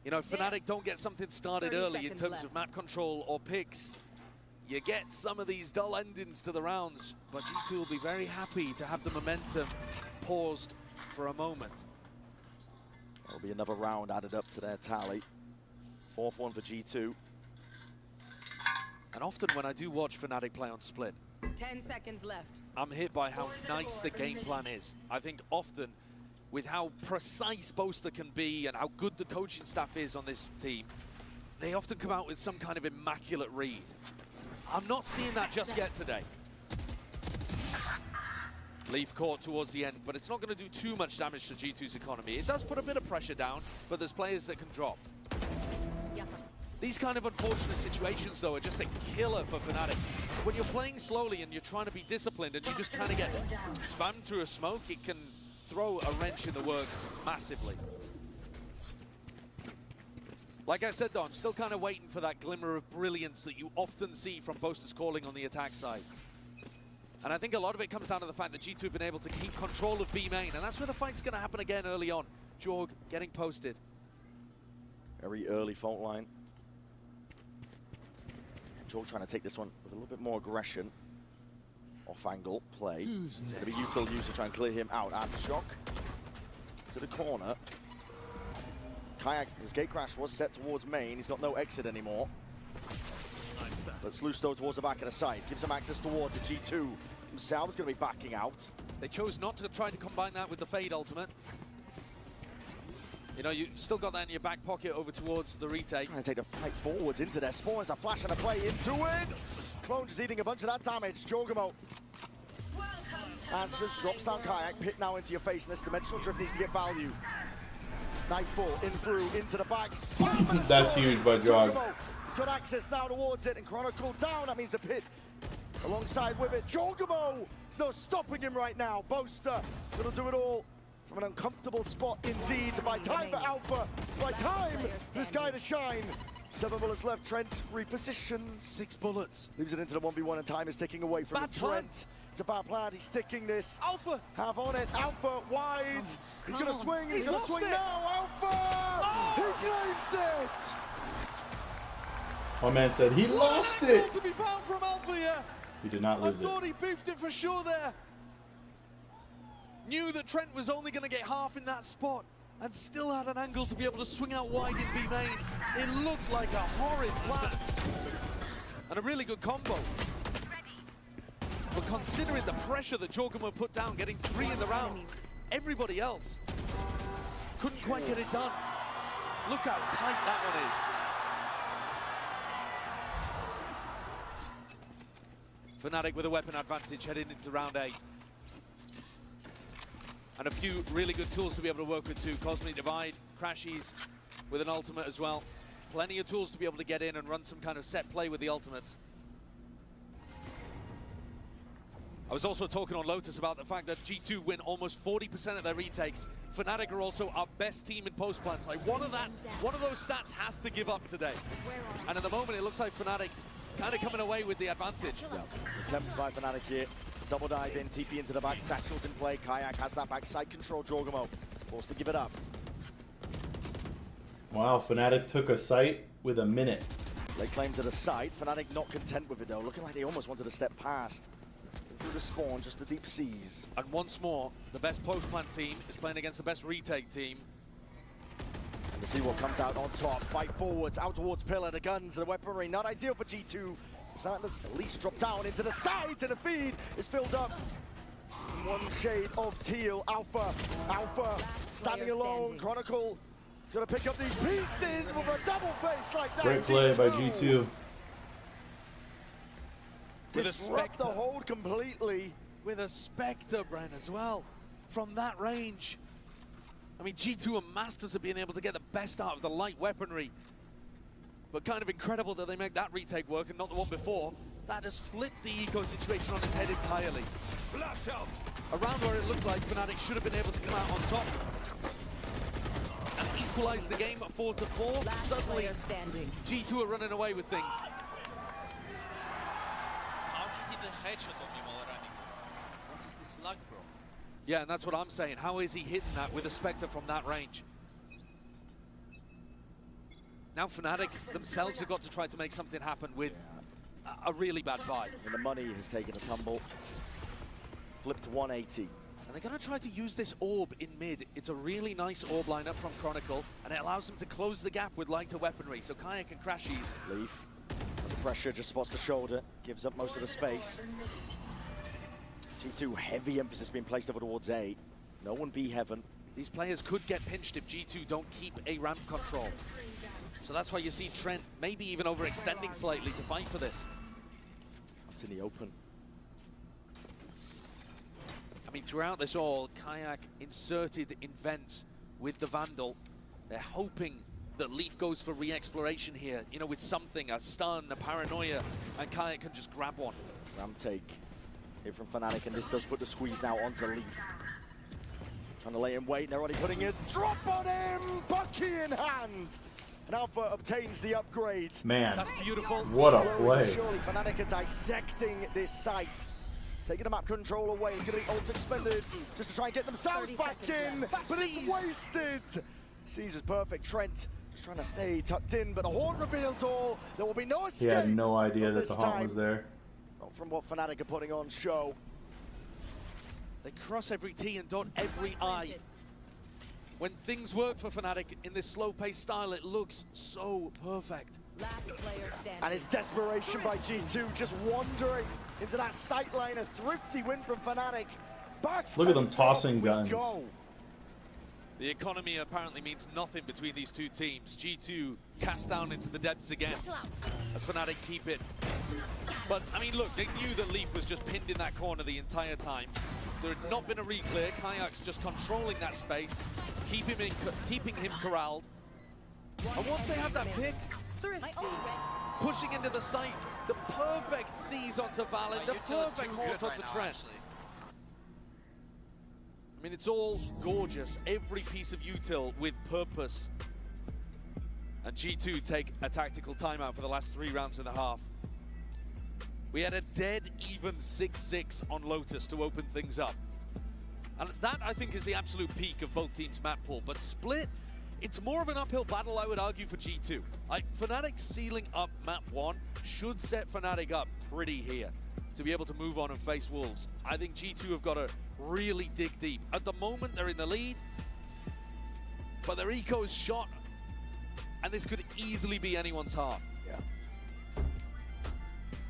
you know, Fnatic don't get something started early in terms of map control or picks. You get some of these dull endings to the rounds, but G2 will be very happy to have the momentum paused for a moment. There'll be another round added up to their tally. 4th one for G2. And often when I do watch Fnatic play on Split, 10 seconds left. I'm hit by how nice the game plan is. I think often with how precise Boaster can be and how good the coaching staff is on this team, they often come out with some kind of immaculate read. I'm not seeing that just yet today. Leaf caught towards the end, but it's not going to do too much damage to G2's economy. It does put a bit of pressure down, but there's players that can drop. These kind of unfortunate situations, though, are just a killer for Fnatic. When you're playing slowly and you're trying to be disciplined and you just kind of get spammed through a smoke, it can throw a wrench in the works massively. Like I said, though, I'm still kind of waiting for that glimmer of brilliance that you often see from Boaster's calling on the attack side. And I think a lot of it comes down to the fact that G2 have been able to keep control of B main, and that's where the fight's going to happen again early on. Jorg getting posted. Very early fault line. Jorg trying to take this one with a little bit more aggression. Off-angle play. It's going to be Util used to try and clear him out. Aftershock to the corner. Kayak, his gate crash was set towards main. He's got no exit anymore. But Slusto towards the back of the side. Gives him access towards it. G2 himself is going to be backing out. They chose not to try to combine that with the Fade ultimate. You know, you still got that in your back pocket over towards the retake. Trying to take the fight forwards into their spawns. A flash and a play into it. Clone just eating a bunch of that damage. Jorgamo answers, drops down Kayak. Pit now into your face, and this dimensional drift needs to get value. Nightfall in through into the back. That's huge by Jog. He's got access now towards it, and Chronicle down. That means the pit alongside with it. Jorgamo! There's no stopping him right now. Boaster gonna do it all from an uncomfortable spot indeed to buy time for Alpha. To buy time for this guy to shine. 7 bullets left. Trent repositions. 6 bullets. Leaves it into the 1v1, and time is ticking away from Trent. It's a bad plan. He's sticking this. Alpha! Have on it. Alpha wide. He's gonna swing. He's gonna swing now. Alpha! Oh! He claims it! My man said he lost it. To be found from Alpha here. He did not lose I thought he beefed it for sure there. Knew that Trent was only going to get half in that spot and still had an angle to be able to swing out wide in B main. It looked like a horrid plant. And a really good combo. But considering the pressure that Jorgamo put down, getting 3 in the round, everybody else couldn't quite get it done. Look how tight that one is. Fnatic with a weapon advantage heading into round 8. And a few really good tools to be able to work with too. Cosmic Divide, Crashies with an ultimate as well. Plenty of tools to be able to get in and run some kind of set play with the ultimates. I was also talking on Lotus about the fact that G2 win almost 40% of their retakes. Fnatic are also our best team in post plants. Like one of those stats has to give up today. And at the moment it looks like Fnatic kind of coming away with the advantage. Yeah. Attempt by Fnatic here. Double dive in, TP into the back, Satchel's in play. Kayak has that backside control. Jorgamo forced to give it up. Wow, Fnatic took a site with a minute. They claim to the site. Fnatic not content with it though. Looking like they almost wanted to step past. Through the spawn, just the deep seas. And once more, the best post plant team is playing against the best retake team. To see what comes out on top. Fight forwards, out towards Pillar. The guns and the weaponry, not ideal for G2. Starting to at least drop down into the side, and the feed is filled up. One shade of teal. Alpha standing alone. Chronicle is going to pick up these pieces with a double face like that. Great play by G2. Disrupt the hold completely. With a Spectre, Bren, as well. From that range. I mean, G2 are masters of being able to get the best out of the light weaponry. But kind of incredible that they make that retake work and not the one before. That has flipped the eco situation on its head entirely. Flash out! Around where it looked like Fnatic should have been able to come out on top. And equalize the game at 4-4. Suddenly, G2 are running away with things. How he did the headshot on him already? What is this luck, bro? Yeah, and that's what I'm saying. How is he hitting that with a Spectre from that range? Now Fnatic themselves have got to try to make something happen with a really bad vibe. And the money has taken a tumble. Flipped 180. And they're going to try to use this orb in mid. It's a really nice orb lineup from Chronicle, and it allows them to close the gap with lighter weaponry. So Kayak and Crashies. Leaf. The pressure just spots the shoulder, gives up most of the space. G2, heavy emphasis being placed over towards A. No one B heaven. These players could get pinched if G2 don't keep a ramp control. So that's why you see Trent maybe even overextending slightly to fight for this. It's in the open. I mean, throughout this all, Kayak inserted in vents with the Vandal. They're hoping that Leaf goes for re-exploration here, you know, with something, a stun, a paranoia, and Kayak can just grab one. Ram take here from Fnatic, and this does put the squeeze now onto Leaf. Trying to lay in wait, and they're already putting a drop on him! Bucky in hand! And Alpha obtains the upgrade. Man, that's beautiful. What a play. Surely Fnatic are dissecting this site. Taking the map control away. It's going to be ult expended just to try and get themselves back in. But it's wasted. Sees is perfect. Trent just trying to stay tucked in, but the horn reveals all. There will be no escape. He had no idea that the horn was there. Not from what Fnatic are putting on show. They cross every T and dot every I. When things work for Fnatic in this slow-paced style, it looks so perfect. And it's desperation by G2, just wandering into that sight line. A thrifty win from Fnatic. Back. Look at them tossing guns. The economy apparently means nothing between these two teams. G2 cast down into the depths again as Fnatic keep it. But, I mean, look, they knew that Leaf was just pinned in that corner the entire time. There had not been a re-clear. Kayak's just controlling that space, keeping him corralled. And once they have that pick, pushing into the site, the perfect seize onto Valen, the perfect halt onto Trent. I mean, it's all gorgeous. Every piece of util with purpose. And G2 take a tactical timeout for the last 3 rounds and a half. We had a dead even 6-6 on Lotus to open things up. And that, I think, is the absolute peak of both teams' map pool. But Split, it's more of an uphill battle, I would argue, for G2. Fnatic sealing up map 1 should set Fnatic up pretty here to be able to move on and face Wolves. I think G2 have got to really dig deep. At the moment, they're in the lead, but their eco is shot, and this could easily be anyone's half. Yeah.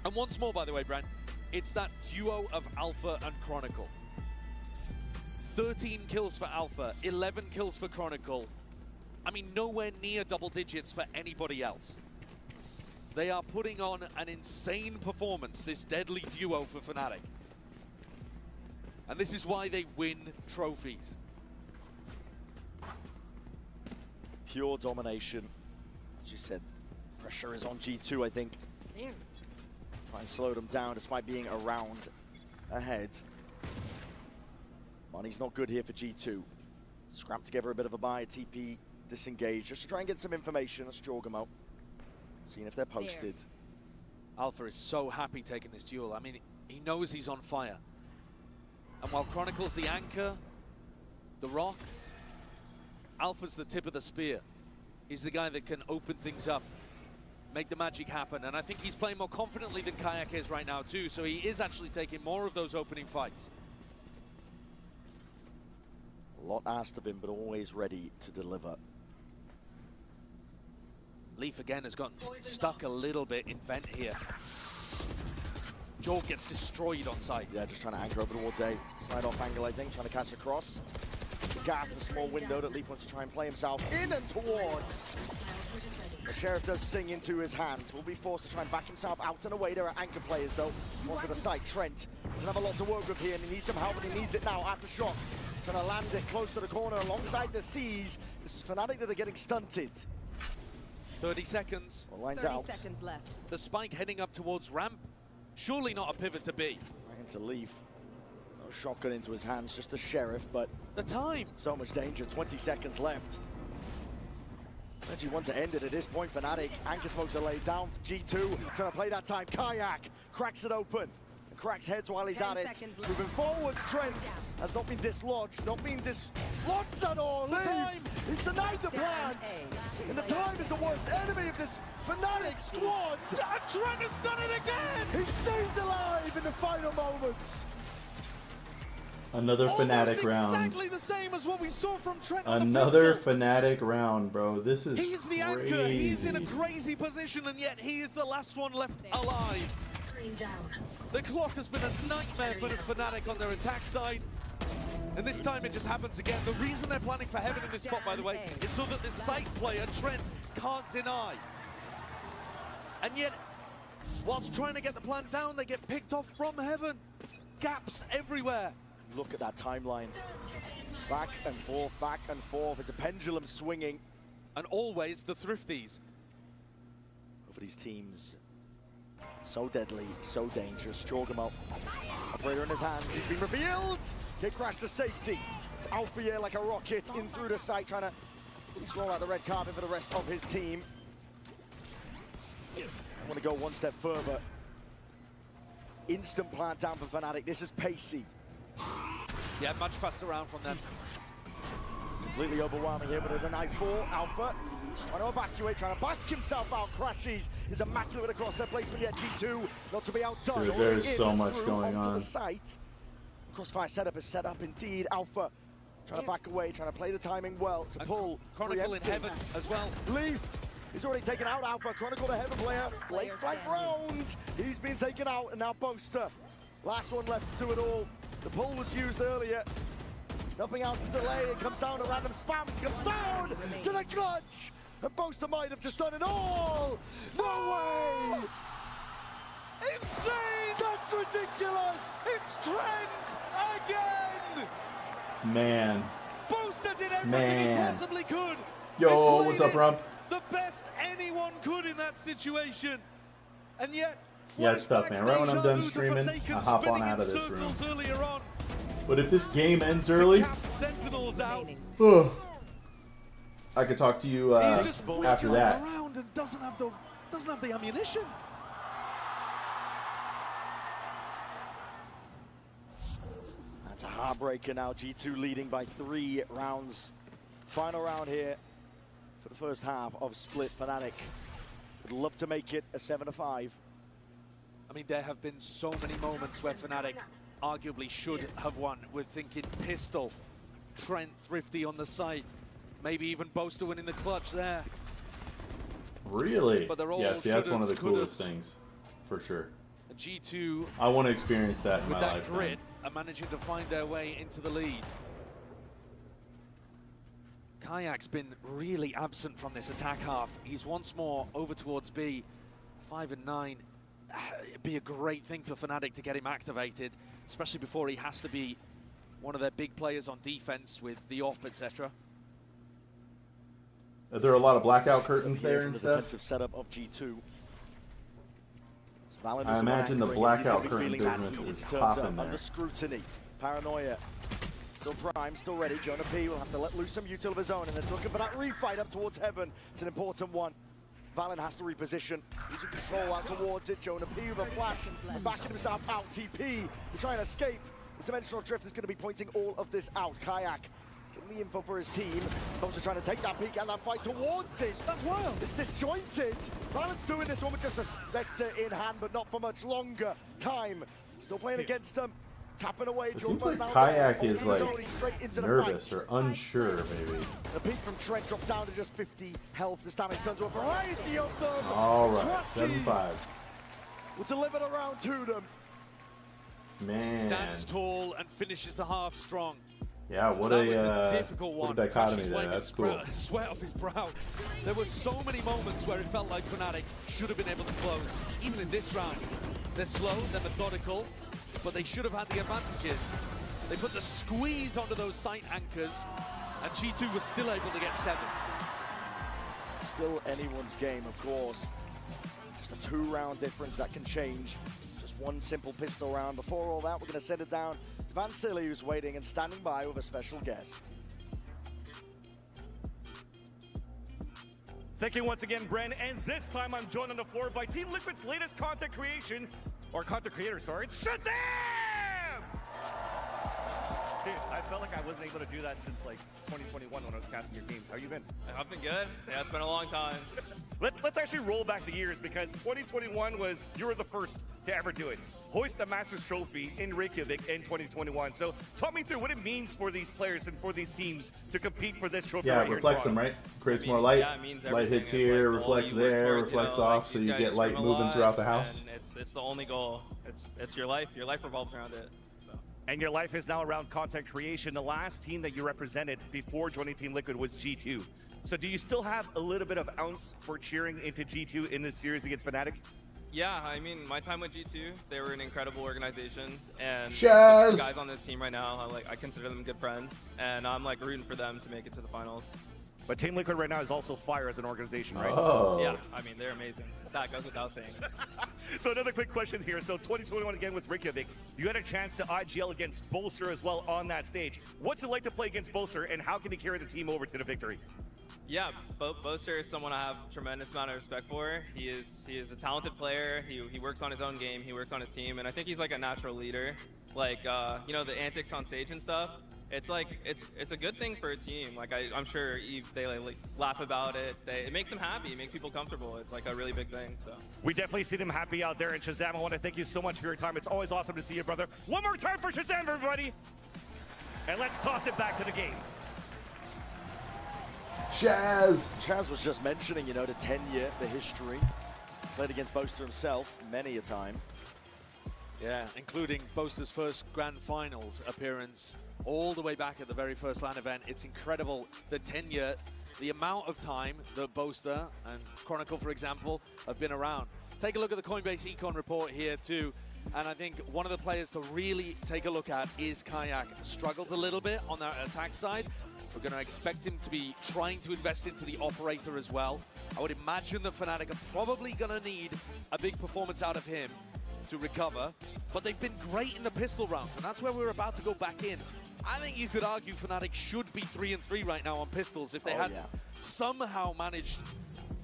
And once more, by the way, Brent, it's that duo of Alpha and Chronicle. 13 kills for Alpha, 11 kills for Chronicle. I mean, nowhere near double digits for anybody else. They are putting on an insane performance, this deadly duo for Fnatic. And this is why they win trophies. Pure domination. As you said, pressure is on G2, I think. Try and slow them down despite being around ahead. Money's not good here for G2. Scrap together a bit of a buy, TP disengage, just to try and get some information. That's Jorgamo. Seeing if they're posted. Alpha is so happy taking this duel. I mean, he knows he's on fire. And while Chronicle's the anchor, the rock, Alpha's the tip of the spear. He's the guy that can open things up, make the magic happen. And I think he's playing more confidently than Kayak is right now too, so he is actually taking more of those opening fights. A lot asked of him, but always ready to deliver. Leaf again has gotten stuck a little bit in vent here. Jorg gets destroyed on site. Yeah, just trying to anchor over towards a slide off angle, I think, trying to catch across. The gap, a small window that Leaf wants to try and play himself in and towards. The Sheriff does sing into his hands. Will be forced to try and back himself out and away. There are anchor players, though, onto the site. Trent doesn't have a lot to work with here, and he needs some help, and he needs it now after shot. Trying to land it close to the corner alongside the Seas. This is Fnatic that are getting stunted. 30 seconds. Well, lines 30 out. seconds left. The spike heading up towards ramp. Surely not a pivot to B. Right into Leaf. No shotgun into his hands, just a Sheriff, but the time. So much danger, 20 seconds left. Actually want to end it at this point. Fnatic, anchor smokes are laid down. G2 trying to play that time. Kayak cracks it open. And cracks heads while he's at it. Moving forwards, Trent has not been dislodged. Not been dislodged at all. The time is denied the plant. And the time is the worst enemy of this Fnatic squad. Trent has done it again. He stays alive in the final moments. Another Fnatic round. Exactly the same as what we saw from Trent. Another Fnatic round, bro. This is He's the crazy. anchor. He's in a crazy position, and yet he is the last one left alive. The clock has been a nightmare for the Fnatic on their attack side. And this time it just happens again. The reason they're planning for Heaven in this spot, by the way, is so that this site player, Trent, can't deny. And yet, whilst trying to get the plant down, they get picked off from Heaven. Gaps everywhere. Look at that timeline. Back and forth, back and forth. It's a pendulum swinging. And always the Thrifties. Over these teams. So deadly, so dangerous. Jorgamo, operator in his hands. He's been revealed. Get crashed to safety. It's Alpha here like a rocket in through the site, trying to roll out the red carpet for the rest of his team. I want to go one step further. Instant plant down for Fnatic. This is pacey. Yeah, much faster round from them. Completely overwhelming here, but at an I4, Alpha trying to evacuate, trying to back himself out. Crashes is immaculate across their placement yet. G2 not to be outdone. Dude, there's so much going onto on. The site. Crossfire setup is set up indeed. Alpha trying to back away, trying to play the timing well to pull. Chronicle in Heaven as well. Leaf. He's already taken out Alpha. Chronicle the Heaven player. Late flank round. He's been taken out, and now Boaster. Last one left to do it all. The pull was used earlier. Nothing else to delay. It comes down to random spams. Comes down to the clutch. And Boaster might have just done it all. No way! Insane! That's ridiculous! It's Trent again! Man. Boaster did everything he possibly could. Yo, what's up, Rump? The best anyone could in that situation. And yet, Yeah, it's tough, man. Right when I'm done streaming, I hop on out of this room. But if this game ends early, I could talk to you after that. Around and doesn't have the ammunition. That's a heartbreaker now. G2 leading by 3 rounds. Final round here for the first half of Split. Fnatic would love to make it a 7-5. I mean, there have been so many moments where Fnatic arguably should have won. We're thinking Pistol, Trent Thrifty on the site, maybe even Boaster winning the clutch there. Really? But they're all yeah, see, that's one of the shouldas, coolest could'ves. things, for sure. G2, I want to experience that in with my that lifetime. grit, are managing to find their way into the lead. Kayak's been really absent from this attack half. He's once more over towards B, 5 and 9. It'd be a great thing for Fnatic to get him activated, especially before he has to be one of their big players on defense with the op, etc. Are there a lot of blackout curtains there and the stuff? defensive setup of G2. I imagine the blackout curtain business is popping there. Under scrutiny, paranoia. Still prime, still ready. Jonah P will have to let loose some util of his own, and they're looking for that refight up towards heaven. It's an important one. Valen has to reposition, using control out towards it. Jonah P with a flash, and backing himself out. TP to try and escape. The dimensional drift is going to be pointing all of this out. Kayak is getting the info for his team. Both are trying to take that peek and that fight towards it. That's wild. It's disjointed. Valen's doing this one with just a Spectre in hand, but not for much longer time. Still playing against them. Tapping away. It seems like Kayak is like nervous or unsure, maybe. The peak from Trent dropped down to just 50 health. This damage done to a variety of them. All right, 7-5. We'll deliver the round to them. Man. Stands tall and finishes the half strong. Yeah, what That a was a difficult what one. a dichotomy He's there. wiping That's cool. Sweat off his brow. There were so many moments where it felt like Fnatic should have been able to close. Even in this round, they're slow, they're methodical, but they should have had the advantages. They put the squeeze onto those sight anchors, and G2 was still able to get 7. Still anyone's game, of course. Just a 2-round difference that can change. Just one simple pistol round. Before all that, we're going to send it down to Van Silly, who's waiting and standing by with a special guest. Thank you once again, Bren, and this time I'm joined on the floor by Team Liquid's latest content creation, or content creator, sorry, it's Shazam! Dude, I felt like I wasn't able to do that since like 2021 when I was casting your games. How you been? I've been good. Yeah, it's been a long time. Let's actually roll back the years, because 2021 was, you were the first to ever do it. Hoist the Masters Trophy in Reykjavik in 2021. So talk me through what it means for these players and for these teams to compete for this trophy. Yeah, right it reflects them, right? Creates more light. Yeah, it means light hits everything. here, It's like, reflects you work there, towards, reflects you know, off, like, so these you guys get light swim a moving lot, throughout the house. And it's the only goal. It's your life. Your life revolves around it. So. And your life is now around content creation. The last team that you represented before joining Team Liquid was G2. So do you still have a little bit of ounce for cheering into G2 in this series against Fnatic? Yeah, I mean, my time with G2, they were an incredible organization, and Shaz! the guys on this team right now, I consider them good friends, and I'm like rooting for them to make it to the finals. But Team Liquid right now is also fire as an organization, right? Oh. Yeah, I mean, they're amazing. That goes without saying. So another quick question here. So 2021 again with Reykjavik, you had a chance to IGL against Bolster as well on that stage. What's it like to play against Bolster, and how can he carry the team over to the victory? Yeah, Boaster is someone I have a tremendous amount of respect for. He is a talented player. He works on his own game. He works on his team, and I think he's like a natural leader. Like you know, the antics on stage and stuff. It's like it's a good thing for a team. Like I'm sure they like laugh about it. It makes them happy. It makes people comfortable. It's like a really big thing. So We definitely see them happy out there. And Shazam, I want to thank you so much for your time. It's always awesome to see you, brother. One more time for Shazam, everybody. And let's toss it back to the game. Chaz was just mentioning, you know, the tenure, the history. Played against Boaster himself many a time. Yeah, including Boaster's first Grand Finals appearance all the way back at the very first LAN event. It's incredible, the tenure, the amount of time that Boaster and Chronicle, for example, have been around. Take a look at the Coinbase Econ report here too, and I think one of the players to really take a look at is Kayak. Struggled a little bit on that attack side. We're going to expect him to be trying to invest into the operator as well. I would imagine that Fnatic are probably going to need a big performance out of him to recover, but they've been great in the pistol rounds, and that's where we're about to go back in. I think you could argue Fnatic should be 3-3 right now on pistols if they had somehow managed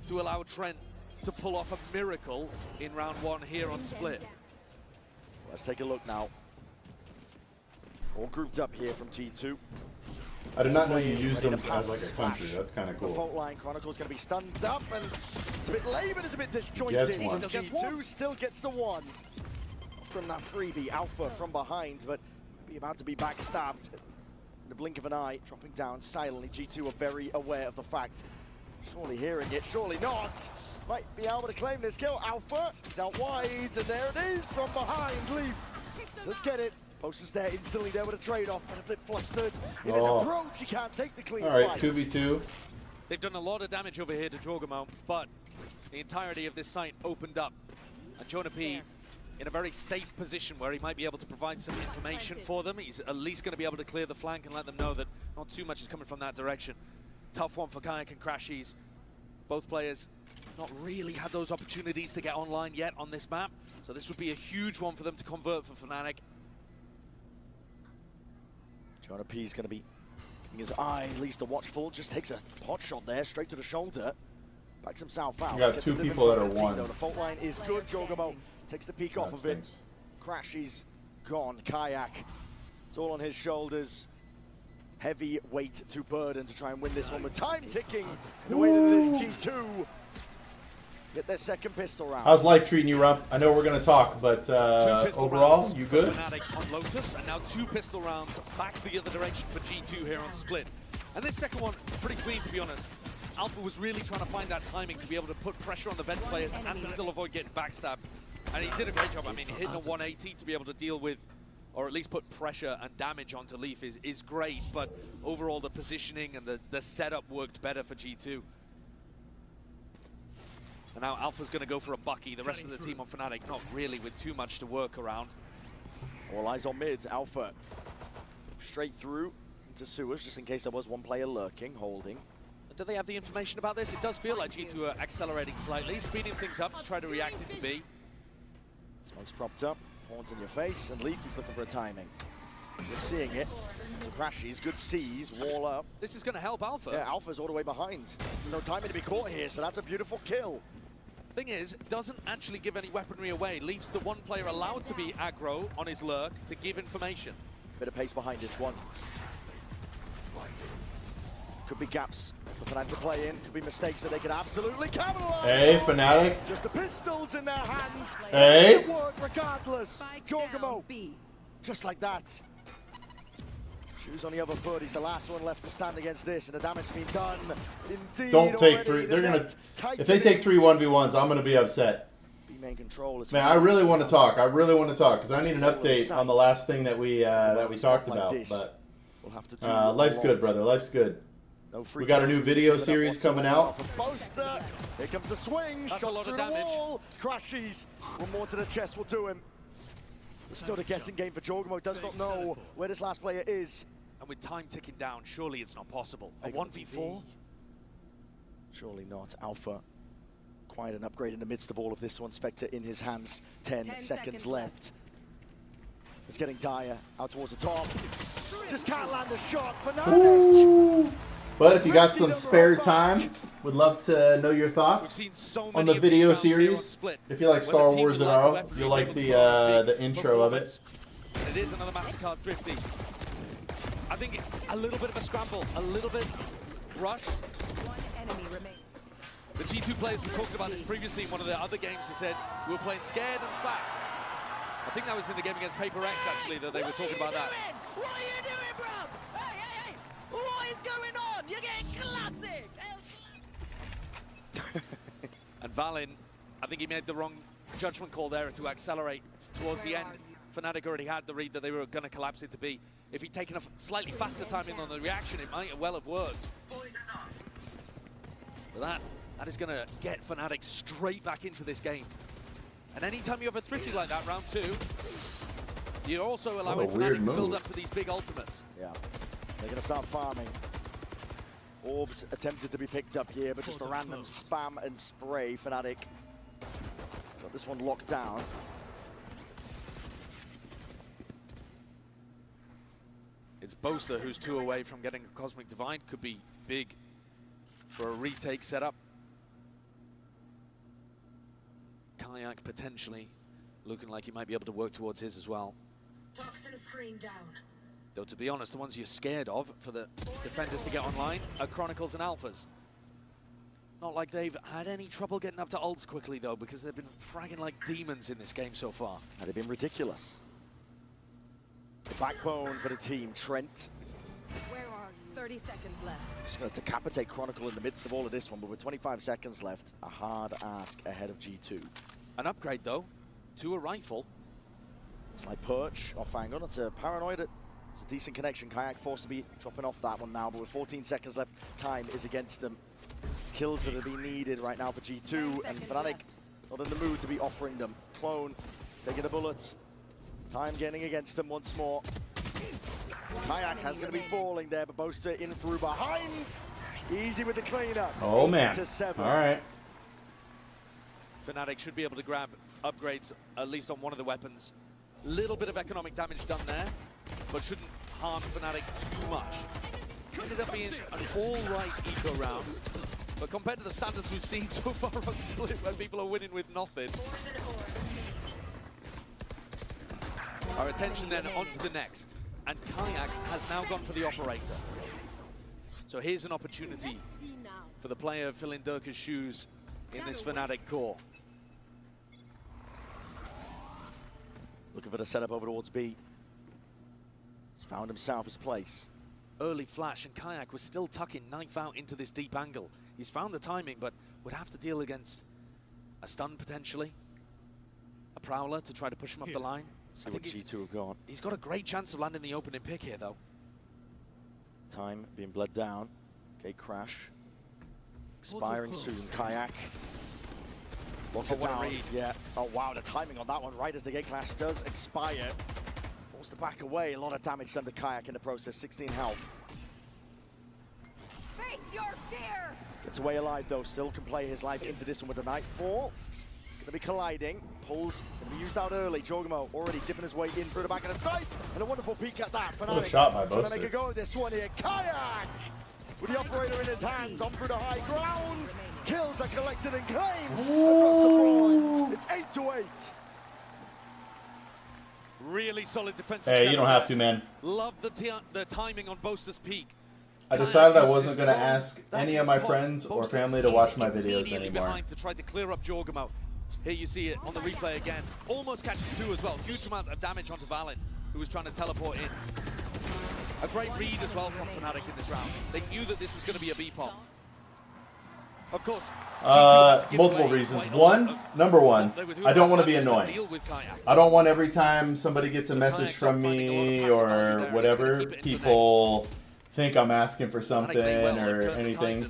to allow Trent to pull off a miracle in round 1 here on Split. Let's take a look now. All grouped up here from G2. I did not know you used them as like a country. That's kind of cool. The fault line Chronicle's going to be stunned up, and it's a bit late, but it's a bit disjointed. G2 still gets the one from that freebie. Alpha from behind, but be about to be backstabbed in the blink of an eye, dropping down silently. G2 are very aware of the fact. Surely hearing it, surely not. Might be able to claim this kill. Alpha is out wide, and there it is from behind. Leaf, let's get it. Boaster's there, instantly there with a trade-off, but a bit flustered in his approach. He can't take the clean All right, fight. 2v2. They've done a lot of damage over here to Jorgamo, but the entirety of this site opened up. And Jonah P in a very safe position where he might be able to provide some information for them. He's at least going to be able to clear the flank and let them know that not too much is coming from that direction. Tough one for Kayak and Crashies. Both players not really had those opportunities to get online yet on this map, so this would be a huge one for them to convert for Fnatic. Jonah P is going to be keeping his eye, at least a watchful, just takes a pot shot there, straight to the shoulder. Backs himself out. You got two people that are one. The fault line is good. Jorgamo takes the peak off of it. Crashies gone. Kayak, it's all on his shoulders. Heavy weight to burden to try and win this one with time ticking. The way that it is, G2 get their second pistol round. How's life treating you, Rump? I know we're going to talk, but overall, you good? Fnatic on Lotus, and now 2 pistol rounds back the other direction for G2 here on Split. And this second one, pretty clean to be honest. Alpha was really trying to find that timing to be able to put pressure on the vent players and still avoid getting backstabbed. And he did a great job. I mean, hitting a 180 to be able to deal with, or at least put pressure and damage onto Leaf is great, but overall the positioning and the setup worked better for G2. And now Alpha's going to go for a Bucky. The rest of the team on Fnatic not really with too much to work around. All eyes on mid. Alpha straight through into sewers, just in case there was one player lurking, holding. Do they have the information about this? It does feel like G2 are accelerating slightly, speeding things up to try to react into B. Smoke's propped up, horns in your face, and Leaf is looking for a timing. Just seeing it. Crashies, good C's, wall up. This is going to help Alpha. Yeah, Alpha's all the way behind. There's no timing to be caught here, so that's a beautiful kill. Thing is, doesn't actually give any weaponry away. Leaves the one player allowed to be aggro on his lurk to give information. Bit of pace behind this one. Could be gaps for Fnatic to play in. Could be mistakes that they could absolutely capitalize. Hey, Fnatic. Just the pistols in their hands. Hey. It worked regardless. Jorgamo. Just like that. Shoes on the other foot. He's the last one left to stand against this, and the damage being done. Indeed. Don't take 3. They're gonna. If they take 3 1v1s, I'm gonna be upset. B-main control is. Man, I really want to talk. I really want to talk because I need an update on the last thing that we talked about. But we'll have to do life's good, brother. Life's good. We got a new video series coming out. Boaster. Here comes the swing. That's Shot a lot through of damage. The wall. Crashies. One more to the chest will do him. It's still the guessing game for Jorgamo. Does not know where this last player is. And with time ticking down, surely it's not possible. A 1v4? Surely not. Alpha. Quite an upgrade in the midst of all of this one. Spectre in his hands. 10 seconds left. It's getting dire. Out towards the top. Just can't land a shot. Fnatic. But if you got some spare time, would love to know your thoughts on the video series. If you like Star Wars at all, you'll like the intro of it. It is another MasterCard Thrifty. I think a little bit of a scramble, a little bit rushed. One enemy remains. The G2 players, we talked about this previously in one of the other games, who said we were playing scared and fast. I think that was in the game against PRX actually that they were talking about that. What are you doing, bro? Hey! What is going on? You're getting classic! And Valin, I think he made the wrong judgment call there to accelerate towards the end. Fnatic already had the read that they were going to collapse into B. If he'd taken a slightly faster timing on the reaction, it might well have worked. But that is going to get Fnatic straight back into this game. And anytime you have a thrifty like that, round 2, you're also allowing Fnatic to build up to these big ultimates. Yeah, they're going to start farming. Orbs attempted to be picked up here, but just a random spam and spray. Fnatic got this one locked down. It's Boaster who's 2 away from getting a Cosmic Divide. Could be big for a retake setup. Kayak potentially looking like he might be able to work towards his as well. Toxin screen down. Though to be honest, the ones you're scared of for the defenders to get online are Chronicles and Alphas. Not like they've had any trouble getting up to ults quickly though, because they've been fragging like demons in this game so far. And they've been ridiculous. The backbone for the team, Trent. Where are you? 30 seconds left. Just going to decapitate Chronicle in the midst of all of this one, but with 25 seconds left, a hard ask ahead of G2. An upgrade though, to a rifle. It's like Perch off angle. It's a Paranoid. It's a decent connection. Kayak forced to be dropping off that one now, but with 14 seconds left, time is against them. It's kills that are being needed right now for G2, and Fnatic not in the mood to be offering them. Clone taking the bullets. Time getting against them once more. Kayak has going to be falling there, but Boaster in through behind. Easy with the cleanup. Oh man. 8-7. All right. Fnatic should be able to grab upgrades, at least on one of the weapons. Little bit of economic damage done there, but shouldn't harm Fnatic too much. Ended up being an all-right eco round, but compared to the standards we've seen so far on Split, where people are winning with nothing. Our attention then onto the next, and Kayak has now gone for the operator. So here's an opportunity for the player filling Durka's shoes in this Fnatic core. Looking for the setup over towards B. He's found himself his place. Early flash, and Kayak was still tucking Knife out into this deep angle. He's found the timing, but would have to deal against a stun potentially. A Prowler to try to push him off the line. See what G2 have got. He's got a great chance of landing the opening pick here, though. Time being bled down. Okay, Crash. Expiring soon. Kayak. Locks it down. Yeah. Oh, wow, the timing on that one, right as the gate clash does expire. Forced to back away. A lot of damage done to Kayak in the process. 16 health. Face your fear! Gets away alive, though. Still can play his life into this one with the Nightfall. It's going to be colliding. Pulls going to be used out early. Jorgamo already dipping his way in through the back of the site. And a wonderful peek at that. What a shot by Boaster. Trying to make a go of this one here. Kayak! With the operator in his hands, on through the high ground. Kills are collected and claimed across the board. It's 8-8. Really solid defensive. Hey, you don't have to, man. Love the timing on Boaster's peak. I decided I wasn't going to ask any of my friends or family to watch my videos anymore. To try to clear up Jorgamo. Here you see it on the replay again. Almost catches 2 as well. Huge amount of damage onto Valen, who was trying to teleport in. A great read as well from Fnatic in this round. They knew that this was going to be a B-pop. Of course. Multiple reasons. Number one, I don't want to be annoying. I don't want every time somebody gets a message from me or whatever, people think I'm asking for something or anything.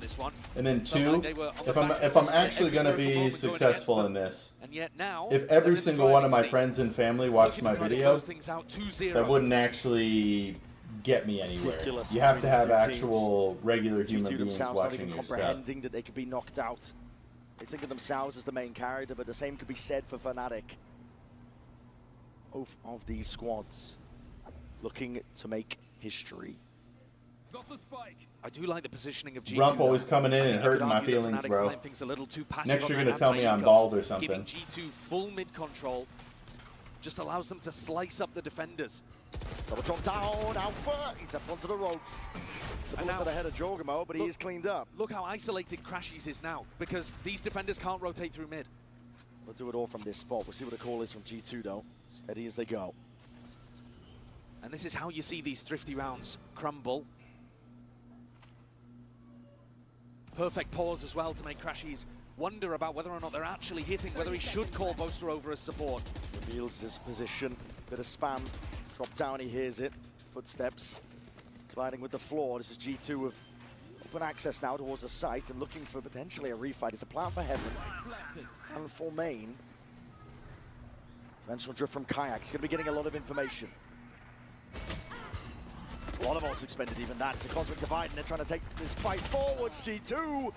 And then 2, if I'm actually going to be successful in this, if every single one of my friends and family watched my video, that wouldn't actually get me anywhere. You have to have actual regular human beings watching your stuff. Comprehending that they could be knocked out. They think of themselves as the main character, but the same could be said for Fnatic. Both of these squads looking to make history. I do like the positioning of G2. Rump always coming in and hurting my feelings, bro. Next you're going to tell me I'm bald or something. Giving G2 full mid control just allows them to slice up the defenders. Double drop down, Alpha, he's up onto the ropes. The bullet to the head of Jorgamo, but he is cleaned up. Look how isolated Crashies is now, because these defenders can't rotate through mid. We'll do it all from this spot. We'll see what the call is from G2 though. Steady as they go. And this is how you see these thrifty rounds crumble. Perfect pause as well to make Crashies wonder about whether or not they're actually hitting, whether he should call Boaster over as support. Reveals his position. Bit of spam. Drop down, he hears it. Footsteps. Colliding with the floor. This is G2 with open access now towards the site and looking for potentially a refight. It's a plan for Heaven and for main. Dimensional drift from Kayak. He's going to be getting a lot of information. A lot of ults expended, even that. It's a cosmic divide, and they're trying to take this fight forward. G2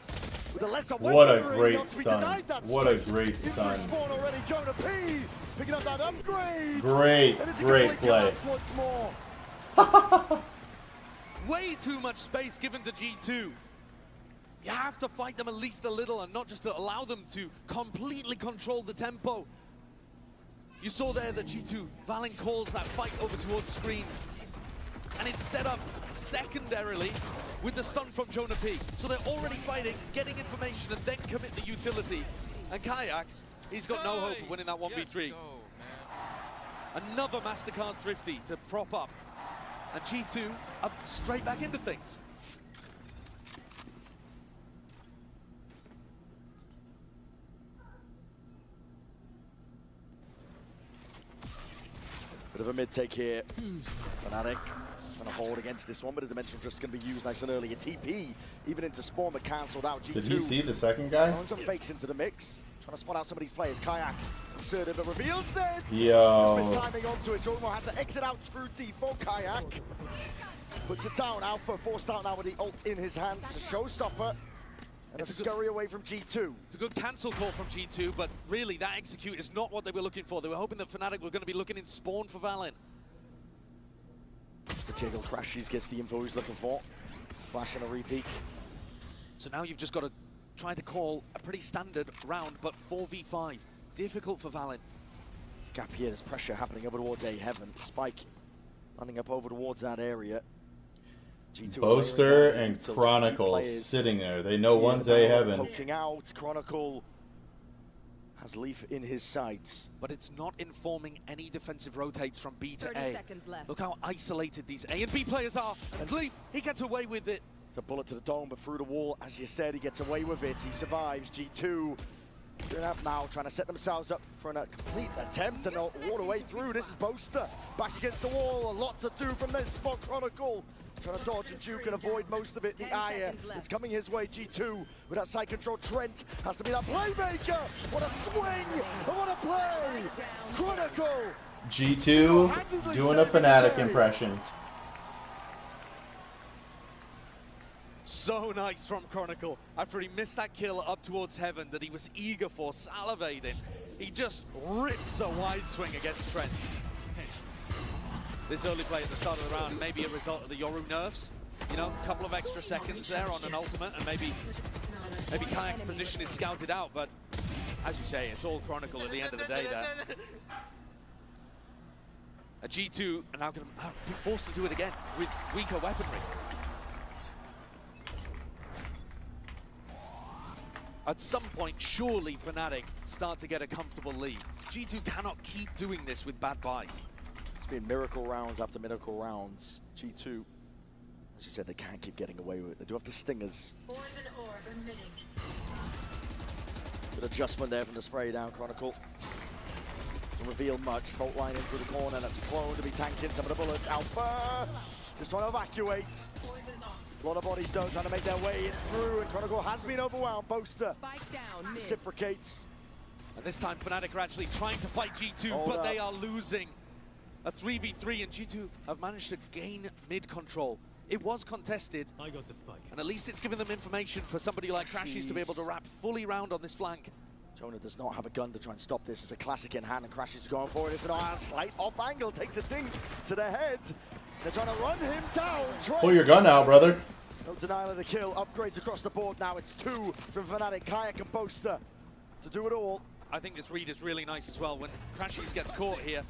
with a lesser weapon. What a great stun. What a great stun. Already, Jonah P picking up that upgrade. Great play. Once more. Way too much space given to G2. You have to fight them at least a little and not just to allow them to completely control the tempo. You saw there that G2, Valen calls that fight over towards screens. And it's set up secondarily with the stun from Jonah P. So they're already fighting, getting information, and then commit the utility. And Kayak, he's got no hope of winning that 1v3. Another MasterCard Thrifty to prop up. And G2 up straight back into things. Bit of a mid-take here. Fnatic trying to hold against this one, but a Dimensional Drift's going to be used nice and early. A TP, even into Spawn, but cancelled out. G2. Did he see the second guy? Throwing some fakes into the mix. Trying to spot out some of these players. Kayak assertive, but reveals it! Yo. Just missed timing onto it. Jomo had to exit out through D for Kayak. Puts it down. Alpha forced out now with the ult in his hands. A showstopper. And a scurry away from G2. It's a good cancel call from G2, but really that execute is not what they were looking for. They were hoping that Fnatic were going to be looking in Spawn for Valen. The Jiggle crashes, gets the info he's looking for. Flash and a repeat. So now you've just got to try to call a pretty standard round, but 4v5. Difficult for Valen. Gap here, there's pressure happening over towards A Heaven. Spike landing up over towards that area. G2 Boaster and Chronicle sitting there. They know one's A Heaven. Poking out. Chronicle has Leaf in his sights. But it's not informing any defensive rotates from B to 30 A. seconds left. Look how isolated these A and B players are. And Leaf, he gets away with it. It's a bullet to the dome, but through the wall, as you said, he gets away with it. He survives. G2 doing that now, trying to set themselves up for a complete attempt and all the way through. This is Boaster back against the wall. A lot to do from this spot. Chronicle trying to dodge and juke and avoid most of it. The ire, it's coming his way. G2 with that side control. Trent has to be that playmaker. What a swing and what a play. Chronicle. G2 doing a Fnatic impression. So nice from Chronicle. After he missed that kill up towards Heaven that he was eager for, salivating, he just rips a wide swing against Trent. This early play at the start of the round may be a result of the Yoru nerfs. You know, a couple of extra seconds there on an ultimate, and maybe Kayak's position is scouted out, but as you say, it's all Chronicle at the end of the day there. A G2 are now going to be forced to do it again with weaker weaponry. At some point, surely Fnatic start to get a comfortable lead. G2 cannot keep doing this with bad buys. It's been miracle rounds after miracle rounds. G2, as you said, they can't keep getting away with it. They do have the stingers. Good adjustment there from the spray down. Chronicle doesn't reveal much. Fault line in through the corner. That's Clone to be tanking some of the bullets. Alpha just trying to evacuate. A lot of bodies though trying to make their way in through, and Chronicle has been overwhelmed. Boaster reciprocates. And this time Fnatic are actually trying to fight G2, but they are losing. A 3v3, and G2 have managed to gain mid control. It was contested, I got to Spike. And at least it's given them information for somebody like Crashies to be able to wrap fully round on this flank. Jonah does not have a gun to try and stop this. It's a classic in hand, and Crashies is going for it. It's a slight off angle, takes a ding to the head. They're trying to run him down. Pull your gun out, brother. No denial of the kill. Upgrades across the board now. It's 2 from Fnatic, Kayak and Boaster to do it all. I think this read is really nice as well. When Crashies gets caught here,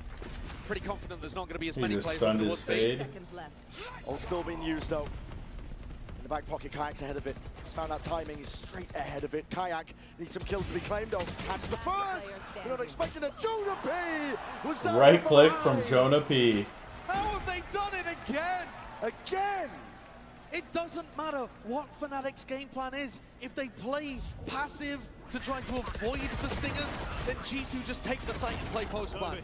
pretty confident there's not going to be as many players on towards B. Ult still being used though. In the back pocket, Kayak's ahead of it. He's found that timing, he's straight ahead of it. Kayak needs some kills to be claimed though. Catch the first! We're not expecting a Jonah P! Was that right click from Jonah P. How have they done it again? Again! It doesn't matter what Fnatic's game plan is. If they play passive to try to avoid the stingers, then G2 just take the site and play post plan.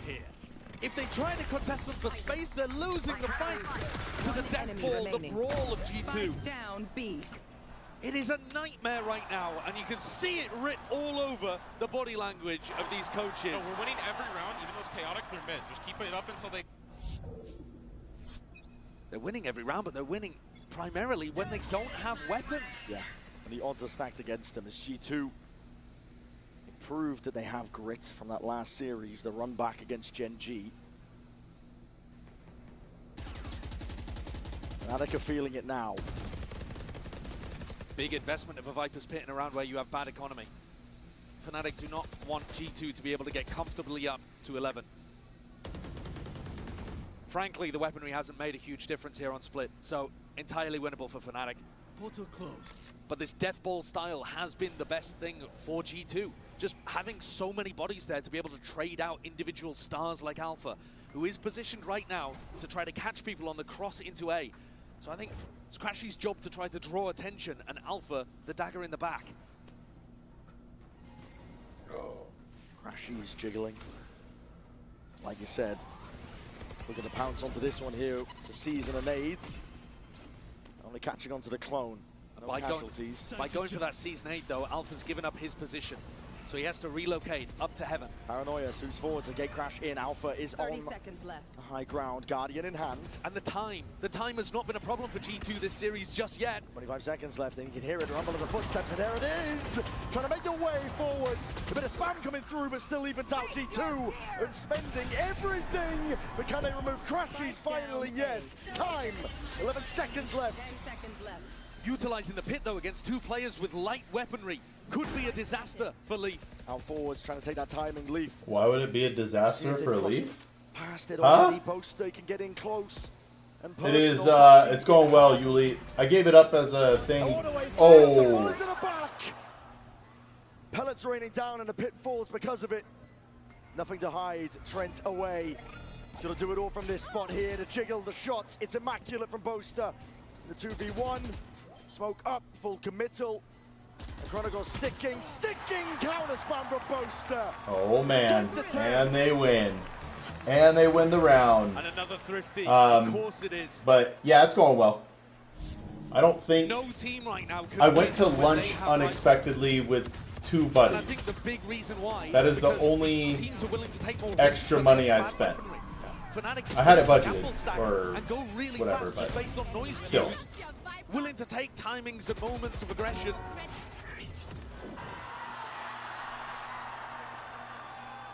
If they try to contest them for space, they're losing the fights to the death ball, the brawl of G2. Down B. It is a nightmare right now, and you can see it writ all over the body language of these coaches. No, we're winning every round, even though it's chaotic, they're mid. Just keep it up until they... They're winning every round, but they're winning primarily when they don't have weapons. Yeah, and the odds are stacked against them as G2 proved that they have grit from that last series, the run back against Gen G. Fnatic are feeling it now. Big investment of a Viper's Pit in a round where you have bad economy. Fnatic do not want G2 to be able to get comfortably up to 11. Frankly, the weaponry hasn't made a huge difference here on Split, so entirely winnable for Fnatic. Portal closed. But this death ball style has been the best thing for G2. Just having so many bodies there to be able to trade out individual stars like Alpha, who is positioned right now to try to catch people on the cross into A. So I think it's Crashy's job to try to draw attention, and Alpha, the dagger in the back. Crashy's jiggling. Like you said, looking to pounce onto this one here to seize a nade. Only catching onto the clone. No casualties. By going for that season 8 though, Alpha's given up his position. So he has to relocate up to heaven. Paranoia swoops forward to get Crash in. Alpha is 30 on seconds left. the high ground, Guardian in hand. And the time has not been a problem for G2 this series just yet. 25 seconds left, and you can hear it rumble of the footsteps, and there it is! Trying to make their way forwards. A bit of spam coming through, but still evens out G2. And spending everything, but can they remove Crashies finally? Yes, time! 11 seconds left. 10 seconds left. Utilizing the pit though against two players with light weaponry could be a disaster for Leaf. Out forwards, trying to take that timing, Leaf. Why would it be a disaster for Leaf? Past it already, both they can get in close. And it is, it's going well, Yuli. I gave it up as a thing. Oh! Into the back. Pellets raining down and the pit falls because of it. Nothing to hide, Trent away. He's got to do it all from this spot here to jiggle the shots. It's immaculate from Boaster. The 2v1, smoke up, full committal. And Chronicle sticking, counter spam from Boaster. Oh man, and they win. And they win the round. And another thrifty, of course it is. But yeah, it's going well. I don't think... No team right now I went to lunch unexpectedly with two buddies. And I think the big reason why that is the only teams are willing to take more extra money I spent. I had it budgeted, or and go really whatever, fast but just based on noise still. cues. Willing to take timings and moments of aggression.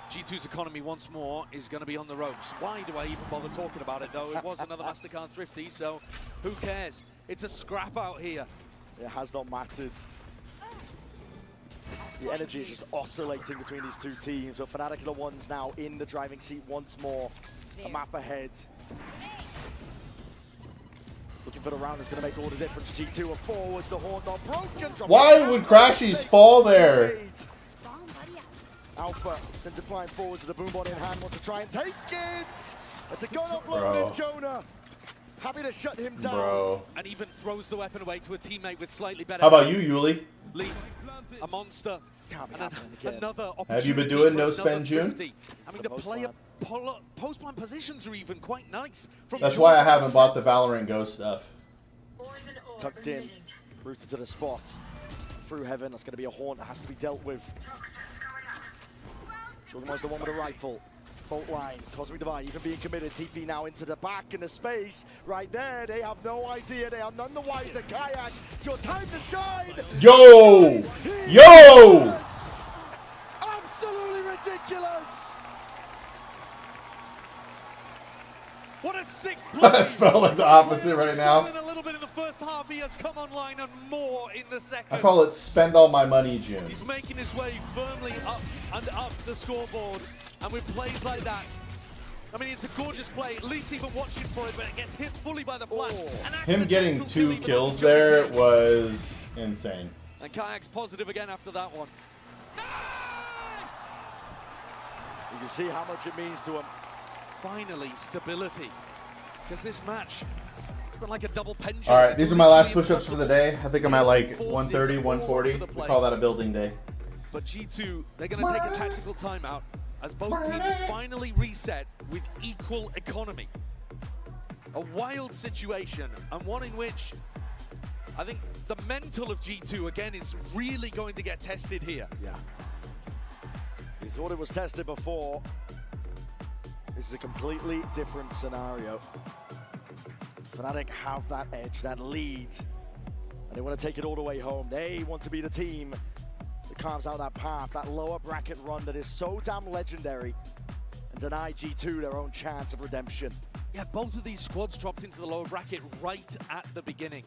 G2's economy once more is going to be on the ropes. Why do I even bother talking about it though? It was another MasterCard thrifty, so who cares? It's a scrap out here. It has not mattered. The energy is just oscillating between these two teams, but Fnatic are the ones now in the driving seat once more. A map ahead. Looking for the round is going to make all the difference. G2 are forwards, the horn not broken. Why would Crashies fall there? Alpha sends it flying forwards with the boom body in hand, wants to try and take it. It's a gun offload in Jonah. Happy to shut him down. Bro. And even throws the weapon away to a teammate with slightly better. How about you, Yuli? Leaf, a monster. Another Have you been doing no spend June? I mean, the player post-plan positions are even quite nice. That's why I haven't bought the Valorant Ghost stuff. Tucked in, rooted to the spot. Through heaven, that's going to be a haunt that has to be dealt with. Jorgenmo's the one with a rifle. Fault line, Cosmic Divide even being committed. TP now into the back in the space. Right there, they have no idea. They are none the wiser. Kayak, it's your time to shine. Yo! Yo! Absolutely ridiculous. What a sick That felt like the opposite right now. A little bit in the first half, he has come online and more in the second. I call it spend all my money, June. He's making his way firmly up and up the scoreboard. And with plays like that, I mean, it's a gorgeous play. Leaf's even watching for it, but it gets hit fully by the flash. Him getting 2 kills there was insane. And Kayak's positive again after that one. You can see how much it means to him. Finally, stability. Because this match, it's been like a double pendulum. All right, these are my last push-ups for the day. I think I'm at like 130, 140. We call that a building day. But G2, they're going to take a tactical timeout. as both teams finally reset with equal economy. A wild situation, and one in which I think the mental of G2 again is really going to get tested here. Yeah. You thought it was tested before. This is a completely different scenario. Fnatic have that edge, that lead, and they want to take it all the way home. They want to be the team that carves out that path, that lower bracket run that is so damn legendary, and deny G2 their own chance of redemption. Yeah, both of these squads dropped into the lower bracket right at the beginning.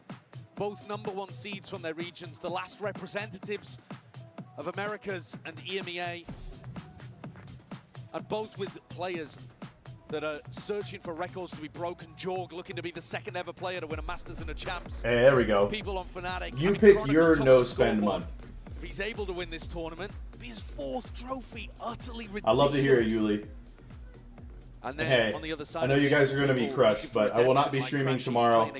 Both #1 seeds from their regions, the last representatives of Americas and EMEA, and both with players that are searching for records to be broken. Jorg looking to be the second ever player to win a Masters and a Champs. Hey, there we go. People on Fnatic. You pick your no-spend month. If he's able to win this tournament, it'll be his 4th trophy, utterly ridiculous. I love to hear it, Yuli. And then hey, on the other side I know you guys are going to be crushed, but I will not be streaming tomorrow.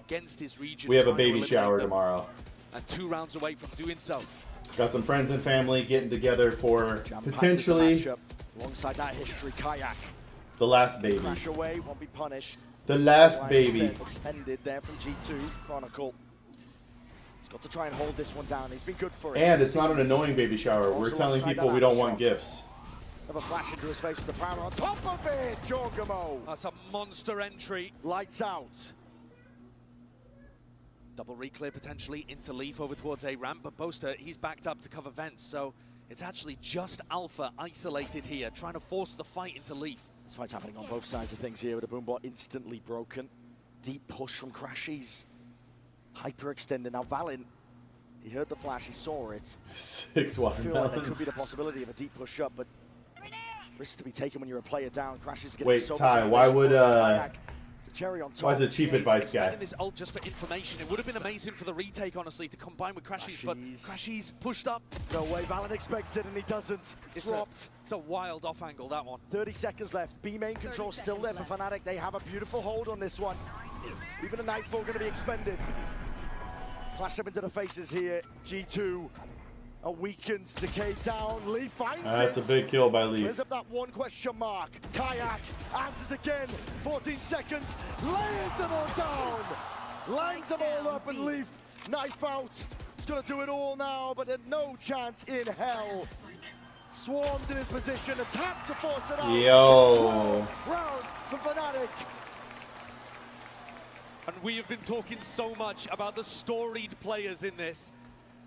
We have a baby shower tomorrow. And 2 rounds away from doing so. Got some friends and family getting together for potentially alongside that history, Kayak. The last baby. Crash away, won't be punished. The last baby. Expended there from G2, Chronicle. He's got to try and hold this one down. He's been good for it. And it's not an annoying baby shower. We're telling people we don't want gifts. Another flash into his face with the power on top of it, Jorgamo. That's a monster entry. Lights out. Double reclear potentially into Leaf over towards A ramp, but Boaster, he's backed up to cover vents, so it's actually just Alpha isolated here, trying to force the fight into Leaf. This fight's happening on both sides of things here with the boombot instantly broken. Deep push from Crashies. Hyperextended. Now Valin, he heard the flash, he saw it. 6 I watermelons. feel like there could be the possibility of a deep push up, but risks to be taken when you're a player down. Crashies getting Wait, so Ty, much why would cherry on top. why is it cheap advice guy? This ult just for information. It would have been amazing for the retake, honestly, to combine with Crashies, but Crashies pushed up. No way, Valin expects it and he doesn't. Dropped. It's a wild off angle, that one. 30 seconds left. B main control still there for Fnatic. They have a beautiful hold on this one. Even a Nightfall going to be expended. Flash up into the faces here. G2. A weakened Decay down. Lee finds it. That's a big kill by Lee. Clears up that one question mark. Kayak answers again. 14 seconds. Layers them all down. Lines them all up and Leaf. Knife out. He's going to do it all now, but there's no chance in hell. Swarmed in his position. Attack to force it out. Yo. 12 rounds for Fnatic. And we have been talking so much about the storied players in this.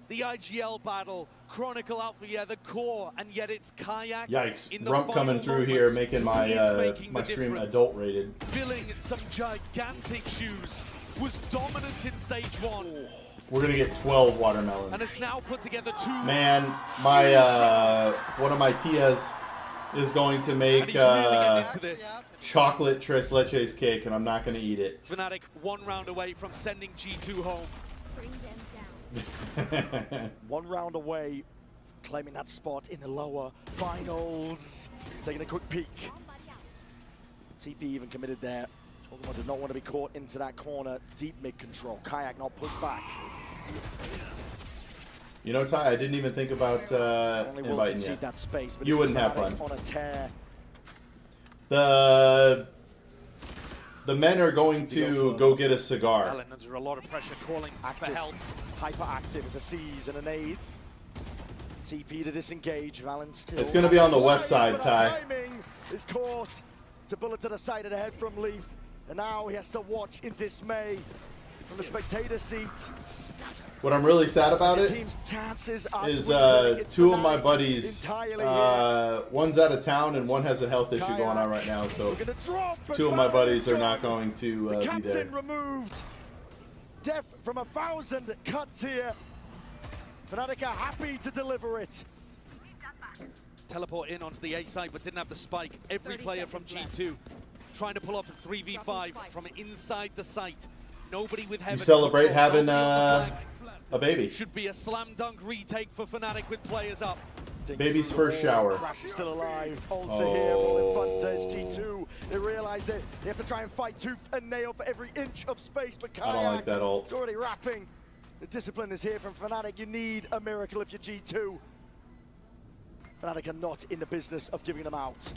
The IGL battle, Chronicle Alpha, yeah, the core, and yet it's Kayak. Yikes, in the Rump coming through here, making my my stream adult rated. Filling some gigantic shoes, was dominant in stage 1. We're gonna get 12 watermelons. And it's now put together 2. Man, my one of my tias is going to make chocolate tres leches cake, and I'm not gonna eat it. Fnatic 1 round away from sending G2 home. 1 round away, claiming that spot in the lower finals. Taking a quick peek. TP even committed there. Jorgamo did not want to be caught into that corner. Deep mid control. Kayak not pushed back. You know, Ty, I didn't even think about inviting you. That space, but you wouldn't have fun. On a tear. The men are going to go get a cigar. Allen under a lot of pressure, calling active, for help. Hyperactive as a seize and a nade. TP to disengage. Valen still. It's going to be on the west side, Ty. Timing is caught. It's a bullet to the side of the head from Leaf. And now he has to watch in dismay from the spectator seat. What I'm really sad about it is 2 of my buddies, one's out of town and one has a health issue going on right now, so 2 of my buddies are not going to be there. Removed. Death from 1,000 cuts here. Fnatic are happy to deliver it. Teleport in onto the A side, but didn't have the spike. Every player from G2 trying to pull off a 3v5 from inside the site. Nobody with heaven. You celebrate having a baby. Should be a slam dunk retake for Fnatic with players up. Baby's first shower. Crash is still alive. Ults are here. All in front as G2. They realize it. They have to try and fight tooth and nail for every inch of space. But Kayak, I don't like that ult. It's already wrapping. The discipline is here from Fnatic. You need a miracle if you're G2. Fnatic are not in the business of giving them out.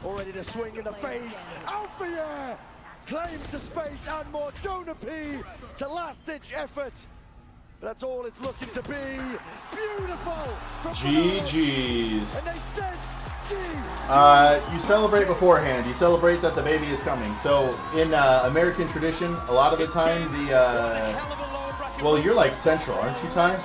Already to swing in the face. Alpha claims the space and more. Jonah P to last-ditch effort. That's all it's looking to be. Beautiful. GG's. And they sent G. You celebrate beforehand. You celebrate that the baby is coming. So in American tradition, a lot of the time well, you're like Central, aren't you, Ty?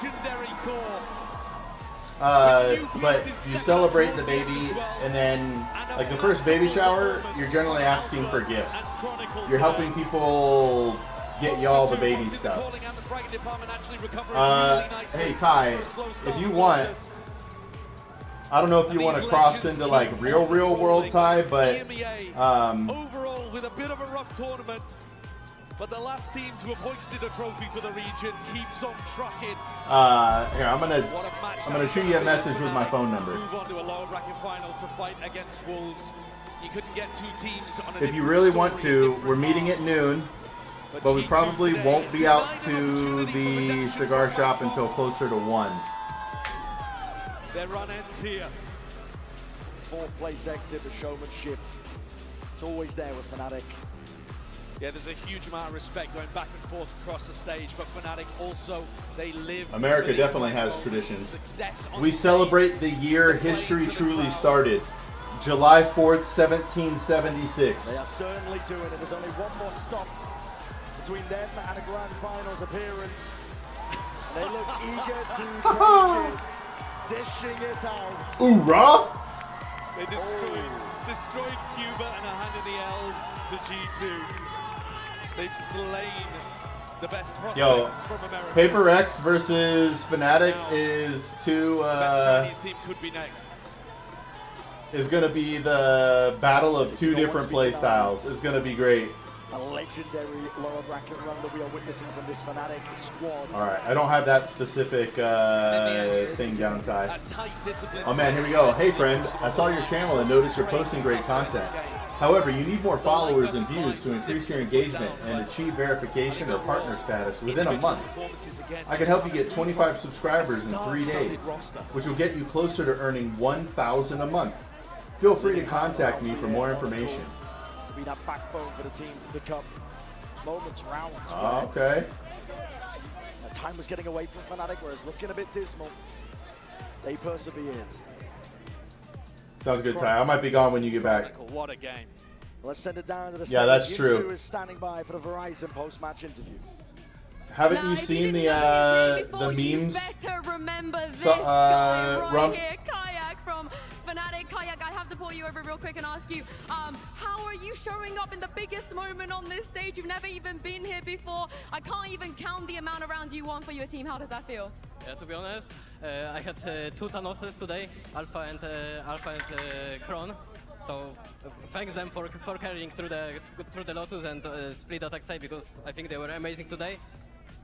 But you celebrate the baby, and then like the first baby shower, you're generally asking for gifts. You're helping people get y'all the baby stuff. Hey Ty, if you want, I don't know if you want to cross into like real world, Ty, but overall with a bit of a rough tournament, but the last team to have hoisted a trophy for the region keeps on trucking. Here, I'm gonna shoot you a message with my phone number. Move on to a lower bracket final to fight against Wolves. You couldn't get two teams on If you really want to, we're meeting at noon, but we probably won't be out to the cigar shop until closer to 1. Their run ends here. 4th place exit for showmanship. It's always there with Fnatic. Yeah, there's a huge amount of respect going back and forth across the stage, but Fnatic also, they live... America definitely has traditions. We celebrate the year history truly started. July 4th, 1776. They are certainly doing it. There's only one more stop between them and a grand finals appearance. They look eager to take it, dishing it out. Hoorah! They destroyed Cuba and a hand in the L's to G2. They've slain the best prospects from America. PRX versus Fnatic is two. The best Chinese team could be next. Is going to be the battle of two different play styles. It's going to be great. A legendary lower bracket run that we are witnessing from this Fnatic squad. All right, I don't have that specific thing down, Ty. Oh man, here we go. Hey friend, I saw your channel and noticed you're posting great content. However, you need more followers and views to increase your engagement and achieve verification or partner status within a month. I can help you get 25 subscribers in 3 days, which will get you closer to earning 1,000 a month. Feel free to contact me for more information. To be that backbone for the team to pick up moments, rounds. Okay. Time was getting away from Fnatic, whereas looking a bit dismal. They persevered. Sounds good, Ty. I might be gone when you get back. What a game. Let's send it down to the stage. Yeah, that's true. Yinsu is standing by for the Verizon post-match interview. Haven't you seen the memes? Better remember this guy right here, Kayak from Fnatic. Kayak, I have to pull you over real quick and ask you, how are you showing up in the biggest moment on this stage? You've never even been here before. I can't even count the amount of rounds you won for your team. How does that feel? Yeah, to be honest, I had 2 Thanoses today, Alpha and Kron. So thanks them for carrying through the Lotus and split attack side, because I think they were amazing today.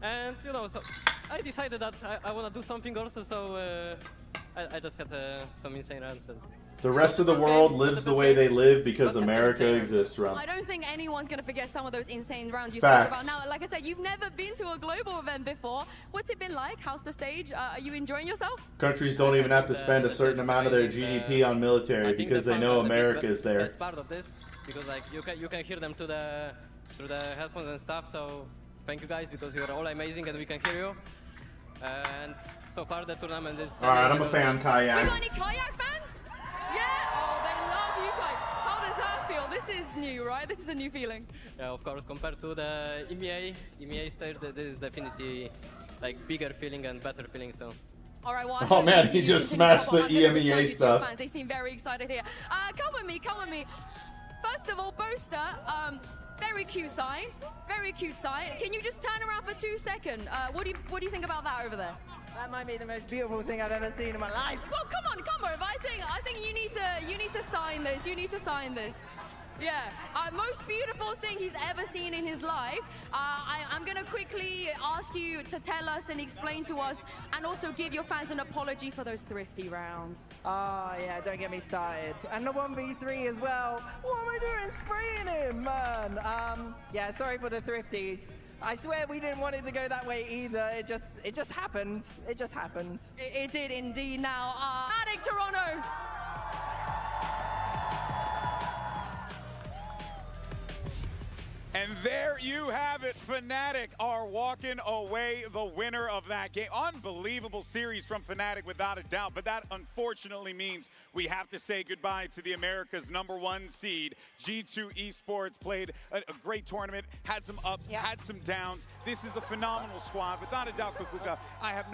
And you know, so I decided that I want to do something also. So I just had some insane runs. The rest of the world lives the way they live because America exists, Rum. I don't think anyone's going to forget some of those insane rounds you spoke about. Now, like I said, you've never been to a global event before. What's it been like? How's the stage? Are you enjoying yourself? Countries don't even have to spend a certain amount of their GDP on military because they know America is there. That's part of this, because like you can hear them through the headphones and stuff. So thank you guys, because you're all amazing and we can hear you. And so far the tournament is... Alright, I'm a fan, Kayak. We got any Kayak fans? Yeah? Oh, they love you guys. How does that feel? This is new, right? This is a new feeling. Yeah, of course, compared to the EMEA stage, this is definitely like bigger feeling and better feeling, so... All right, well, oh man, he just smashed the EMEA stuff. They seem very excited here. Come with me, come with me. First of all, Boaster, very cute sign, very cute sign. Can you just turn around for 2 seconds? What do you think about that over there? That might be the most beautiful thing I've ever seen in my life. Well, come on, I think you need to sign this. You need to sign this. Yeah, most beautiful thing he's ever seen in his life. I'm gonna quickly ask you to tell us and explain to us, and also give your fans an apology for those thrifty rounds. Oh yeah, don't get me started. And the 1v3 as well. What am I doing spraying him, man? Yeah, sorry for the thrifties. I swear we didn't want it to go that way either. It just happened. It just happened. It did indeed. Now, Fnatic Toronto. And there you have it. Fnatic are walking away the winner of that game. Unbelievable series from Fnatic without a doubt, but that unfortunately means we have to say goodbye to the America's #1 seed. G2 Esports played a great tournament, had some ups, had some downs. This is a phenomenal squad. Without a doubt, Kukuka, I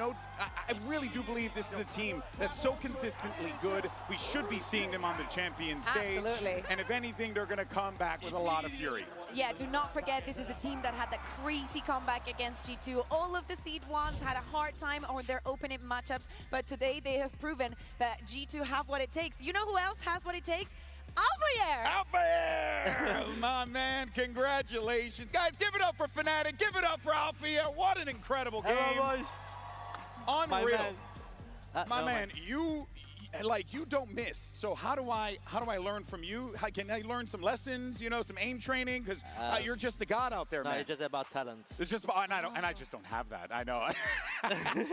really do believe this is a team that's so consistently good. We should be seeing them on the champion stage. Absolutely. And if anything, they're going to come back with a lot of fury. Yeah, do not forget this is a team that had that crazy comeback against G2. All of the seed ones had a hard time on their opening matchups, but today they have proven that G2 have what it takes. You know who else has what it takes? Alphayer! Alphayer! My man, congratulations. Guys, give it up for Fnatic. Give it up for Alphayer. What an incredible game. Hello, boys. Unreal. My man, you don't miss. So how do I learn from you? How can I learn some lessons? You know, some aim training because you're just the god out there, man. It's just about talent. It's just about, and I just don't have that. I know.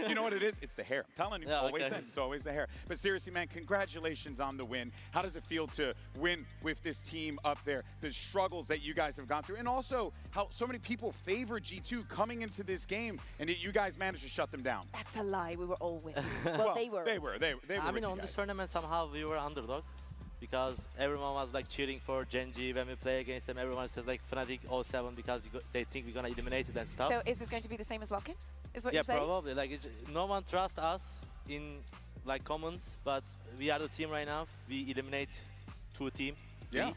You know what it is? It's the hair. I'm telling you, it's always the hair. But seriously, man, congratulations on the win. How does it feel to win with this team up there? The struggles that you guys have gone through, and also how so many people favor G2 coming into this game, and yet you guys managed to shut them down. That's a lie. We were all with you. Well, they were. They were. I mean, on this tournament, somehow we were underdog because everyone was like cheering for Genji when we play against them. Everyone says like Fnatic 07 because they think we're gonna eliminate it and stuff. So is this going to be the same as Lock-in? Is what you're saying? Yeah, probably. Like no one trusts us in like commons, but we are the team right now. We eliminate 2 teams. Yeah.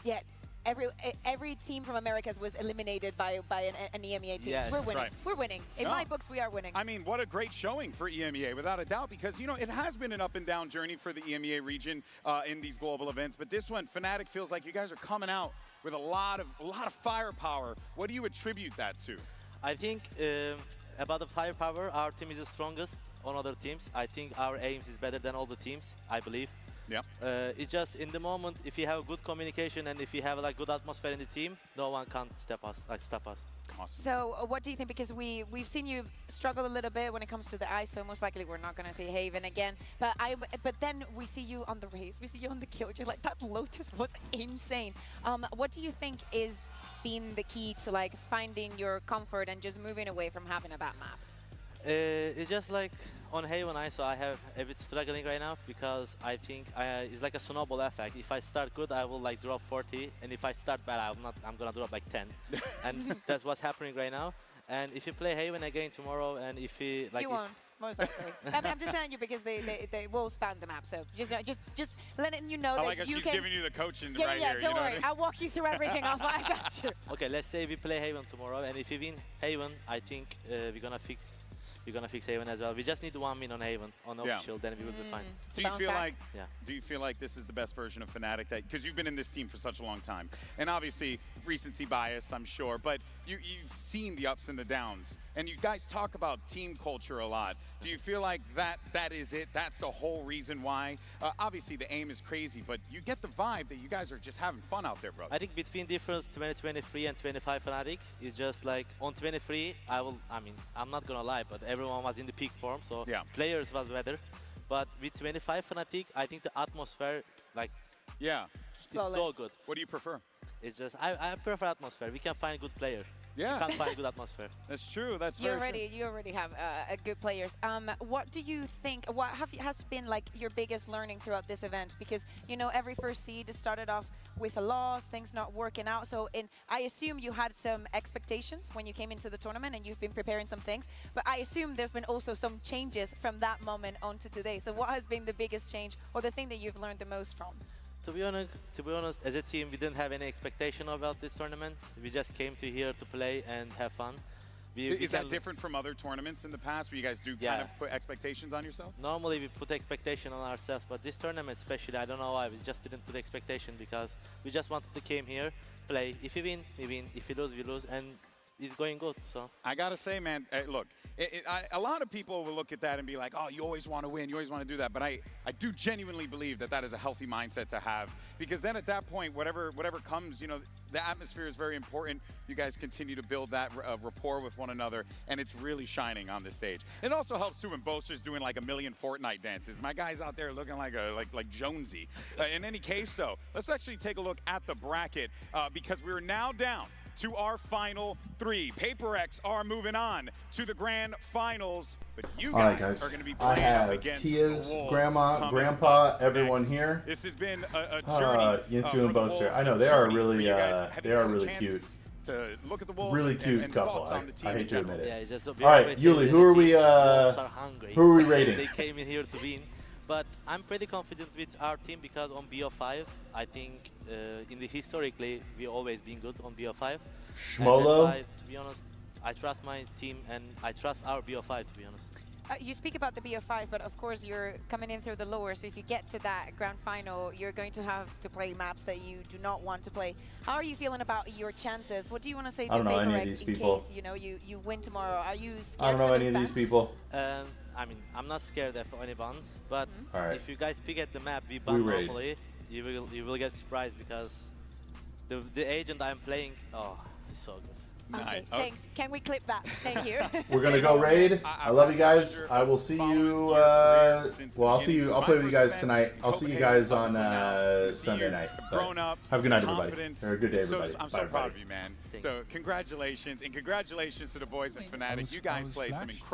Yeah. Every team from Americas was eliminated by an EMEA team. Yes. We're winning. Right. We're winning. In my books, we are winning. I mean, what a great showing for EMEA, without a doubt, because, you know, it has been an up and down journey for the EMEA region in these global events. But this one, Fnatic feels like you guys are coming out with a lot of firepower. What do you attribute that to? I think about the firepower, our team is the strongest on other teams. I think our aims is better than all the teams, I believe. Yeah. It's just in the moment, if you have good communication and if you have like good atmosphere in the team, no one can stop us. Awesome. So what do you think? Because we've seen you struggle a little bit when it comes to the ice, so most likely we're not going to see Haven again. But then we see you on the race, we see you on the kill. You're like, that Lotus was insane. What do you think is been the key to like finding your comfort and just moving away from having a bad map? It's just like on Haven ISO, I have a bit struggling right now because I think it's like a snowball effect. If I start good, I will like drop 40, and if I start bad, I'm gonna drop like 10, and that's what's happening right now. And if you play Haven again tomorrow, and if you like, you won't, most likely. I'm just telling you because they will spam the map. So just letting you know I like that how you she's giving you the coaching right yeah, here. don't worry. I'll walk you through everything. I got you. Okay, let's say we play Haven tomorrow, and if we win Haven, I think we're gonna fix Haven as well. We just need 1 win on Haven on official, then we will be fine. Do you feel like this is the best version of Fnatic? Because you've been in this team for such a long time, and obviously recency bias, I'm sure, but you've seen the ups and the downs, and you guys talk about team culture a lot. Do you feel like that is it? That's the whole reason why? Obviously the aim is crazy, but you get the vibe that you guys are just having fun out there, brother. I think between difference 2023 and 25 Fnatic is just like on 23, I'm not gonna lie, but everyone was in the peak form, so players was better. But with 25 Fnatic, I think the atmosphere, like, is so good. What do you prefer? It's just, I prefer atmosphere. We can find good players. Yeah. You can't find good atmosphere. That's true. That's you already have good players. What do you think? What has been like your biggest learning throughout this event? Because you know every first seed started off with a loss, things not working out. So I assume you had some expectations when you came into the tournament, and you've been preparing some things. But I assume there's been also some changes from that moment on to today. So what has been the biggest change, or the thing that you've learned the most from? To be honest, as a team, we didn't have any expectation about this tournament. We just came to here to play and have fun. Is that different from other tournaments in the past where you guys do kind of put expectations on yourself? Normally we put expectation on ourselves, but this tournament especially, I don't know why, we just didn't put expectation because we just wanted to came here, play. If we win, we win. If we lose, we lose. And it's going good. So I gotta say, man, look, a lot of people will look at that and be like, oh, you always want to win, you always want to do that. But I do genuinely believe that that is a healthy mindset to have, because then at that point, whatever comes, you know, the atmosphere is very important. You guys continue to build that rapport with one another, and it's really shining on this stage. It also helps too when Boaster's doing like a million Fortnite dances. My guy's out there looking like Jonesy. In any case, though, let's actually take a look at the bracket because we're now down to our final 3. PRX are moving on to the grand finals, but you guys are going to be playing up against Tia's the Wolves grandma, grandpa, everyone next. here. This has been a journey. Yinsu and Boaster. I know they are really cute. To look at the Wolves really cute and couple. on the team I hate to admit it. yeah, it's just All right, Yuli, who are we? Who are we rating? They came in here to win. But I'm pretty confident with our team because on BO5, I think in the historically, we've always been good on BO5. Shmolo? To be honest, I trust my team and I trust our BO5, to be honest. You speak about the BO5, but of course you're coming in through the lower, so if you get to that grand final, you're going to have to play maps that you do not want to play. How are you feeling about your chances? What do you want to say to PRX in case you win tomorrow? Are you scared? I don't know for any of these people. I mean, I'm not scared of any bans, but if you guys pick at the map, we ban raid. normally, you will get surprised because the agent I'm playing, oh, he's so good. Okay, thanks. Can we clip that? Thank you. We're gonna go raid. I love you guys. I will see you. Well, I'll see you. I'll play with you guys tonight. I'll see you guys on Sunday night. But have a good night, everybody. Or a good day, everybody. I'm so proud of you, man. So congratulations, and congratulations to the boys in Fnatic. You guys played some incredible.